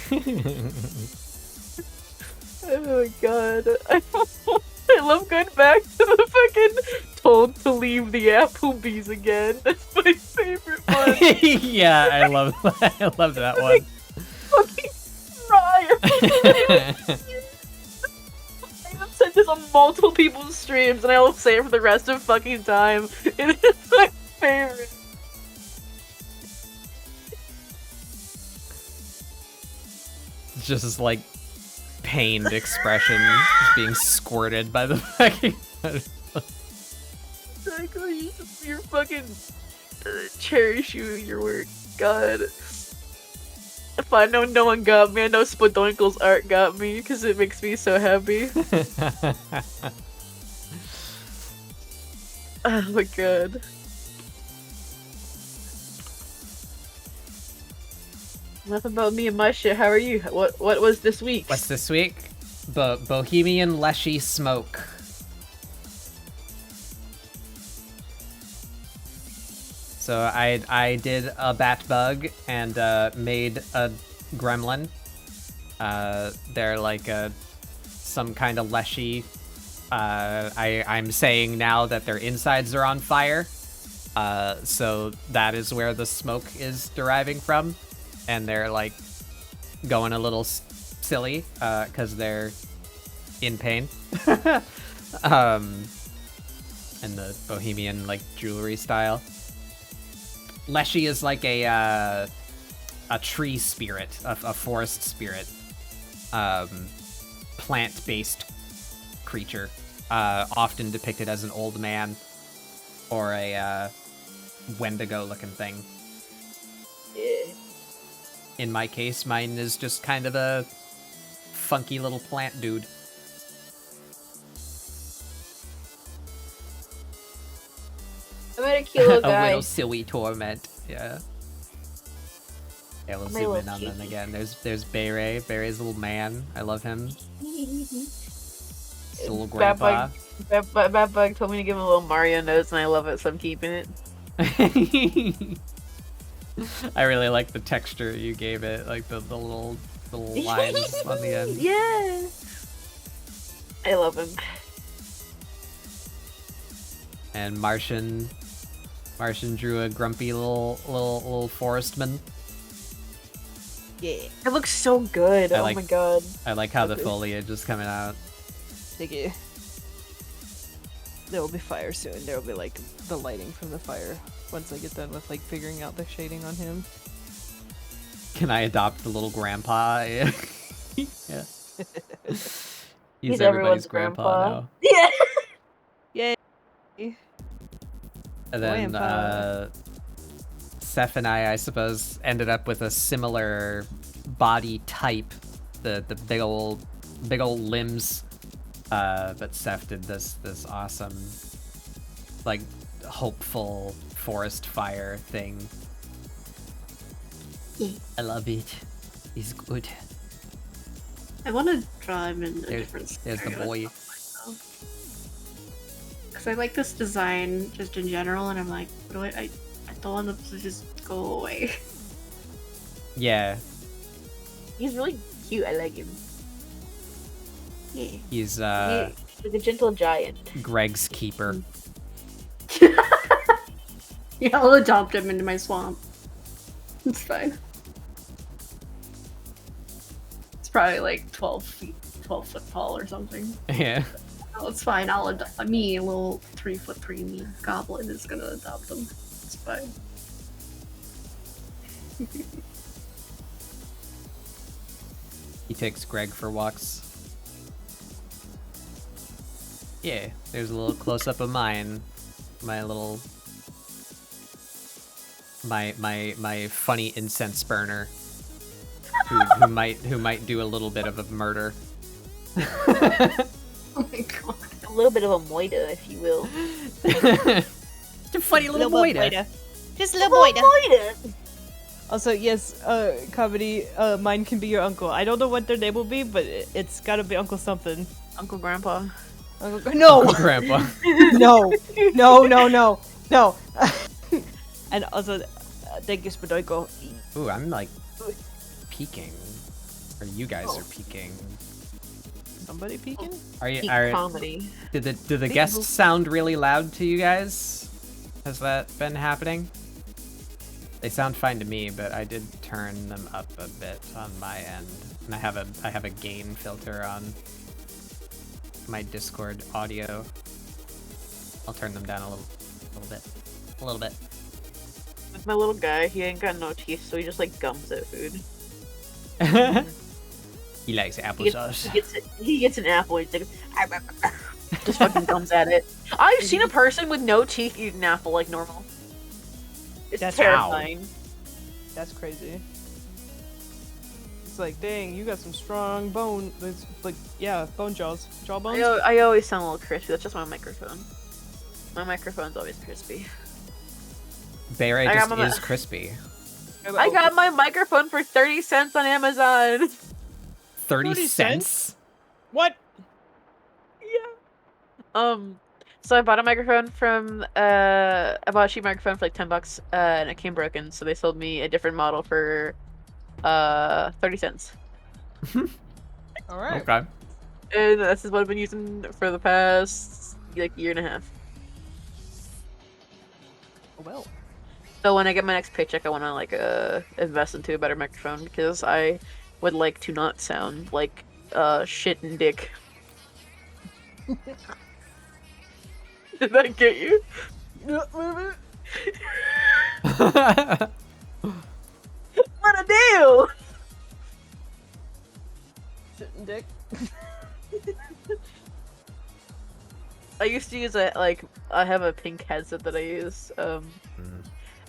Oh my god. I love going back to the fucking told to leave the Applebee's again. That's my favorite one. Yeah, I love that one. Fucking cry. I've said this on multiple people's streams and I will say it for the rest of fucking time. It is my favorite. Just like pained expression just being squirted by the fucking. Exactly. You're fucking cherish you your work. God. If I know no one got me, I know Spadinkle's art got me because it makes me so happy. Oh my god. Enough about me and my shit. How are you? What was this week? What's this week? Bohemian Leshy Smoke. So I did a bat bug and made a gremlin. They're like some kind of Leshy. I'm saying now that their insides are on fire. So that is where the smoke is deriving from. And they're like going a little silly because they're in pain. And the Bohemian like jewelry style. Leshy is like a tree spirit, a forest spirit, plant-based creature, often depicted as an old man or a Wendigo-looking thing. in my case, mine is just kind of a funky little plant dude. I made a cute little A guy. little silly torment. Yeah. Yeah, we'll My zoom little in on them cutie. again. There's Beret. Beret's a little man. I love him. Just a little grandpa. Bad Bug told me to give him a little Mario nose, and I love it, so I'm keeping it. I really like the texture you gave it, like the little lines on the end. Yeah. I love him. And Martian drew a grumpy little forestman. Yeah. It looks so good. I Oh like- my god. I like how the Okay. foliage is coming out. Thank you. There will be fire soon. There will be like the lighting from the fire once I get done with like figuring out the shading on him. Can I adopt the little grandpa? Yeah. He's everybody's everyone's grandpa now. Yeah. Yay! And then Grandpa. Seth and I suppose, ended up with a similar body type. The big old limbs. But Seth did this awesome, like, hopeful forest fire thing. Yeah. I love it. He's good. I want to draw him in a There's- different there's the boy. Because I like this design just in general, and I'm like, what do I don't want them to just go away. Yeah, He's really cute. I like him. Yeah. he's He's like a gentle giant. Greg's keeper. Yeah, I'll adopt him into my swamp. It's fine. It's probably like 12 foot tall or something. Yeah. Oh, it's fine. I'll adopt me, a little 3'3" me goblin is gonna adopt him. It's fine. He takes Greg for walks. Yeah, there's a little close up of mine. My little my funny incense burner. Who might do a little bit of a murder. Oh my god. A little bit of a moida, if you will. Just a funny little boy. Just a little boy. Moida. Also, yes, comedy, mine can be your uncle. I don't know what their name will be, but it's gotta be Uncle something. Uncle Grandpa. No! Grandpa. No! No, no, no, no! And also, thank you, Spadoiko. Ooh, I'm like peeking. Or you guys are peeking. Somebody peeking? Are you? Peak Are, comedy. did the guests sound really loud to you guys? Has that been happening? They sound fine to me, but I did turn them up a bit on my end, and I have a gain filter on my Discord audio. I'll turn them down a little bit. With my little guy, he ain't got no teeth, so he just like gums at food. He likes He applesauce. gets an apple. He's like, just fucking gums at it. I've seen a person with no teeth eat an apple like normal. It's That's terrifying. That's crazy. It's like, dang, you got some strong bone. It's like, yeah, bone jaws. Jawbones? I always sound a little crispy. That's just my microphone. My microphone's always crispy. Beret I just got my- is crispy. I got my microphone for 30 cents on Amazon. 30 30 cents? What? Yeah. So I bought a microphone from I bought a cheap microphone for like $10, and it came broken. So they sold me a different model for 30 cents. Alright. Okay. And this is what I've been using for the past like year and a half. Well. So when I get my next paycheck, I want to like invest into a better microphone because I would like to not sound like shit and dick. Did that get you? What a deal! Shitting dick. I used to use I have a pink headset that I use.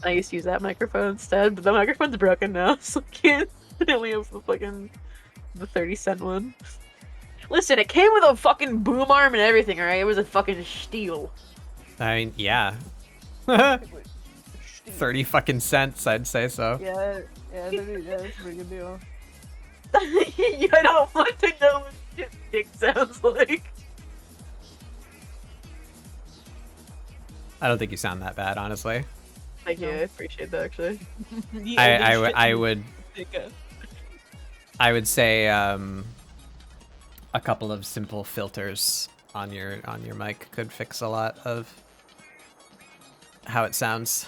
I used to use that microphone instead, but the microphone's broken now, so I can't. I only have the 30-cent one. Listen, it came with a fucking boom arm and everything, alright? It was a fucking steal. I mean, yeah. 30 fucking cents, I'd say so. Yeah, that's a pretty good deal. I don't want to know what shit dick sounds like. I don't think you sound that bad, honestly. Thank you, I appreciate that actually. I would say a couple of simple filters on your mic could fix a lot of how it sounds.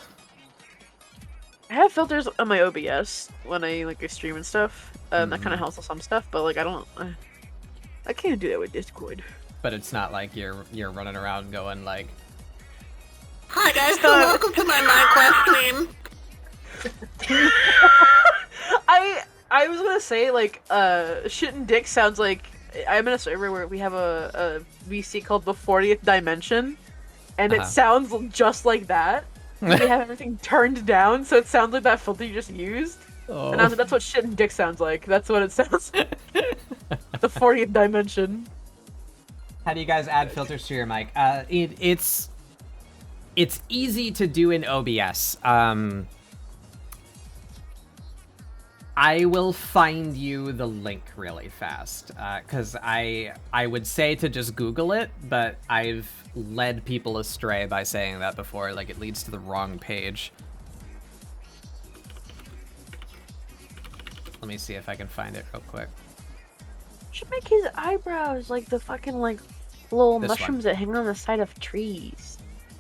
I have filters on my OBS when I like stream and stuff. That kind of helps with some stuff, but like I can't do that with Discord. But it's not like you're running around going like, Hi guys, so welcome to my Minecraft stream. I was gonna say like shit and dick sounds like I'm in a server where we have a VC called the 40th Dimension, and it sounds just like that. We have everything turned down, so it sounds like that filter you just used. oh. And I was like, that's what shit and dick sounds like. That's what it sounds like. The 40th Dimension. How do you guys add filters to your mic? It's easy to do in OBS. I will find you the link really fast, because I would say to just Google it, but I've led people astray by saying that before. Like, it leads to the wrong page. Let me see if I can find it real quick. Should make his eyebrows like the fucking like little This mushrooms that hang on the side of trees.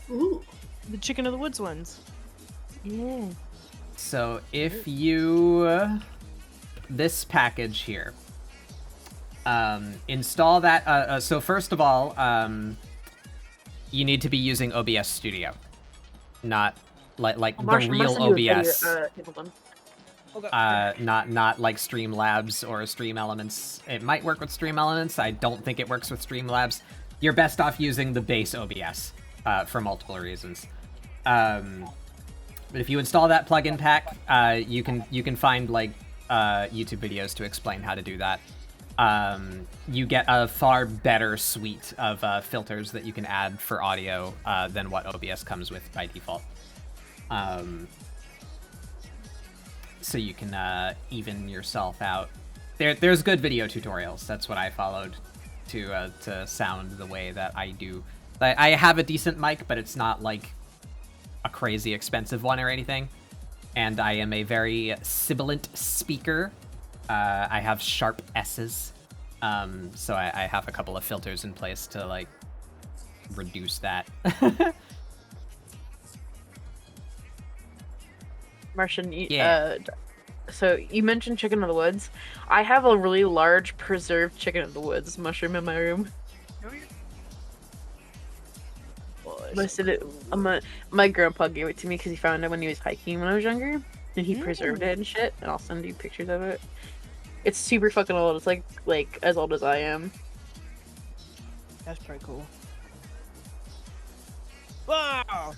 Ooh. The chicken of the woods ones. Yeah. So if you this package here, install that. So first of all, you need to be using OBS Studio, not like the real OBS. Not like Streamlabs or Stream Elements. It might work with Stream Elements. I don't think it works with Streamlabs. You're best off using the base OBS for multiple reasons. But if you install that plugin pack, you can find like YouTube videos to explain how to do that. You get a far better suite of filters that you can add for audio than what OBS comes with by default. So you can even yourself out. There's good video tutorials. That's what I followed to sound the way that I do. I have a decent mic, but it's not like a crazy expensive one or anything. And I am a very sibilant speaker. I have sharp S's. So I have a couple of filters in place to like reduce that. Martian, Yeah. So you mentioned chicken of the woods. I have a really large preserved chicken of the woods mushroom in my room. My grandpa gave it to me because he found it when he was hiking when I was younger, and he preserved it and shit. And I'll send you pictures of it. It's super fucking old. It's like as old as I am. That's pretty cool. Wow!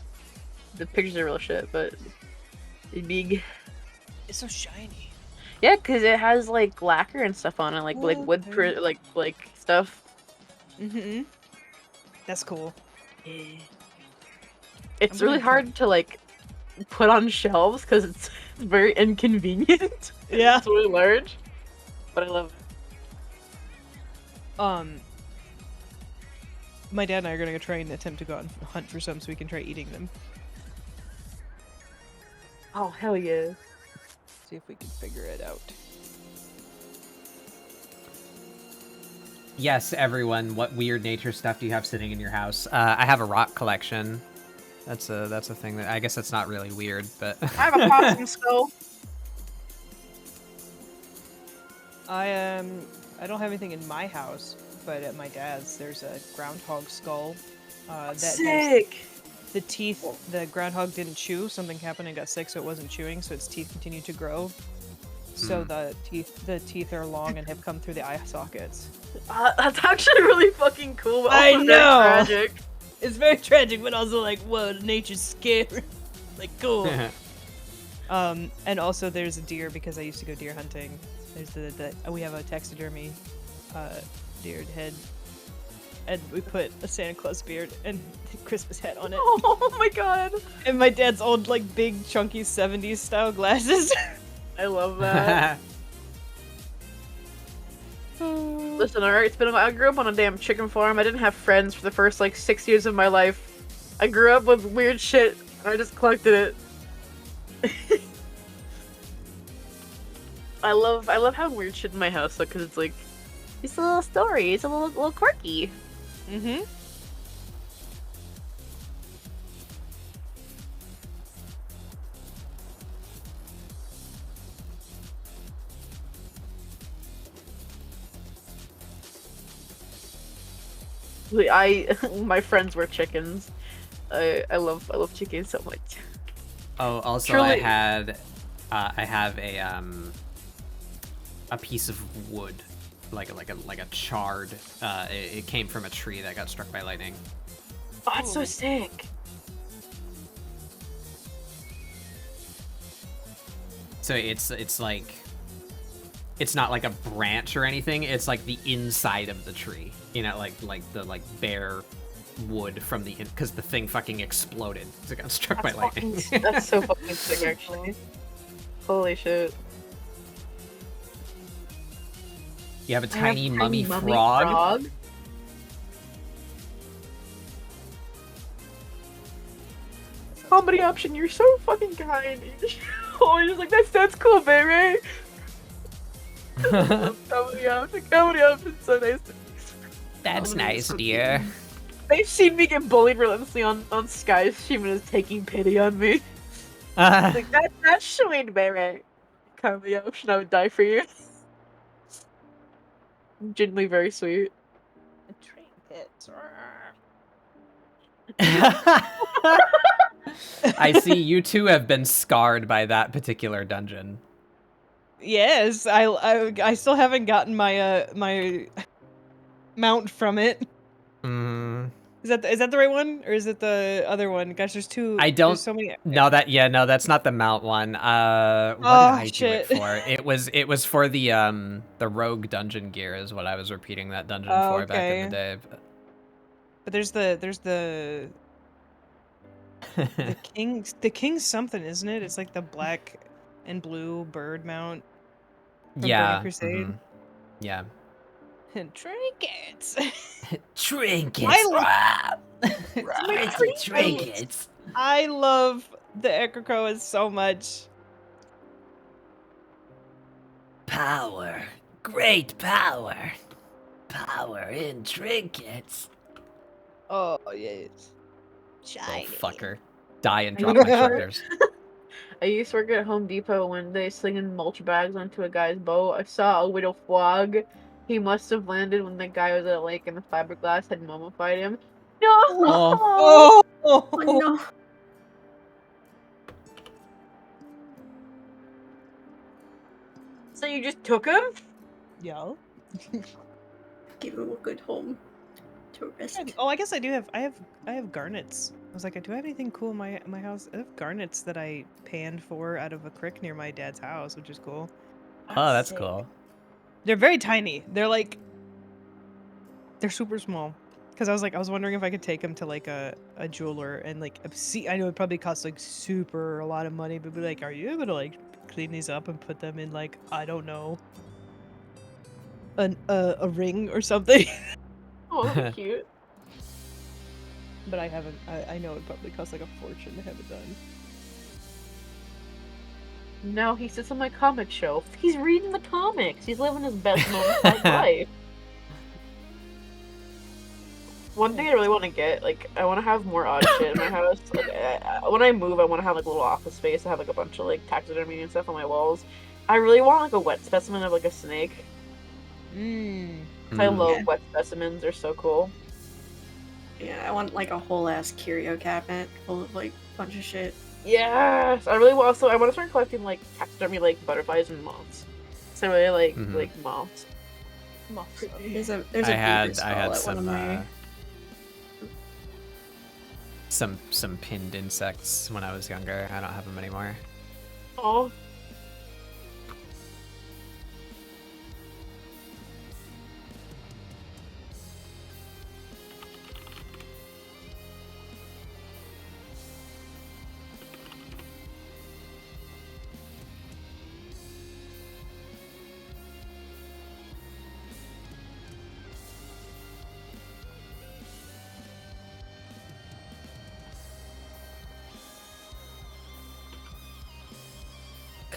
The pictures are real shit, but it's big. It's so shiny. Yeah, because it has like lacquer and stuff on it, like wood like stuff. Mm-hmm. That's cool. Yeah. It's really hard to like put on shelves because it's very inconvenient. Yeah. It's really large, but I love it. My dad and I are gonna go try and attempt to go out and hunt for some so we can try eating them. Oh hell yeah! See if we can figure it out. Yes, everyone. What weird nature stuff do you have sitting in your house? I have a rock collection. That's a thing that I guess that's not really weird, but I have a possum skull. I don't have anything in my house, but at my dad's there's a groundhog skull. That Sick. the teeth, the groundhog didn't chew. Something happened and got sick, so it wasn't chewing. So its teeth continued to grow. So the teeth are long and have come through the eye sockets. That's actually really fucking cool. But I also know! Very tragic. It's very tragic, but also like, whoa, nature's scary. Like, cool. And also there's a deer because I used to go deer hunting. There's we have a taxidermy deer head, and we put a Santa Claus beard and a Christmas hat on it. Oh my god. And my dad's old, like, big, chunky 70s style glasses. I love that. Listen, alright, it's been a while. I grew up on a damn chicken farm. I didn't have friends for the first, like, 6 years of my life. I grew up with weird shit, and I just collected it. I love having weird shit in my house, though, because it's like, it's a little story. It's a little quirky. Mm-hmm. My friends were chickens. I love chickens so much. Oh, also Truly- I have a piece of wood, like a charred. It came from a tree that got struck by lightning. Oh, that's so sick. So it's like, it's not like a branch or anything. It's like the inside of the tree. You know, like the bare wood from the because the thing fucking exploded. It got struck by lightning. That's so fucking sick, actually. Holy shit. You have a I have tiny mummy frog. Comedy option, you're so fucking kind. You're just like, that's cool, baby. Comedy option, so nice. That's nice, dear. They've seen me get bullied relentlessly on Sky's stream and is taking pity on me. Like, that's sweet, baby. Comedy option, I would die for you. Genuinely very sweet. Trinkets. I see you two have been scarred by that particular dungeon. Yes, I still haven't gotten my my mount from it. Mm. Is that the right one, or is it the other one? Gosh, there's two. I don't- There's so many. No, that's not the mount one. What Oh, did I do shit. it for? It was for the rogue dungeon gear is what I was repeating that dungeon Oh, for back in the okay. day. But there's the king something, isn't it? It's like the black and blue bird mount. From Yeah. Burning Crusade. mhm. Yeah. And trinkets. Trinkets. Trinkets. Trinkets. I love the Echocoas so much. Power. Great power. Power in trinkets. Oh yes. Little Shiny. fucker. Die and drop my shoulders. I used to work at Home Depot one day slinging mulch bags onto a guy's boat. I saw a widow frog. He must have landed when the guy was at a lake and the fiberglass had mummified him. No! Oh. Oh no. So you just took him? Yeah. Give him a good home to rest. Oh, I guess I do have. I have garnets. I was like, do I have anything cool in my house? I have garnets that I panned for out of a creek near my dad's house, which is cool. Oh, that's sick. cool. They're very tiny. They're super small. Because I was wondering if I could take them to like a jeweler and like see. I know it probably costs like a lot of money, but be like, are you able to like clean these up and put them in like, I don't know, a ring or something? Oh, that's cute. But I haven't. I know it probably costs like a fortune to have it done. Now he sits on my comic shelf. He's reading the comics. He's living his best mummified life. One thing I really want to get, like, I want to have more odd shit in my house. Like, when I move, I want to have like a little office space. I have like a bunch of like taxidermy and stuff on my walls. I really want like a wet specimen of like a snake. I love wet specimens. They're so cool. Yeah, I want like a whole ass curio cabinet full of like a bunch of shit. Yes, I really want. Also, I want to start collecting like taxidermy like butterflies and moths. So I really like moths. Moths. There's a I had beaver skull at one some of my... some pinned insects when I was younger. I don't have them anymore. Oh.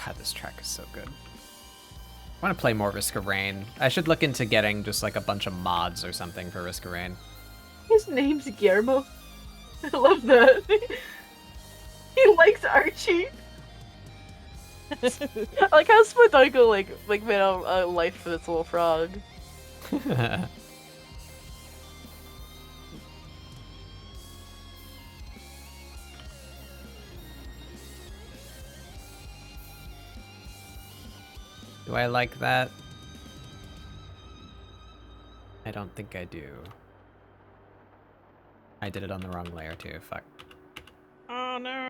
God, this track is so good. I want to play more Risk of Rain. I should look into getting just like a bunch of mods or something for Risk of Rain. His name's Guillermo. I love that. He likes Archie. I like how Spadunko like made a life for this little frog. Do I like that? I don't think I do. I did it on the wrong layer too, fuck. Oh no.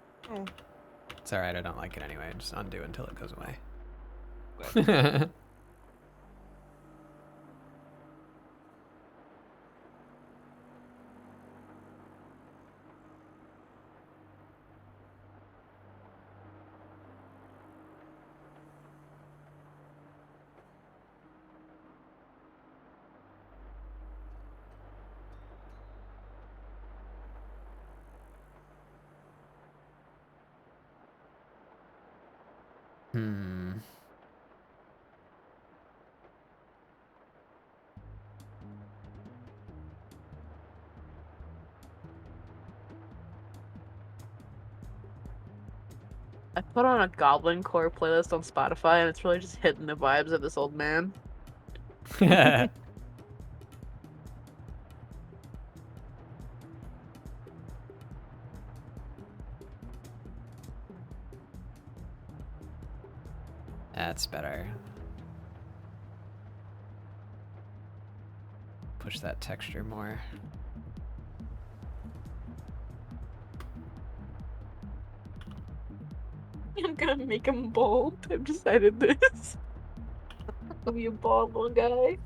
It's alright, I don't like it anyway. Just undo until it goes away. Hmm. I put on a Goblin Core playlist on Spotify, and it's really just hitting the vibes of this old man. That's better. Push that texture more. I'm gonna make him bald. I've decided this. I'll be a bald little guy.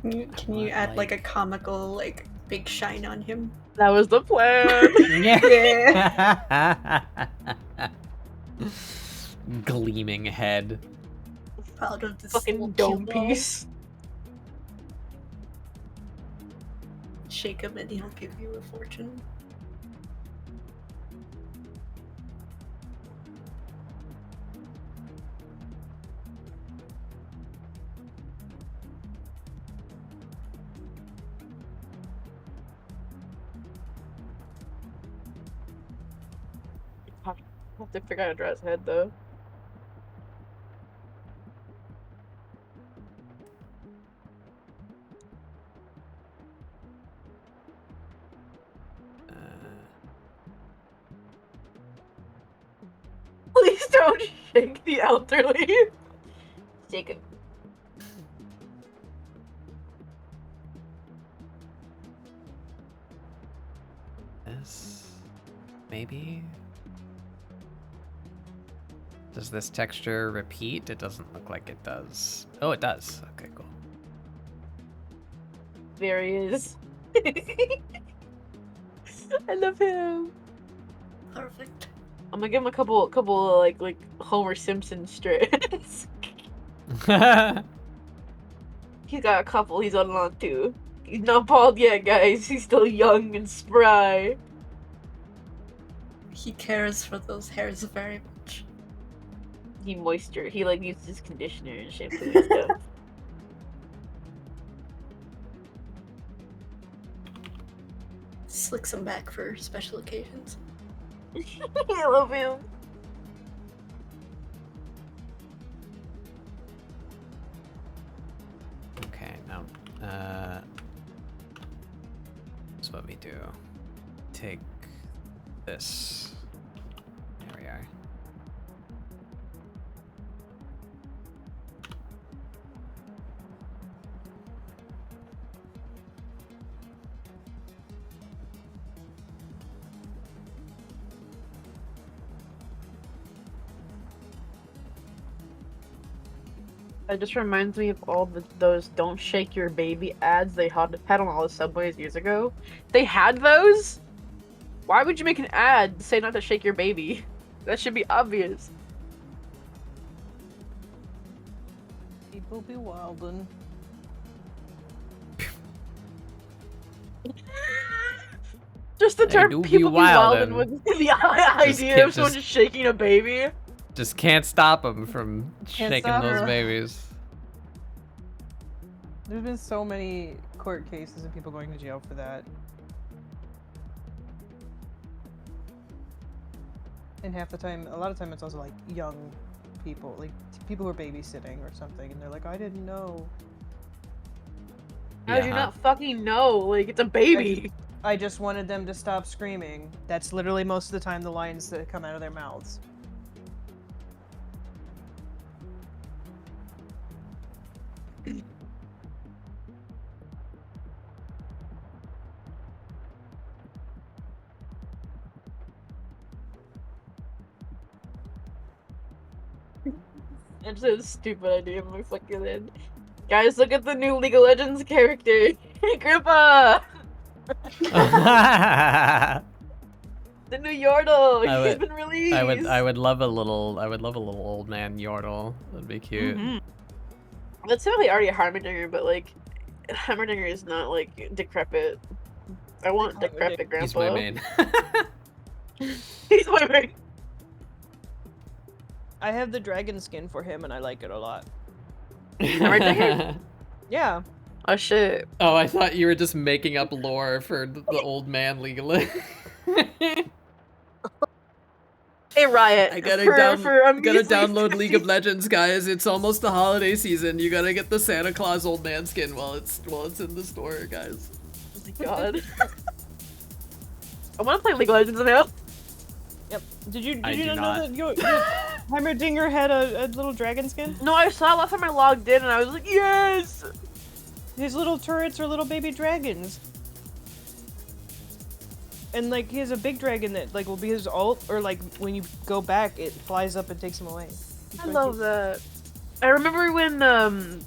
Can you add like a comical like big shine on him? That was the plan. Yeah. Gleaming head. Proud of this Fucking little dome cue ball. piece. Shake him and he'll give you a fortune. I have to figure out how to draw his head though. Please don't shake the elderly. Shake him. This, maybe? Does this texture repeat? It doesn't look like it does. Oh, it does. Okay, cool. There he is. I love him. Perfect. I'm gonna give him a couple of like Homer Simpson strips. He's got a couple he's holding on to. He's not bald yet, guys. He's still young and spry. He cares for those hairs very much. He like uses his conditioner and shampoo and stuff. Slicks them back for special occasions. I love him. Okay, now, this is what we do. Take this. There we are. It just reminds me of all those "Don't Shake Your Baby" ads they had on all the subways years ago. They had those. Why would you make an ad to say not to shake your baby? That should be obvious. People be wildin'. Just the They term do be "people be wildin'" wildin'. with the idea of someone just shaking a baby. Just can't stop them from Can't shaking stop those 'em. babies. There's been so many court cases and people going to jail for that. And half the time, a lot of time it's also like young people, like people who are babysitting or something, and they're like, I didn't know. How do you not fucking know? Like, it's a baby. I just wanted them to stop screaming. That's literally most of the time the lines that come out of their mouths. It's a stupid idea in my fucking head. Guys, look at the new League of Legends character, Grandpa. The new Yordle. He's been released. I would love a little old man Yordle. That'd be cute. That's definitely already a Heimerdinger, but like, Heimerdinger is not like decrepit. I want decrepit Grandpa. He's my main. He's my main. I have the dragon skin for him and I like it a lot. Heimerdinger? Yeah. Oh shit. Oh, I thought you were just making up lore for the old man legally. Hey Riot, I gotta, gotta download League of Legends, guys. It's almost the holiday season. You gotta get the Santa Claus old man skin while it's in the store, guys. Oh my god. I wanna play League of Legends now. Yep. Did you I do not not. know that your Heimerdinger had a little dragon skin? No, I saw it last time I logged in and I was like, yes! His little turrets are little baby dragons. And like he has a big dragon that like will be his ult, or like when you go back it flies up and takes him away. I love that. I remember when the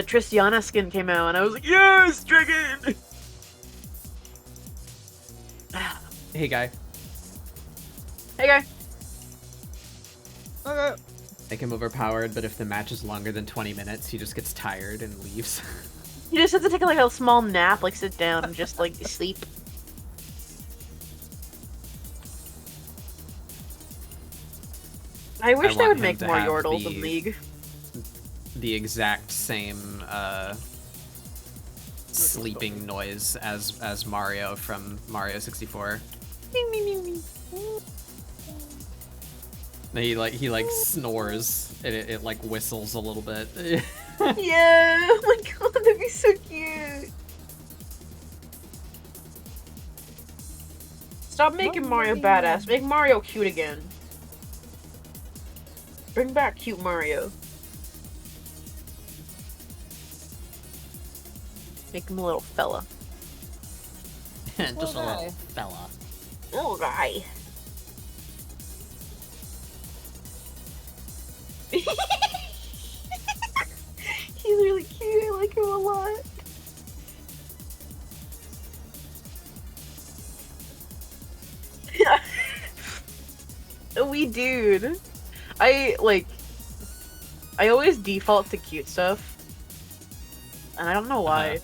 Tristiana skin came out and I was like, yes, dragon! Hey, guy. Hey guy. Okay. Make him overpowered, but if the match is longer than 20 minutes, he just gets tired and leaves. You just have to take like a small nap, like sit down and just like sleep. I wish they want would him make to more have Yordles the- in League. The exact same sleeping noise as Mario from Mario 64. He like snores and it like whistles a little bit. Yeah, oh my god, that'd be so cute. Stop making Mario badass. Make Mario cute again. Bring back cute Mario. Make him a little fella. Just a little fella. Little guy. He's really cute. I like him a lot. We dude. I always default to cute stuff. And I don't know why.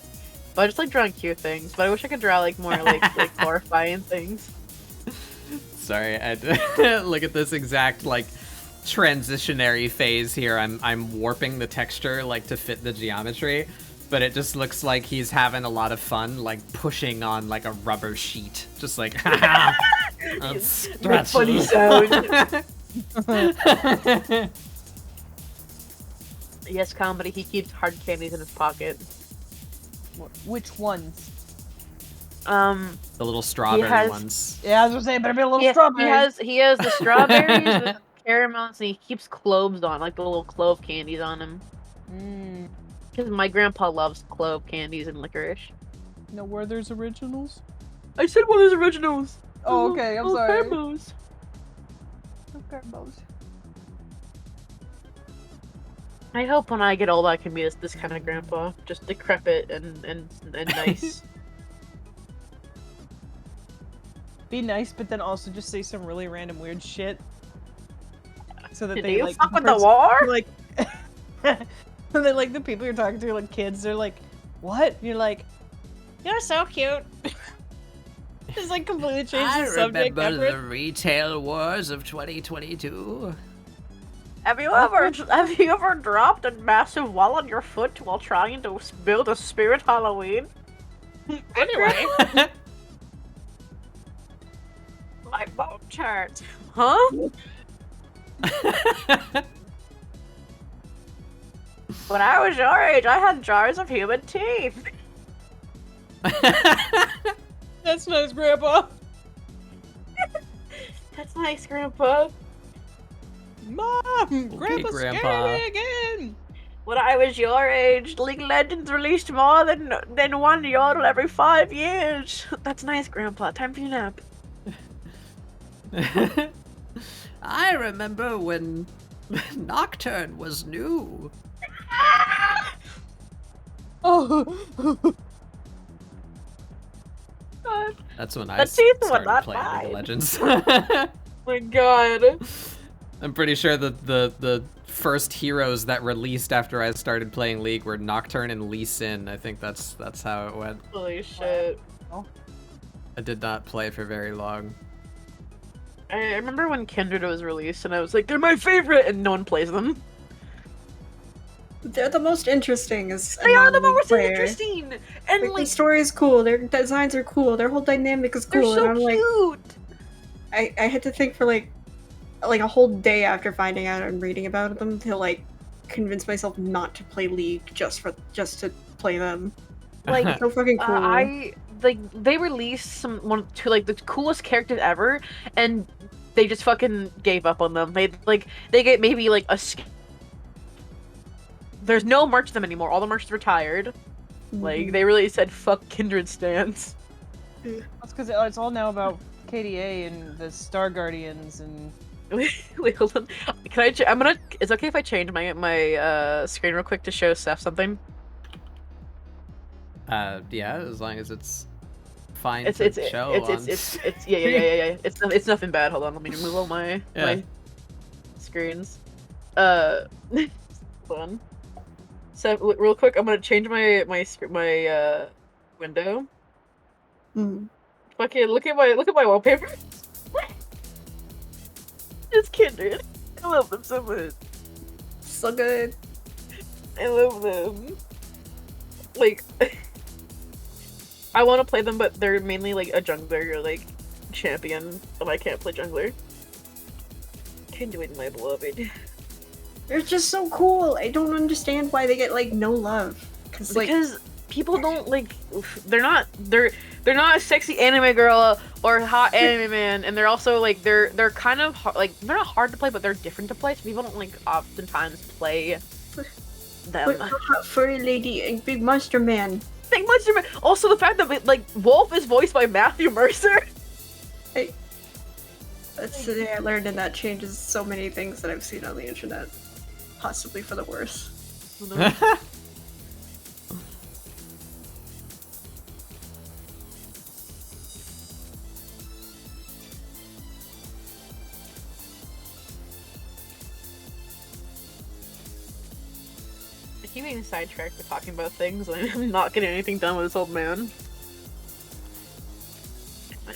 But I just like drawing cute things. But I wish I could draw like more like horrifying things. Sorry, look at this exact like transitionary phase here. I'm warping the texture like to fit the geometry, but it just looks like he's having a lot of fun like pushing on like a rubber sheet. Just like That funny sound. Yes, comedy. He keeps hard candies in his pocket. Which ones? The little strawberry ones. Yeah, I was gonna say, better be a little strawberry. He has the strawberries, the caramels, and he keeps cloves on, like the little clove candies on him. Because my grandpa loves clove candies and licorice. No, were there's originals? I said one of those originals. Oh, okay, I'm sorry. I hope when I get old I can be this kind of grandpa. Just decrepit and nice. Be nice, but then also just say some really random weird shit. So that Do they you like fuck with the person- war? like and then like the people you're talking to, like kids, they're like, "What?" And you're like, "You're so cute." Just like completely change the subject. remember the retail wars of 2022. Have you ever dropped a massive wall on your foot while trying to build a spirit Halloween? Anyway, My bone hurts. Huh? When I was your age, I had jars of human teeth. that's nice, Grandpa. That's nice, Grandpa. Mom, Grandpa Grandpa. scared me again. When I was your age, League of Legends released more than one yodel every 5 years. That's nice, Grandpa. Time for your nap. I remember when Nocturne was new. Oh, God. That's when I The teeth were started not playing League of mine. Legends. My God. I'm pretty sure that the first heroes that released after I started playing League were Nocturne and Lee Sin. I think that's how it went. Holy shit. I did not play for very long. I remember when Kindred was released, and I was like, they're my favorite, and no one plays them. They're the most interesting. As They are the non-league most player. interesting! And Like, like, the story is cool. Their designs are cool. Their whole dynamic is they're cool. so and I'm like, cute! I had to think for like a whole day after finding out and reading about them to like convince myself not to play League just to play them. Like, So fucking cool. they released two like the coolest characters ever, and they just fucking gave up on them. They get maybe like there's no merch of them anymore. All the merch is retired. Like, they really said fuck Kindred stance. that's because it's all now about KDA and the Star Guardians and. Wait, hold on. Can I? Is it okay if I change my screen real quick to show Seth something? Yeah, as long as it's fine It's to show on. yeah. It's nothing bad. Hold on, let me remove all my screens. Hold on. So real quick, I'm gonna change my window. Okay, look at my wallpaper. It's Kindred. I love them so much. So good. I love them. Like, I want to play them, but they're mainly like a jungler or like champion, and I can't play jungler. Can't do it, my beloved. They're just so cool. I don't understand why they get like no love. Because people don't like. They're not a sexy anime girl or hot anime man, and they're also like they're kind of like they're not hard to play, but they're different to play. So people don't like oftentimes play them. But hot furry lady and big monster man. Big monster man. Also, the fact that like Wolf is voiced by Matthew Mercer. That's the day I learned, and that changes so many things that I've seen on the internet. Possibly for the worse. I keep getting sidetracked with talking about things, and I'm not getting anything done with this old man.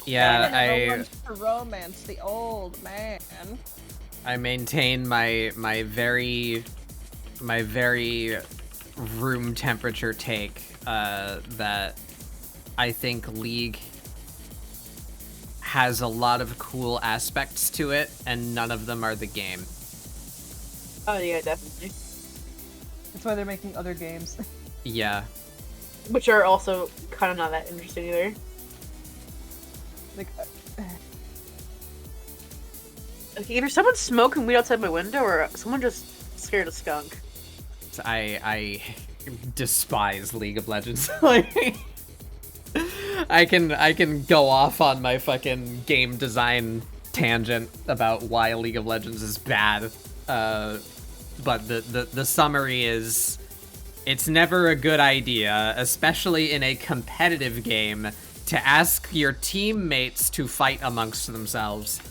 Yeah, to romance the old man. I maintain my very room temperature take that I think League has a lot of cool aspects to it, and none of them are the game. Oh yeah, definitely. That's why they're making other games. Yeah. Which are also kind of not that interesting either. Like, Okay, either someone's smoking weed outside my window, or someone just scared a skunk. I despise League of Legends. Like, I can go off on my fucking game design tangent about why League of Legends is bad but the summary is, it's never a good idea, especially in a competitive game, to ask your teammates to fight amongst themselves.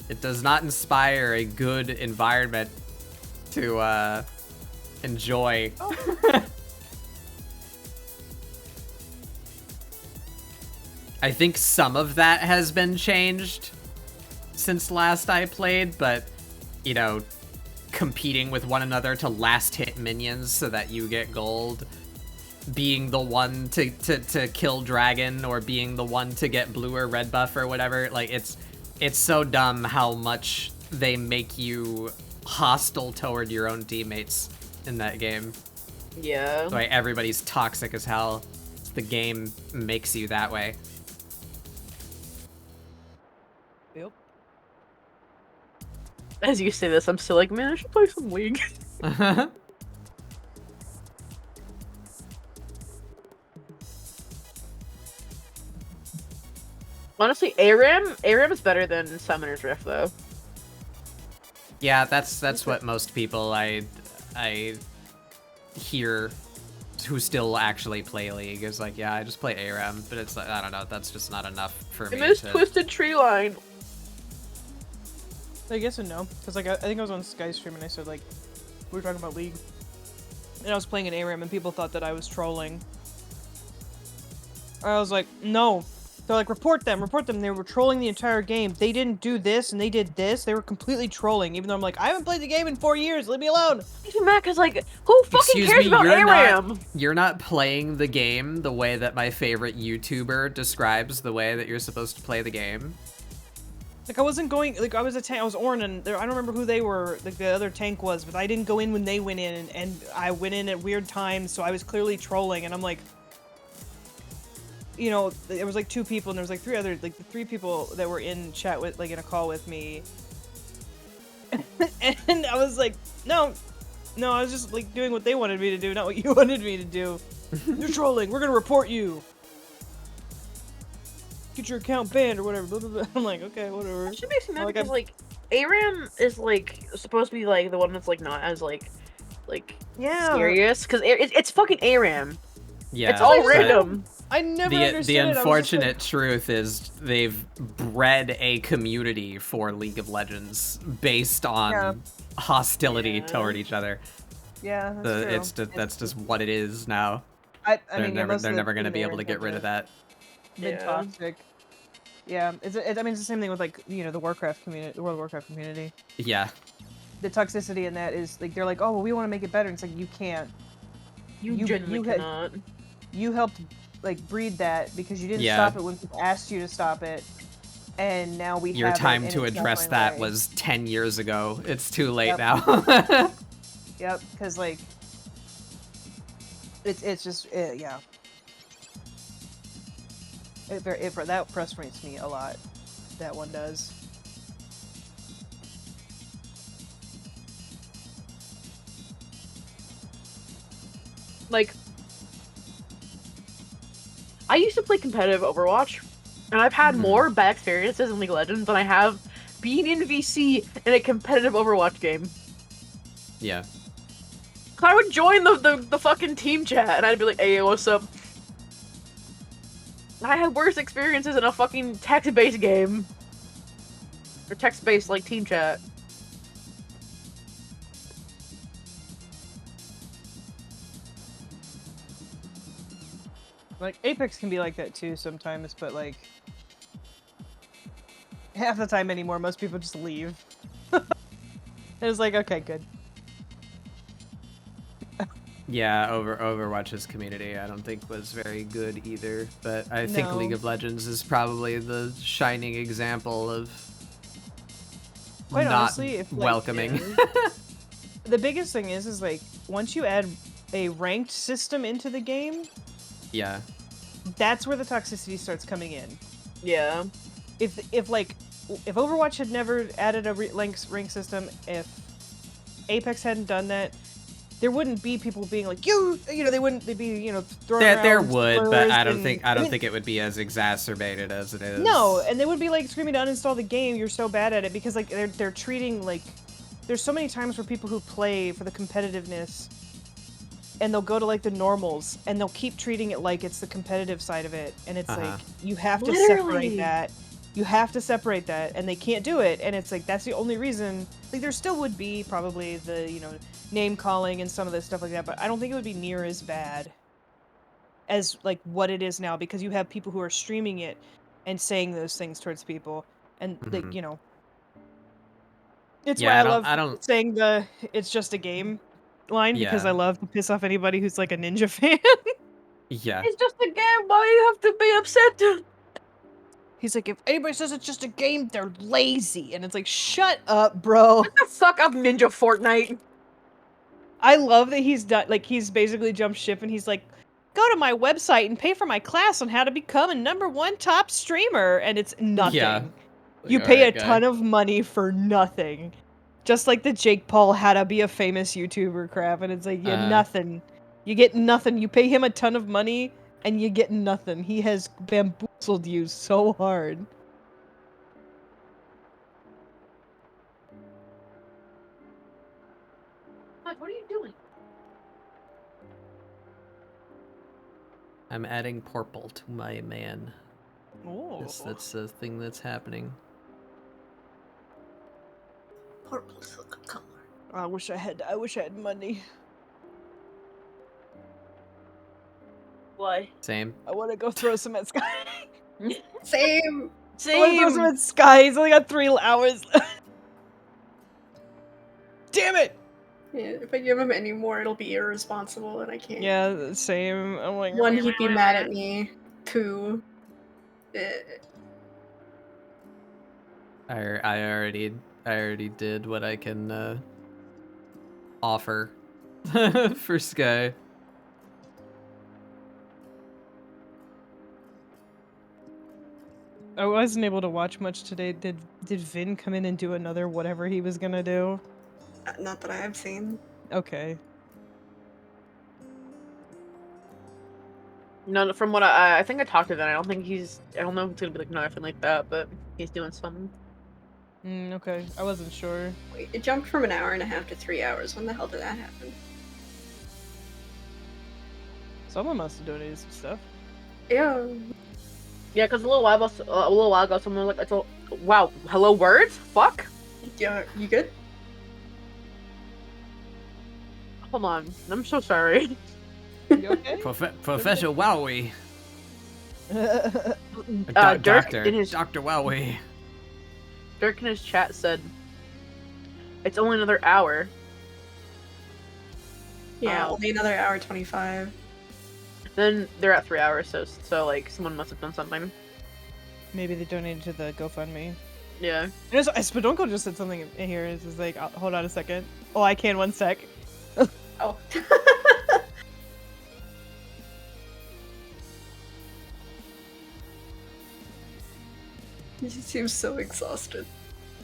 It does not inspire a good environment to enjoy. I think some of that has been changed since last I played, but, you know, competing with one another to last hit minions so that you get gold, being the one to kill dragon, or being the one to get blue or red buff or whatever, like, it's so dumb how much they make you hostile toward your own teammates in that game. Yeah. Like, everybody's toxic as hell. The game makes you that way. Yep. As you say this, I'm still like, man, I should play some League. Honestly, ARAM is better than Summoner's Rift, though. Yeah, that's what most people I hear who still actually play League is like, yeah, I just play ARAM, but it's like, I don't know, that's just not enough for me. I miss Twisted Tree Line. I guess and no, because like I think I was on Sky Stream and I said like we were talking about League, and I was playing an ARAM and people thought that I was trolling. I was like, no. They're like, report them. They were trolling the entire game. They didn't do this and they did this. They were completely trolling, even though I'm like, I haven't played the game in 4 years. Leave me alone. Even Matt is like, who fucking cares about ARAM? You're not playing the game the way that my favorite YouTuber describes the way that you're supposed to play the game. Like, I wasn't going, like, I was a tank, I was Ornn, and I don't remember who they were, like, the other tank was, but I didn't go in when they went in, and I went in at weird times, so I was clearly trolling, and I'm like, you know, there was, like, 2 people, and there was, like, 3 other, like, the 3 people that were in chat with, like, in a call with me, and I was like, no, I was just, like, doing what they wanted me to do, not what you wanted me to do. You're trolling, we're gonna report you. Get your account banned or whatever. Blah, blah, blah. I'm like, okay, whatever. It should make me mad Like, because like ARAM is like supposed to be like the one that's like not as like yeah, serious because it's fucking ARAM. Yeah, it's all but random. I never understood the it. I was just unfortunate truth is they've bred a community for League of Legends based on hostility toward each other. Yeah, that's true. That's just what it is now. I mean, they're never going to be able to get rid of that. Been toxic. Yeah, I mean, it's the same thing with, like, you know, the Warcraft community, the World of Warcraft community. Yeah. The toxicity in that is, like, they're like, oh, well, we want to make it better. And it's like, you can't. You genuinely cannot. You helped, like, breed that because you didn't Yeah. stop it when people asked you to stop it. And now we Your have time it, and to it's address going that away. was 10 years ago. It's too late Yep. now. Yep, because, like, it's just, yeah. That frustrates me a lot. That one does. Like, I used to play competitive Overwatch, and I've had more bad experiences in League of Legends than I have being in VC in a competitive Overwatch game. Yeah. Cause I would join the fucking team chat, and I'd be like, hey, what's up? I had worse experiences in a fucking text-based game. Or text-based, like, team chat. Like, Apex can be like that too sometimes, but, like, half the time anymore, most people just leave. It's like, okay, good. Yeah, Overwatch's community I don't think was very good either, but I think No. League of Legends is probably the shining example of Quite not honestly, if, like, welcoming. The biggest thing is like, once you add a ranked system into the game, Yeah. that's where the toxicity starts coming in. Yeah. If Overwatch had never added a rank system, if Apex hadn't done that, there wouldn't be people being like, you know, they'd be, you know, throwing around There would, but slurs I don't and- think it would be as exacerbated as it is. No, and they would be like screaming to uninstall the game. You're so bad at it because like they're treating like there's so many times where people who play for the competitiveness and they'll go to like the normals and they'll keep treating it like it's the competitive side of it, and it's like you have to separate Literally. that. You have to separate that, and they can't do it, and it's like that's the only reason. Like there still would be probably the, you know, name calling and some of this stuff like that, but I don't think it would be near as bad as like what it is now, because you have people who are streaming it and saying those things towards people, and like, you know, it's why Yeah, I love I don't. saying the "it's just a game" line, because I Yeah, love to piss off anybody who's like a ninja fan. yeah, It's just a game. Why do you have to be upset? He's like, if anybody says it's just a game, they're lazy, and it's like, shut up, bro. What the fuck up, Ninja Fortnite? I love that he's done, like, he's basically jumped ship, and he's like, go to my website and pay for my class on how to become a #1 top streamer, and it's nothing. yeah. You Like, pay a alright, guy. ton of money for nothing. Just like the Jake Paul how to be a famous YouTuber crap, and it's like, yeah, nothing. You get nothing. You pay him a ton of money, and you get nothing. He has bamboozled you so hard. What are you doing? I'm adding purple to my man. Oh. That's the thing that's happening. Purple's a good color. I wish I had money. Why? Same. I want to go throw some at Sky. Same. I want to throw some at Sky. He's only got 3 hours left. Damn it! Yeah, if I give him any more, it'll be irresponsible, and I can't. Yeah, same. I'm like, One, he'd be mad at me. 2, I already did what I can offer for Sky. I wasn't able to watch much today. Did Vin come in and do another whatever he was gonna do? not that I have seen. Okay. No, from what I think I talked to them. I don't know if it's gonna be like nothing like that, but he's doing something. Okay. I wasn't sure. Wait, it jumped from an hour and a half to 3 hours. When the hell did that happen? Someone must have donated some stuff. Ew. Yeah, because a little while ago, someone was like, "I told, wow, hello words, fuck." Yeah, you good? Hold on, I'm so sorry. You okay? Professor Wowie. Dirk Doctor. in his Dr. Wowie. Dirk in his chat said, "It's only another hour." Yeah, Oh. only another hour 25. Then they're at 3 hours, so like someone must have done something. Maybe they donated to the GoFundMe. Yeah. Spadonko just said something in here. It's just like, hold on a second. Oh, I can 1 sec. Oh. He seems so exhausted.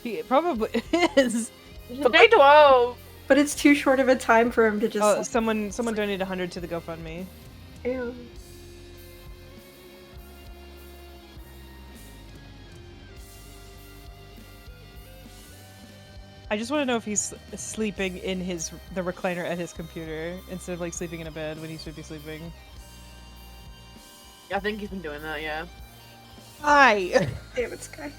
He probably is. Potato! But it's too short of a time for him to just. Oh, someone donated 100 to the GoFundMe. Ew. I just want to know if he's sleeping in the recliner at his computer instead of like sleeping in a bed when he should be sleeping. I think he's been doing that, yeah. Hi. Damn it, Sky.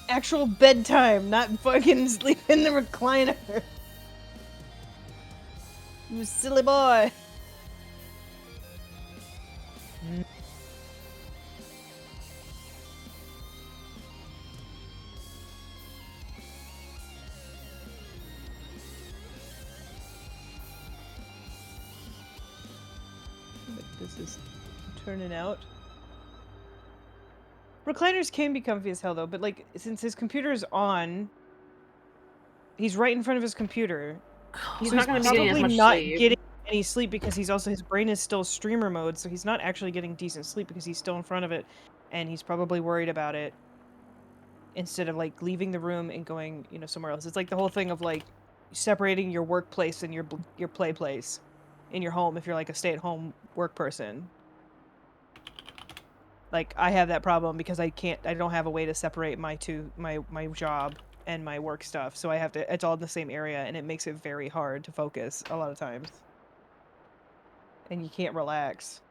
Actual bedtime, not fucking sleep in the recliner. You silly boy. This is turning out. Recliners can be comfy as hell though, but like since his computer is on, he's right in front of his computer. He's So not going to be getting as probably much not sleep. getting any sleep because his brain is still streamer mode, so he's not actually getting decent sleep because he's still in front of it, and he's probably worried about it. Instead of like leaving the room and going, somewhere else. It's like the whole thing of like separating your workplace and your play place in your home if you're like a stay-at-home work person. like I have that problem because I don't have a way to separate my job and my work stuff, so I have to, it's all in the same area, and it makes it very hard to focus a lot of times, and you can't relax.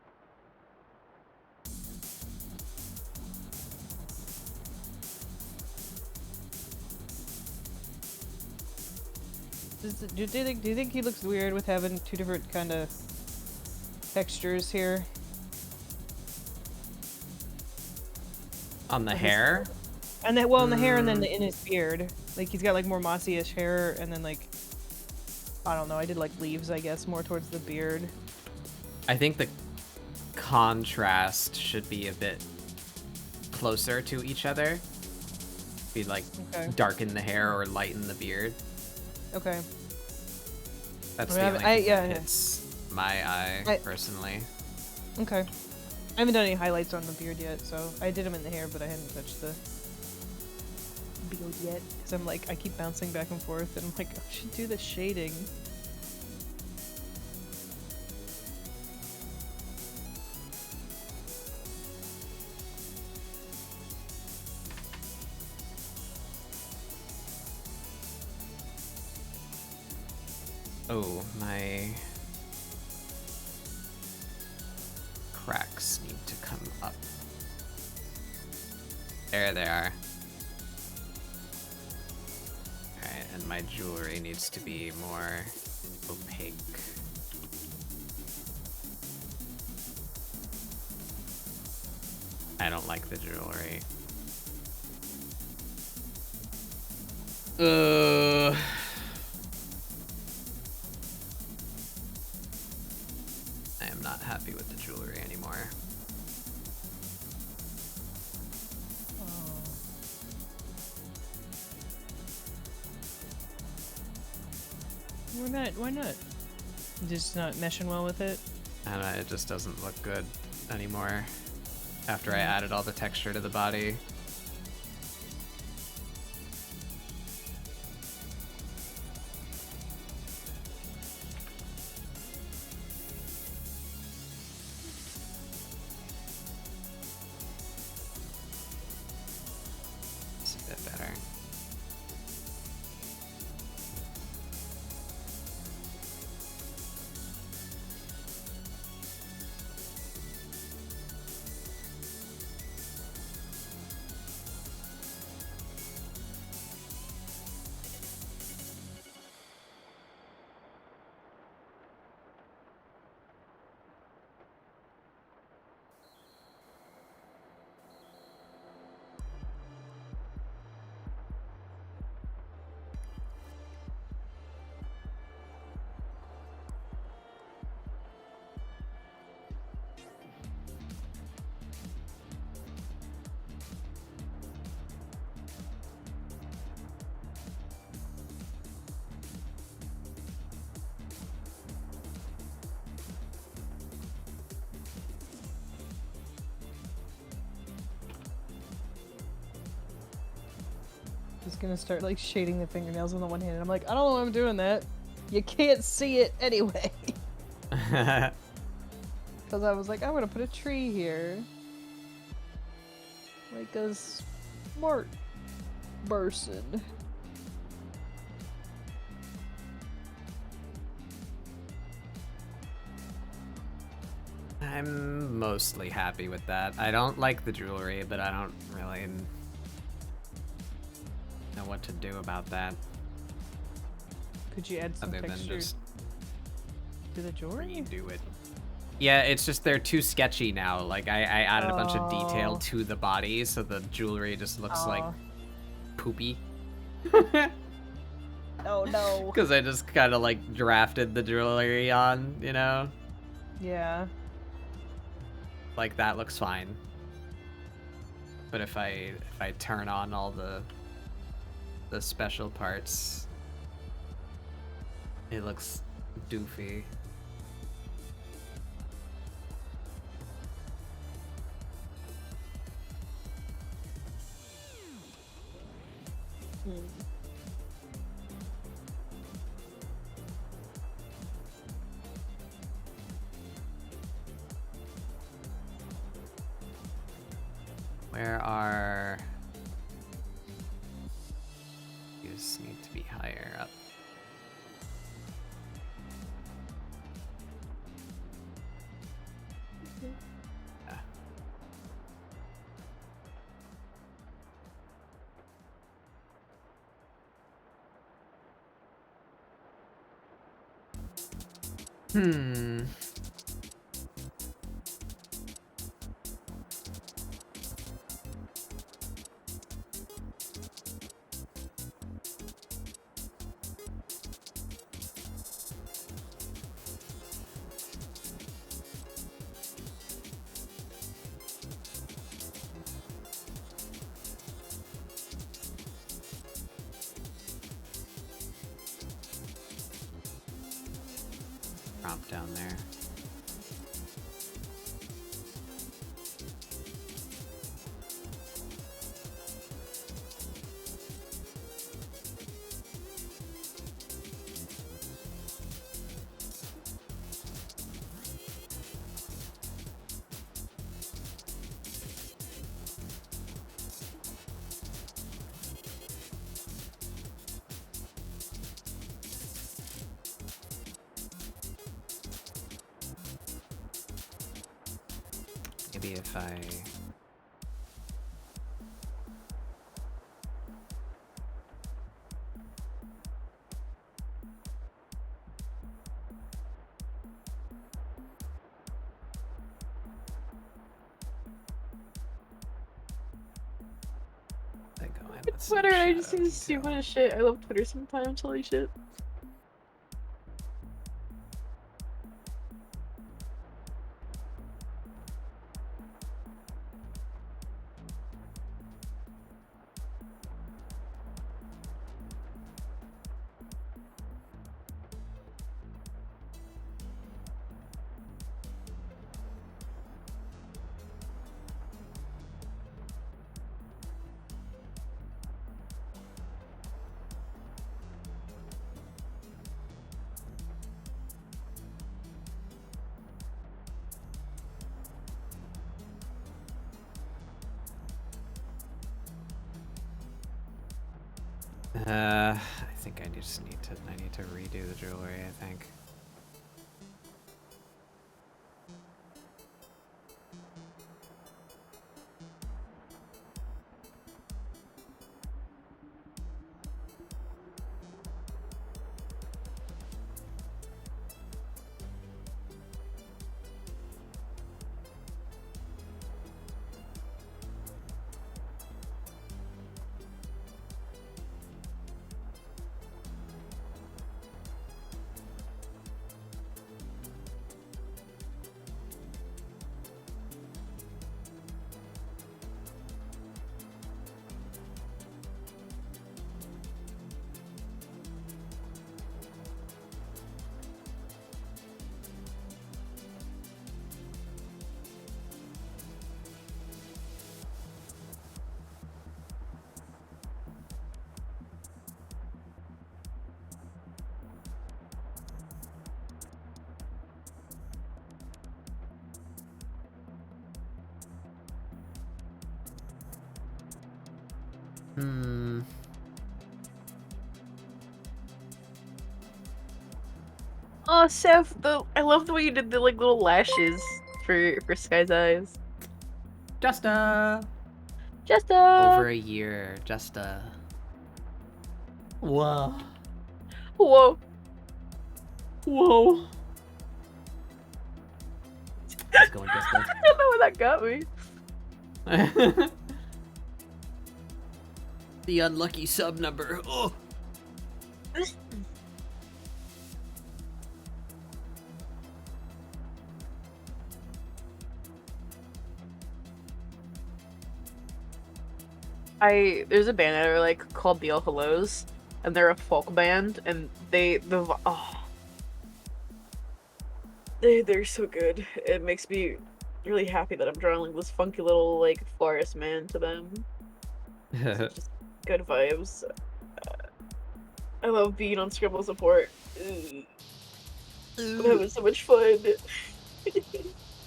Do you think he looks weird with having two different kind of textures here? On the hair? And then, well, in the hair and then in his beard. Like, he's got, like, more mossy-ish hair, and then, like, I don't know, I did, like, leaves, I guess, more towards the beard. I think the contrast should be a bit closer to each other. Be like, darken the hair or lighten the beard. Okay. That's the only thing that hits my eye, personally. Okay. I haven't done any highlights on the beard yet, so I did them in the hair, but I hadn't touched the beard yet. Because I'm like, I keep bouncing back and forth, and I'm like, I should do the shading. Oh, my cracks need to come up. There they are. Alright, and my jewelry needs to be more opaque. I don't like the jewelry. I am not happy with the jewelry anymore. Why not? Just not meshing well with it? I don't know, it just doesn't look good anymore after I added all the texture to the body. It's a bit better. Just gonna start like shading the fingernails on the one hand, and I'm like, I don't know why I'm doing that. You can't see it anyway. Because I was like, I'm gonna put a tree here. Like a smart person. I'm mostly happy with that. I don't like the jewelry, but I don't really know what to do about that. Could you add some Other than texture just to the jewelry? redo it. Yeah, it's just they're too sketchy now. Like I added a bunch of detail to the body, so the jewelry just looks like poopy. Oh no. Because I just kind of like drafted the jewelry on, you know? Yeah. Like that looks fine. But if I turn on all the special parts, it looks doofy. Where are... These need to be higher up. Ah. Hmm. Prompt down there. Maybe if I... I go in with some Twitter, I just shadow see the detail. stupidest shit. I love Twitter sometimes. Holy shit. I think I just need to. I need to redo the jewelry. I think. Hmm. Oh, Seth, I love the way you did the like little lashes for Sky's eyes. Just Just over a year. Just Whoa. Whoa. Whoa. Let's go, I don't know where that got me. Jester. The unlucky sub number. Oh. There's a band that I like called the El Hellos, and they're a folk band, and they're so good. It makes me really happy that I'm drawing like this funky little like forest man to them. It's just good vibes. I love being on ScribbleSupport. I'm having so much fun.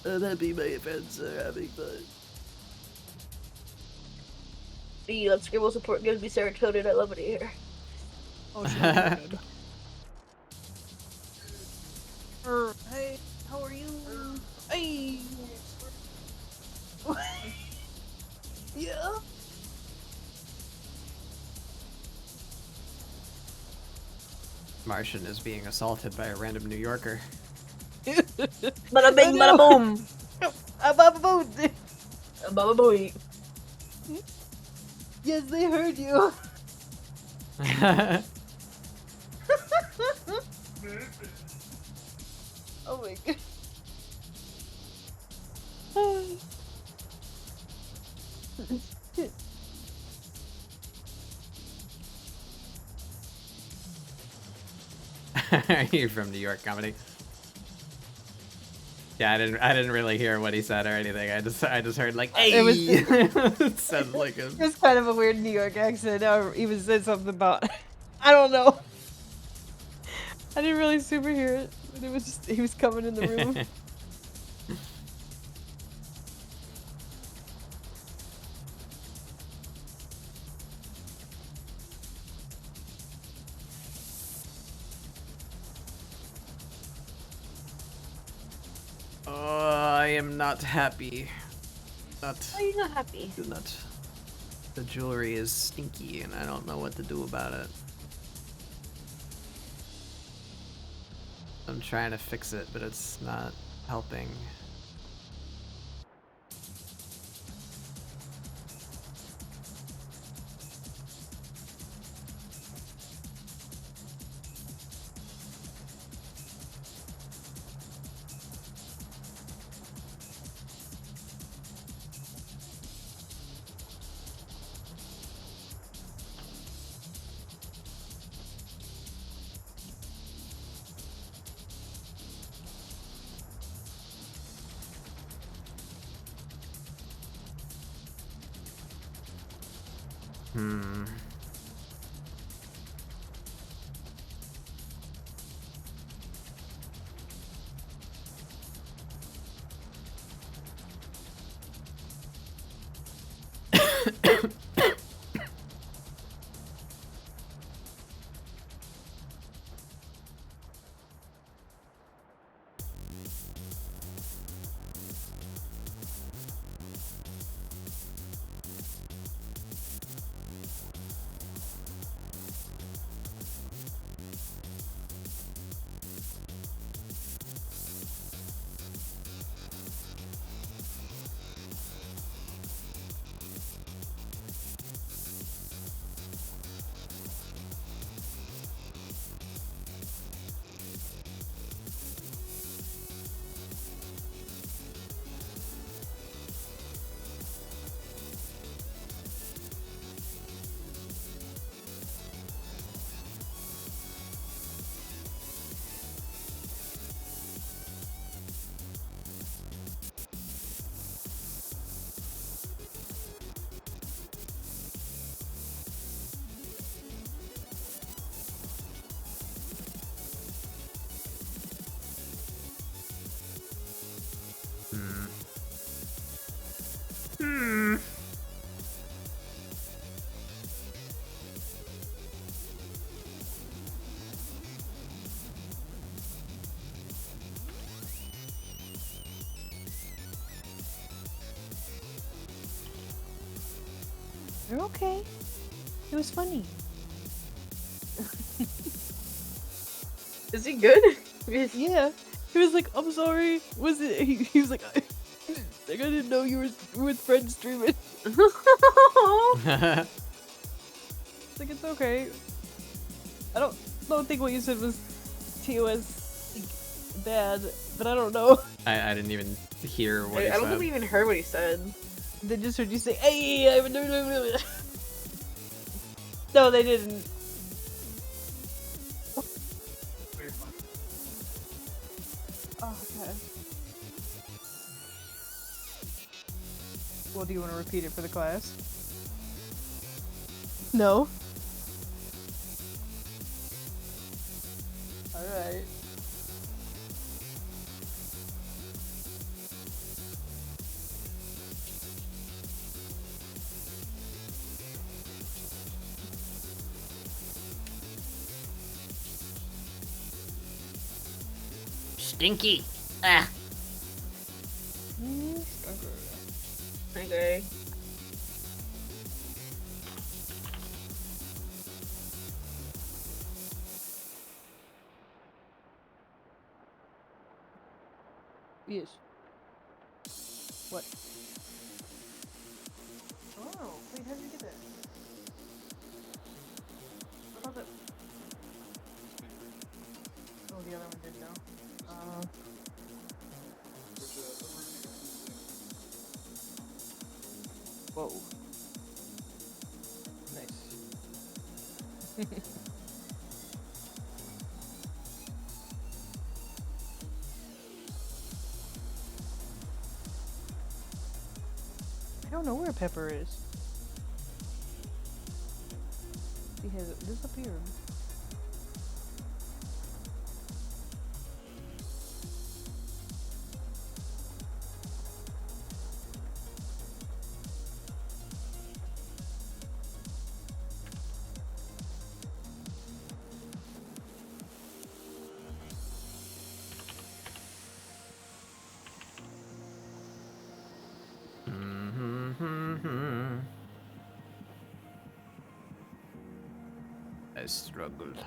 I'm happy my friends are having fun. That Scribble support gives me serotonin. I love it here. Oh shit, I'm good. Hey, how are you? Hey. Yeah. Martian is being assaulted by a random New Yorker. Bada bing, bada boom. Baba boy. Yes, they heard you. Oh my god. Are you from New York comedy? Yeah, I didn't really hear what he said or anything. I just heard like, hey. It was- It sounded like a. It's kind of a weird New York accent. I even said something about I don't know. I didn't really super hear it, but it was just he was coming in the room. Oh, I am not happy. Not. Why are you not happy? Not. The jewelry is stinky, and I don't know what to do about it. I'm trying to fix it, but it's not helping. Hmm. You're okay. It was funny. Is he good? Yeah. He was like, I'm sorry. Was it? He was like, I didn't know you were with friends streaming. It's like, it's okay. I don't think what you said was TOS like, bad, but I don't know. I didn't even hear what he I don't said. think we even heard what he said. They just heard you say, hey, I No, they didn't. Oh, God. Well, do you want to repeat it for the class? No? Alright. Stinky. Ah. Okay. Yes. What? Oh, wait, how did you get that? I thought that. Oh, the other one did now. Whoa. Nice. I don't know where Pepper is. He has disappeared. I struggled.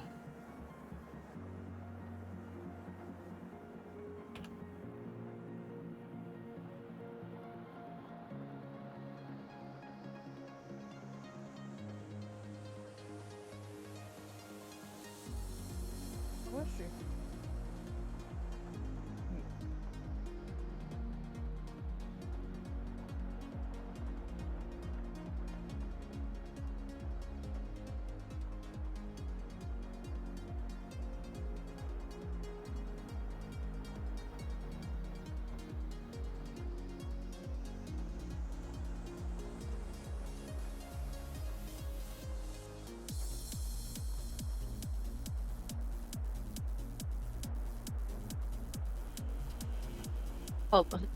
Where is she? Hold on.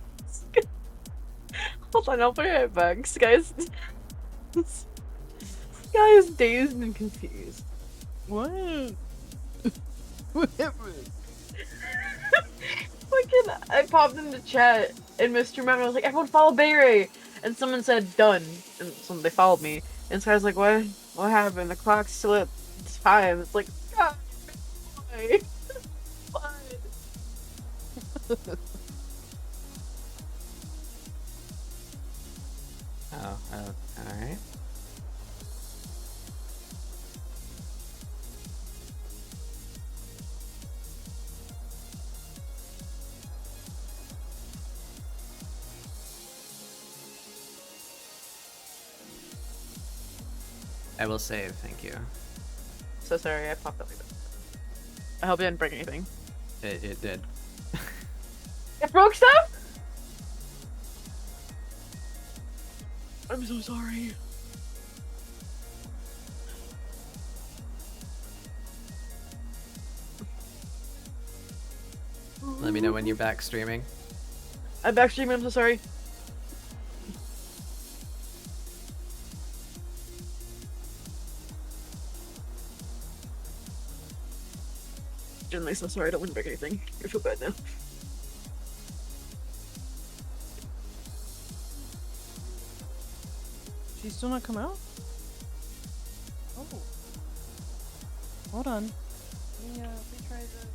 Hold on, I'll be right back. This guy is dazed and confused. What? Whatever. Fucking, I popped into chat and Mr. Mountain was like, everyone follow Bay Ray! And someone said done. And they followed me. And so I was like, what? What happened? The clock slipped. It's time. It's like, God, why? Why? Oh, alright. I will save, thank you. So sorry, I popped up like that. I hope you didn't break anything. It did. It broke stuff? I'm so sorry. Let me know when you're back streaming. I'm back streaming, I'm so sorry. Genuinely so sorry, I don't want to break anything. I feel bad now. She's still not come out? Oh. Hold on. Let me retry the...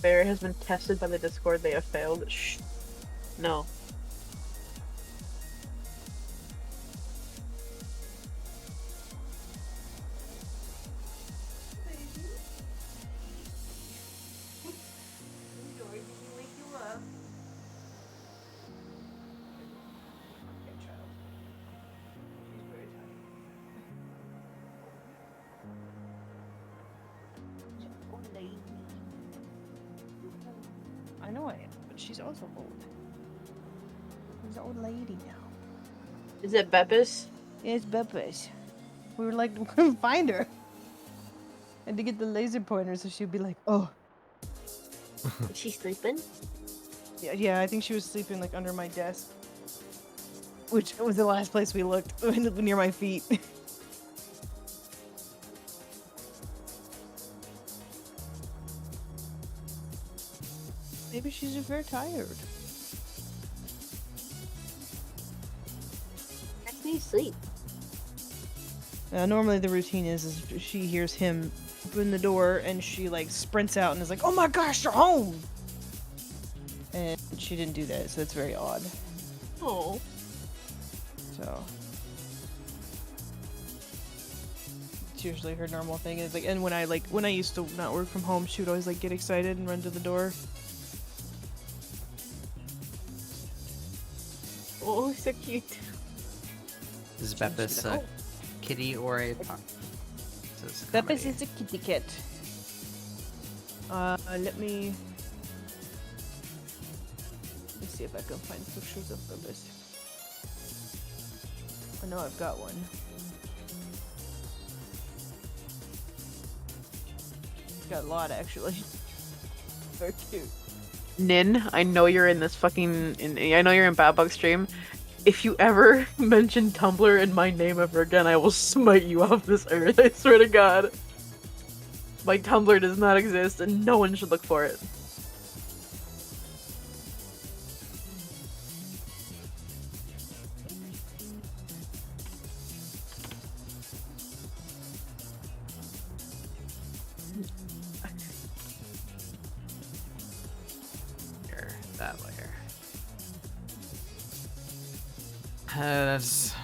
Bear has been tested by the Discord, they have failed. Shh. No. I know I am, but she's also old. She's an old lady now. Is it Beppis? It's Beppis. We were like, we couldn't find her. And to get the laser pointer, so she'd be like, "Oh, Is she sleeping? yeah." I think she was sleeping like under my desk, which was the last place we looked near my feet. Maybe she's just very tired. That's me sleep. Normally the routine is she hears him open the door and she like sprints out and is like, "Oh my gosh, you're home!" And she didn't do that, so it's very odd. Oh. So it's usually her normal thing. Is like, and when I used to not work from home, she would always like get excited and run to the door. Oh, so cute. Is Beppis a kitty or a pup? Beppis is a kitty cat. Let me see if I can find pictures of Beppis. I know I've got one. Got a lot actually. Very cute. Nin, I know you're in this fucking. I know you're in Bad Bug stream. If you ever mention Tumblr in my name ever again, I will smite you off this earth. I swear to God. My Tumblr does not exist, and no one should look for it. That layer. That's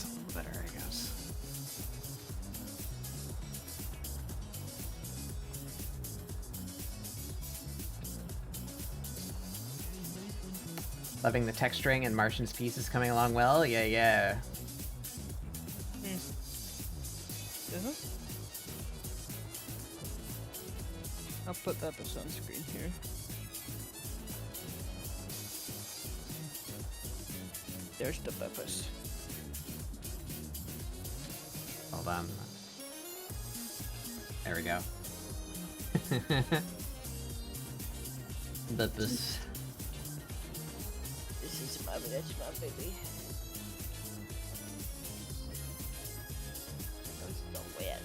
a little better, I guess. Loving the texturing and Martian's piece is coming along well. Yeah. I'll put Beppis on screen here. There's the Beppis. Hold on. There we go. Beppis. This is that's my baby. It's so wet.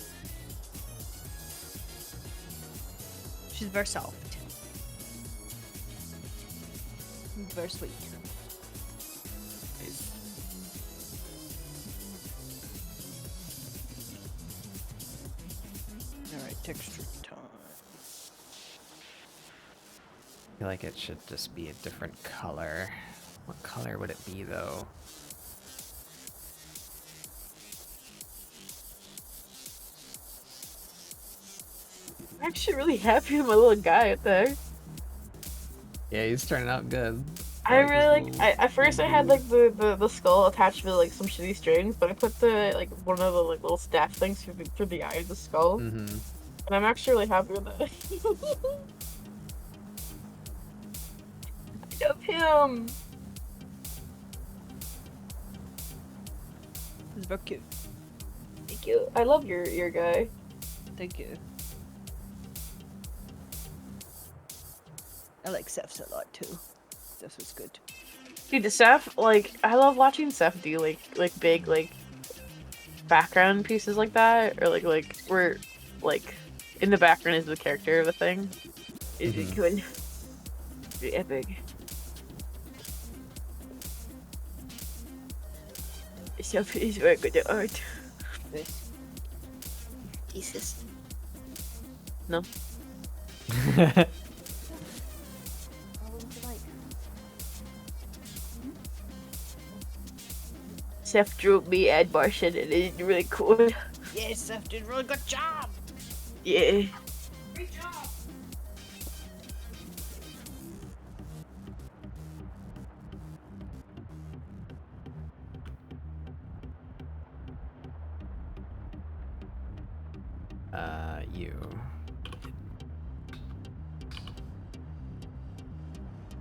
She's very soft. Very sweet. Alright, texture time. I feel like it should just be a different color. What color would it be, though? I'm actually really happy with my little guy up there. Yeah, he's turning out good. I really like. At first, I had like the skull attached with like some shitty strings, but I put the like one of the like little staff things through the eye of the skull, Mm-hmm. and I'm actually really happy with that. I love him. It's very cute. Thank you. I love your guy. Thank you. I like Seth's a lot too. This was good. Dude, Seth, like, I love watching Seth do like big like background pieces like that, or like where like in the background is the character of the thing. It's really cool. Really epic. Seth is very good at art. This. Jesus. No. Seth drew me and Martian, and it's really cool. Yes, Seth did a really good job. Yeah. Great job. You.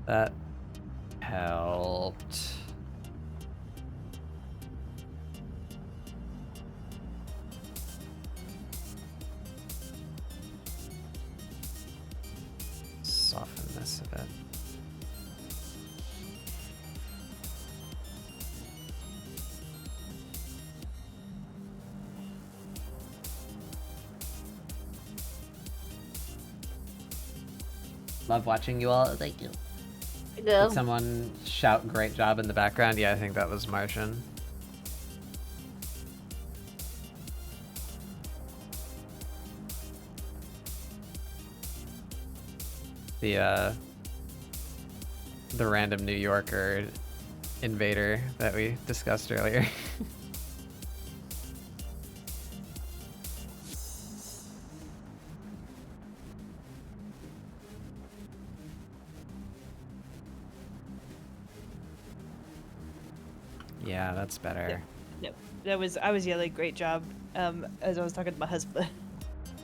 That helped. Love watching you all. Thank you. Did someone shout "great job" in the background? Yeah, I think that was Martian. The random New Yorker invader that we discussed earlier. Yeah, that's better. No, I was yelling great job as I was talking to my husband.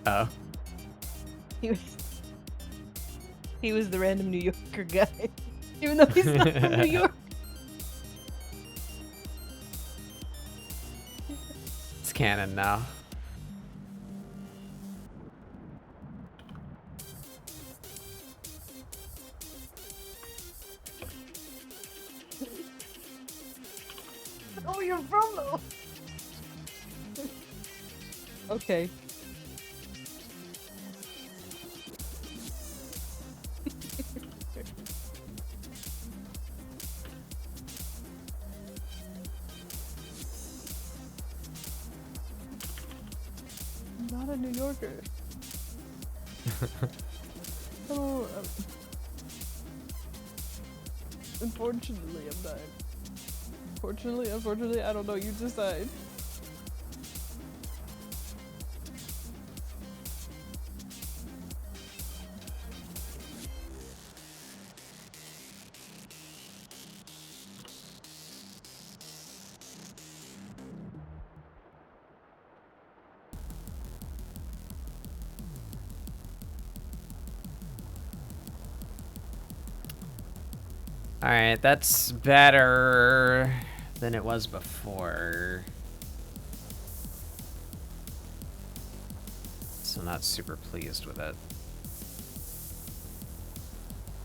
Oh. He was the random New Yorker guy, even though he's not from New York. It's canon now. Oh, you're from though. Okay. I'm not a New Yorker. Oh, unfortunately, I'm not. Unfortunately, I don't know. You decide. Alright, that's better than it was before. So not super pleased with it.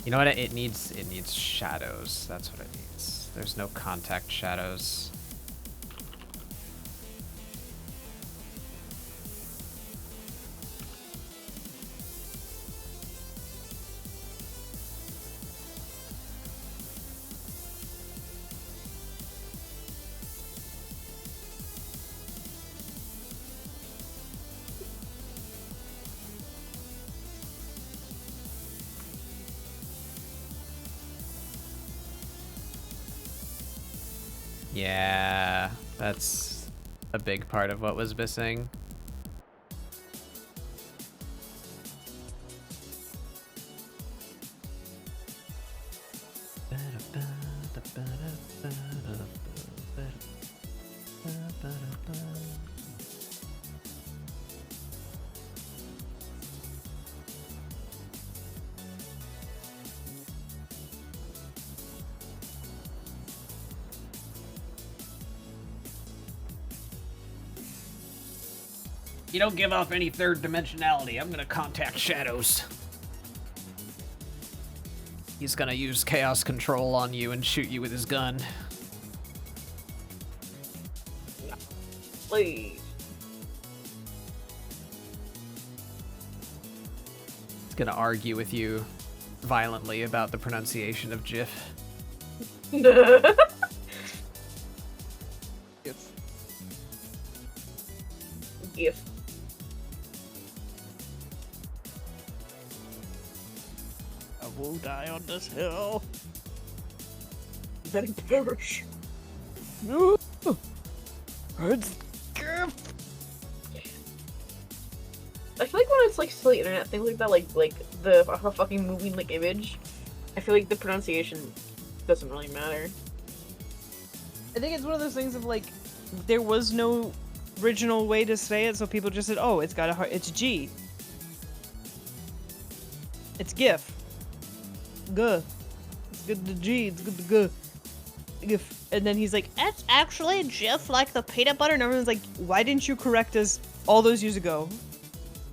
You know what it needs? It needs shadows. That's what it needs. There's no contact shadows. Yeah, that's a big part of what was missing. You don't give off any third dimensionality. I'm gonna contact shadows. He's gonna use chaos control on you and shoot you with his gun. Please. He's gonna argue with you violently about the pronunciation of GIF. If. I will die on this hill. Let him perish. No. It's GIF. I feel like when it's like silly internet things like that, like the fucking moving like image, I feel like the pronunciation doesn't really matter. I think it's one of those things of like, there was no original way to say it, so people just said, "Oh, it's got a it's G. It's GIF. Guh. It's good to G. It's good to guh. GIF." And then he's like, "It's actually GIF, like the peanut butter." And everyone's like, "Why didn't you correct us all those years ago?"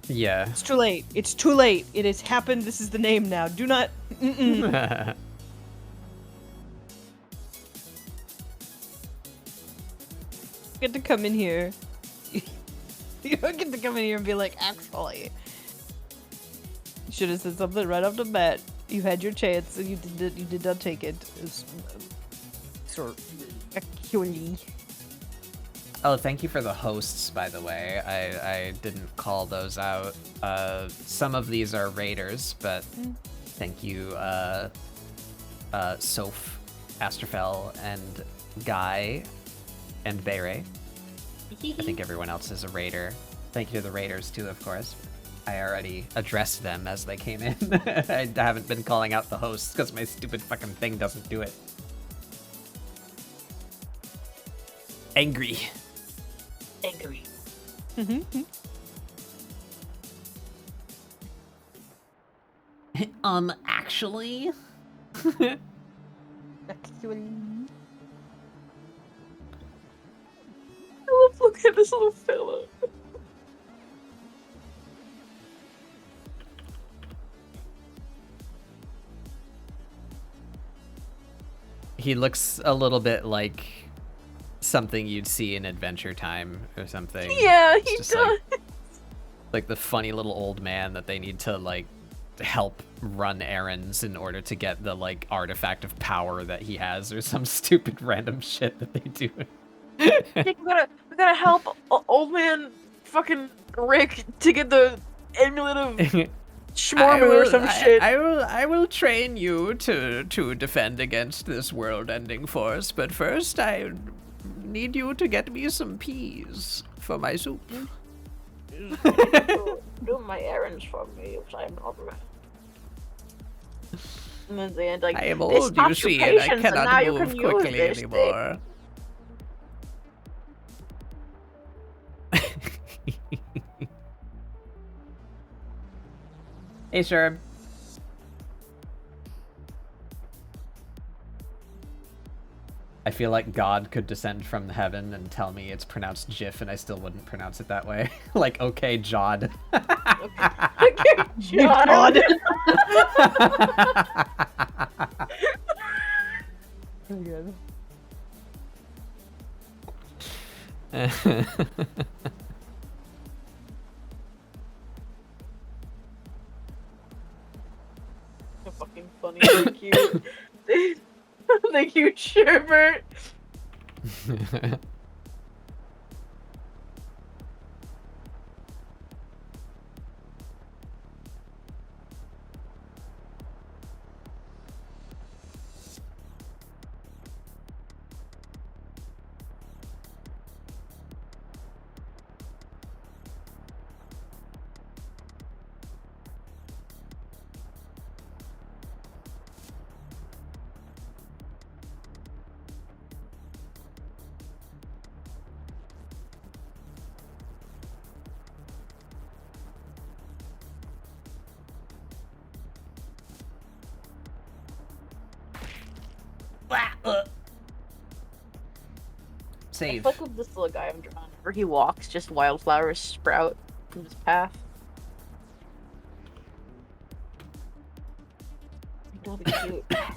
Yeah. It's too late. It's too late. It has happened. This is the name now. Do not. Mm-mm. Get to come in here. You don't get to come in here and be like, actually. Should have said something right off the bat. You had your chance and you did not take it. Actually. Oh, thank you for the hosts, by the way. I didn't call those out. Some of these are raiders, but thank you, Soph, Astrofel, and Guy, and Bere. I think everyone else is a raider. Thank you to the raiders, too, of course. I already addressed them as they came in. I haven't been calling out the hosts because my stupid fucking thing doesn't do it. Angry. Actually? Look at this little fella. He looks a little bit like something you'd see in Adventure Time or something. Yeah, It's he just does. like the funny little old man that they need to like help run errands in order to get the like artifact of power that he has or some stupid random shit that they do. We gotta help old man fucking Rick to get the amulet of Shmormu or some shit. I will train you to defend against this world-ending force, but first I need you to get me some peas for my soup. Do my errands for me, which I am not right. And then they end like, I am "This old, you stops your see, and I patience, and now cannot you move can use quickly this thing." anymore. Hey, Sherb. I feel like God could descend from heaven and tell me it's pronounced Jif, and I still wouldn't pronounce it that way. Like, okay, Jod. Okay, John. Good. So fucking funny. Thank you. Thank you, Sherbert. Save. Fuck with this little guy I'm drawing. Whenever he walks, just wildflowers sprout from his path. That'll be cute. I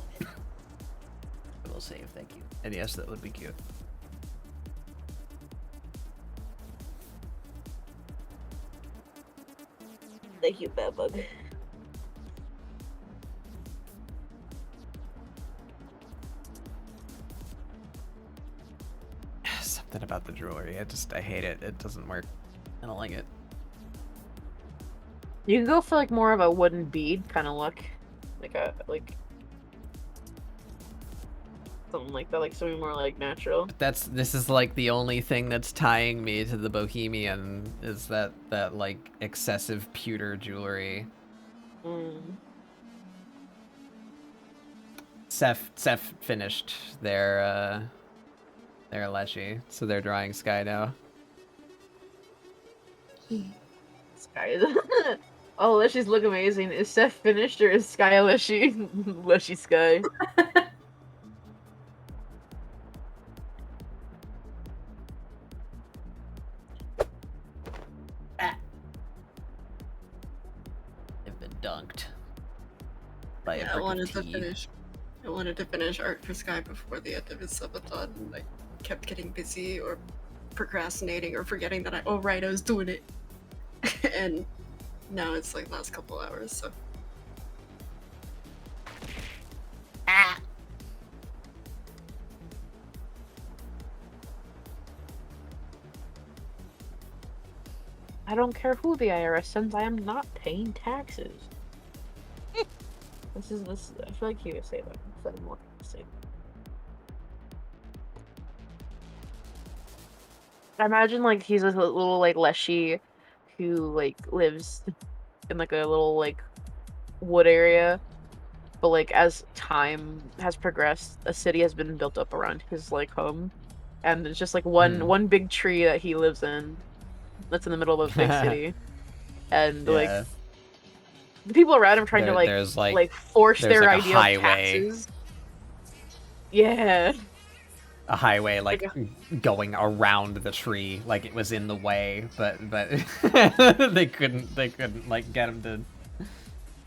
will save, thank you. And yes, that would be cute. Thank you, bad bug. Something about the jewelry. I hate it. It doesn't work. I don't like it. You can go for like more of a wooden bead kind of look, like something like that, like something more like natural. This is like the only thing that's tying me to the Bohemian is that like excessive pewter jewelry. Seth finished their Leshy, so they're drawing Sky now. Sky is. Oh, Leshy's look amazing. Is Seth finished or is Sky a Leshy? Leshy Sky. They've been dunked by a Yeah, brick I wanted of to tea. finish. I wanted to finish Art for Sky before the end of his subathon, and I kept getting busy or procrastinating or forgetting that I was doing it. And now it's like last couple hours, so I don't care who the IRS sends, I am not paying taxes. This. I feel like he would say that. Instead of more say. I imagine like he's a little like Leshy, who like lives in like a little like wood area, but like as time has progressed, a city has been built up around his like home, and it's just like one big tree that he lives in, that's in the middle of a big city, and like Yeah. the people around him trying to There's force there's their like a idea of highway. taxes. Yeah. A highway Like going around the tree, like it was in the way, but they couldn't like get him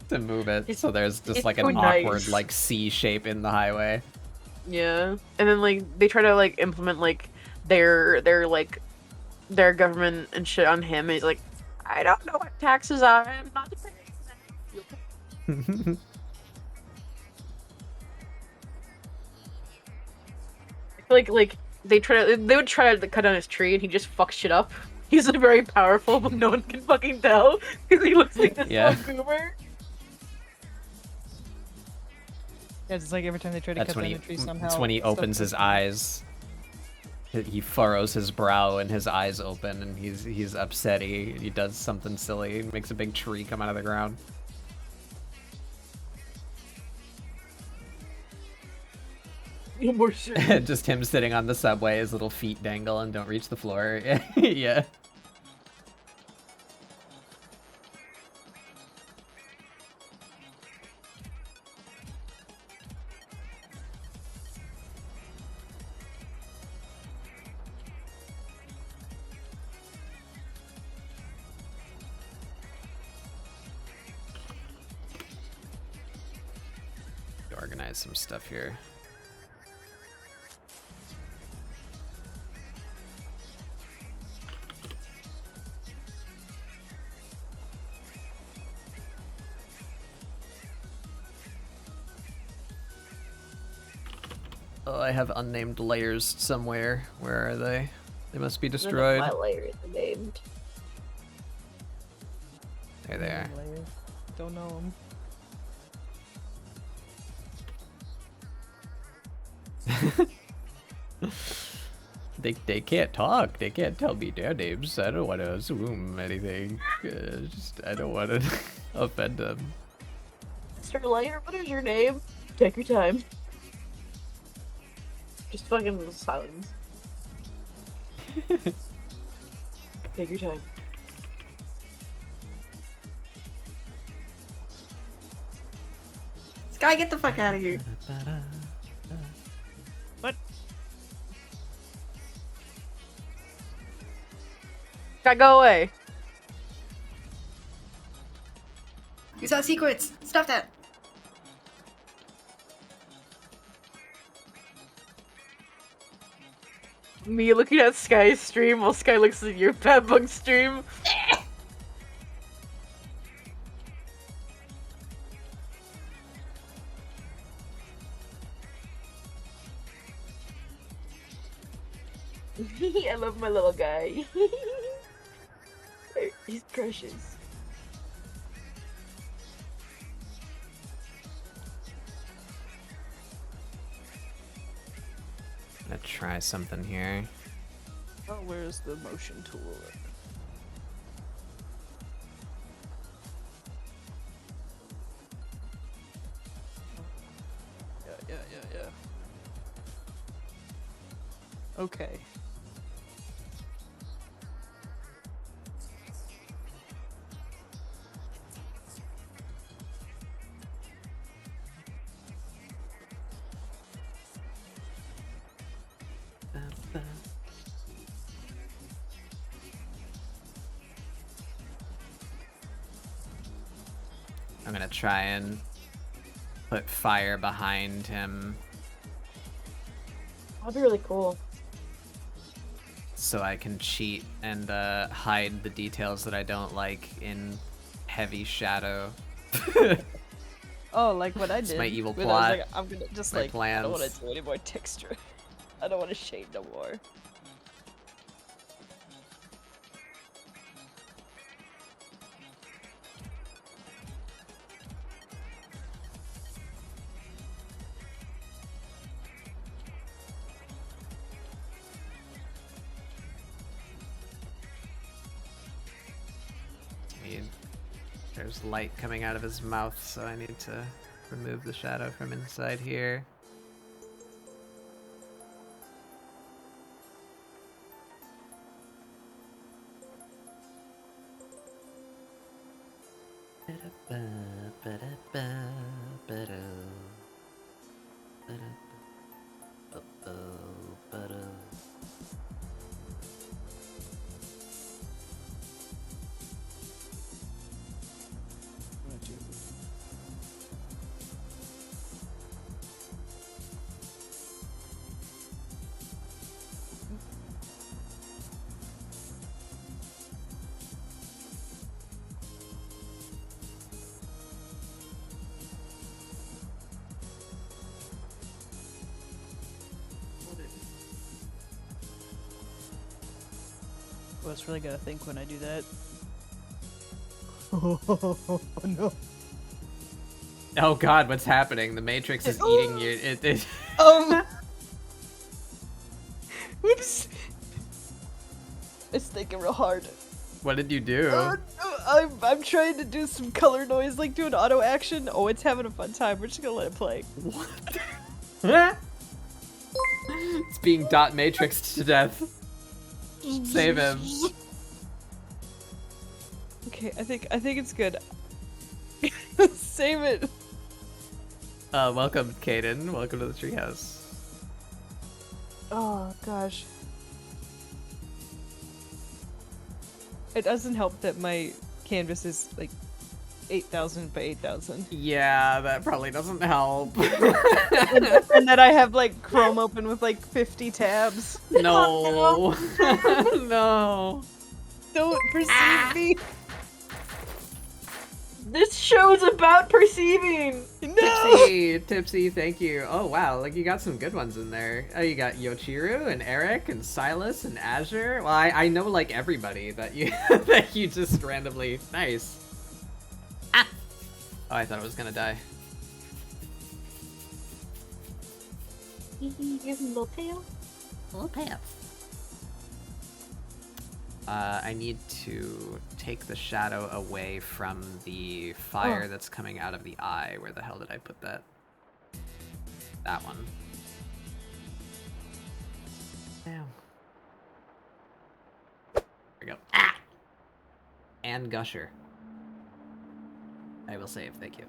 to move it. So there's just like an awkward like C shape in the highway. Yeah, and then like they try to like implement like their government and shit on him. And he's like, I don't know what taxes are. I'm not paying. Like they would try to cut down his tree and he just fucks shit up. He's very powerful, but no one can fucking tell because he looks like this little goober. Yeah, it's like every time they try to cut down the tree somehow. That's when he opens his eyes. He furrows his brow and his eyes open, and he's upset. He does something silly. He makes a big tree come out of the ground. More shit. Just him sitting on the subway, his little feet dangle and don't reach the floor. Yeah. Organize some stuff here. Oh, I have unnamed layers somewhere. Where are they? They must be destroyed. My layer is named. There they are. Don't know them. They can't talk. They can't tell me their names. I don't want to assume anything. I don't want to offend them. Mr. Layer, what is your name? Take your time. Just fucking silence. Take your time. Sky, get the fuck out of here. What? Gotta go away. Use that sequence. Stop that. Me looking at Sky's stream while Sky looks at your bad bug stream. I love my little guy. He's precious. I'm gonna try something here. Oh, where's the motion tool? Yeah. Okay. I'm gonna try and put fire behind him That'd be really cool. so I can cheat and hide the details that I don't like in heavy shadow. Oh, like what I did. It's my evil when I was plot. like, I'm gonna just My like, I don't want plans. to do any more texture. I don't want to shade no more. There's light coming out of his mouth, so I need to remove the shadow from inside here. I was really gonna think when I do that. Oh no. Oh god, what's happening? The Matrix is eating you. It Whoops. I was thinking real hard. What did you do? I'm trying to do some color noise, like do an auto action. Oh, it's having a fun time. We're just gonna let it play. What? It's being dot matrixed to death. Save him. Okay, I think it's good. Save it. Welcome, Kaden. Welcome to the treehouse. Oh gosh. It doesn't help that my canvas is like 8,000 by 8,000. Yeah, that probably doesn't help. And that I have like Chrome open with like 50 tabs. No. No. Don't perceive me. This show's about perceiving. No. Tipsy, thank you. Oh wow, like you got some good ones in there. Oh, you got Yochiru and Eric and Silas and Azure. Well, I know like everybody that you that you just randomly. Nice. Ah. Oh, I thought I was gonna die. Here's a little tail. Little pants. I need to take the shadow away from the fire that's coming out of the eye. Where the hell did I put that? That one. Damn. There we go. Ah! And Gusher. I will save, thank you.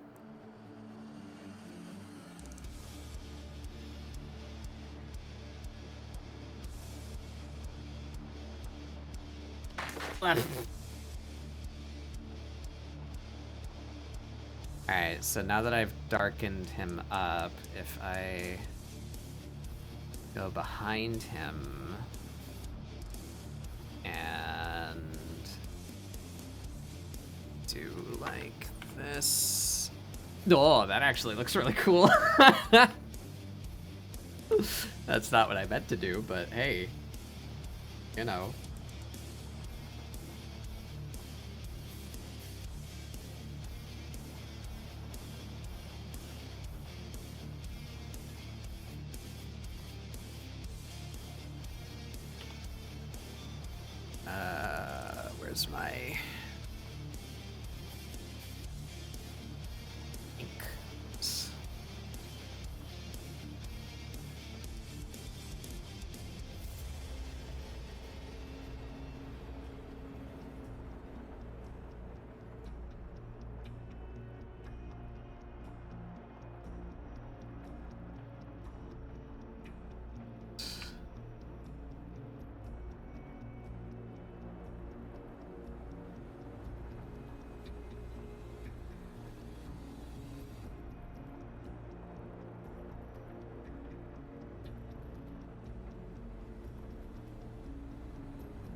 Alright, so now that I've darkened him up, if I go behind him and do like this. Oh, that actually looks really cool. That's not what I meant to do, but hey, you know. Where's my ink?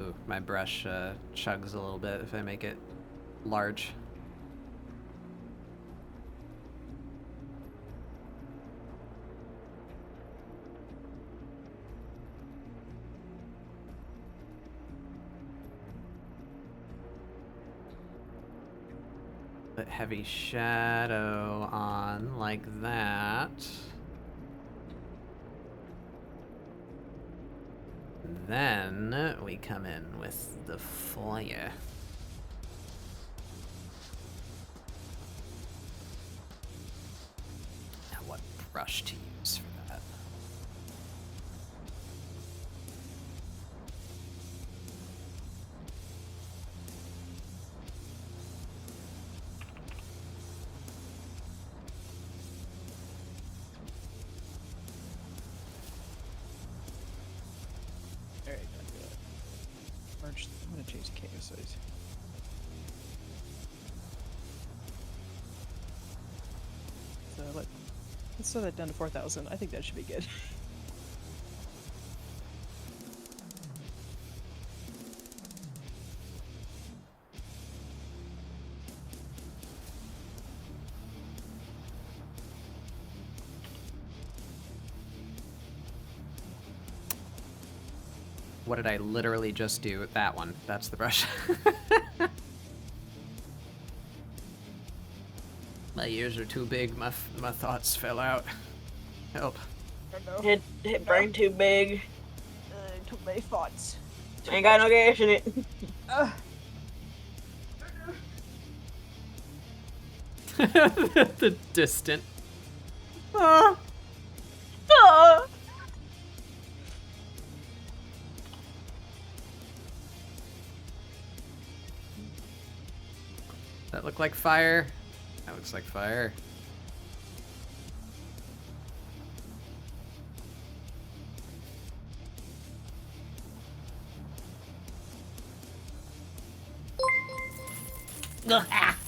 Ooh, my brush chugs a little bit if I make it large. Put heavy shadow on like that. Then we come in with the fire. brush to use for that. Alright, merge. I'm gonna change the canvas size. So let's slow that down to 4,000. I think that should be good. What did I literally just do? That one. That's the brush. My ears are too big. My thoughts fell out. Help. Hit brain too big. Too many thoughts. Ain't got no gas in it. The distant. Ah. That look like fire? That looks like fire. What happened?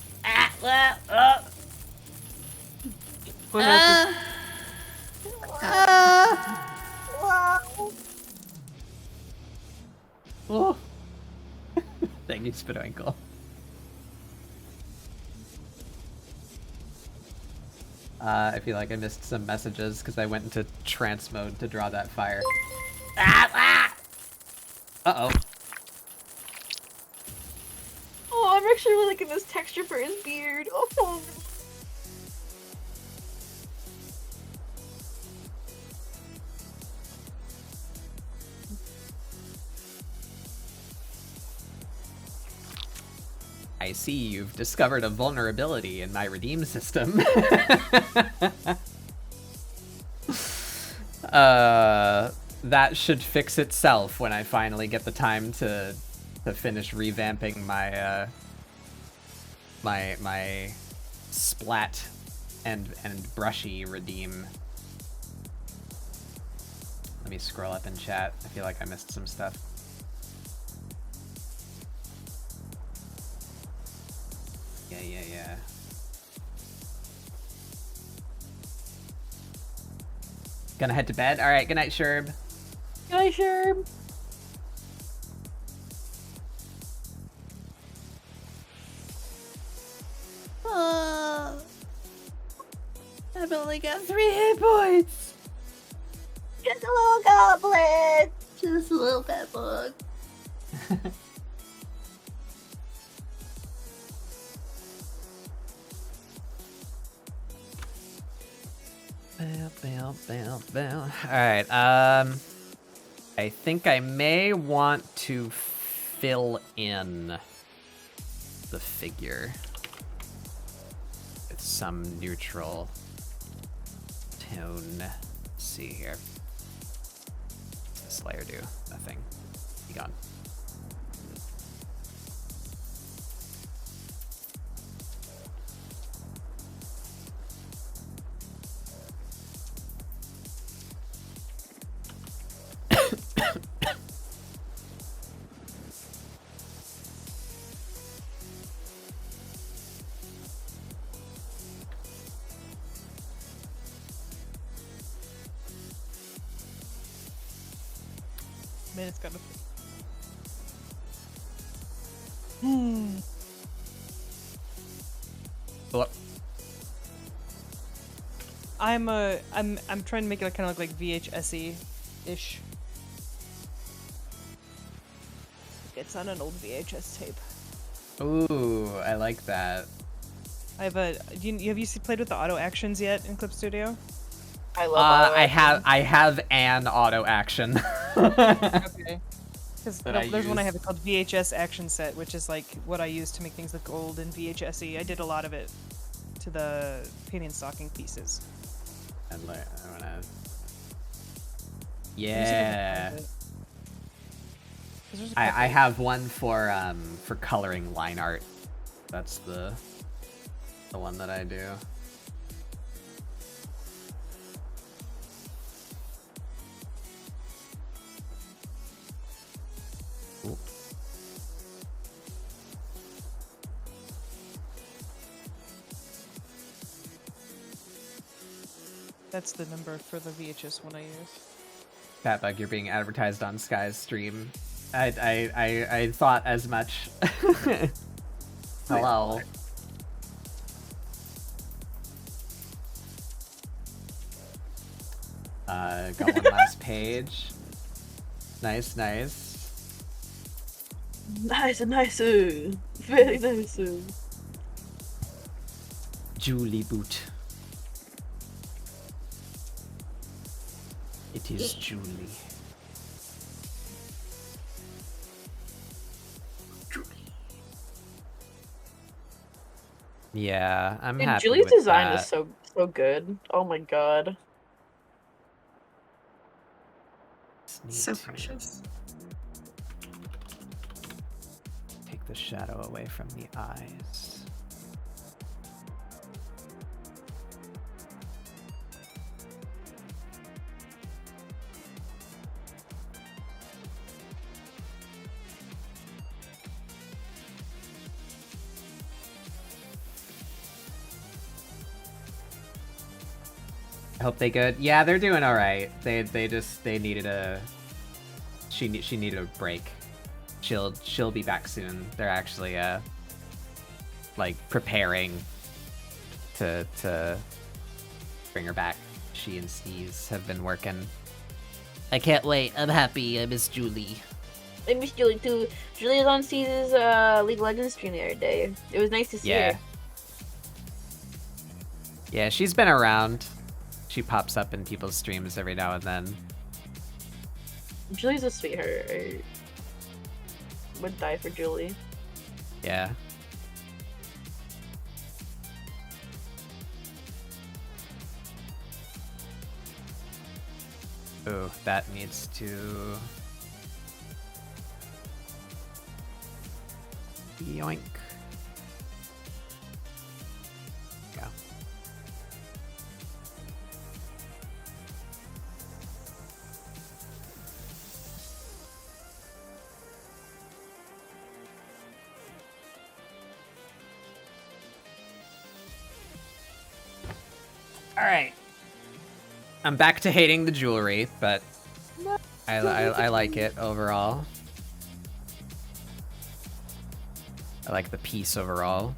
Oh. Thank you, Spidoinkle. I feel like I missed some messages because I went into trance mode to draw that fire. Uh-oh. Oh, I'm actually really liking this texture for his beard. Oh. I see you've discovered a vulnerability in my redeem system. That should fix itself when I finally get the time to finish revamping my my splat and brushy redeem. Let me scroll up in chat. I feel like I missed some stuff. Yeah. Gonna head to bed? Alright, good night, Sherb. Good night, Sherb. I've only got 3 hit points. Just a little goblin. Just a little bad bug. Alright, I think I may want to fill in the figure with some neutral tone. Let's see here. What's this layer do? Nothing. Be gone. Man, it's gonna. Well, I'm trying to make it kind of look like VHS-y ish. It's on an old VHS tape. ooh, I like that. I have a. Have you played with the auto actions yet in Clip Studio? I love I have an auto action. Okay. Because That there's one I use. have called VHS Action Set, which is like what I use to make things look old and VHS-y. I did a lot of it to the painting and stocking pieces. And I wanna. Yeah. I have one for coloring line art. That's the one that I do. Ooh. That's the number for the VHS one I use. Fatbug, you're being advertised on Sky's stream. I thought as much. Hello. Got one last page. Nice, nice. Nice, nice. Very nice. Julie boot. It is Julie. Yeah, I'm Dude, happy Julie's with design that. is so good. Oh my god. Just need So to precious. take the shadow away from the eyes. I hope they good. Yeah, they're doing all right. They needed a. She needed a break. She'll be back soon. They're actually like preparing to bring her back. She and Sneeze have been working. I can't wait. I'm happy. I miss Julie. I miss Julie too. Julie was on Caesar's League of Legends stream the other day. It was nice to see Yeah. her. Yeah, she's been around. She pops up in people's streams every now and then. Julie's a sweetheart. I would die for Julie. Yeah. Oh, that needs to... Yoink. Go. All right. I'm back to hating the jewelry, but I like it overall. I like the piece overall.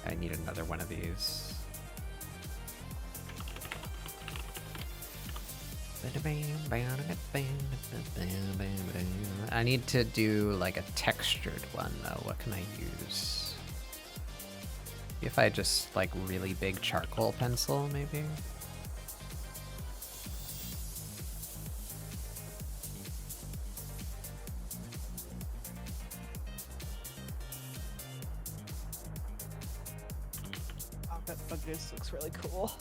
I need another one of these. I need to do like a textured one though. What can I use? If I just like really big charcoal pencil, maybe? Oh, that bug goose looks really cool.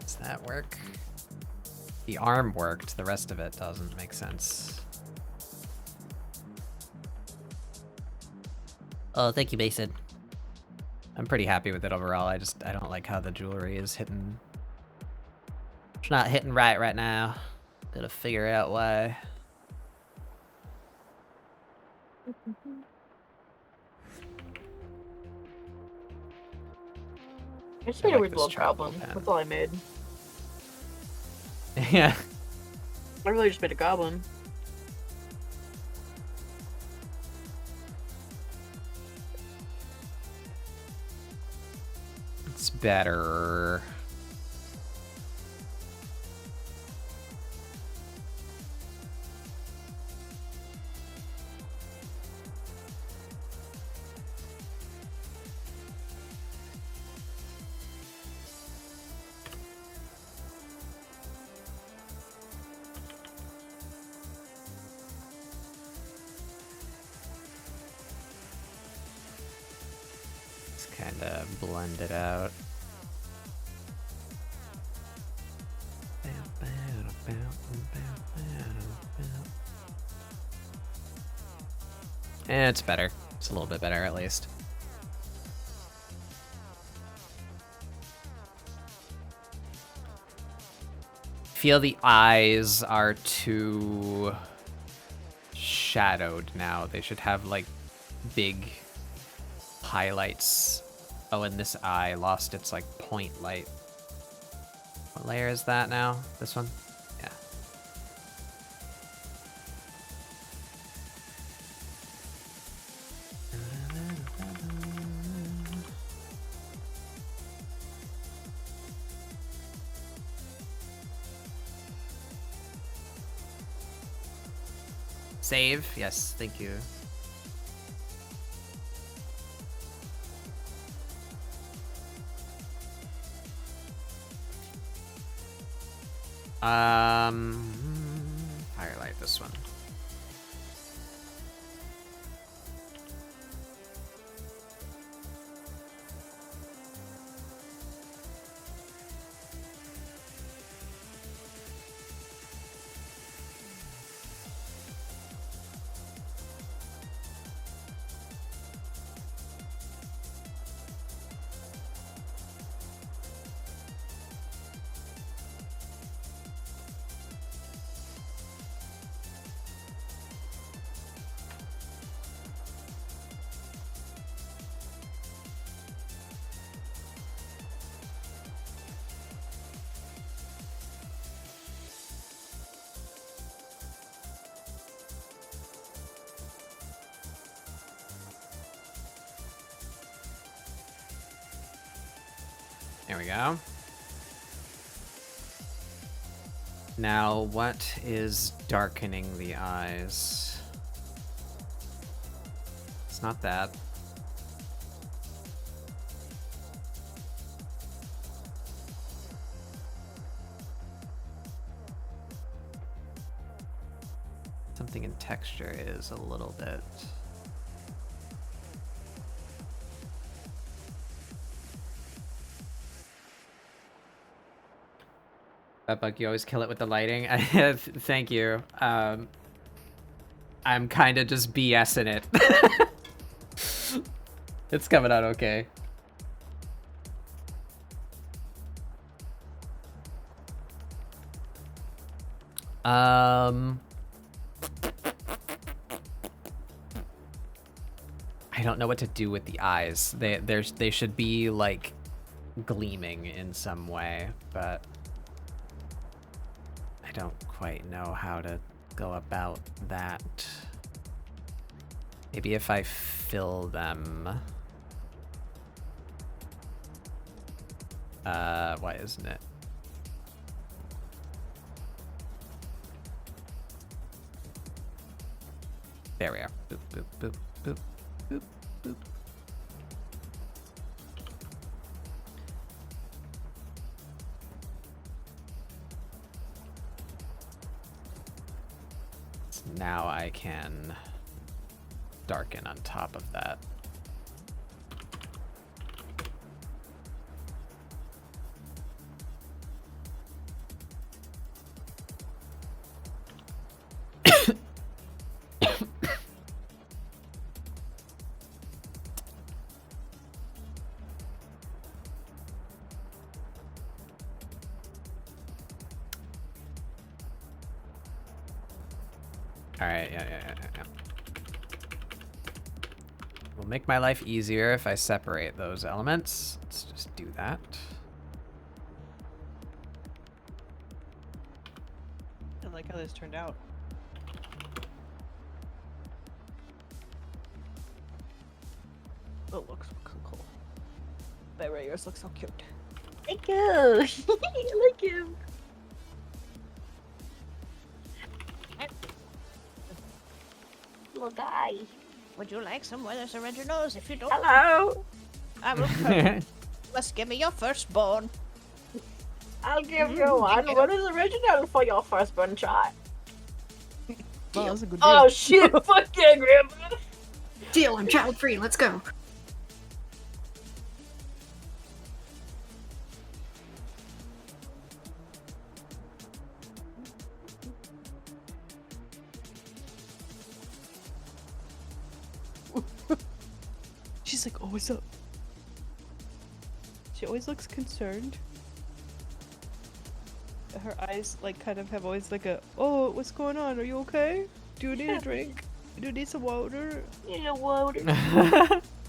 Does that work? The arm worked, the rest of it doesn't make sense. Oh, thank you, Mason. I'm pretty happy with it overall. I don't like how the jewelry is hitting. It's not hitting right now. Gotta figure out why. I just I made a like weird this little charcoal goblin. pen. That's all I made. Yeah. I really just made a goblin. better. Kind of blend it out. It's better. It's a little bit better, at least. Feel the eyes are too shadowed now. They should have like big highlights. Oh, and this eye lost its like point light. What layer is that now? This one? Yeah. Save? Yes, thank you. Highlight this one. There we go. Now, what is darkening the eyes? It's not that. Something in texture is a little bit. That bug, you always kill it with the lighting. Thank you. I'm kind of just BSing it. It's coming out okay. I don't know what to do with the eyes. They should be like gleaming in some way, but I don't quite know how to go about that. Maybe if I fill them. Why isn't it? There we are. Boop, boop, boop, boop, boop, boop. Now I can darken on top of that. Alright, yeah. Will make my life easier if I separate those elements. Let's just do that. I like how this turned out. Oh, looks so cool. That yours looks so cute. Thank you. I like him. Little guy. Would you like some Weathers Originals? If you don't, Hello. I will cut. Must give me your firstborn. I'll give you one. What is original for your firstborn child? Well, that's a good deal. Oh shit! Fuck yeah, Grandpa. Deal, I'm child free, let's go. She's like, oh, what's up? She always looks concerned. Her eyes, like, kind of have always like a, oh, what's going on? Are you okay? Do you need a drink? Do you need some water? Yeah, water.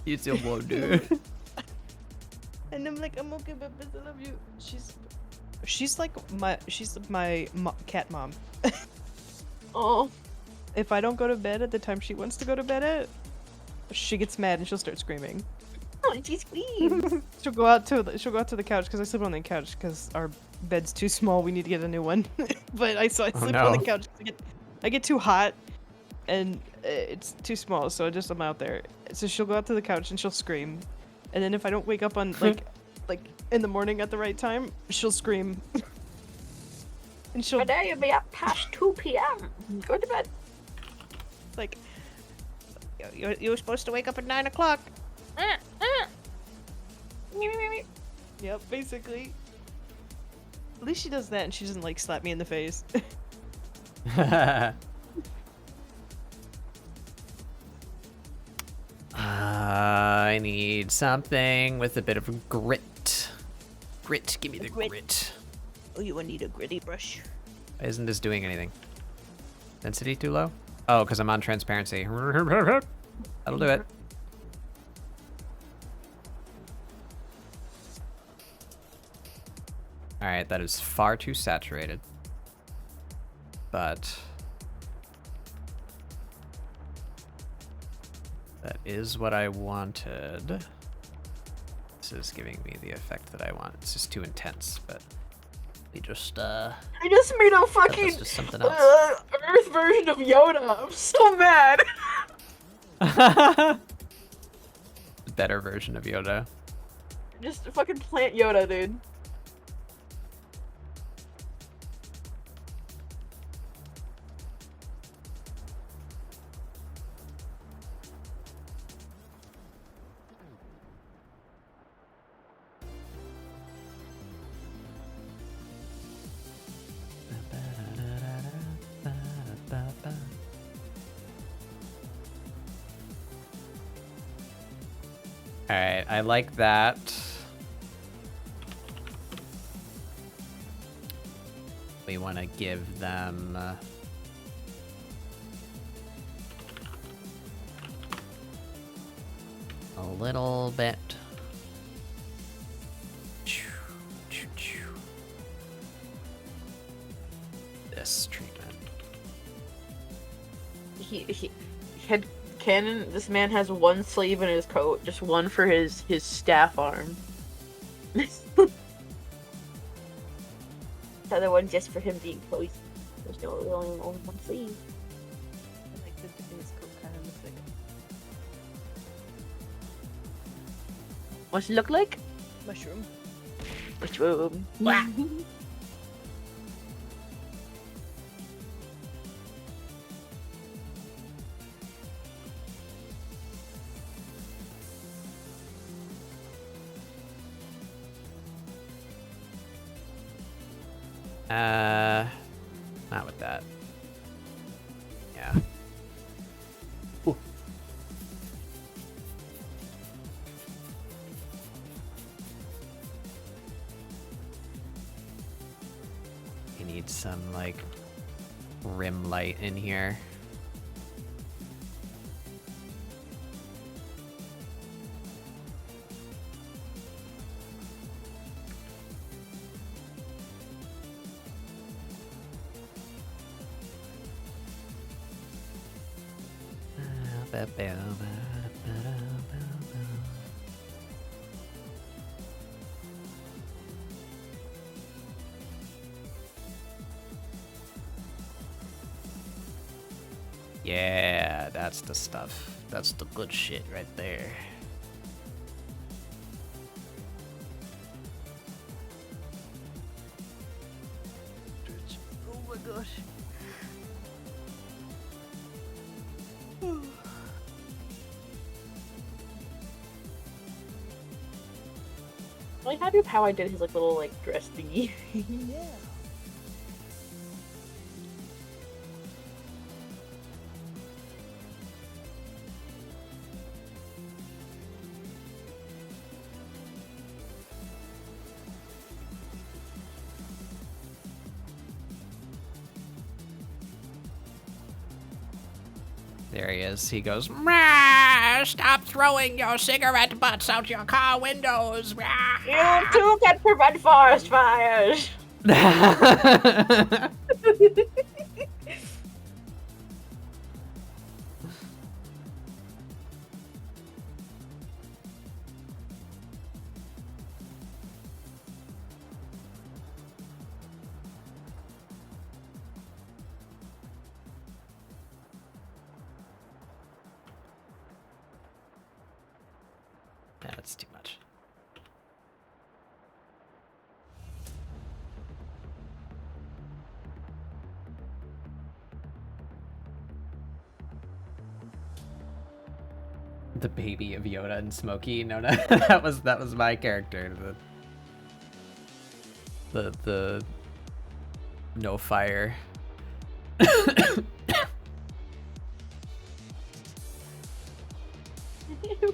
It's a water. And I'm like, I'm okay, but I love you. She's like my, cat mom. Oh. If I don't go to bed at the time she wants to go to bed at, she gets mad and she'll start screaming. Oh, she screams. She'll go out to the couch because I sleep on the couch because our bed's too small. We need to get a new one. But I sleep on no. the couch. 'Cause I get too hot, and it's too small. So I'm out there. So she'll go out to the couch and she'll scream, and then if I don't wake up on like in the morning at the right time, she'll scream. And she'll Today you'll be up past 2 p.m. Go to bed. like, You were supposed to wake up at 9 o'clock. yep, basically. At least she does that and she doesn't like slap me in the face. I need something with a bit of grit. Grit, give me the grit. Oh, you will need a gritty brush. Why isn't this doing anything? Density too low? Oh, because I'm on transparency. That'll do it. Alright, that is far too saturated. But that is what I wanted. This is giving me the effect that I want. It's just too intense, but we just I just made a fucking just something else. Earth version of Yoda. I'm so mad. Better version of Yoda. Just fucking plant Yoda, dude. Alright, I like that. We want to give them... a little bit. This treatment. He had canon. This man has one sleeve in his coat, just one for his staff arm. The other one just for him being cozy. There's no only one sleeve. I like the in his coat kind of looks like What's it look like? a mushroom. Mushroom. Not with that. Yeah. You need some, like, rim light in here. Yeah, that's the stuff. That's the good shit right there. Oh my gosh. Like, happy with how I did his like little like dress thingy. Yeah. There he is. He goes, "Rah, stop throwing your cigarette butts out your car windows. Rah." You too can prevent forest fires. Yeah, that's too much. The baby of Yoda and Smokey. No, no, that was my character. The no fire. I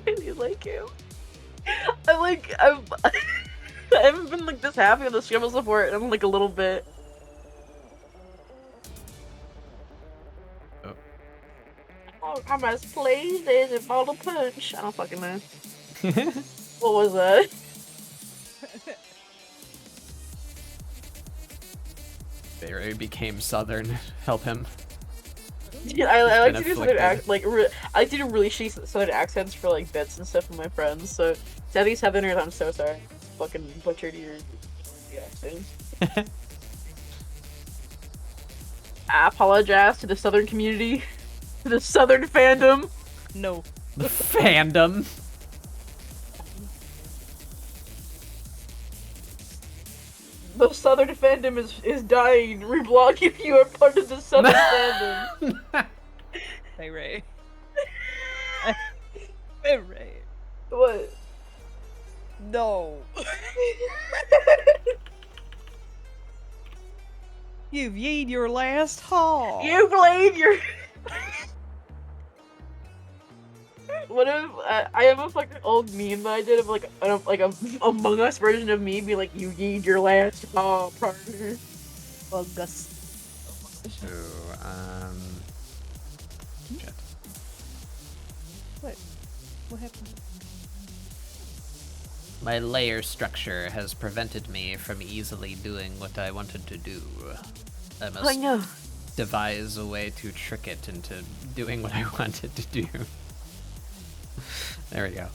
really like him. I haven't been like this happy with the ScribbleSupport in like a little bit. Oh, I'm as pleased as a ball of punch. I don't fucking know. What was that? They really became Southern. Help him. Yeah, I like been to do southern afflicted. I like to do really shitty southern accents for like bits and stuff with my friends. So to any southerners, I'm so sorry. Fucking butchered your accents. I apologize to the southern community, to the southern fandom. No. The fandom. The southern fandom is dying. Reblock if you are part of the southern fandom. Hey, Ray. Hey, Ray. What? No. You've yeed your last haul. You blade your. What if I have a fucking old meme that I did of like a Among Us version of me be like, you yeed your last partner. Fungus. So, shit. What? What happened? My layer structure has prevented me from easily doing what I wanted to do. I must I know. Devise a way to trick it into doing what I wanted to do. There we go.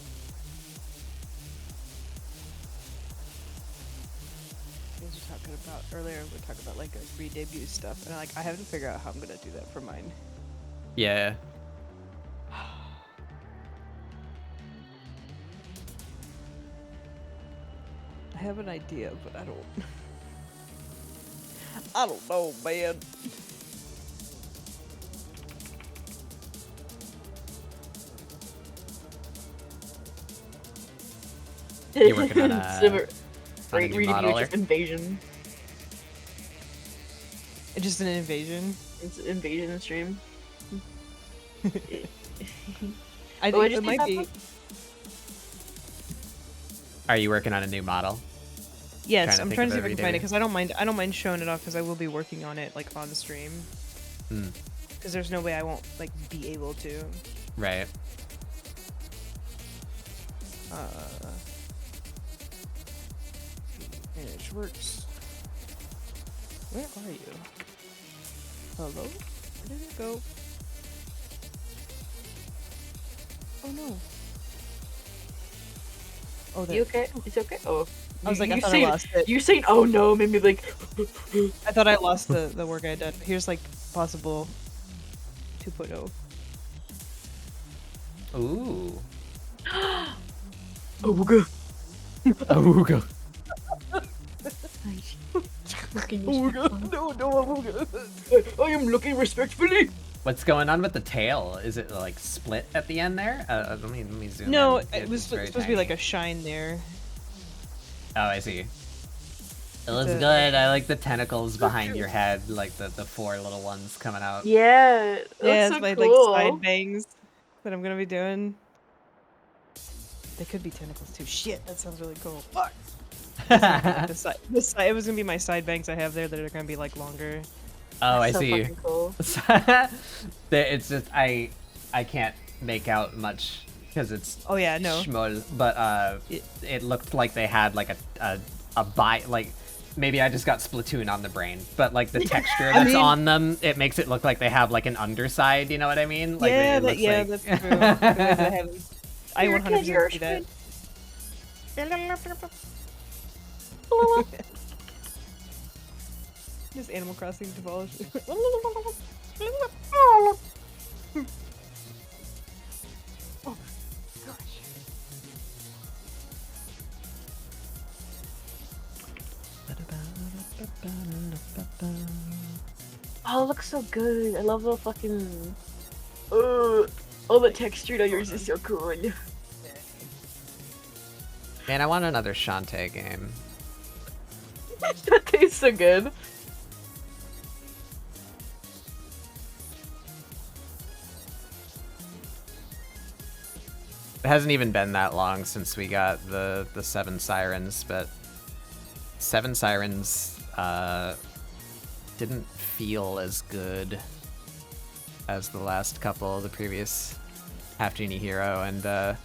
We were talking about earlier. We were talking about like a re-debut stuff, and I haven't figured out how I'm gonna do that for mine. Yeah. I have an idea, but I don't. I don't know, man. You're working on It's a a great new model redebut invasion. It's just an invasion. It's an invasion stream. I Oh, think just it might be. Are you working on a new model? Yes, to I'm think trying of to see a if I can find it redebut. because I don't mind showing it off because I will be working on it like on stream. Hmm. Because there's no way I won't like be able to. Right. Manage works. Where are you? Hello? Where did it go? Oh no. Oh, there. You okay? It's okay. Oh. I was like, I you thought saying, I lost it. You saying, oh no, made me like. I thought I lost the work I had done. Here's like possible 2.0. Ooh. Ooga. Ooga. I am looking respectfully. What's going on with the tail? Is it like split at the end there? Let me zoom No, in. it was It's very supposed to be like tiny. a shine there. Oh, I see. It looks a- good. I like the tentacles behind your head, like the 4 little ones coming out. Yeah, it Yeah, looks it's so my cool. like side bangs that I'm gonna be doing. They could be tentacles too. Shit, that sounds really cool. Fuck. The side, it was gonna be my side bangs I have there that are gonna be like longer. Oh, I so see. fucking cool. It's just I can't make out much because it's Oh yeah, no. schmoll, but it looked like they had like a like maybe I just got Splatoon on the brain, but like the texture that's on them, it makes it look like they have like an underside. You know what I mean? Like Yeah, it looks like... that's true. I 100% see that. Just Animal Crossing demolished. Oh, it looks so good. I love the fucking. All the texture on yours is so cool. Man, I want another Shantae game. That tastes so good. It hasn't even been that long since we got the 7 Sirens, but 7 Sirens didn't feel as good as the last couple, the previous Half Genie Hero and the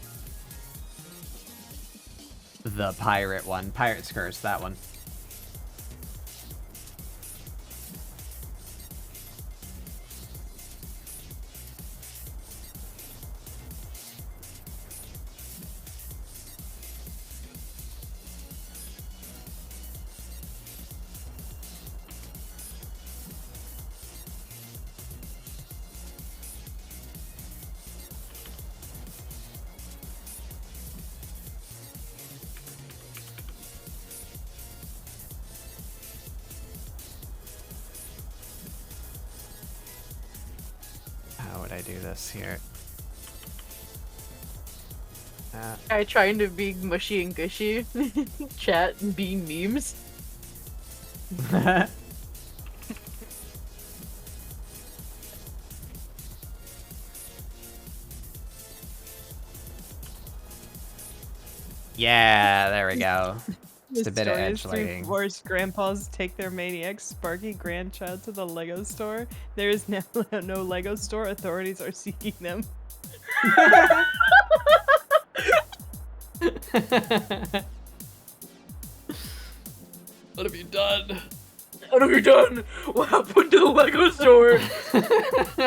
pirate one, Pirate's Curse, that one. How would I do this here? I trying to be mushy and gushy, chat and being memes. Yeah, there we go. Just a bit of Story edge is three lighting. divorced grandpas take their maniac Sparky grandchild to the Lego store. There is now no Lego store. Authorities are seeking them. What have you done? What have you done? What happened to the Lego store?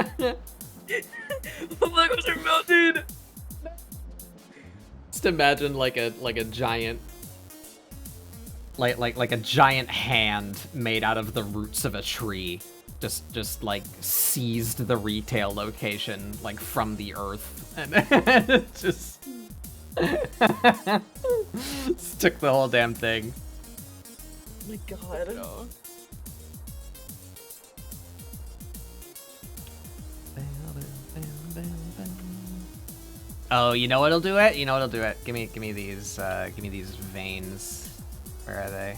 The Legos are melted. Just imagine like a giant like a giant hand made out of the roots of a tree just like seized the retail location like from the earth and it just took the whole damn thing. Oh my god. Oh, you know what'll do it? You know what'll do it? Give me these veins. Where are they?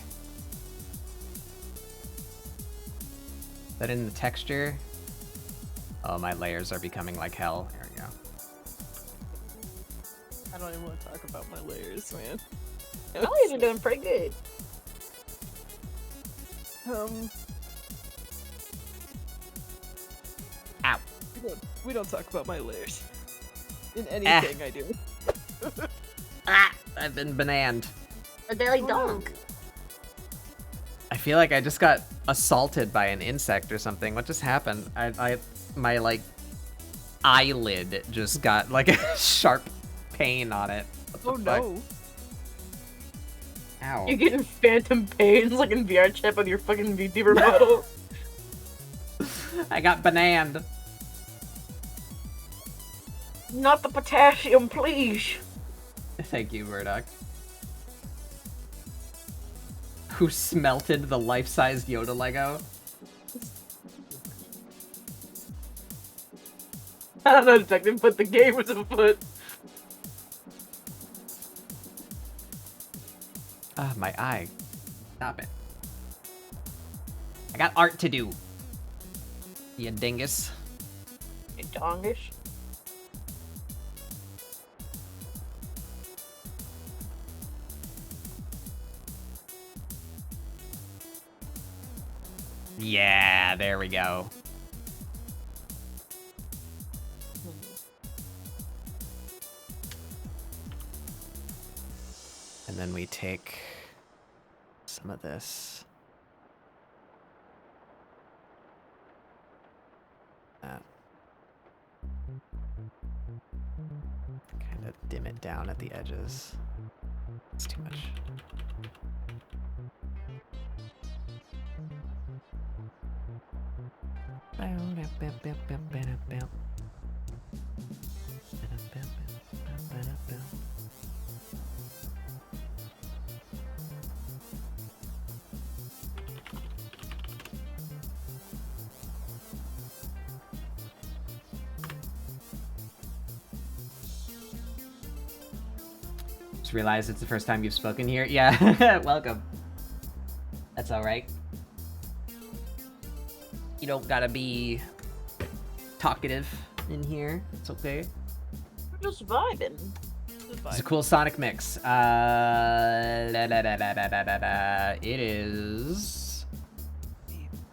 Is that in the texture? Oh, my layers are becoming like hell. There we go. I don't even want to talk about my layers, man. Oh, you're doing pretty good. Ow. We don't talk about my layers. In anything I do. Ah! I've been bananed. A daily dog. I feel like I just got assaulted by an insect or something. What just happened? My like eyelid just got like a sharp pain on it. What the fuck? No. Ow. You're getting phantom pains like in VR chat with your fucking VTuber model. I got bananed. Not the potassium, please. Thank you, Murdoch. Who smelted the life-size Yoda Lego? I don't know, detective, but the game was afoot. Ah, my eye. Stop it. I got art to do. You dingus. You dongish. Yeah, there we go. And then we take some of this. Kind of dim it down at the edges. It's too much. Just realized it's the first time you've spoken here. Yeah, welcome. That's alright. You don't gotta be talkative in here. It's okay. We're just vibing. It's a cool Sonic mix. It is...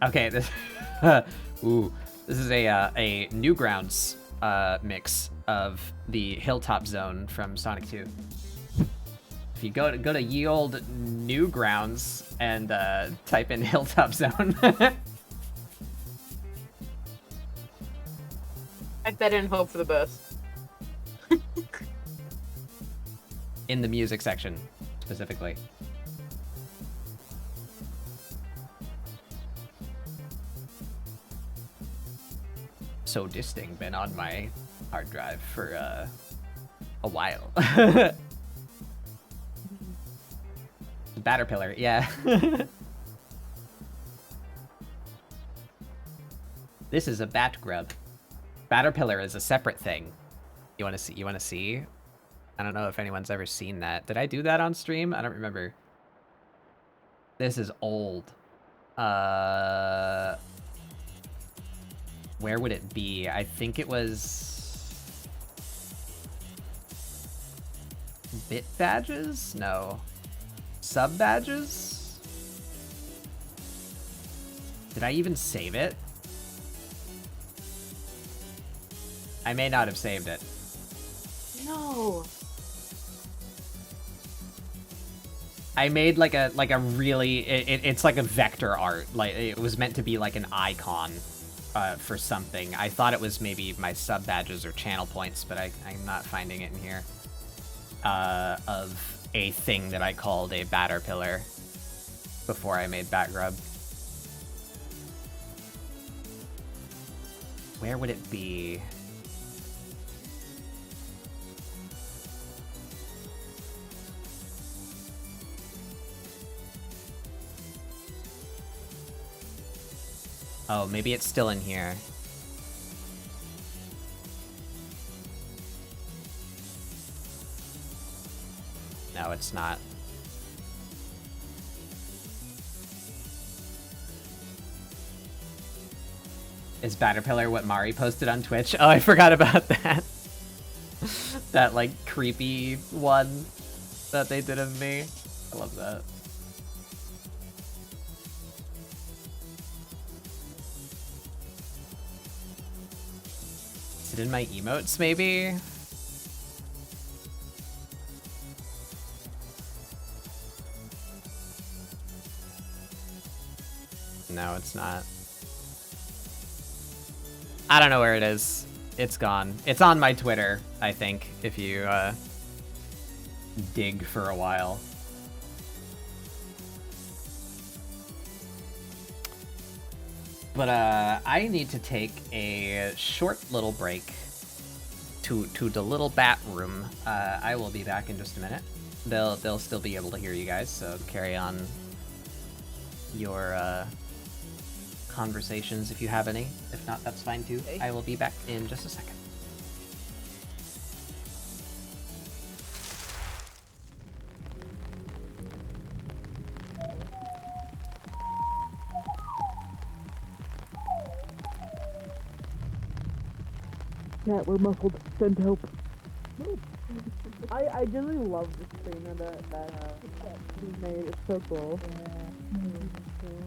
Okay, this... Ooh. This is a Newgrounds mix of the Hilltop Zone from Sonic 2. If you go to ye olde Newgrounds and type in Hilltop Zone. I bet and hope for the best. In the music section, specifically. So this thing been on my hard drive for a while. Batterpillar, yeah. This is a bat grub. Batterpillar is a separate thing. You wanna see? I don't know if anyone's ever seen that. Did I do that on stream? I don't remember. This is old. Where would it be? I think it was... Bit badges? No. Sub badges? Did I even save it? I may not have saved it. No. I made like a really it's like a vector art. Like it was meant to be like an icon for something. I thought it was maybe my sub badges or channel points, but I'm not finding it in here. Of a thing that I called a Batterpillar before I made Batgrub. Where would it be? Oh, maybe it's still in here. No, it's not. Is Batterpillar what Mari posted on Twitch? Oh, I forgot about that. That, like, creepy one that they did of me. I love that. Is it in my emotes, maybe? No, it's not. I don't know where it is. It's gone. It's on my Twitter, I think, if you dig for a while. But I need to take a short little break to the little bat room. I will be back in just a minute. They'll still be able to hear you guys, so carry on your conversations if you have any. If not, that's fine too. Okay. I will be back in just a second. Chat, we're muffled. Send help. I generally love the screen that he made. It's so cool. Yeah. Cool.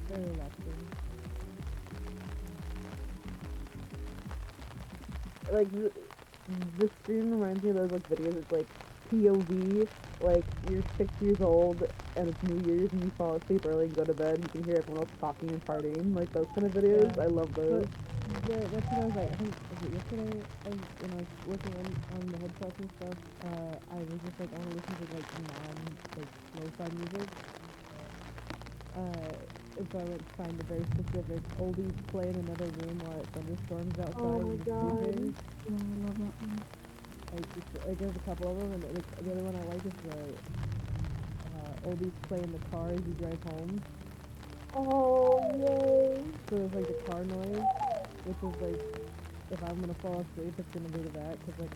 Very relaxing. Like the screen reminds me of those like videos. It's like POV. Like you're 6 years old and it's New Year's and you fall asleep early and go to bed. And you can hear everyone else talking and partying. Like those kind of videos. Yeah. I love those. That's what I was like, I think, was it yesterday, when I was working on the headshots and stuff, I was just like, I want to listen to, like, lo-fi music. And so I went to find a very specific oldies play in another room while it thunderstorms outside. Oh my god. Yeah, I love that one. There's a couple of them, and the other one I like is the, oldies play in the car as you drive home. Oh, yay! So there's, like, the car noise. Which is like, if I'm gonna fall asleep, it's gonna be to that, because like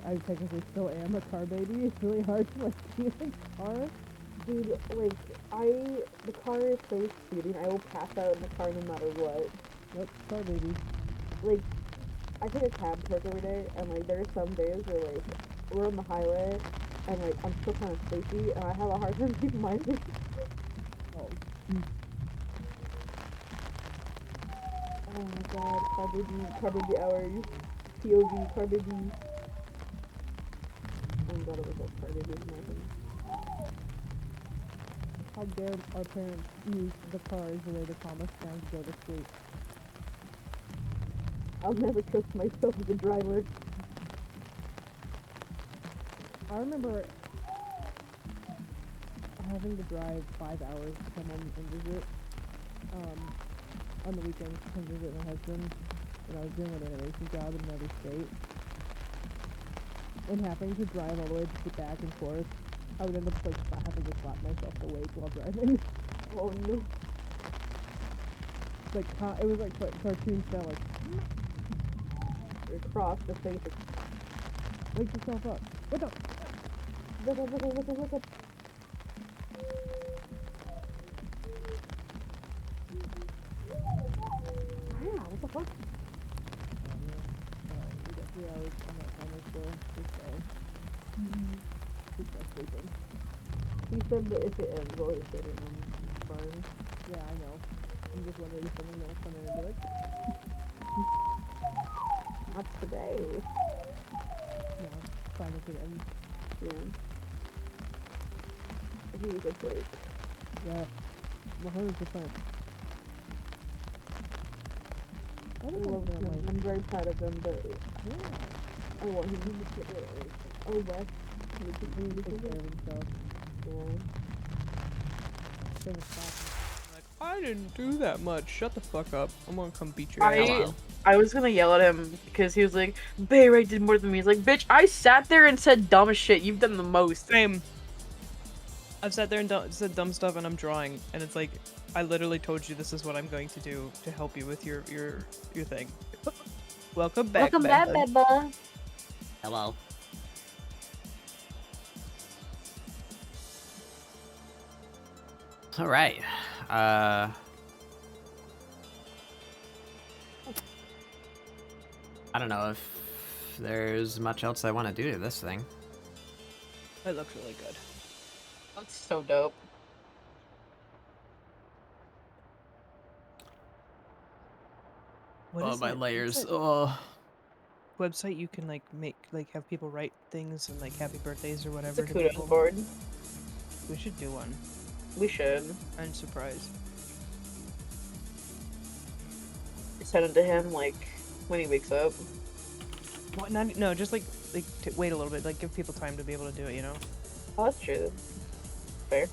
I technically still am a car baby. It's really hard to like be in a car. Dude, like, the car is so soothing. I will pass out in the car no matter what. Yep, car baby. Like, I take a cab to work every day, and like, there are some days where like, we're on the highway, and like, I'm still kind of sleepy, and I have a hard time keeping my eyes. Oh. Oh my god, car baby hours, POV, car baby. Oh my god, it was like car baby nothing. How dare our parents use the car as a way to calm us down to go to sleep. I'll never trust myself as a driver. I remember having to drive 5 hours to come home and visit. On the weekends to come visit my husband when I was doing an animation job in another state. And having to drive all the way just back and forth, I would end up like having to slap myself awake while driving. Oh no. Like it was like cartoon style, like across the face. Wake yourself up. Wake up. Wake up. What the fuck? We got 3 hours on that timer still. Keep sleeping. He said that if it ends, we'll just get it on fine. Yeah, I know. I'm just wondering if someone will come in and be like, not today. No, fine if it ends. Yeah. He was a break. Yeah, 100%. I'm very proud of him, but yeah. I want him to get it. Oh, Wes, he would continue to take care of himself. Yeah. Like, I didn't do that much. Shut the fuck up. I'm gonna come beat your ass. I was gonna yell at him because he was like, Bayray did more than me. He's like, bitch, I sat there and said dumb shit. You've done the most. Same. I've sat there and said dumb stuff and I'm drawing, and it's like, I literally told you this is what I'm going to do to help you with your thing. Welcome back, Beba. Hello. All right. I don't know if there's much else I want to do to this thing. It looks really good. That's so dope. What Oh, is my it? layers. Oh. Website you can like have people write things and like happy birthdays or It's whatever a to kudos people. board. We should do one. We should. I'm surprised. Send it to him like when he wakes up. What? Not, no, just like wait a little bit. Like give people time to be able to do it. You know. Oh, that's true. Fair.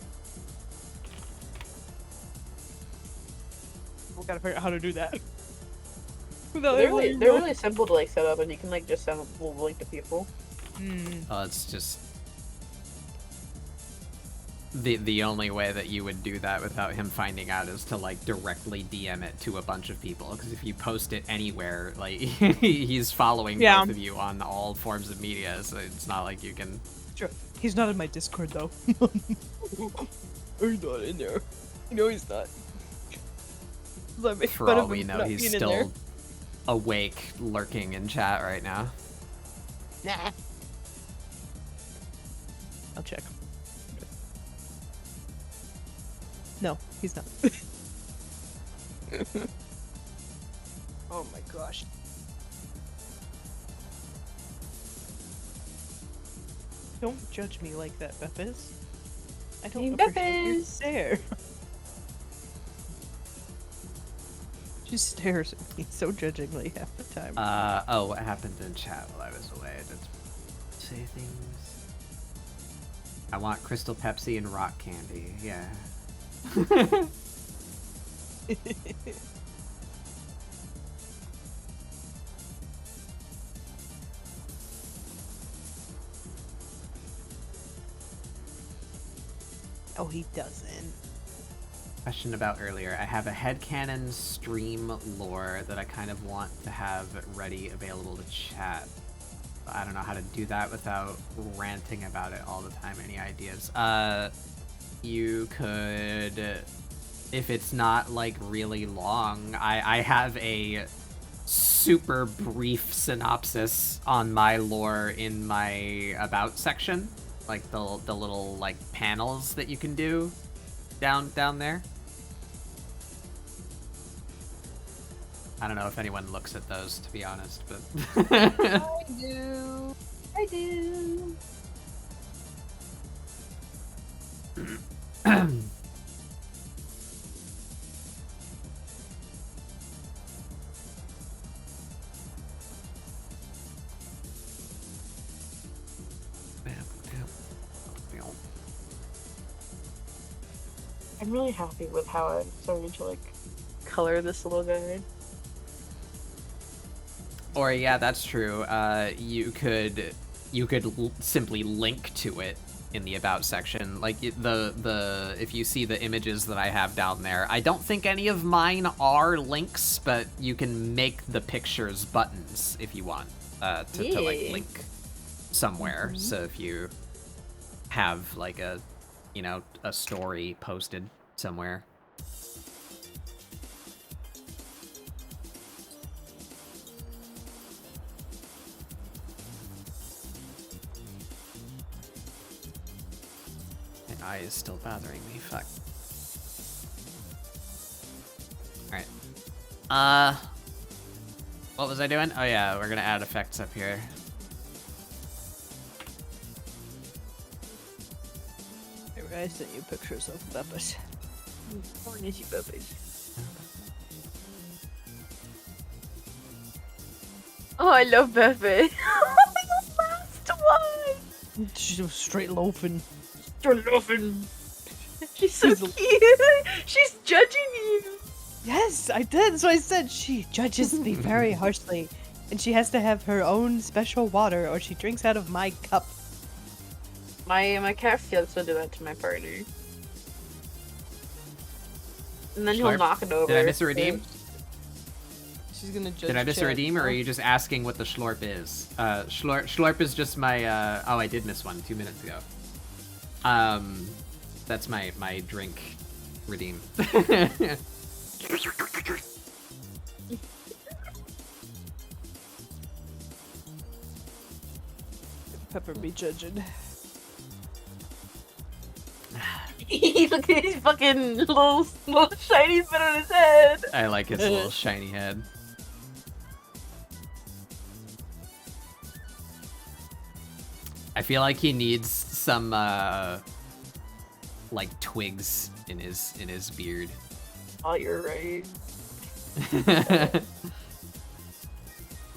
We gotta figure out how to do that. Without They're ever really, letting they're go. really simple to like set up, and you can like just send a little link to people. It's just the only way that you would do that without him finding out is to like directly DM it to a bunch of people. Because if you post it anywhere, like he's following both of you on all forms of media, so it's not like you can. Sure. He's not in my Discord though. He's not in there. No, he's not. For all we know, he's still awake, lurking in chat right now. Nah. I'll check. No, he's not. Oh my gosh. Don't judge me like that, Beppis. I don't appreciate your stare. She stares at me so judgingly half the time. Oh, what happened in chat while I was away? Did say things? I want Crystal Pepsi and rock candy. Yeah. Oh, he doesn't. Question about earlier. I have a headcanon stream lore that I kind of want to have ready, available to chat. I don't know how to do that without ranting about it all the time. Any ideas? You could, if it's not like really long, I have a super brief synopsis on my lore in my about section, like the little like panels that you can do down there. I don't know if anyone looks at those, to be honest, but I do. I do. I'm really happy with how I'm starting to like color this little guy. Or yeah, that's true. You could simply link to it in the about section. Like the if you see the images that I have down there, I don't think any of mine are links, but you can make the pictures buttons if you want to like link somewhere. So if you have like a story posted somewhere. My eye is still bothering me. Fuck. Alright. What was I doing? Oh yeah, we're gonna add effects up here. I sent you pictures of Beppis. Ornithy Beppis. Oh, I love Beppe. The last one. She's straight loafing. Straight loafing. She's so cute. She's judging you. Yes, I did. So I said she judges me very harshly, and she has to have her own special water, or she drinks out of my cup. My cat Felix will do that to my partner. And then he'll Schlarp. knock it over. Did I miss a redeem? She's gonna judge. Did I miss a chat. redeem, or are you just asking what the Schlorp is? Schlorp is just my, oh, I did miss one 2 minutes ago. That's my drink redeem. Pepper be judging. Look at his fucking little shiny bit on his head. I like his little shiny head. I feel like he needs some like twigs in his beard. Oh, you're right.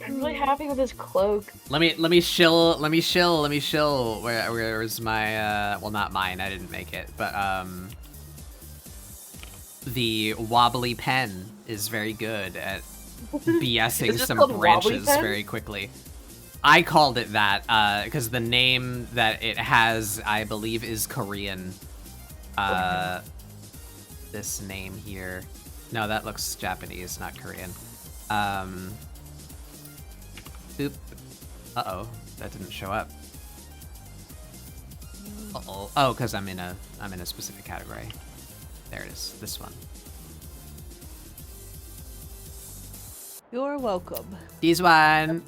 I'm really happy with his cloak. Let me shill. Where's my well, not mine, I didn't make it, but the wobbly pen is very good at BSing Is this some called wobbly branches pen? very quickly. I called it that because the name that it has, I believe, is Korean. This name here. No, that looks Japanese, not Korean. Boop. Uh-oh, that didn't show up. Uh-oh. Oh, because I'm in a specific category. There it is. This one. You're welcome. This one.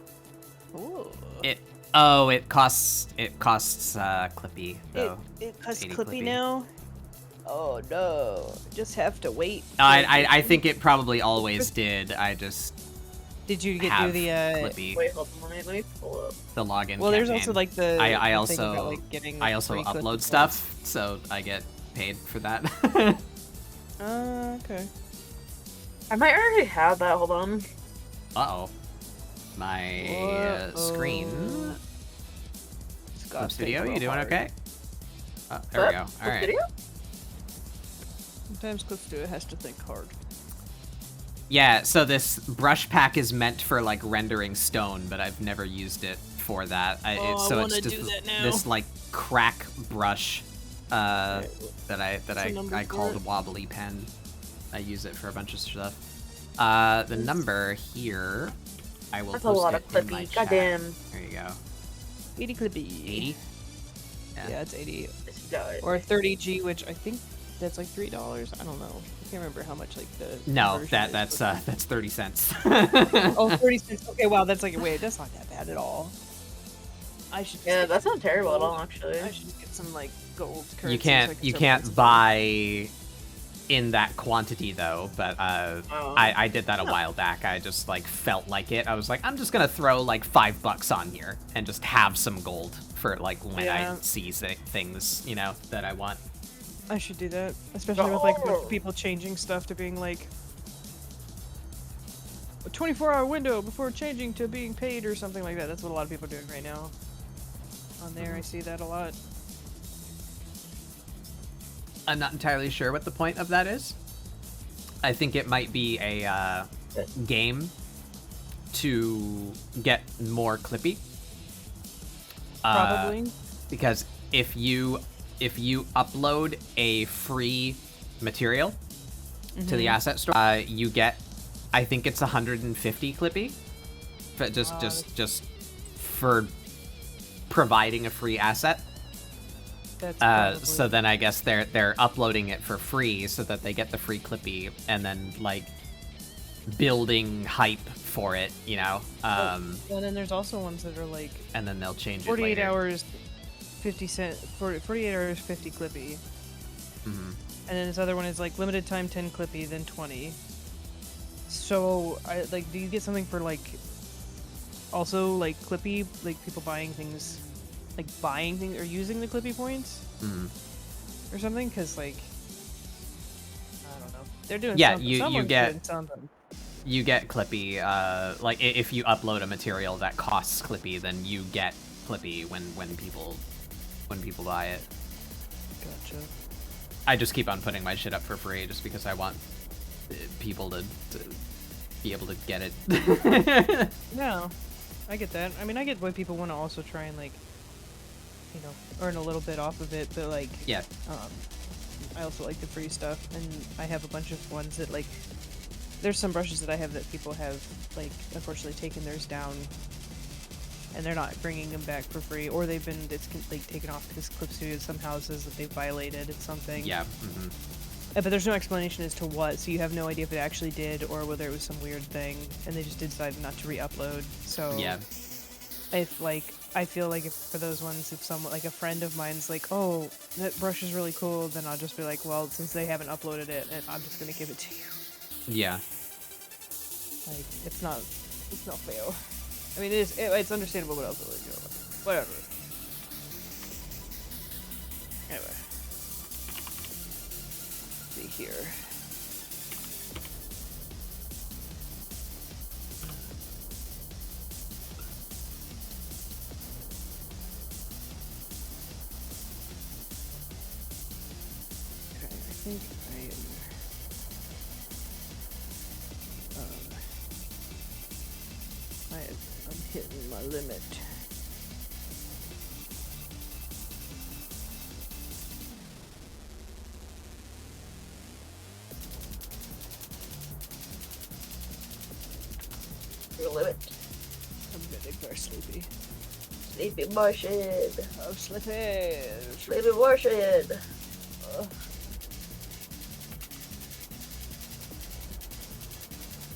Ooh. It costs Clippy though. It costs 80 Clippy now? Oh no. Just have to wait. I think it probably always did. I just Did you get have through the Clippy, Wait, hold on. Let me pull up. the login. Well, there's campaign. also like the I the thing also about, like, getting I also free Clippy upload points. stuff, so I get paid for that. Okay. I might already have that. Hold on. Uh-oh. My screen. Scott Studio, you doing hard. okay? Oh, there we go. All right. Video? Sometimes Cliff Studio has to think hard. Yeah, so this brush pack is meant for like rendering stone, but I've never used it for that. So it's just this like crack brush that I called wobbly pen. I use it for a bunch of stuff. The number here, I will That's post a lot it of in my Clippy. chat. Goddamn. There you go. 80 Clippy. 80? Yeah, it's 80. God. Or 30G, which I think that's like $3. I don't know. I can't remember how much like the No, conversion is, that's but- 30 cents. Oh, 30 cents. Okay, wow, that's like wait, that's not that bad at all. I should. just Yeah, get that's some not terrible at gold. all, actually. I should get some like gold currency. You so I can't can start buying some buy in that quantity though, but Oh. I did that a while back. I just like felt like it. I was like, I'm just gonna throw like $5 on here and just have some gold for like when Yeah. I see things, you know, that I want. I should do that, especially with like a bunch Oh. of people changing stuff to being like a 24-hour window before changing to being paid or something like that. That's what a lot of people are doing right now. On there, I see that a lot. I'm not entirely sure what the point of that is. I think it might be a game to get more Clippy. Probably. Because if you upload a free material to the asset store, you get, I think it's 150 Clippy, but just for providing a free asset. That's So then I guess they're uploading it for free so that they get the free Clippy and then like building hype for it, you know. and then there's also ones that are like And then they'll change it 48 later. hours, 50 cent, 48 hours, 50 Clippy. Mhm. And then this other one is like limited time 10 Clippy, then 20. So, do you get something for like, also like Clippy, like people buying things, or using the Clippy points? Mhm. Or something? Because like, I don't know. They're doing Yeah, something. you Someone's get- doing something. You get Clippy, like if you upload a material that costs Clippy, then you get Clippy when people buy it. Gotcha. I just keep on putting my shit up for free just because I want people to be able to get it. No, I get that. I mean, I get why people want to also try and like, you know, earn a little bit off of it, but like, Yeah. I also like the free stuff, and I have a bunch of ones that like, there's some brushes that I have that people have like, unfortunately taken theirs down, and they're not bringing them back for free, or they've been like taken off because Clip Studio somehow says that they violated something. Yeah. Mhm. But there's no explanation as to what, so you have no idea if it actually did or whether it was some weird thing, and they just decided not to re-upload. So Yeah. if like, I feel like if for those ones, if someone like a friend of mine's like, oh, that brush is really cool, then I'll just be like, well, since they haven't uploaded it, and I'm just gonna give it to you. Yeah. Like, it's not fair. I mean, it's understandable what else would do. Whatever. Anyway. See here. Okay, I think I am. I'm hitting my limit. Your limit. I'm getting very sleepy. Sleepy Martian. I'm sleepy. Sleepy Martian.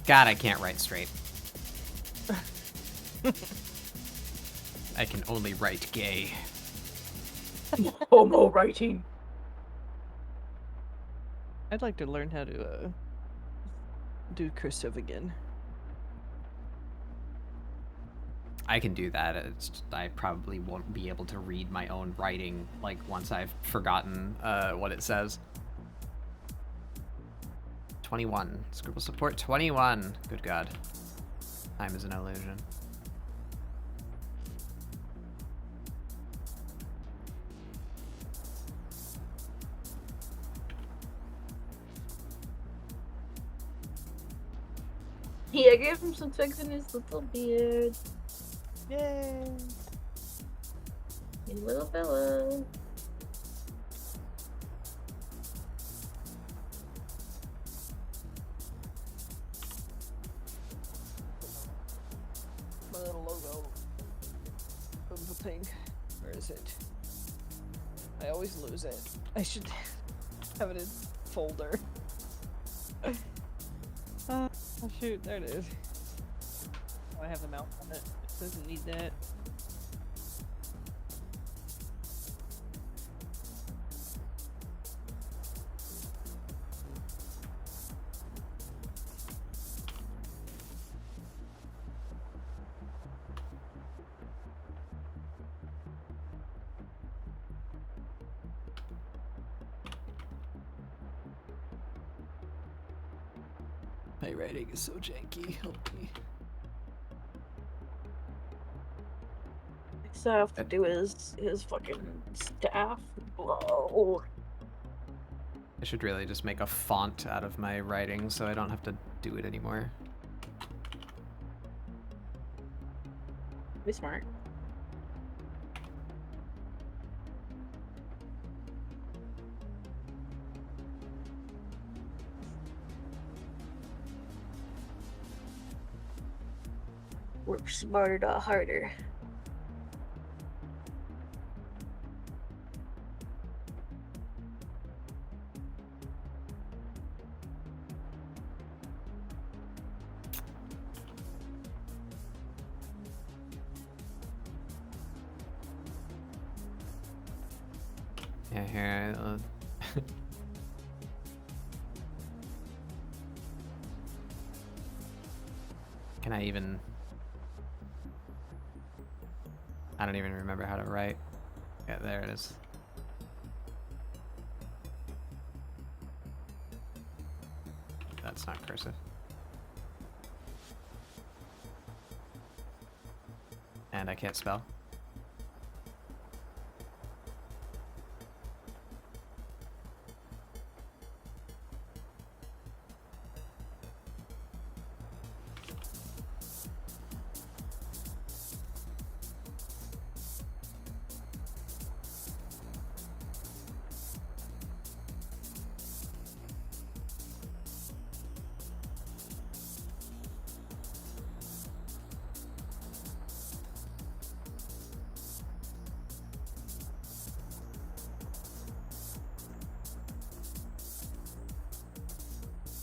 God, I can't write straight. I can only write gay. Homo writing. I'd like to learn how to do cursive again. I can do that. It's just, I probably won't be able to read my own writing, like, once I've forgotten what it says. 21. Scribble support 21. Good God. Time is an illusion. Yeah, I gave him some twigs in his little beard. Yay! His little fella. My little logo of the thing. Where is it? I always lose it. I should have it in folder. Oh shoot, there it is. Oh, I have the mount on it. It doesn't need that. My writing is so janky. Help me. Next I have to do his fucking staff. Whoa. I should really just make a font out of my writing so I don't have to do it anymore. Be smart. Work smarter, not harder. Yeah, here. Can I even... I don't even remember how to write. Yeah, there it is. That's not cursive. And I can't spell.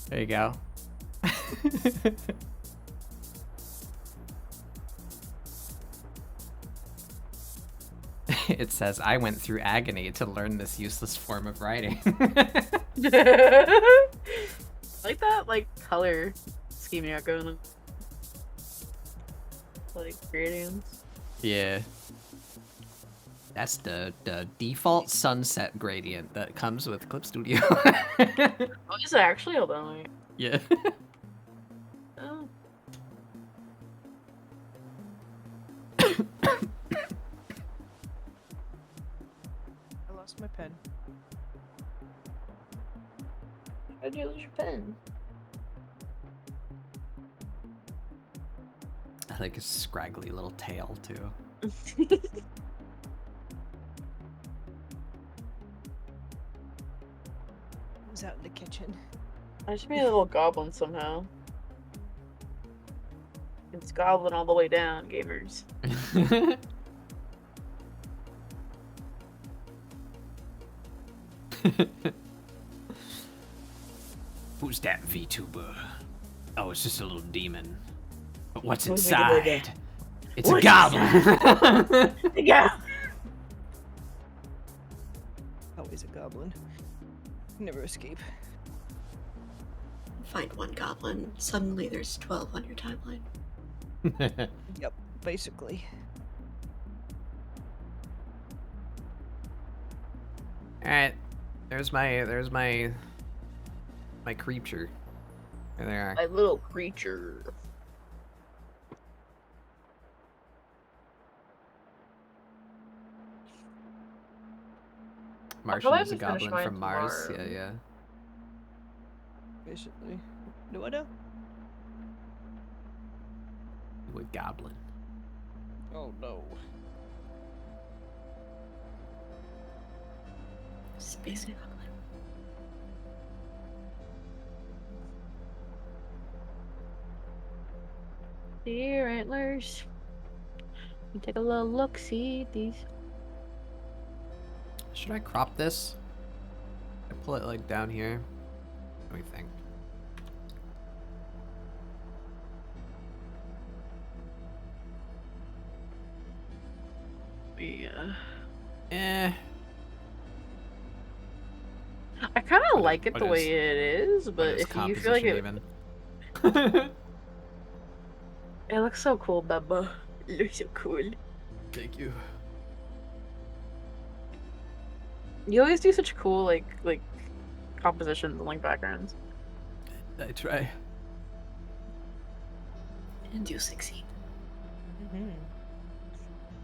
There you go. It says, I went through agony to learn this useless form of writing. I like that, like, color scheme you got going on. Like, gradients. Yeah. That's the default sunset gradient that comes with Clip Studio. Oh, is it actually? Hold on, wait. Yeah. Oh. I lost my pen. How'd you lose your pen? like a scraggly little tail too. Who's out in the kitchen? I should be a little goblin somehow. It's goblin all the way down, gamers. Who's that VTuber? Oh, it's just a little demon. But what's What's it gonna inside? It's What's a goblin. Yeah. Always a goblin. Never escape. Find one goblin. Suddenly there's 12 on your timeline. Yep, basically. Alright. There's my creature. There they are. My little creature. Martian probably is a have to finish goblin mine from Mars. tomorrow. Yeah, yeah. Basically. Do I know? Ooh, a goblin. Oh no. Space goblin. Deer antlers. You take a little look, see these. Should I crop this? I pull it like down here. What do you think? Yeah. Eh. I kind of What like is- it the what way is- it is, What but is if you feel like it, even? it looks so cool, Bubba. It looks so cool. Thank you. You always do such cool like compositions and like backgrounds. I try. And you succeed. Mm-hmm.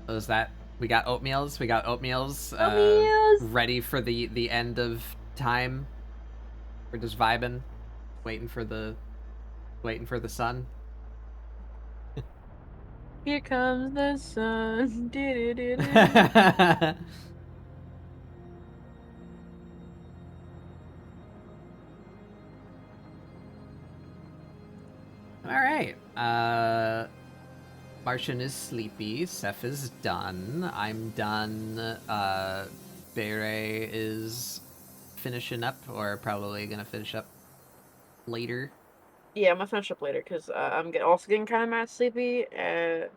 What was that? We got oatmeals. We got oatmeals. Oatmeals! Ready for the end of time. We're just vibing, waiting for the sun. Here comes the sun. Do-do-do-do. All right. Martian is sleepy. Seth is done. I'm done. Bere is finishing up, or probably gonna finish up later. Yeah, I'm gonna finish up later because I'm also getting kind of mad sleepy. And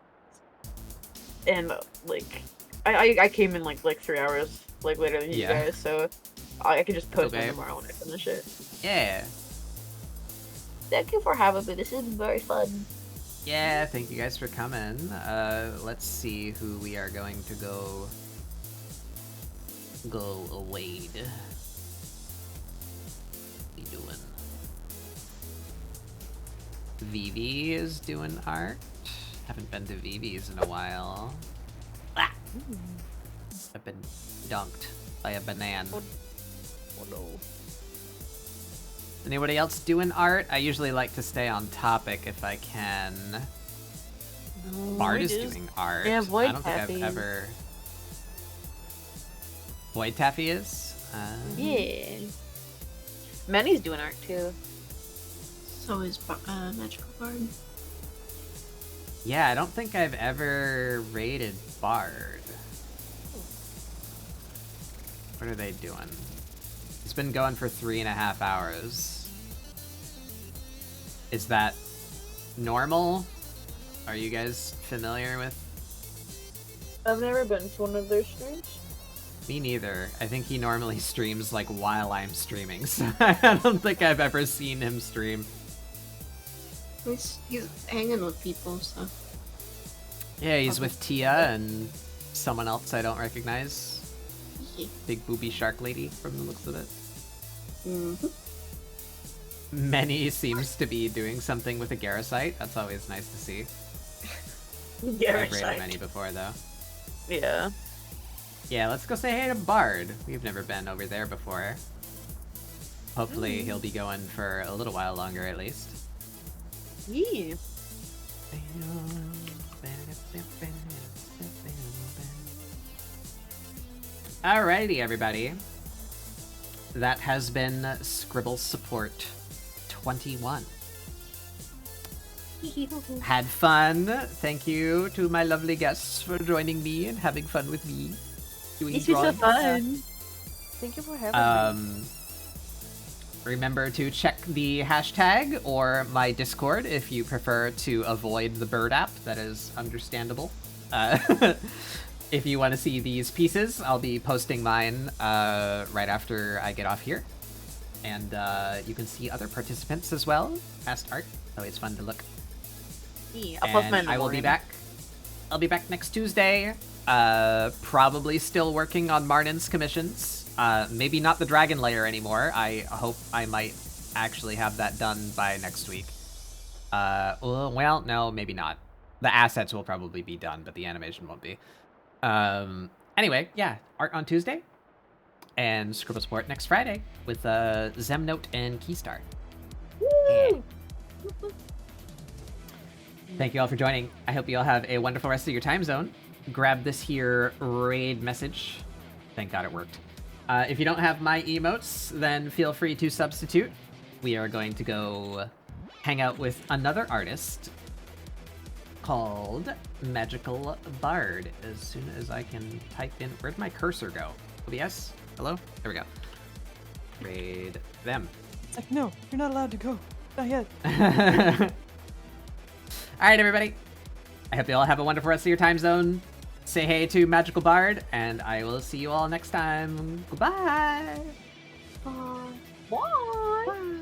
like, I came in like 3 hours later than you Yeah. guys, so I can just post okay. one tomorrow when I finish it. Yeah. Thank you for having me. This is very fun. Yeah, thank you guys for coming. Let's see who we are going to go away. We doing? Vivi is doing art. Haven't been to Vivi's in a while. Ah! I've been dunked by a banana. Oh no. Anybody else doing art? I usually like to stay on topic if I can. Bard is doing art. Yeah, Void I don't think Taffy. I've ever. Void Taffy is? Yeah. Manny's doing art too. So is Magical Bard. Yeah, I don't think I've ever rated Bard. What are they doing? It's been going for 3.5 hours. Is that normal? Are you guys familiar with? I've never been to one of their streams. Me neither. I think he normally streams like while I'm streaming, so I don't think I've ever seen him stream. He's hanging with people, so. Yeah, he's with Tia and someone else I don't recognize. Big booby shark lady from the looks of it. Mm-hmm. Many seems to be doing something with a Garrosite. That's always nice to see. I've rated many before though. Yeah. Yeah, let's go say hey to Bard. We've never been over there before. Hopefully he'll be going for a little while longer at least. Yeah. Alrighty, everybody. That has been ScribbleSupport 21. Had fun. Thank you to my lovely guests for joining me and having fun with me. Doing This was so drawings. fun. Thank you for having me. Remember to check the hashtag or my Discord if you prefer to avoid the bird app. That is understandable. If you want to see these pieces, I'll be posting mine right after I get off here. And you can see other participants as well. Past art. Always fun to look. I'll post mine in the I will be morning. back. I'll be back next Tuesday. Probably still working on Marnin's commissions. Maybe not the Dragon Lair anymore. I hope I might actually have that done by next week. Well, no, maybe not. The assets will probably be done, but the animation won't be. Anyway, yeah, art on Tuesday, and ScribbleSupport next Friday with Zemnote and Keystar. Yeah. Thank you all for joining. I hope you all have a wonderful rest of your time zone. Grab this here raid message. Thank God it worked. If you don't have my emotes, then feel free to substitute. We are going to go hang out with another artist called Magical Bard as soon as I can type in. Where'd my cursor go? OBS? Hello? There we go. Raid them. It's like, no, you're not allowed to go. Not yet. Alright, everybody. I hope you all have a wonderful rest of your time zone. Say hey to Magical Bard, and I will see you all next time. Goodbye! Bye. Bye!